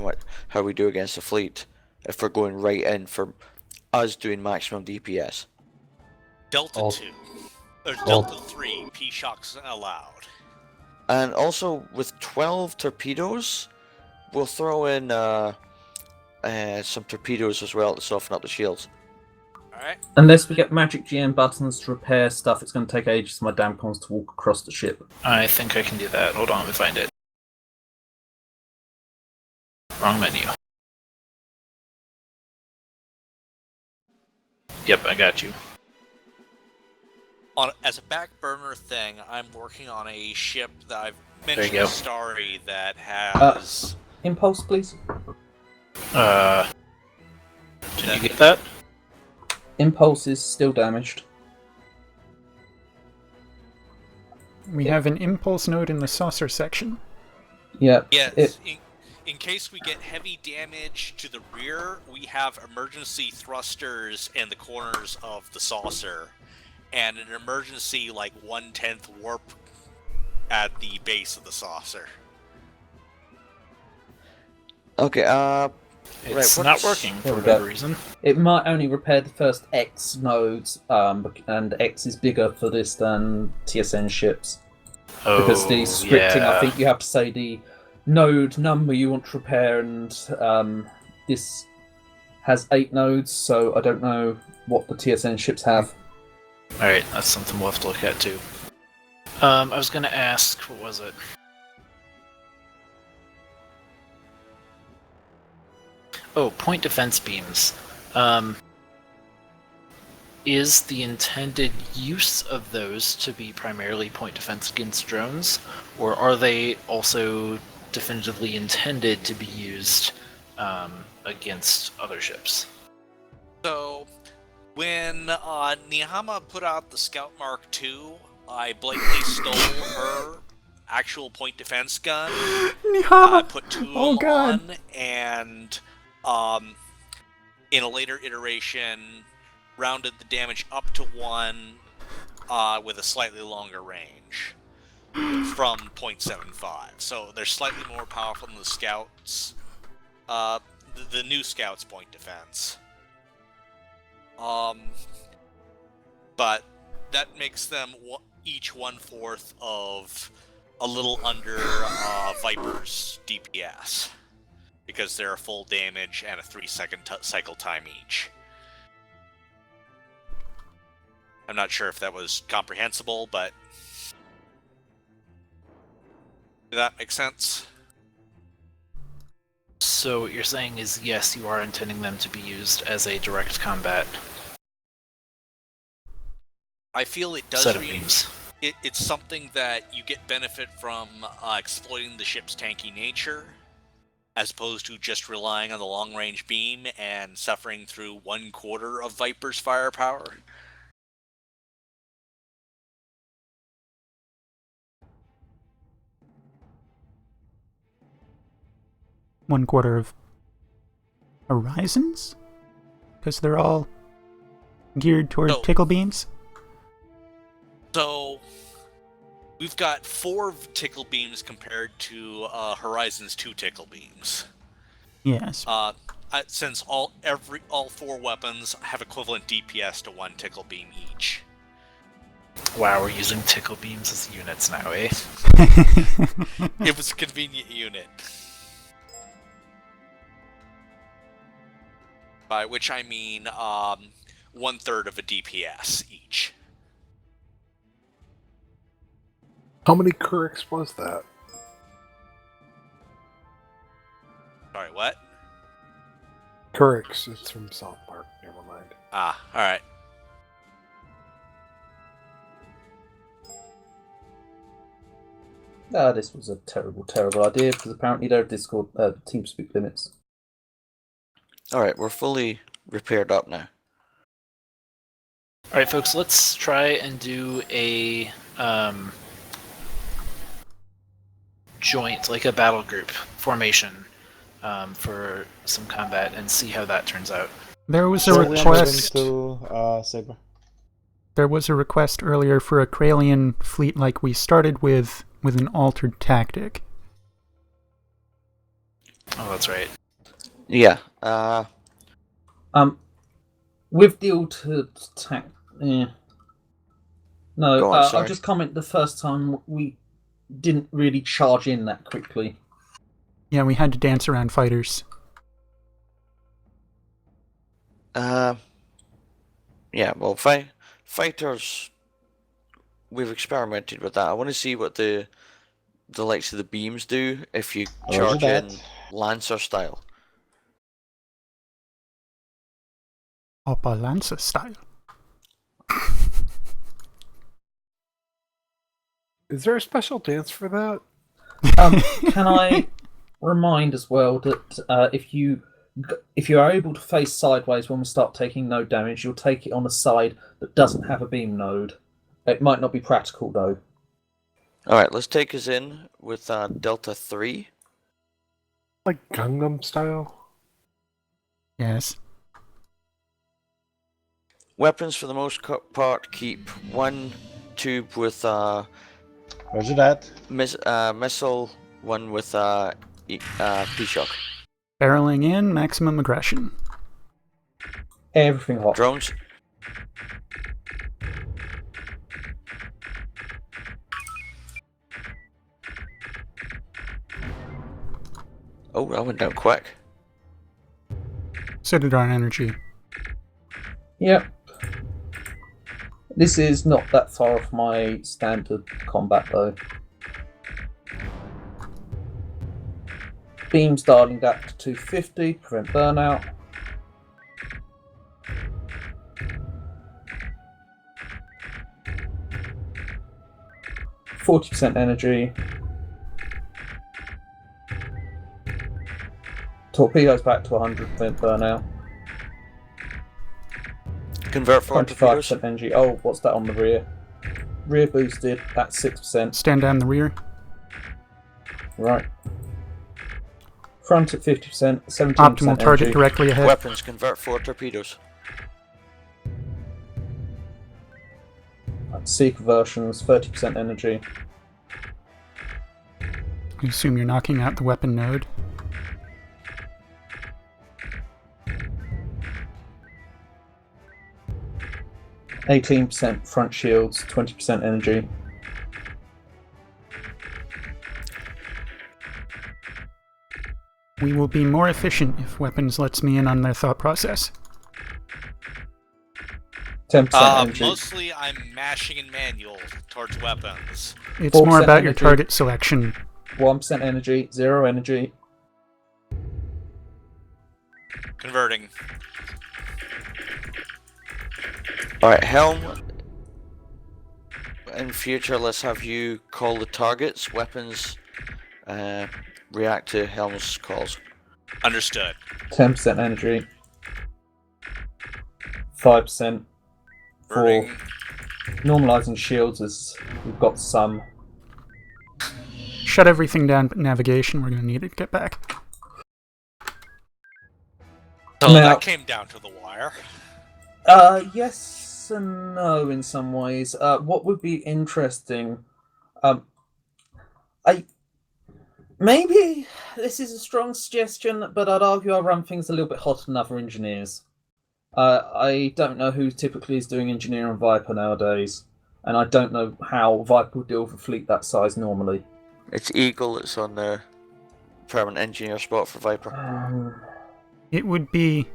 how we do against the fleet if we're going right in for us doing maximum DPS. Delta 2. Or Delta 3, P-Shocks allowed. And also with 12 torpedoes, we'll throw in some torpedoes as well to soften up the shields. Alright. Unless we get magic GM buttons to repair stuff, it's going to take ages for my damn cons to walk across the ship. I think I can do that. Hold on, let me find it. Wrong menu. Yep, I got you. As a back burner thing, I'm working on a ship that I've There mentioned you go. to Starry that has... Impulse, please. Did you get that? Impulse is still damaged. We have an impulse node in the saucer section. Yeah. Yes, in case we get heavy damage to the rear, we have emergency thrusters in the corners of the saucer, and an emergency, 1/10 warp at the base of the saucer. Okay, It's right, not working for There we whatever go. reason. It might only repair the first X nodes, and X is bigger for this than TSN ships. Because the scripting, yeah. I think you have to say the node number you want to repair, and this has 8 nodes, so I don't know what the TSN ships have. Alright, that's something we'll have to look at too. I was gonna ask, what was it? Oh, point defense beams. Is the intended use of those to be primarily point defense against drones, or are they also definitively intended to be used against other ships? So, when Nihama put out the Scout Mark II, I blatantly stole her actual point defense gun. Nihama! I put 2 of them on, and in a later iteration, rounded the damage up to 1 with a slightly longer range from 0.75. So they're slightly more powerful than the Scouts, the new Scouts' point defense. But that makes them each 1/4 of a little under Viper's DPS, because they're a full damage and a 3-second cycle time each. I'm not sure if that was comprehensible, but did that make sense? So what you're saying is, yes, you are intending them to be used as a direct combat I feel it does set of beams. It's something that you get benefit from exploiting the ship's tanky nature, as opposed to just relying on the long-range beam and suffering through 1/4 of Viper's firepower. One quarter of Horizons? Because they're all geared toward tickle beams? So, we've got 4 tickle beams compared to Horizon's 2 tickle beams. Yes. Since all 4 weapons have equivalent DPS to 1 tickle beam each. Wow, we're using tickle beams as units now, eh? It was a convenient unit. By which I mean 1/3 of a DPS each. How many Kurix was that? Sorry, what? Kurix, it's from South Park, never mind. Ah, alright. This was a terrible, terrible idea, because apparently there are Discord TeamSpeak limits. Alright, we're fully repaired up now. Alright, folks, let's try and do a joint, like a battle group formation for some combat and see how that turns out. There was a request. Saber. There was a request earlier for a Kralian fleet like we started with an altered tactic. Oh, that's right. Yeah. With the altered tack, yeah. No, Go on, sorry. I'll just comment. The first time we didn't really charge in that quickly. Yeah, we had to dance around fighters. Yeah, well, fighters, we've experimented with that. I want to see what the likes of the beams do if you charge in Lancer style. Upper Lancer style. Is there a special dance for that? Can I remind as well that if you are able to face sideways when we start taking node damage, you'll take it on a side that doesn't have a beam node. It might not be practical though. Alright, let's take us in with Delta 3. Like Gangnam style? Yes. Weapons, for the most part, keep one tube with Roger that. missile, one with P-shock. Barreling in, maximum aggression. Everything hot. Drones. Oh, that went down quick. So did our energy. Yep. This is not that far off my standard combat though. Beams dialing back to 250, prevent burnout. %40 energy. Torpedoes back to 100% burnout. Convert for 25% energy. Oh, what's that on the rear? Rear boosted, that's 6%. Stand down the rear. Right. Front at 50%, 17% Optimal target energy. directly ahead. Weapons, convert 4 torpedoes. C conversions, 30% energy. I assume you're knocking out the weapon node. %18 front shields, 20% energy. We will be more efficient if weapons lets me in on their thought process. 10% energy. Mostly I'm mashing in manual towards weapons. It's more about your target selection. 1% energy, 0 energy. Converting. Alright, Helm. In future, let's have you call the targets. Weapons react to Helm's calls. Understood. 10% energy. 5% for normalizing shields as we've got some. Shut everything down but navigation. We're going to need it to get back. So that came down to the wire. Yes and no in some ways. What would be interesting, maybe this is a strong suggestion, but I'd argue I run things a little bit hotter than other engineers. I don't know who typically is doing engineering on Viper nowadays, and I don't know how Viper would deal with a fleet that size normally. It's Eagle that's on the permanent engineer spot for Viper. It would be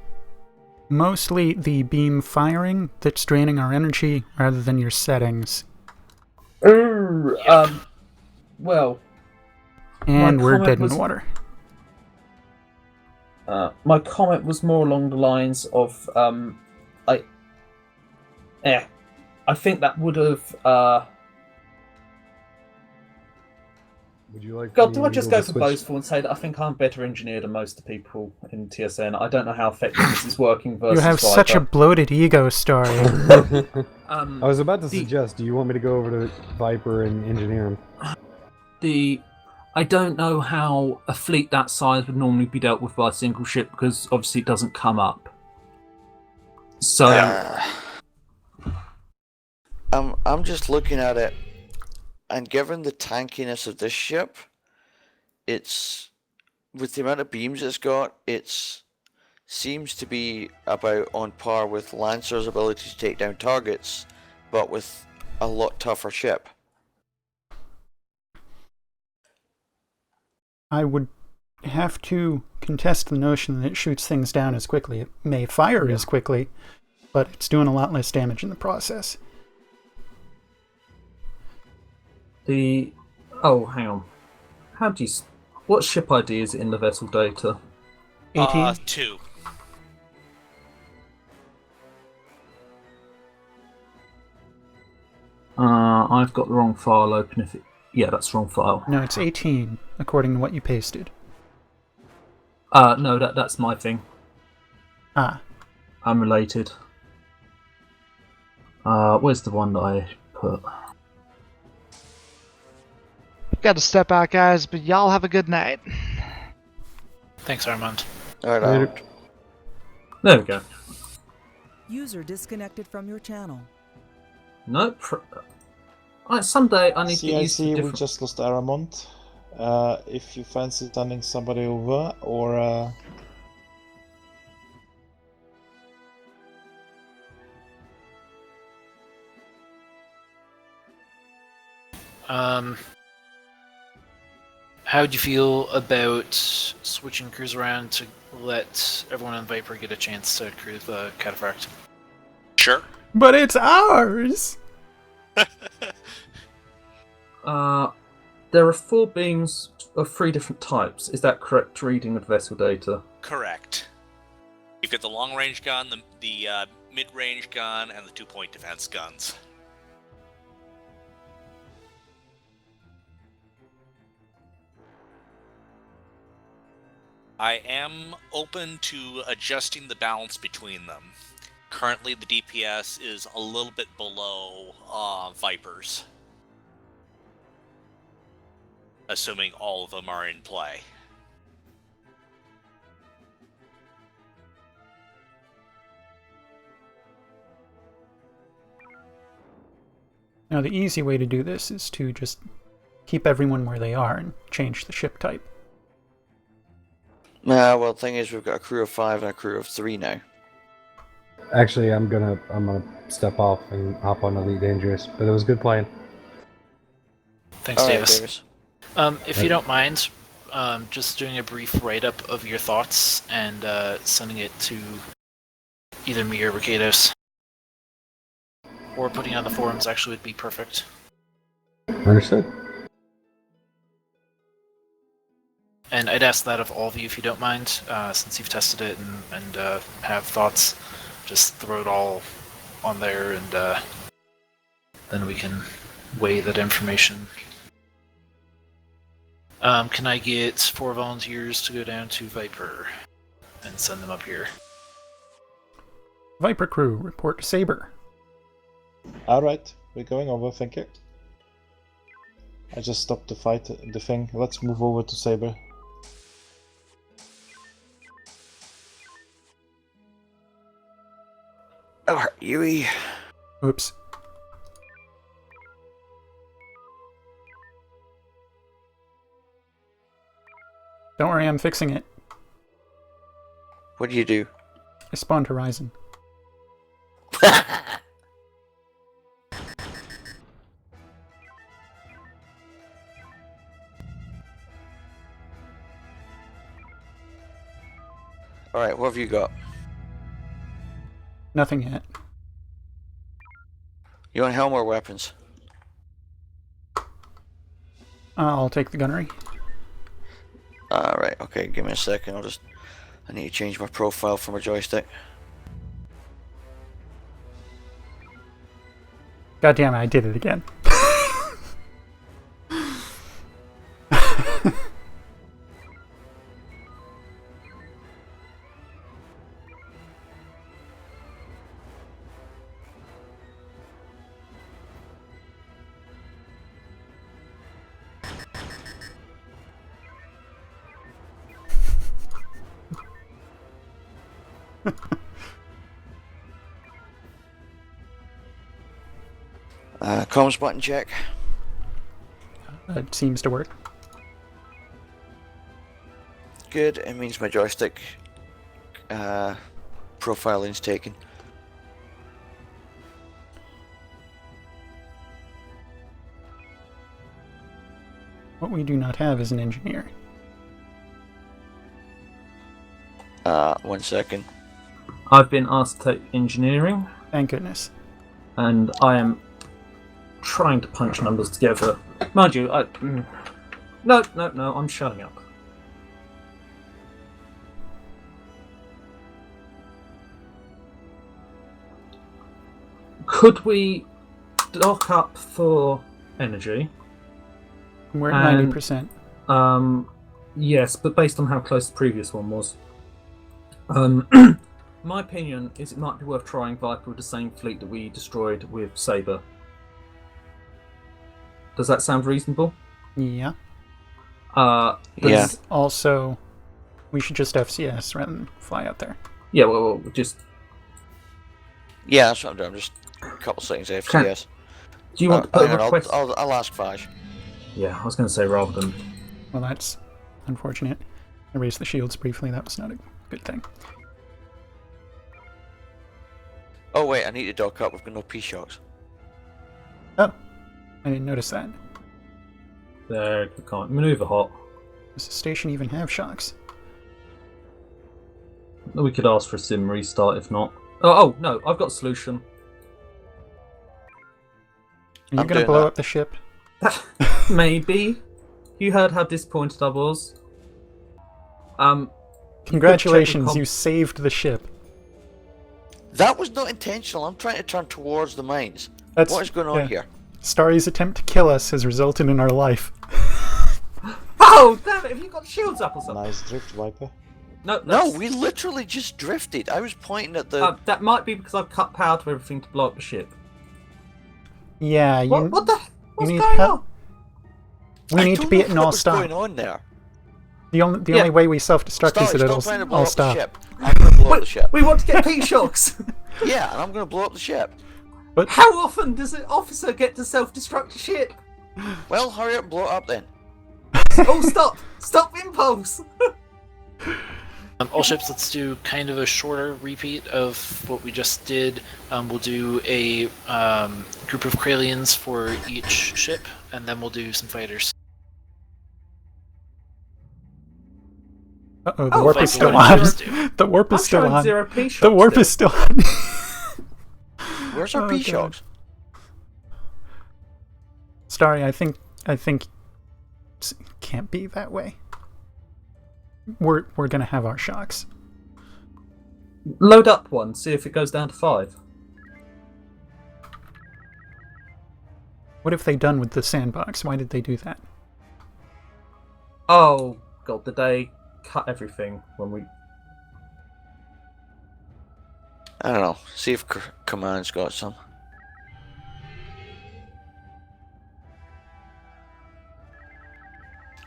mostly the beam firing that's draining our energy rather than your settings. Well. And we're dead in the water. My comment was more along the lines of, I think that would have. Would you like? God, do I just go for boastful and say that I think I'm better engineered than most of the people in TSN? I don't know how effective this is working versus You have Viper. such a bloated ego, Story. I was about to suggest, do you want me to go over to Viper and engineer him? I don't know how a fleet that size would normally be dealt with by a single ship because obviously it doesn't come up. So I'm just looking at it, and given the tankiness of this ship, it's with the amount of beams it's got, seems to be about on par with Lancer's ability to take down targets, but with a lot tougher ship. I would have to contest the notion that it shoots things down as quickly. It may fire as quickly, but it's doing a lot less damage in the process. Oh, hang on. How do you... What ship ID is it in the vessel data? 18? 2. I've got the wrong file open. Yeah, that's the wrong file. No, it's 18, according to what you pasted. No, that's my thing. Ah. Unrelated. Where's the one that I put? Gotta step out, guys, but y'all have a good night. Thanks, Armand. Alright, Later. There we go. User disconnected from your channel. Nope. Someday I need to get used to CIC, different... we just lost Aramont. If you fancy sending somebody over, or... How'd you feel about switching crews around to let everyone on Viper get a chance to crew the Cataphract? Sure. But it's ours! There are 4 beams of 3 different types. Is that correct reading of vessel data? Correct. You've got the long-range gun, the mid-range gun, and the 2-point defense guns. I am open to adjusting the balance between them. Currently, the DPS is a little bit below Vipers, assuming all of them are in play. Now, the easy way to do this is to just keep everyone where they are and change the ship type. Well, the thing is, we've got a crew of 5 and a crew of 3 now. Actually, I'm gonna step off and hop on Elite Dangerous, but it was good playing. Thanks, All right, Davis. If you don't mind, just doing a brief write-up of your thoughts and sending it to either me or Ricados. Or putting it on the forums actually would be perfect. Understood. And I'd ask that of all of you if you don't mind, since you've tested it and have thoughts. Just throw it all on there, and then we can weigh that information. Can I get 4 volunteers to go down to Viper and send them up here? Viper crew, report to Saber. Alright, we're going over, thank you. I just stopped the fight, the thing. Let's move over to Saber. Oh, Yui. Oops. Don't worry, I'm fixing it. What do you do? I spawned Horizon. Alright, what have you got? Nothing yet. You want helm or weapons? I'll take the gunnery. Alright, okay, give me a second. I need to change my profile for my joystick. God damn it, I did it again. Comms button check. It seems to work. Good, it means my joystick profiling's taken. What we do not have is an engineer. 1 second. I've been asked to take engineering. Thank goodness. And I am trying to punch numbers together. Mind you, no, I'm shutting up. Could we dock up for energy? We're at 90%. Yes, but based on how close the previous one was. My opinion is it might be worth trying Viper with the same fleet that we destroyed with Sabre. Does that sound reasonable? Yeah. Yeah. Also, we should just FCS rather than fly out there. Yeah, well just... Yeah, that's what I'm doing. I'm just a couple seconds FCS. Do you want to put a request? I'll ask Vaj. Yeah, I was going to say rather than... Well, that's unfortunate. I raised the shields briefly. That was not a good thing. Oh wait, I need to dock up. We've got no P-shocks. Oh, I didn't notice that. There, we can't maneuver hot. Does the station even have shocks? We could ask for a sim restart if not. Oh no, I've got a solution. Are you going to blow up the ship? Maybe. You heard how disappointed I was. Congratulations, you saved the ship. That was not intentional. I'm trying to turn towards the mines. What is going on here? Starry's attempt to kill us has resulted in our life. Oh, damn it! Have you got shields up or something? Nice drift, Viper. No, we literally just drifted. I was pointing at the... that might be because I've cut power to everything to blow up the ship. Yeah, you... What's need going help. on? We need to be at an all-stop. What's going on there? The only way we self-destruct is that it'll all stop. I'm going to blow up the ship. We want to get P-shocks! Yeah, and I'm going to blow up the ship. But how often does an officer get to self-destruct a ship? Well, hurry up and blow it up then. Oh, stop! Stop impulse! All ships, let's do kind of a shorter repeat of what we just did. We'll do a group of Kralians for each ship, and then we'll do some fighters. Uh-oh, the warp is still on. The warp is still on. The warp is still on. Where's our P-shocks? Starry, I think it can't be that way. We're gonna have our shocks. Load up one, see if it goes down to 5. What have they done with the sandbox? Why did they do that? Oh god, did they cut everything when we... I don't know. See if Command's got some.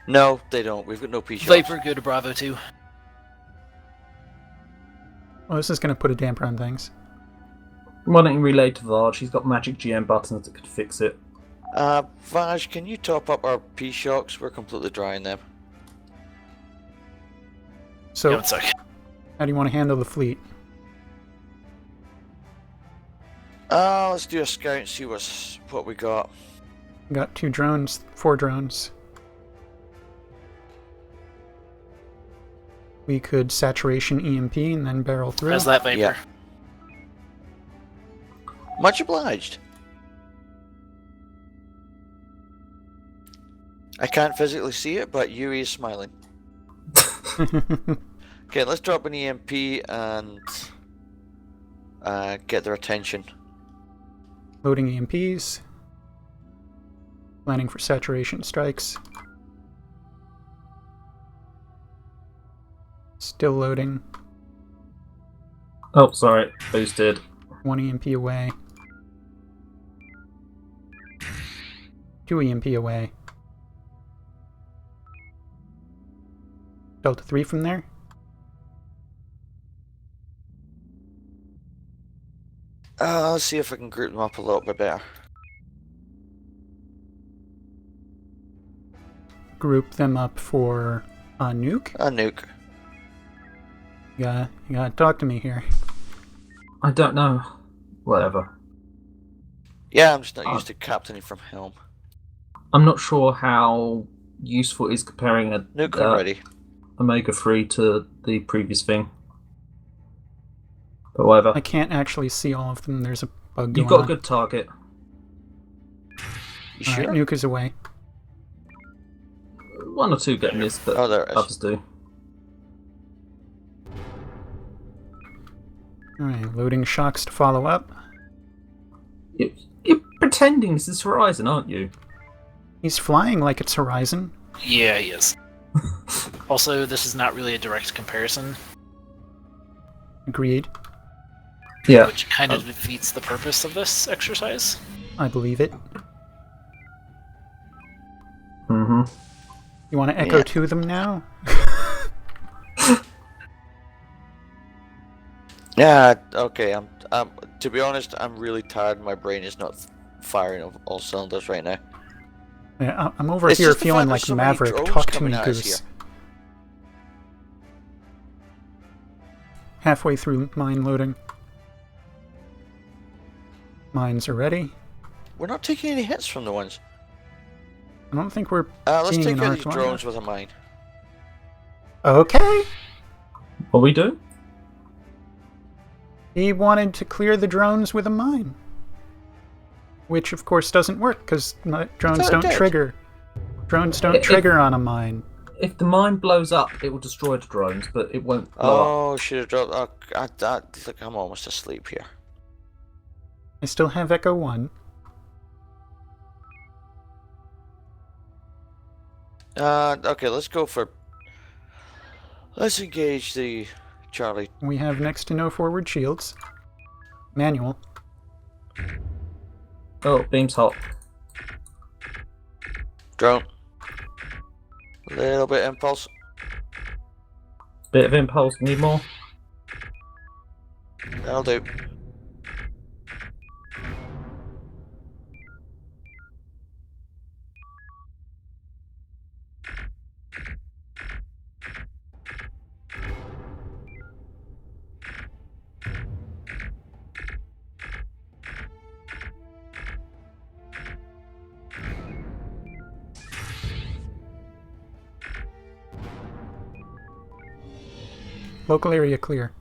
No, they don't. We've got no P-shocks. Viper, go to Bravo 2. Well, this is going to put a damper on things. Why don't you relay to Vaj? He's got magic GM buttons that could fix it. Vaj, can you top up our P-shocks? We're completely dry in them. So, Yeah, 1 sec. How do you want to handle the fleet? Let's do a scout and see what we got. We got 2 drones, 4 drones. We could saturation EMP and then barrel through. How's that, Viper? Yeah. Much obliged. I can't physically see it, but Yuri is smiling. Okay, let's drop an EMP and get their attention. Loading EMPs. Planning for saturation strikes. Still loading. Oh, sorry. Boosted. 1 EMP away. 2 EMP away. Delta 3 from there. Let's see if I can group them up a little bit better. Group them up for a nuke? A nuke. You gotta talk to me here. I don't know. Whatever. Yeah, I'm just not used to captaining from helm. I'm not sure how useful it is comparing a Nuke ready. Omega 3 to the previous thing. But whatever. I can't actually see all of them. There's a bug You've going got on. a good target. You Alright, sure? nuke is away. One or two get missed, but there it is. others do. Alright, loading shocks to follow up. You're pretending this is Horizon, aren't you? He's flying like it's Horizon. Yeah, he is. Also, this is not really a direct comparison. Agreed. Yeah. Which kind of defeats the purpose of this exercise. I believe it. Mm-hmm. You want to echo to them now? Yeah, okay, I'm to be honest, I'm really tired. My brain is not firing on all cylinders right now. Yeah, I'm over It's here just the feeling fact like there's so many Maverick. drones Talk to coming me, at us Goose. here. Halfway through mine loading. Mines are ready. We're not taking any hits from the ones. I don't think we're Let's being take an out these arc drones with a mine. Okay. What we do? He wanted to clear the drones with a mine. Which, of course, doesn't work, because drones it don't did. trigger. Drones don't trigger on a mine. If the mine blows up, it will destroy the drones, but it won't blow up. Oh, should have dropped. Look, I'm almost asleep here. I still have Echo 1. Okay, let's go for. Let's engage the Charlie. We have next to no forward shields. Manual. Oh, beam's hot. Drone. Little bit impulse. Bit of impulse, need more? That'll do. Local area clear.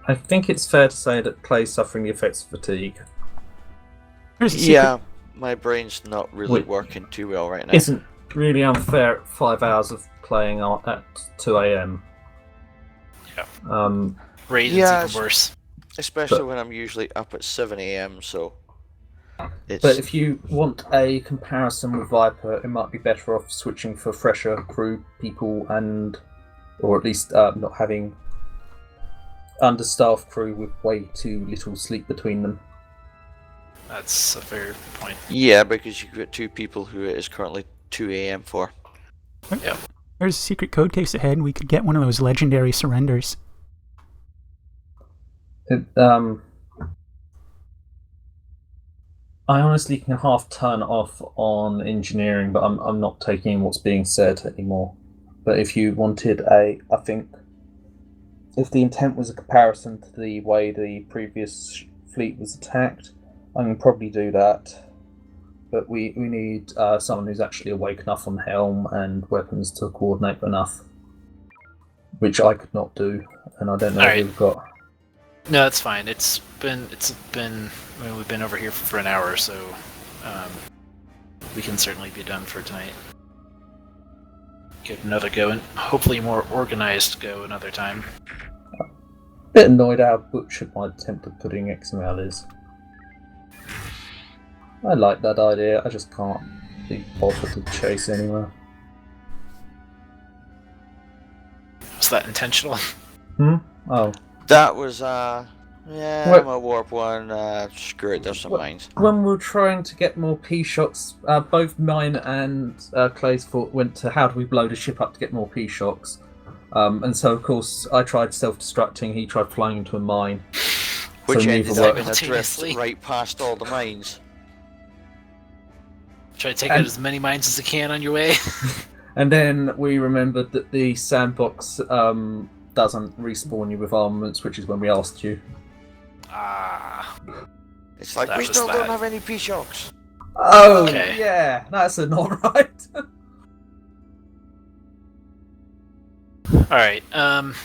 I think it's fair to say that Clay's suffering the effects of fatigue. Yeah, my brain's not really Wait. working too well right now. Isn't really unfair at 5 hours of playing at 2 a.m. Yeah. Raid's Yeah, even worse. Especially But- when I'm usually up at 7 a.m. So. It's... But if you want a comparison with Viper, it might be better off switching for fresher crew people or at least not having understaffed crew with way too little sleep between them. That's a fair point. Yeah, because you've got two people who it is currently 2 a.m. for. Yeah. There's a secret code case ahead. We could get one of those legendary surrenders. I honestly can half turn off on engineering, but I'm not taking what's being said anymore. But if you wanted I think if the intent was a comparison to the way the previous fleet was attacked, I can probably do that. But we need someone who's actually awake enough on helm and weapons to coordinate enough, which I could not do, and I don't know if we've got. No, it's fine. It's been. I mean, we've been over here for an hour, so we can certainly be done for tonight. Give another go, and hopefully more organized go another time. Bit annoyed how butchered my attempt at putting XML is. I like that idea, I just can't be bothered to chase anywhere. Was that intentional? Oh. That was, yeah, What? I'm a warp one, screw it, there's some mines. When we were trying to get more P-shocks, both mine and Clay's thought went to how do we blow the ship up to get more P-shocks. And so, of course, I tried self-destructing, he tried flying into a mine. Which so ended neither up in worked. a drift right past all the mines. Try to take out as many mines as you can on your way. And then we remembered that the sandbox doesn't respawn you with armaments, which is when we asked you. It's like, That we was still don't that. have any P-shocks. Oh, Okay. yeah, that's not right. Alright, Come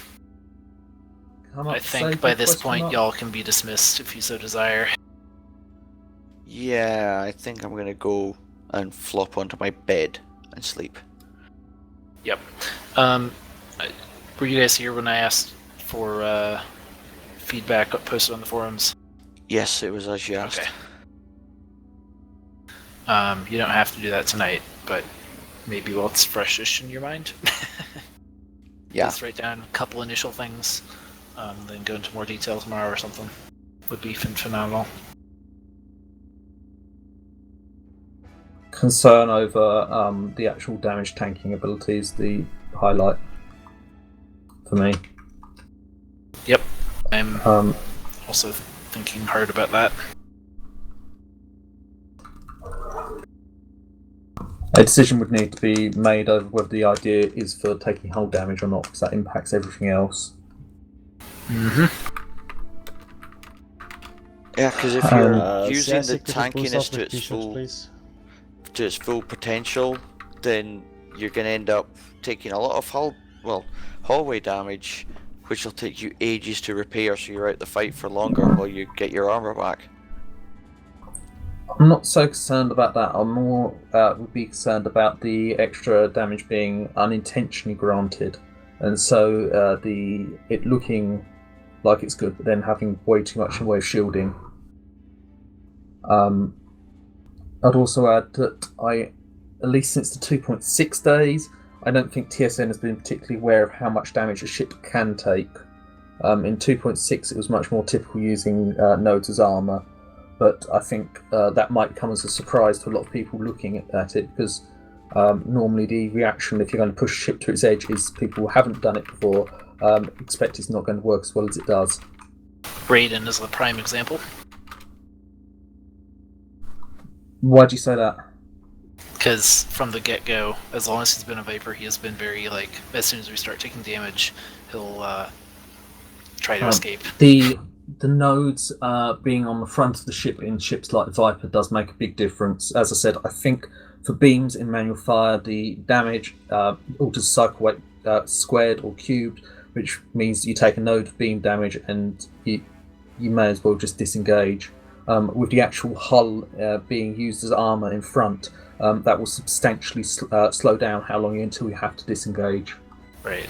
I up, think save by your this question point mark. y'all can be dismissed if you so desire. Yeah, I think I'm gonna go and flop onto my bed and sleep. Yep. Were you guys here when I asked for feedback posted on the forums? Yes, it was as you asked. Okay. You don't have to do that tonight, but maybe while it's freshish in your mind. Yeah. Just write down a couple initial things, then go into more detail tomorrow or something. Would be phenomenal. Concern over the actual damage tanking abilities, the highlight for me. Yep, I'm also thinking hard about that. A decision would need to be made over whether the idea is for taking hull damage or not, because that impacts everything else. Mm-hmm. Yeah, because if you're using CIC, the could you boost tankiness up to with its t-shirts, full please? to its full potential, then you're gonna end up taking a lot of hallway damage, which will take you ages to repair, so you're out the fight for longer while you get your armor back. I'm not so concerned about that. I'm more would be concerned about the extra damage being unintentionally granted, and so it looking like it's good, but then having way too much in the way of shielding. I'd also add that at least since the 2.6 days, I don't think TSN has been particularly aware of how much damage a ship can take. In 2.6, it was much more typical using nodes as armor, but I think that might come as a surprise to a lot of people looking at it, because normally the reaction if you're going to push a ship to its edge is people who haven't done it before expect it's not going to work as well as it does. Raiden is the prime example. Why'd you say that? Because from the get-go, as long as he's been a Viper, he has been very, like, as soon as we start taking damage, he'll try to escape. The nodes being on the front of the ship in ships like Viper does make a big difference. As I said, I think for beams in manual fire, the damage alters cycle weight squared or cubed, which means you take a node of beam damage and you may as well just disengage. With the actual hull being used as armor in front, that will substantially slow down how long until you have to disengage. Right.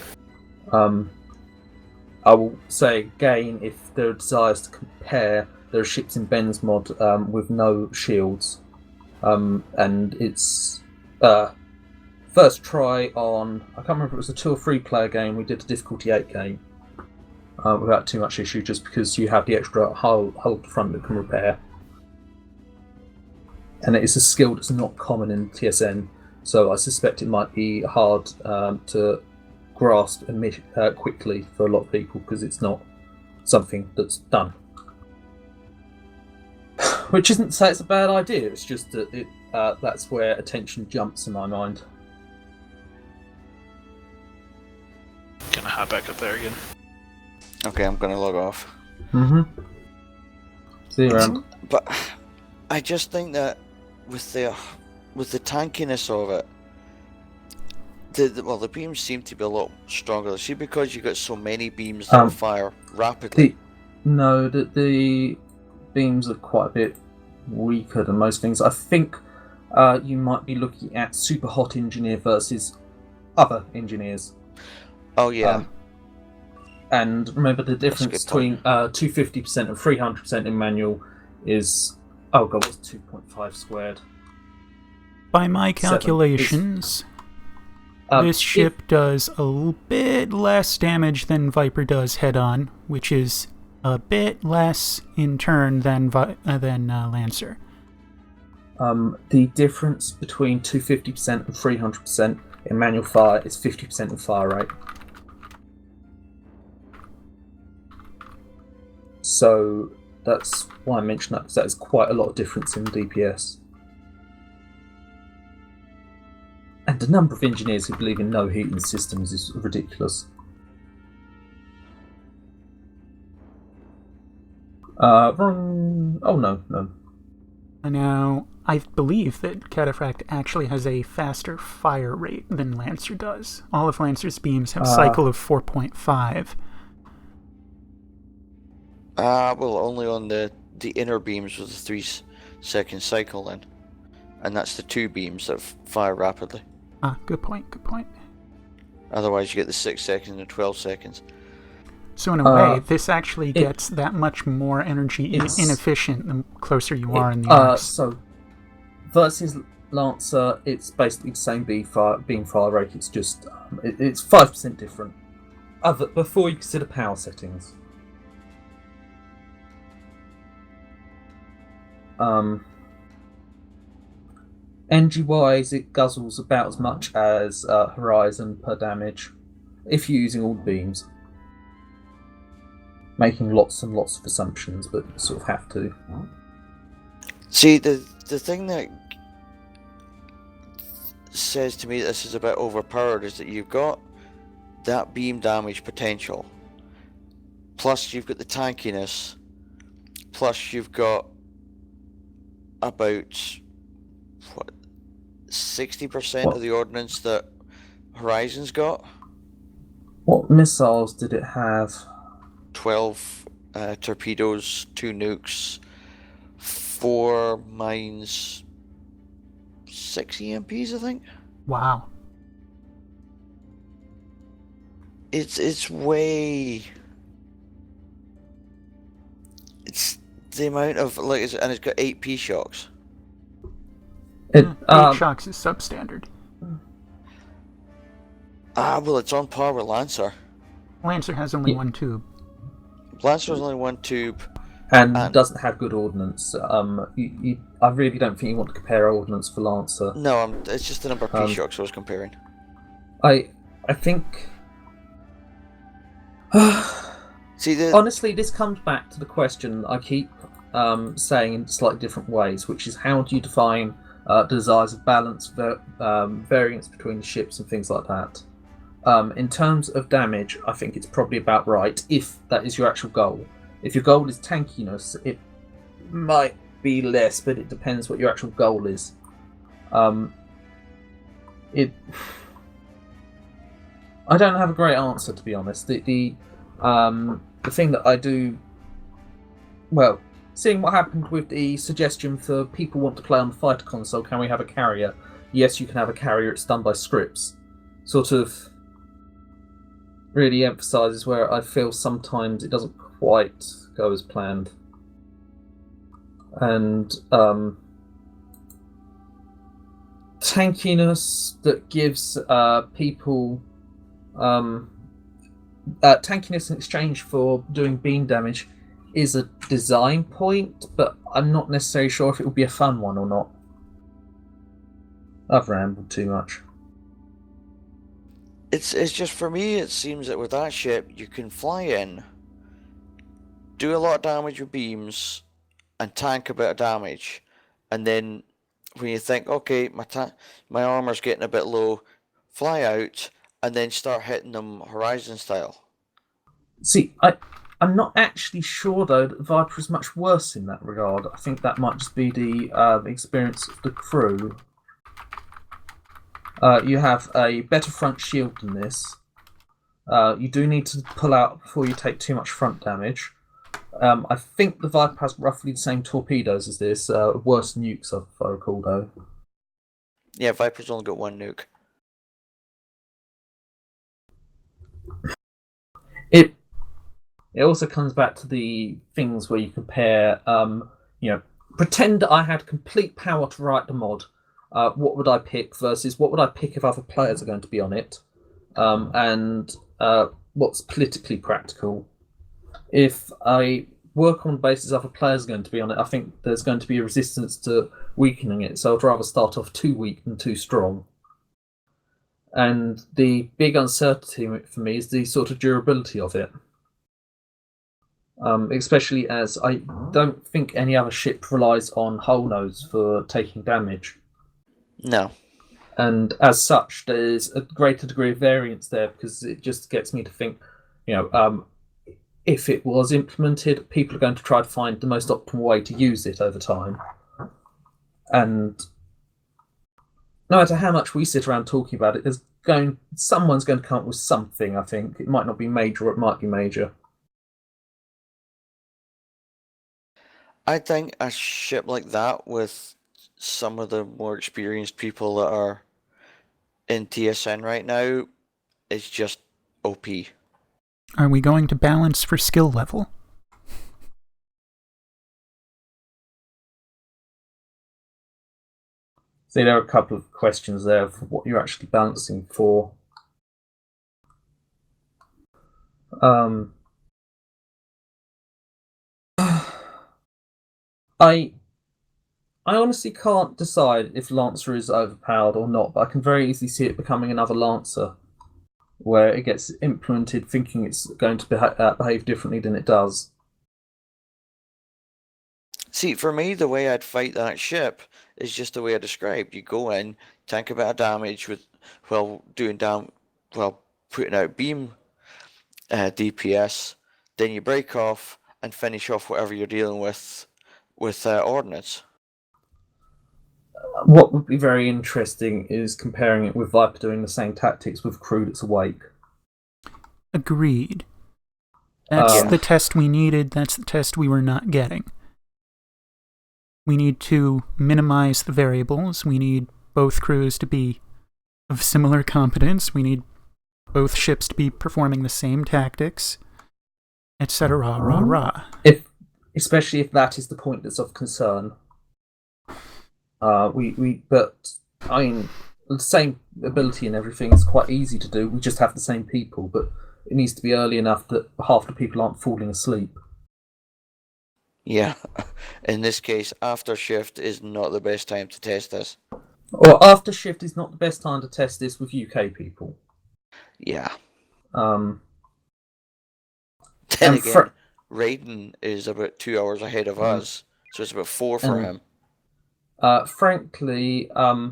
I will say again, if there are desires to compare, there are ships in Ben's mod with no shields, and it's first try on, I can't remember if it was a 2 or 3 player game, we did a difficulty 8 game without too much issue, just because you have the extra hull at the front that can repair. And it is a skill that's not common in TSN, so I suspect it might be hard to grasp quickly for a lot of people, because it's not something that's done. Which isn't to say it's a bad idea, it's just that that's where attention jumps in my mind. Gonna hop back up there again. Okay, I'm gonna log off. See you around. But I just think that with the tankiness of it, the beams seem to be a lot stronger. See, because you got so many beams that fire rapidly. The beams are quite a bit weaker than most things. I think you might be looking at super hot engineer versus other engineers. Oh yeah. And remember the difference between 250% and 300% in manual is, oh god, what's 2.5 squared? By my calculations, this ship does a little bit less damage than Viper does head-on, which is a bit less in turn than Lancer. The difference between 250% and 300% in manual fire is 50% in fire rate. So that's why I mentioned that, because that is quite a lot of difference in DPS. And the number of engineers who believe in no heating systems is ridiculous. Wrong. Oh no. Now, I believe that Cataphract actually has a faster fire rate than Lancer does. All of Lancer's beams have a cycle of 4.5. Well, only on the inner beams with a 3-second cycle then. And that's the 2 beams that fire rapidly. Good point. Otherwise, you get the 6 seconds and the 12 seconds. So in a way, this actually gets that much more energy inefficient the closer you are in the arcs. So, versus Lancer, it's basically the same beam fire rate. It's just it's 5% different. Before you consider power settings. Energy wise, it guzzles about as much as Horizon per damage if you're using all the beams. Making lots and lots of assumptions, but you sort of have to. See, the thing that says to me this is a bit overpowered is that you've got that beam damage potential, plus you've got the tankiness, plus you've got about 60% of the ordnance that Horizon's got. What missiles did it have? 12 torpedoes, 2 nukes, 4 mines, 6 EMPs, I think. Wow. It's way. It's the amount of and it's got 8 P shocks. 8 shocks is substandard. Well, it's on par with Lancer. Lancer has only 1 tube. Lancer has only 1 tube. And doesn't have good ordnance. I really don't think you want to compare ordnance for Lancer. No, it's just the number of P shocks I was comparing. I think. Honestly, this comes back to the question I keep saying in slightly different ways, which is how do you define desires of balance, variance between the ships and things like that. In terms of damage, I think it's probably about right, if that is your actual goal. If your goal is tankiness, it might be less, but it depends what your actual goal is. I don't have a great answer, to be honest. The thing that I do... Well, seeing what happened with the suggestion for people want to play on the fighter console, can we have a carrier? Yes, you can have a carrier, it's done by scripts. Sort of really emphasises where I feel sometimes it doesn't quite go as planned. And tankiness that gives people tankiness in exchange for doing beam damage is a design point, but I'm not necessarily sure if it will be a fun one or not. I've rambled too much. It's just, for me, it seems that with that ship, you can fly in, do a lot of damage with beams, and tank a bit of damage, and then when you think, okay, my armor's getting a bit low, fly out, and then start hitting them Horizon style. See, I'm not actually sure, though, that Viper is much worse in that regard. I think that might just be the experience of the crew. You have a better front shield than this. You do need to pull out before you take too much front damage. I think the Viper has roughly the same torpedoes as this. Worse nukes, if I recall, though. Yeah, Viper's only got 1 nuke. It also comes back to the things where you compare, pretend I had complete power to write the mod. What would I pick versus what would I pick if other players are going to be on it? And what's politically practical. If I work on the basis other players are going to be on it, I think there's going to be a resistance to weakening it. So I'd rather start off too weak than too strong. And the big uncertainty for me is the sort of durability of it. Especially as I don't think any other ship relies on hull nodes for taking damage. No. And as such, there's a greater degree of variance there because it just gets me to think, if it was implemented, people are going to try to find the most optimal way to use it over time. And no matter how much we sit around talking about it, someone's going to come up with something. I think it might not be major, or it might be major. I think a ship like that with some of the more experienced people that are in TSN right now is just OP. Are we going to balance for skill level? See, there are a couple of questions there of what you're actually balancing for. I honestly can't decide if Lancer is overpowered or not, but I can very easily see it becoming another Lancer, where it gets implemented thinking it's going to behave differently than it does. See, for me, the way I'd fight that ship is just the way I described. You go in, tank a bit of damage while putting out beam DPS, then you break off and finish off whatever you're dealing with ordnance. What would be very interesting is comparing it with Viper doing the same tactics with crew that's awake. Agreed. That's the test we needed. That's the test we were not getting. We need to minimize the variables. We need both crews to be of similar competence. We need both ships to be performing the same tactics, etc. Rah rah. Especially if that is the point that's of concern. But I mean, the same ability and everything is quite easy to do. We just have the same people, but it needs to be early enough that half the people aren't falling asleep. Yeah, in this case, after shift is not the best time to test this. Or after shift is not the best time to test this with UK people. Yeah. Then again, Raiden is about 2 hours ahead of us, so it's about 4 for him. Frankly, I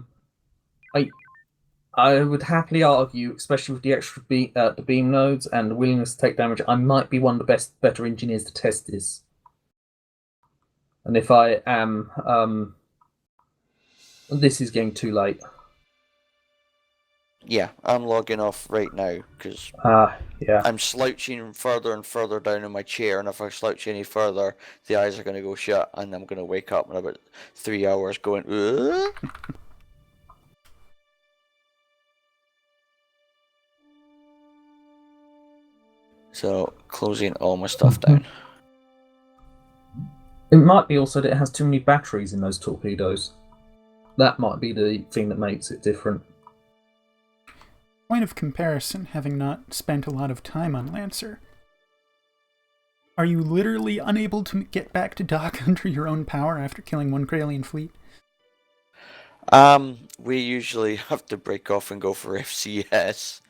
would happily argue, especially with the extra the beam nodes and the willingness to take damage, I might be one of the better engineers to test this. And if I am, this is getting too late. Yeah, I'm logging off right now because I'm slouching further and further down in my chair, and if I slouch any further, the eyes are going to go shut, and I'm going to wake up in about 3 hours going, So, closing all my stuff down. It might be also that it has too many batteries in those torpedoes. That might be the thing that makes it different. Point of comparison, having not spent a lot of time on Lancer. Are you literally unable to get back to dock under your own power after killing one Kralian fleet? We usually have to break off and go for FCS.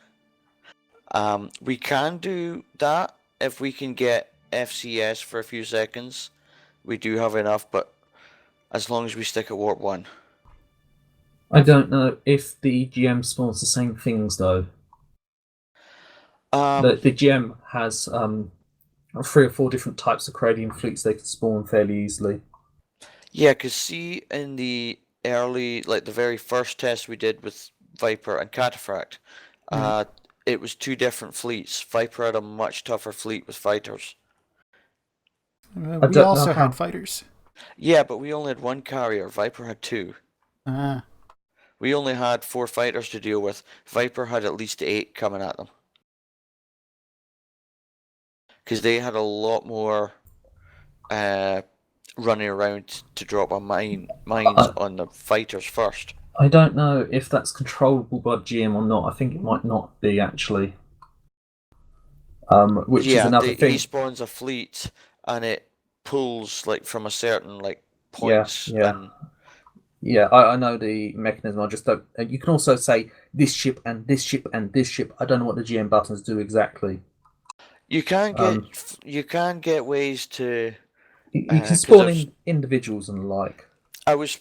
We can do that if we can get FCS for a few seconds. We do have enough, but as long as we stick at Warp 1. I don't know if the GM spawns the same things, though. The GM has 3 or 4 different types of Kralian fleets they can spawn fairly easily. Yeah, because see, in the early, like the very first test we did with Viper and Cataphract, it was 2 different fleets. Viper had a much tougher fleet with fighters. We also had fighters. Yeah, but we only had 1 carrier. Viper had 2. Ah. We only had 4 fighters to deal with. Viper had at least 8 coming at them. Because they had a lot more running around to drop a mines on the fighters first. I don't know if that's controllable by GM or not. I think it might not be, actually. Which is another thing. He spawns a fleet and it pulls like from a certain points. Yeah, I know the mechanism. I just don't. You can also say this ship and this ship and this ship. I don't know what the GM buttons do exactly. You can get ways to. You can spawn in individuals and the like. I was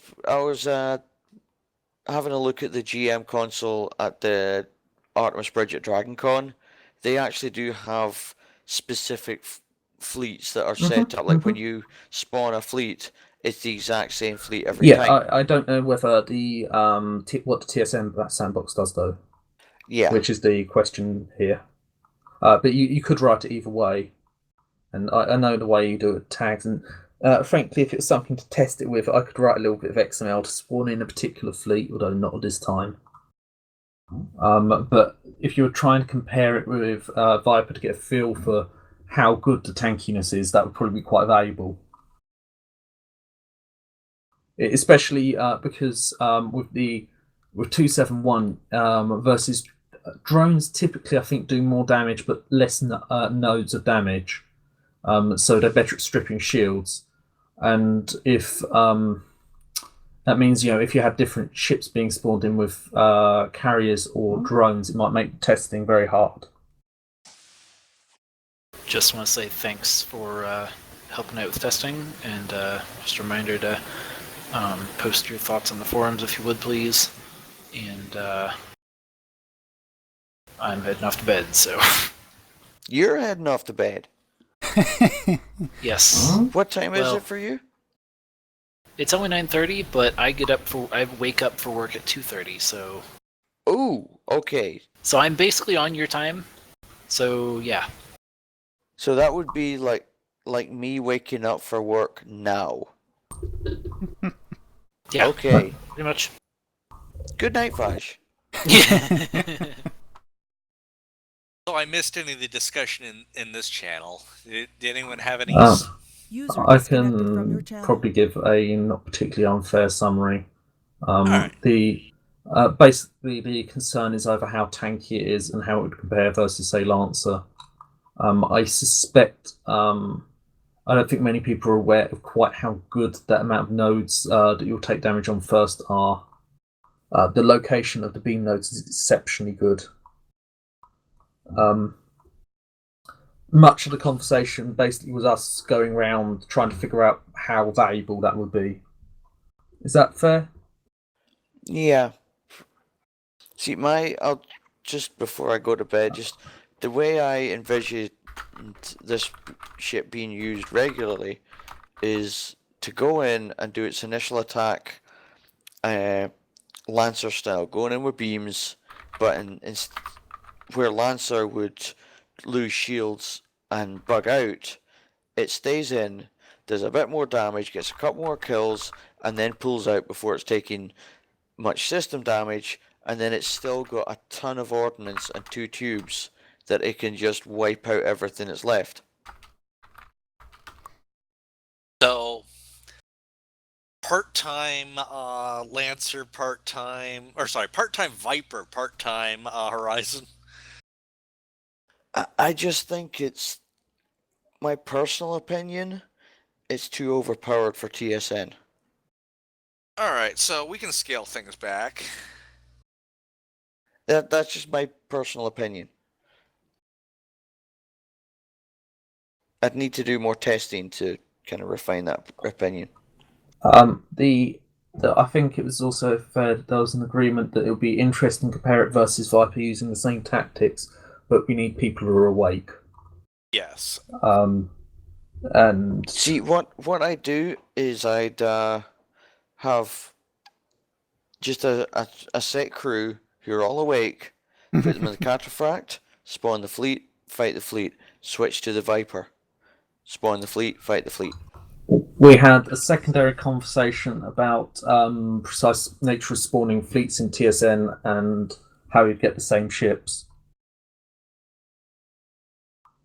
having a look at the GM console at the Artemis Bridge at DragonCon. They actually do have specific fleets that are set up. Like when you spawn a fleet, it's the exact same fleet every Yeah, time. I don't know whether the what the TSN sandbox does though. Yeah. Which is the question here. But you could write it either way, and I know the way you do it tags. And frankly, if it's something to test it with, I could write a little bit of XML to spawn in a particular fleet, although not at this time. But if you were trying to compare it with Viper to get a feel for how good the tankiness is, that would probably be quite valuable. Especially because with 271 versus drones, typically I think do more damage but less nodes of damage, so they're better at stripping shields. And if that means, if you have different ships being spawned in with carriers or drones, it might make testing very hard. Just want to say thanks for helping out with testing, and just a reminder to post your thoughts on the forums if you would, please. And I'm heading off to bed, so. You're heading off to bed? Yes. What time is it for you? It's only 9:30, but I wake up for work at 2:30, so. Ooh, okay. So I'm basically on your time. So yeah. So that would be like me waking up for work now. Yeah. Okay. Pretty much. Good night, Vaj. So I missed any of the discussion in this channel. Did anyone have any? I can probably give a not particularly unfair summary. Basically the concern is over how tanky it is and how it would compare versus, say, Lancer. I suspect I don't think many people are aware of quite how good that amount of nodes that you'll take damage on first are. The location of the beam nodes is exceptionally good. Much of the conversation basically was us going around trying to figure out how valuable that would be. Is that fair? Yeah. See, I'll just before I go to bed, just the way I envision this ship being used regularly is to go in and do its initial attack, Lancer style, going in with beams, but where Lancer would lose shields and bug out, it stays in, does a bit more damage, gets a couple more kills, and then pulls out before it's taking much system damage, and then it's still got a ton of ordnance and 2 tubes that it can just wipe out everything that's left. So part-time Lancer, part-time Viper, part-time Horizon. I just think it's my personal opinion. It's too overpowered for TSN. Alright, so we can scale things back. That's just my personal opinion. I'd need to do more testing to kind of refine that opinion. I think it was also fair that there was an agreement that it would be interesting to compare it versus Viper using the same tactics, but we need people who are awake. Yes. And see, what I do is I'd have just a set crew who are all awake, put them in the cataphract, spawn the fleet, fight the fleet, switch to the Viper, spawn the fleet, fight the fleet. We had a secondary conversation about precise nature of spawning fleets in TSN and how you'd get the same ships.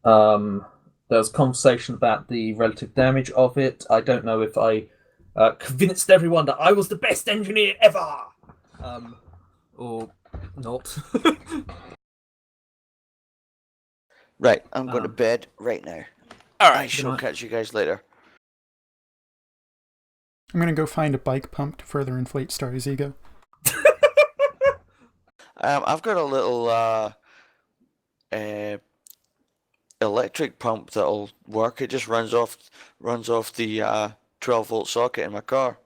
There was conversation about the relative damage of it. I don't know if I convinced everyone that I was the best engineer ever, or not. Right, I'm going to bed right now. All right, I shall catch you guys later. I'm gonna go find a bike pump to further inflate Starry's ego. I've got a little electric pump that'll work. It just runs off the 12-volt socket in my car.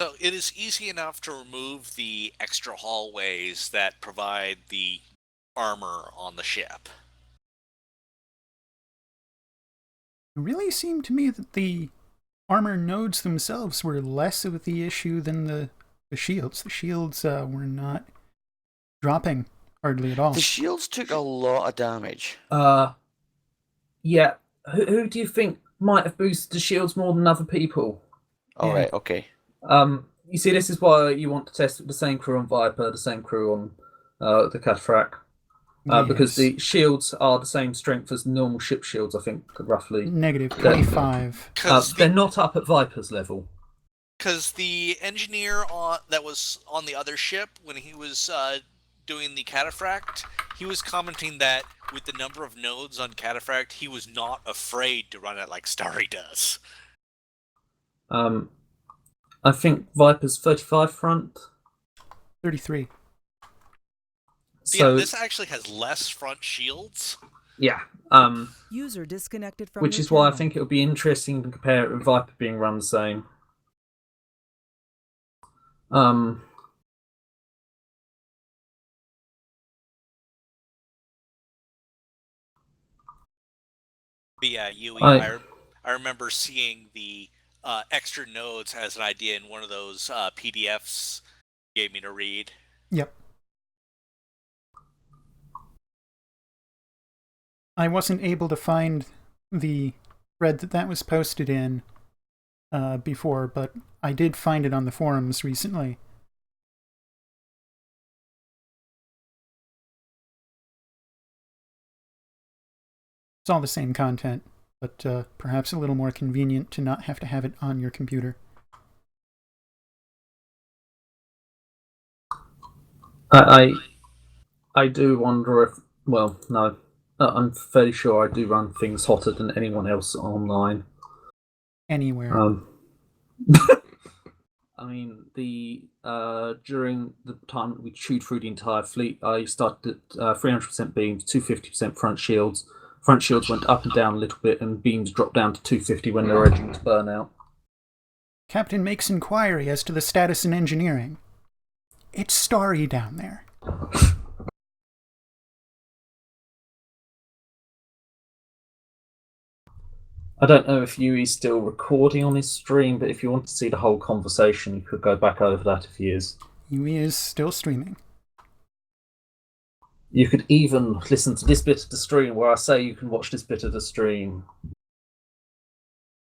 So it is easy enough to remove the extra hallways that provide the armor on the ship. It really seemed to me that the armor nodes themselves were less of the issue than the shields. The shields were not dropping hardly at all. The shields took a lot of damage. Yeah. Who do you think might have boosted the shields more than other people? Alright, okay. You see, this is why you want to test the same crew on Viper, the same crew on the Cataphracts. Because the shields are the same strength as normal ship shields, I think, roughly. Negative 25. They're not up at Viper's level. Because the engineer that was on the other ship, when he was doing the Cataphract, he was commenting that with the number of nodes on Cataphract, he was not afraid to run it like Starry does. I think Viper's 35 front. 33. So yeah, this actually has less front shields. Yeah. User disconnected from which your is why I channel. think it would be interesting to compare it with Viper being run the same. But yeah, Yui, I remember seeing the extra nodes as an idea in one of those PDFs you gave me to read. Yep. I wasn't able to find the thread that was posted in before, but I did find it on the forums recently. It's all the same content, but perhaps a little more convenient to not have to have it on your computer. I do wonder if, well, no, I'm fairly sure I do run things hotter than anyone else online. Anywhere. I mean, during the time that we chewed through the entire fleet, I started at 300% beams, 250% front shields. Front shields went up and down a little bit, and beams dropped down to 250 when they were edging to burnout. Captain makes inquiry as to the status in engineering. It's starry down there. I don't know if Yui's still recording on his stream, but if you want to see the whole conversation, you could go back over that if he is. Yui is still streaming. You could even listen to this bit of the stream where I say you can watch this bit of the stream.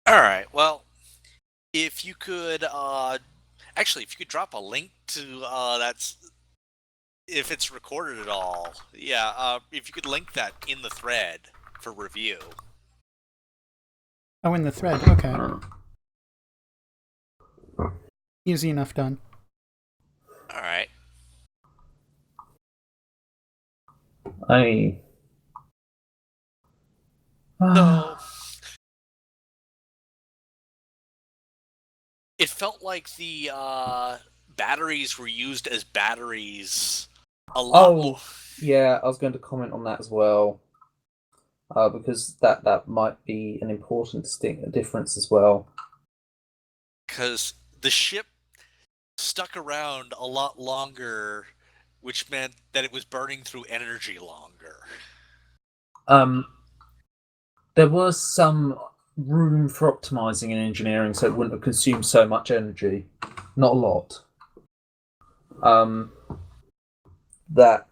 Alright, well, if you could, actually, if you could drop a link to, if it's recorded at all, yeah, if you could link that in the thread for review. Oh, in the thread, okay. Easy enough done. Alright. So, it felt like the batteries were used as batteries a lot more. Yeah, I was going to comment on that as well. Because that might be an important difference as well. Because the ship stuck around a lot longer, which meant that it was burning through energy longer. There was some room for optimizing in engineering, so it wouldn't have consumed so much energy. Not a lot. That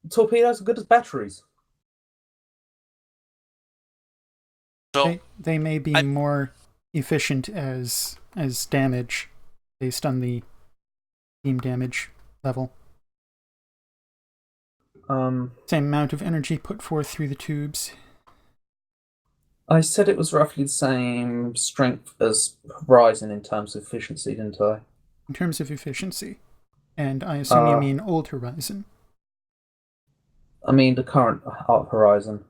torpedoes are good as batteries. So they may be more efficient as damage based on the beam damage level. Same amount of energy put forth through the tubes. I said it was roughly the same strength as Horizon in terms of efficiency, didn't I? In terms of efficiency. And I assume you mean old Horizon. I mean the current Horizon.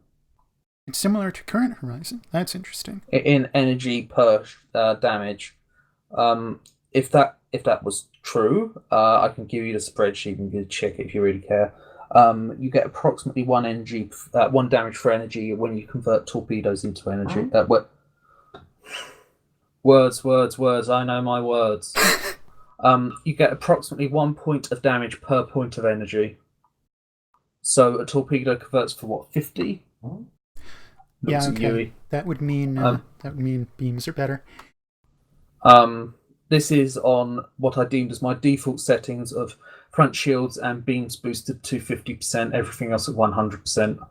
It's similar to current Horizon. That's interesting. In energy per damage. If that was true, I can give you the spreadsheet and you can check it if you really care. You get approximately one damage for energy when you convert torpedoes into energy. Words. I know my words. You get approximately 1 point of damage per point of energy. So a torpedo converts for what, 50? Yeah, Looks at okay. Yui. That would mean beams are better. This is on what I deemed as my default settings of front shields and beams boosted to 50%, everything else at 100%.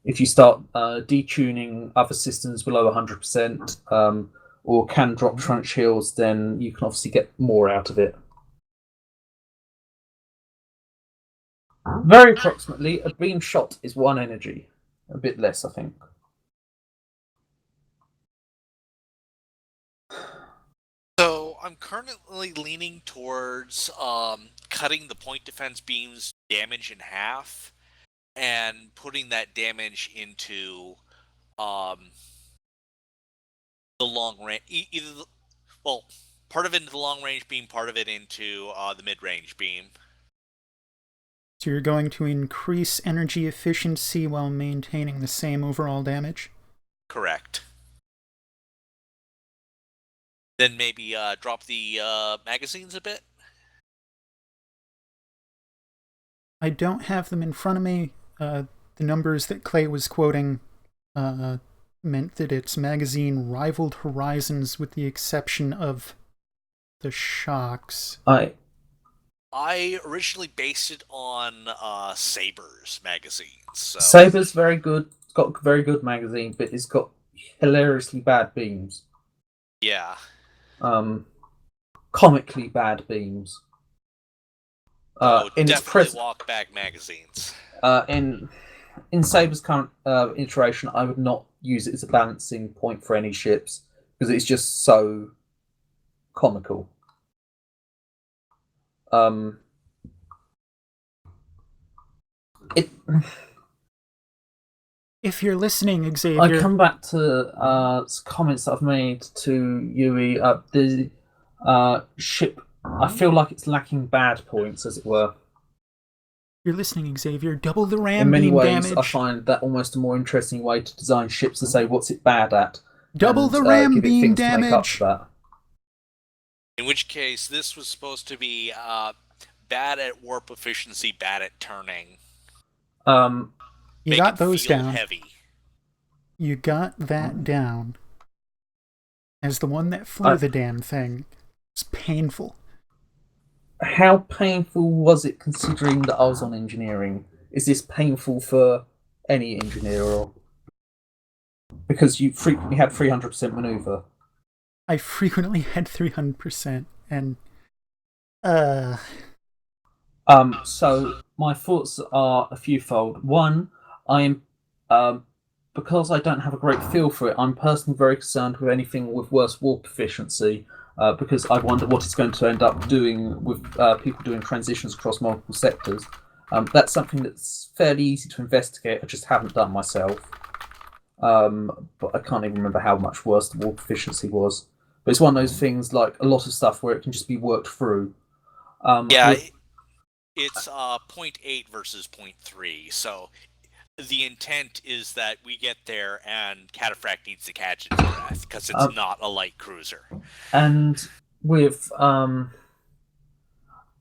If you start detuning other systems below 100%, or can drop front shields, then you can obviously get more out of it. Very approximately, a beam shot is 1 energy. A bit less, I think. So I'm currently leaning towards cutting the point defense beam's damage in half and putting that damage into the long range. Part of it into the long range beam, part of it into the mid range beam. So you're going to increase energy efficiency while maintaining the same overall damage? Correct. Then maybe drop the magazines a bit. I don't have them in front of me. The numbers that Clay was quoting meant that its magazine rivaled Horizon's with the exception of the shocks. I originally based it on Saber's magazines. So. Saber's very good. It's got a very good magazine, but it's got hilariously bad beams. Yeah. Comically bad beams. In definitely walk back magazines. In Saber's current iteration, I would not use it as a balancing point for any ships because it's just so comical. If you're listening, Xavier, I come back to comments that I've made to Yui. The ship, I feel like it's lacking bad points, as it were. You're listening, Xavier. Double the ram In many beam ways, damage. I find that almost a more interesting way to design ships to say what's it bad at. Double the ram give it beam things to make up damage. for that. In which case, this was supposed to be bad at warp efficiency, bad at turning. You got those down. Heavy. You got that down. As the one that flew the damn thing. It's painful. How painful was it considering that I was on engineering? Is this painful for any engineer? Or... Because you frequently had 300% maneuver. I frequently had 300%, and... So, my thoughts are a fewfold. One, I am... because I don't have a great feel for it, I'm personally very concerned with anything with worse warp efficiency, because I wonder what it's going to end up doing with people doing transitions across multiple sectors. That's something that's fairly easy to investigate, I just haven't done myself. But I can't even remember how much worse the warp efficiency was. But it's one of those things, like a lot of stuff, where it can just be worked through. It's 0.8 versus 0.3, so... The intent is that we get there and Cataphract needs to catch its breath because it's not a light cruiser. And with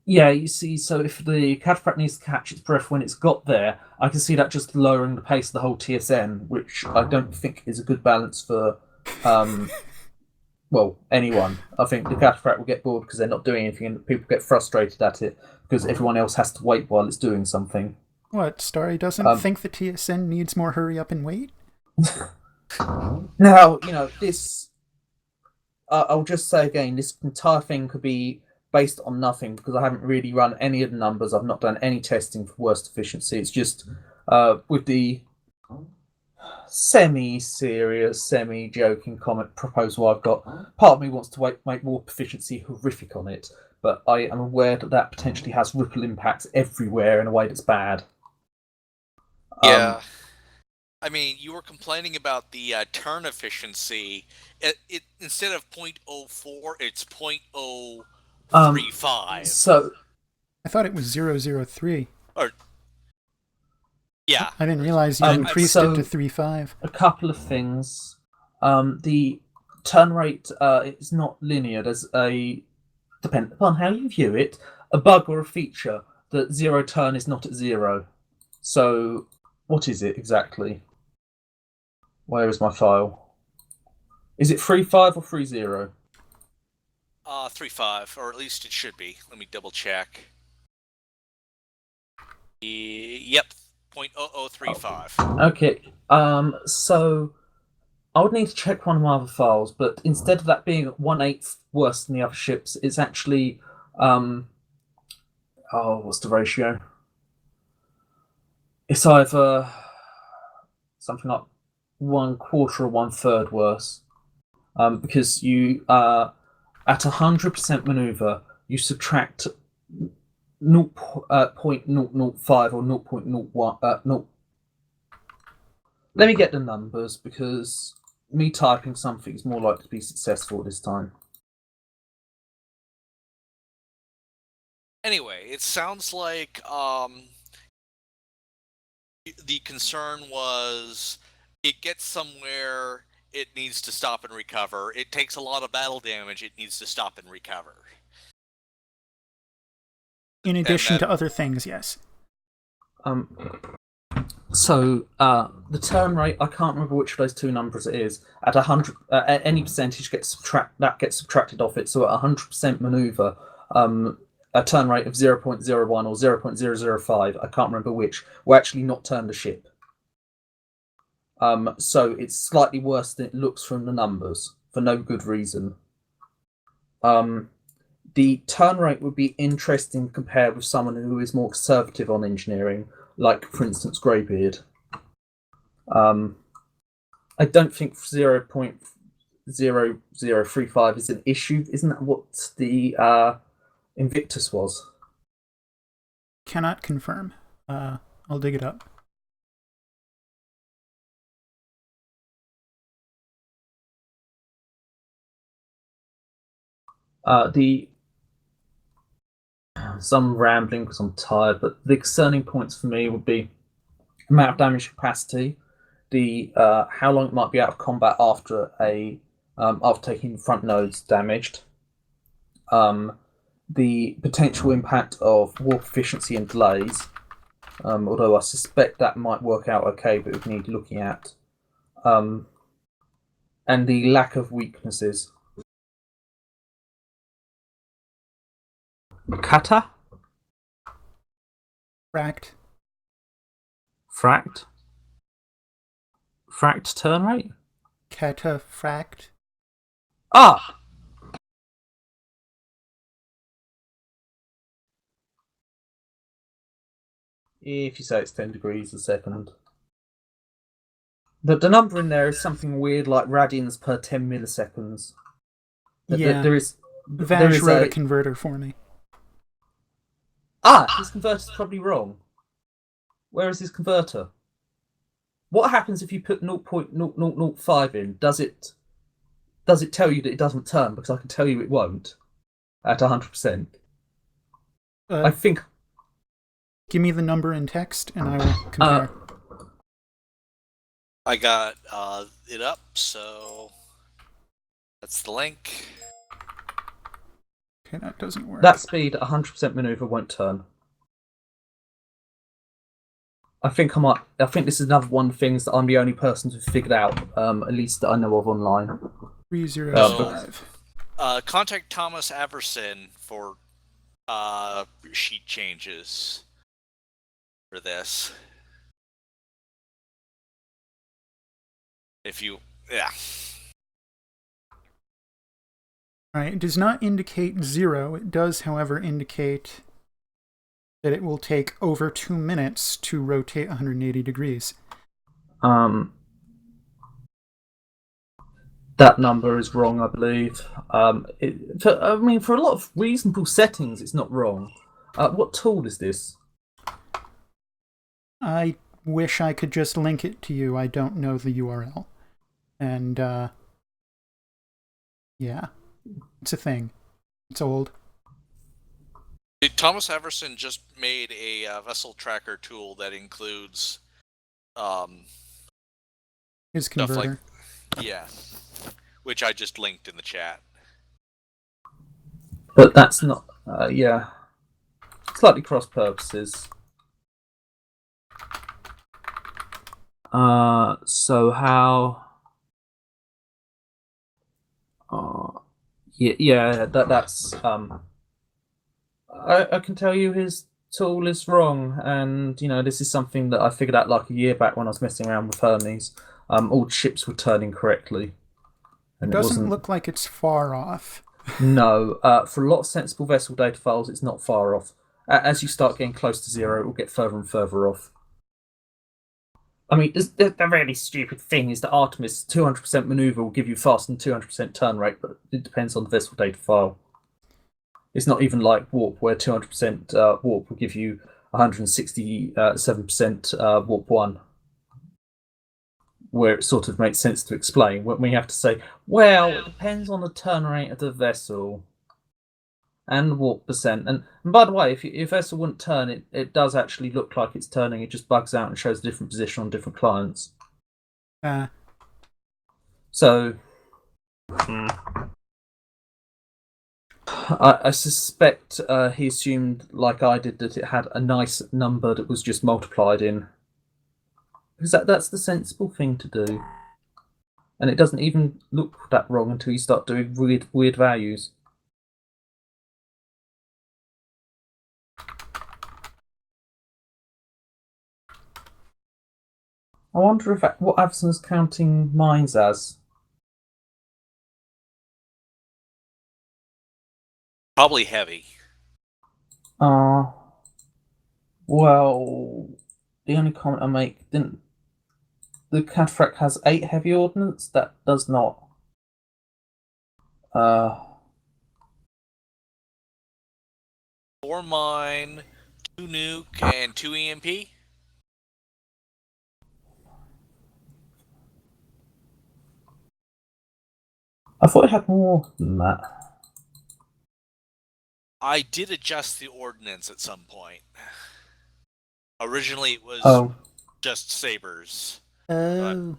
you see, so if the Cataphract needs to catch its breath when it's got there, I can see that just lowering the pace of the whole TSN, which I don't think is a good balance for anyone. I think the Cataphract will get bored because they're not doing anything, and people get frustrated at it because everyone else has to wait while it's doing something. What, Starry doesn't think the TSN needs more hurry up and wait? Now, this... I'll just say again, this entire thing could be based on nothing because I haven't really run any of the numbers. I've not done any testing for worst efficiency. It's just with the semi-serious, semi-joking comment proposal I've got, part of me wants to make warp efficiency horrific on it, but I am aware that potentially has ripple impacts everywhere in a way that's bad. Yeah. I mean, you were complaining about the turn efficiency. It instead of 0.04, it's 0.035. So I thought it was 003. Yeah. I didn't realize you increased it to 3.5. A couple of things. The turn rate is not linear. There's depending upon how you view it, a bug or a feature that zero turn is not at zero. So what is it exactly? Where is my file? Is it 3.5 or 3.0? 3.5, or at least it should be. Let me double check. Yep, 0.0035. Okay. So I would need to check one of my other files, but instead of that being 1/8 worse than the other ships, it's actually what's the ratio? It's either something like 1/4 or 1/3 worse. Because you at 100% maneuver, you subtract 0.005 or 0.01. No. Let me get the numbers because me typing something is more likely to be successful this time. Anyway, it sounds like the concern was it gets somewhere, it needs to stop and recover. It takes a lot of battle damage, it needs to stop and recover. In addition to other things, yes. So the turn rate, I can't remember which of those two numbers it is. At 100, at any percentage gets subtracted off it. So at 100% maneuver, a turn rate of 0.01 or 0.005, I can't remember which, will actually not turn the ship. So it's slightly worse than it looks from the numbers for no good reason. The turn rate would be interesting compared with someone who is more conservative on engineering, like, for instance, Greybeard. I don't think 0.0035 is an issue. Isn't that what the Invictus was? Cannot confirm. I'll dig it up. Some rambling because I'm tired, but the concerning points for me would be amount of damage capacity, the how long it might be out of combat after after taking front nodes damaged, the potential impact of warp efficiency and delays, although I suspect that might work out okay, but it would need looking at, and the lack of weaknesses. Kata? Fract. Fract? Fract turn rate? Cataphracт. Ah! If you say it's 10 degrees a second. The number in there is something weird like radians per 10 milliseconds. Yeah. There is wrote a converter for me. Ah! His converter's probably wrong. Where is his converter? What happens if you put 0.0005 in? Does it tell you that it doesn't turn? Because I can tell you it won't at 100%. I think. Give me the number in text, and I will compare. I got it up, so that's the link. Okay, that doesn't work. That speed, 100% maneuver won't turn. I think this is another one of the things that I'm the only person to have figured out, at least that I know of online. 305. Contact Thomas Averson for sheet changes for this. If you, yeah. Alright, it does not indicate 0. It does, however, indicate that it will take over 2 minutes to rotate 180 degrees. That number is wrong, I believe. For a lot of reasonable settings, it's not wrong. What tool is this? I wish I could just link it to you. I don't know the URL. And, yeah. It's a thing. It's old. Thomas Everson just made a vessel tracker tool that includes his converter. Yeah, which I just linked in the chat. But that's not, yeah. Slightly cross purposes. So how? Yeah. That's I can tell you his tool is wrong, and this is something that I figured out like a year back when I was messing around with Hermes. All ships were turning correctly, and It doesn't look like it's far off. No, for a lot of sensible vessel data files, it's not far off. As you start getting close to zero, it will get further and further off. I mean, the really stupid thing is that Artemis 200% maneuver will give you faster than 200% turn rate, but it depends on the vessel data file. It's not even like warp, where 200% warp will give you 167% warp 1, where it sort of makes sense to explain. When we have to say, well, it depends on the turn rate of the vessel and warp percent. And by the way, if your vessel wouldn't turn, it does actually look like it's turning. It just bugs out and shows a different position on different clients. So I suspect he assumed, like I did, that it had a nice number that was just multiplied in. Because that's the sensible thing to do. And it doesn't even look that wrong until you start doing weird values. I wonder what Avson's counting mines as. Probably heavy. Well, the only comment I make, the Cataract has 8 heavy ordnance. That does not. 4 mine, 2 nuke, and 2 EMP. I thought it had more than that. I did adjust the ordnance at some point. Originally, it was just sabers. Oh.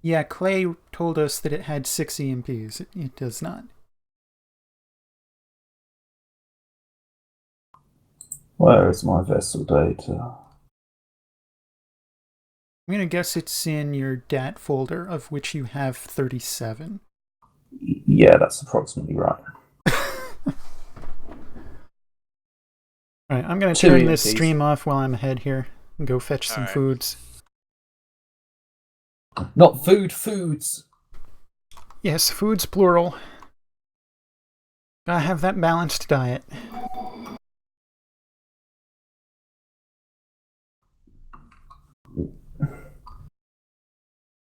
Yeah, Clay told us that it had 6 EMPs. It does not. Where is my vessel data? I'm going to guess it's in your DAT folder, of which you have 37. Yeah, that's approximately right. Alright, I'm going to turn this stream off while I'm ahead here and go fetch some foods. Not foods! Yes, foods plural. Gotta have that balanced diet.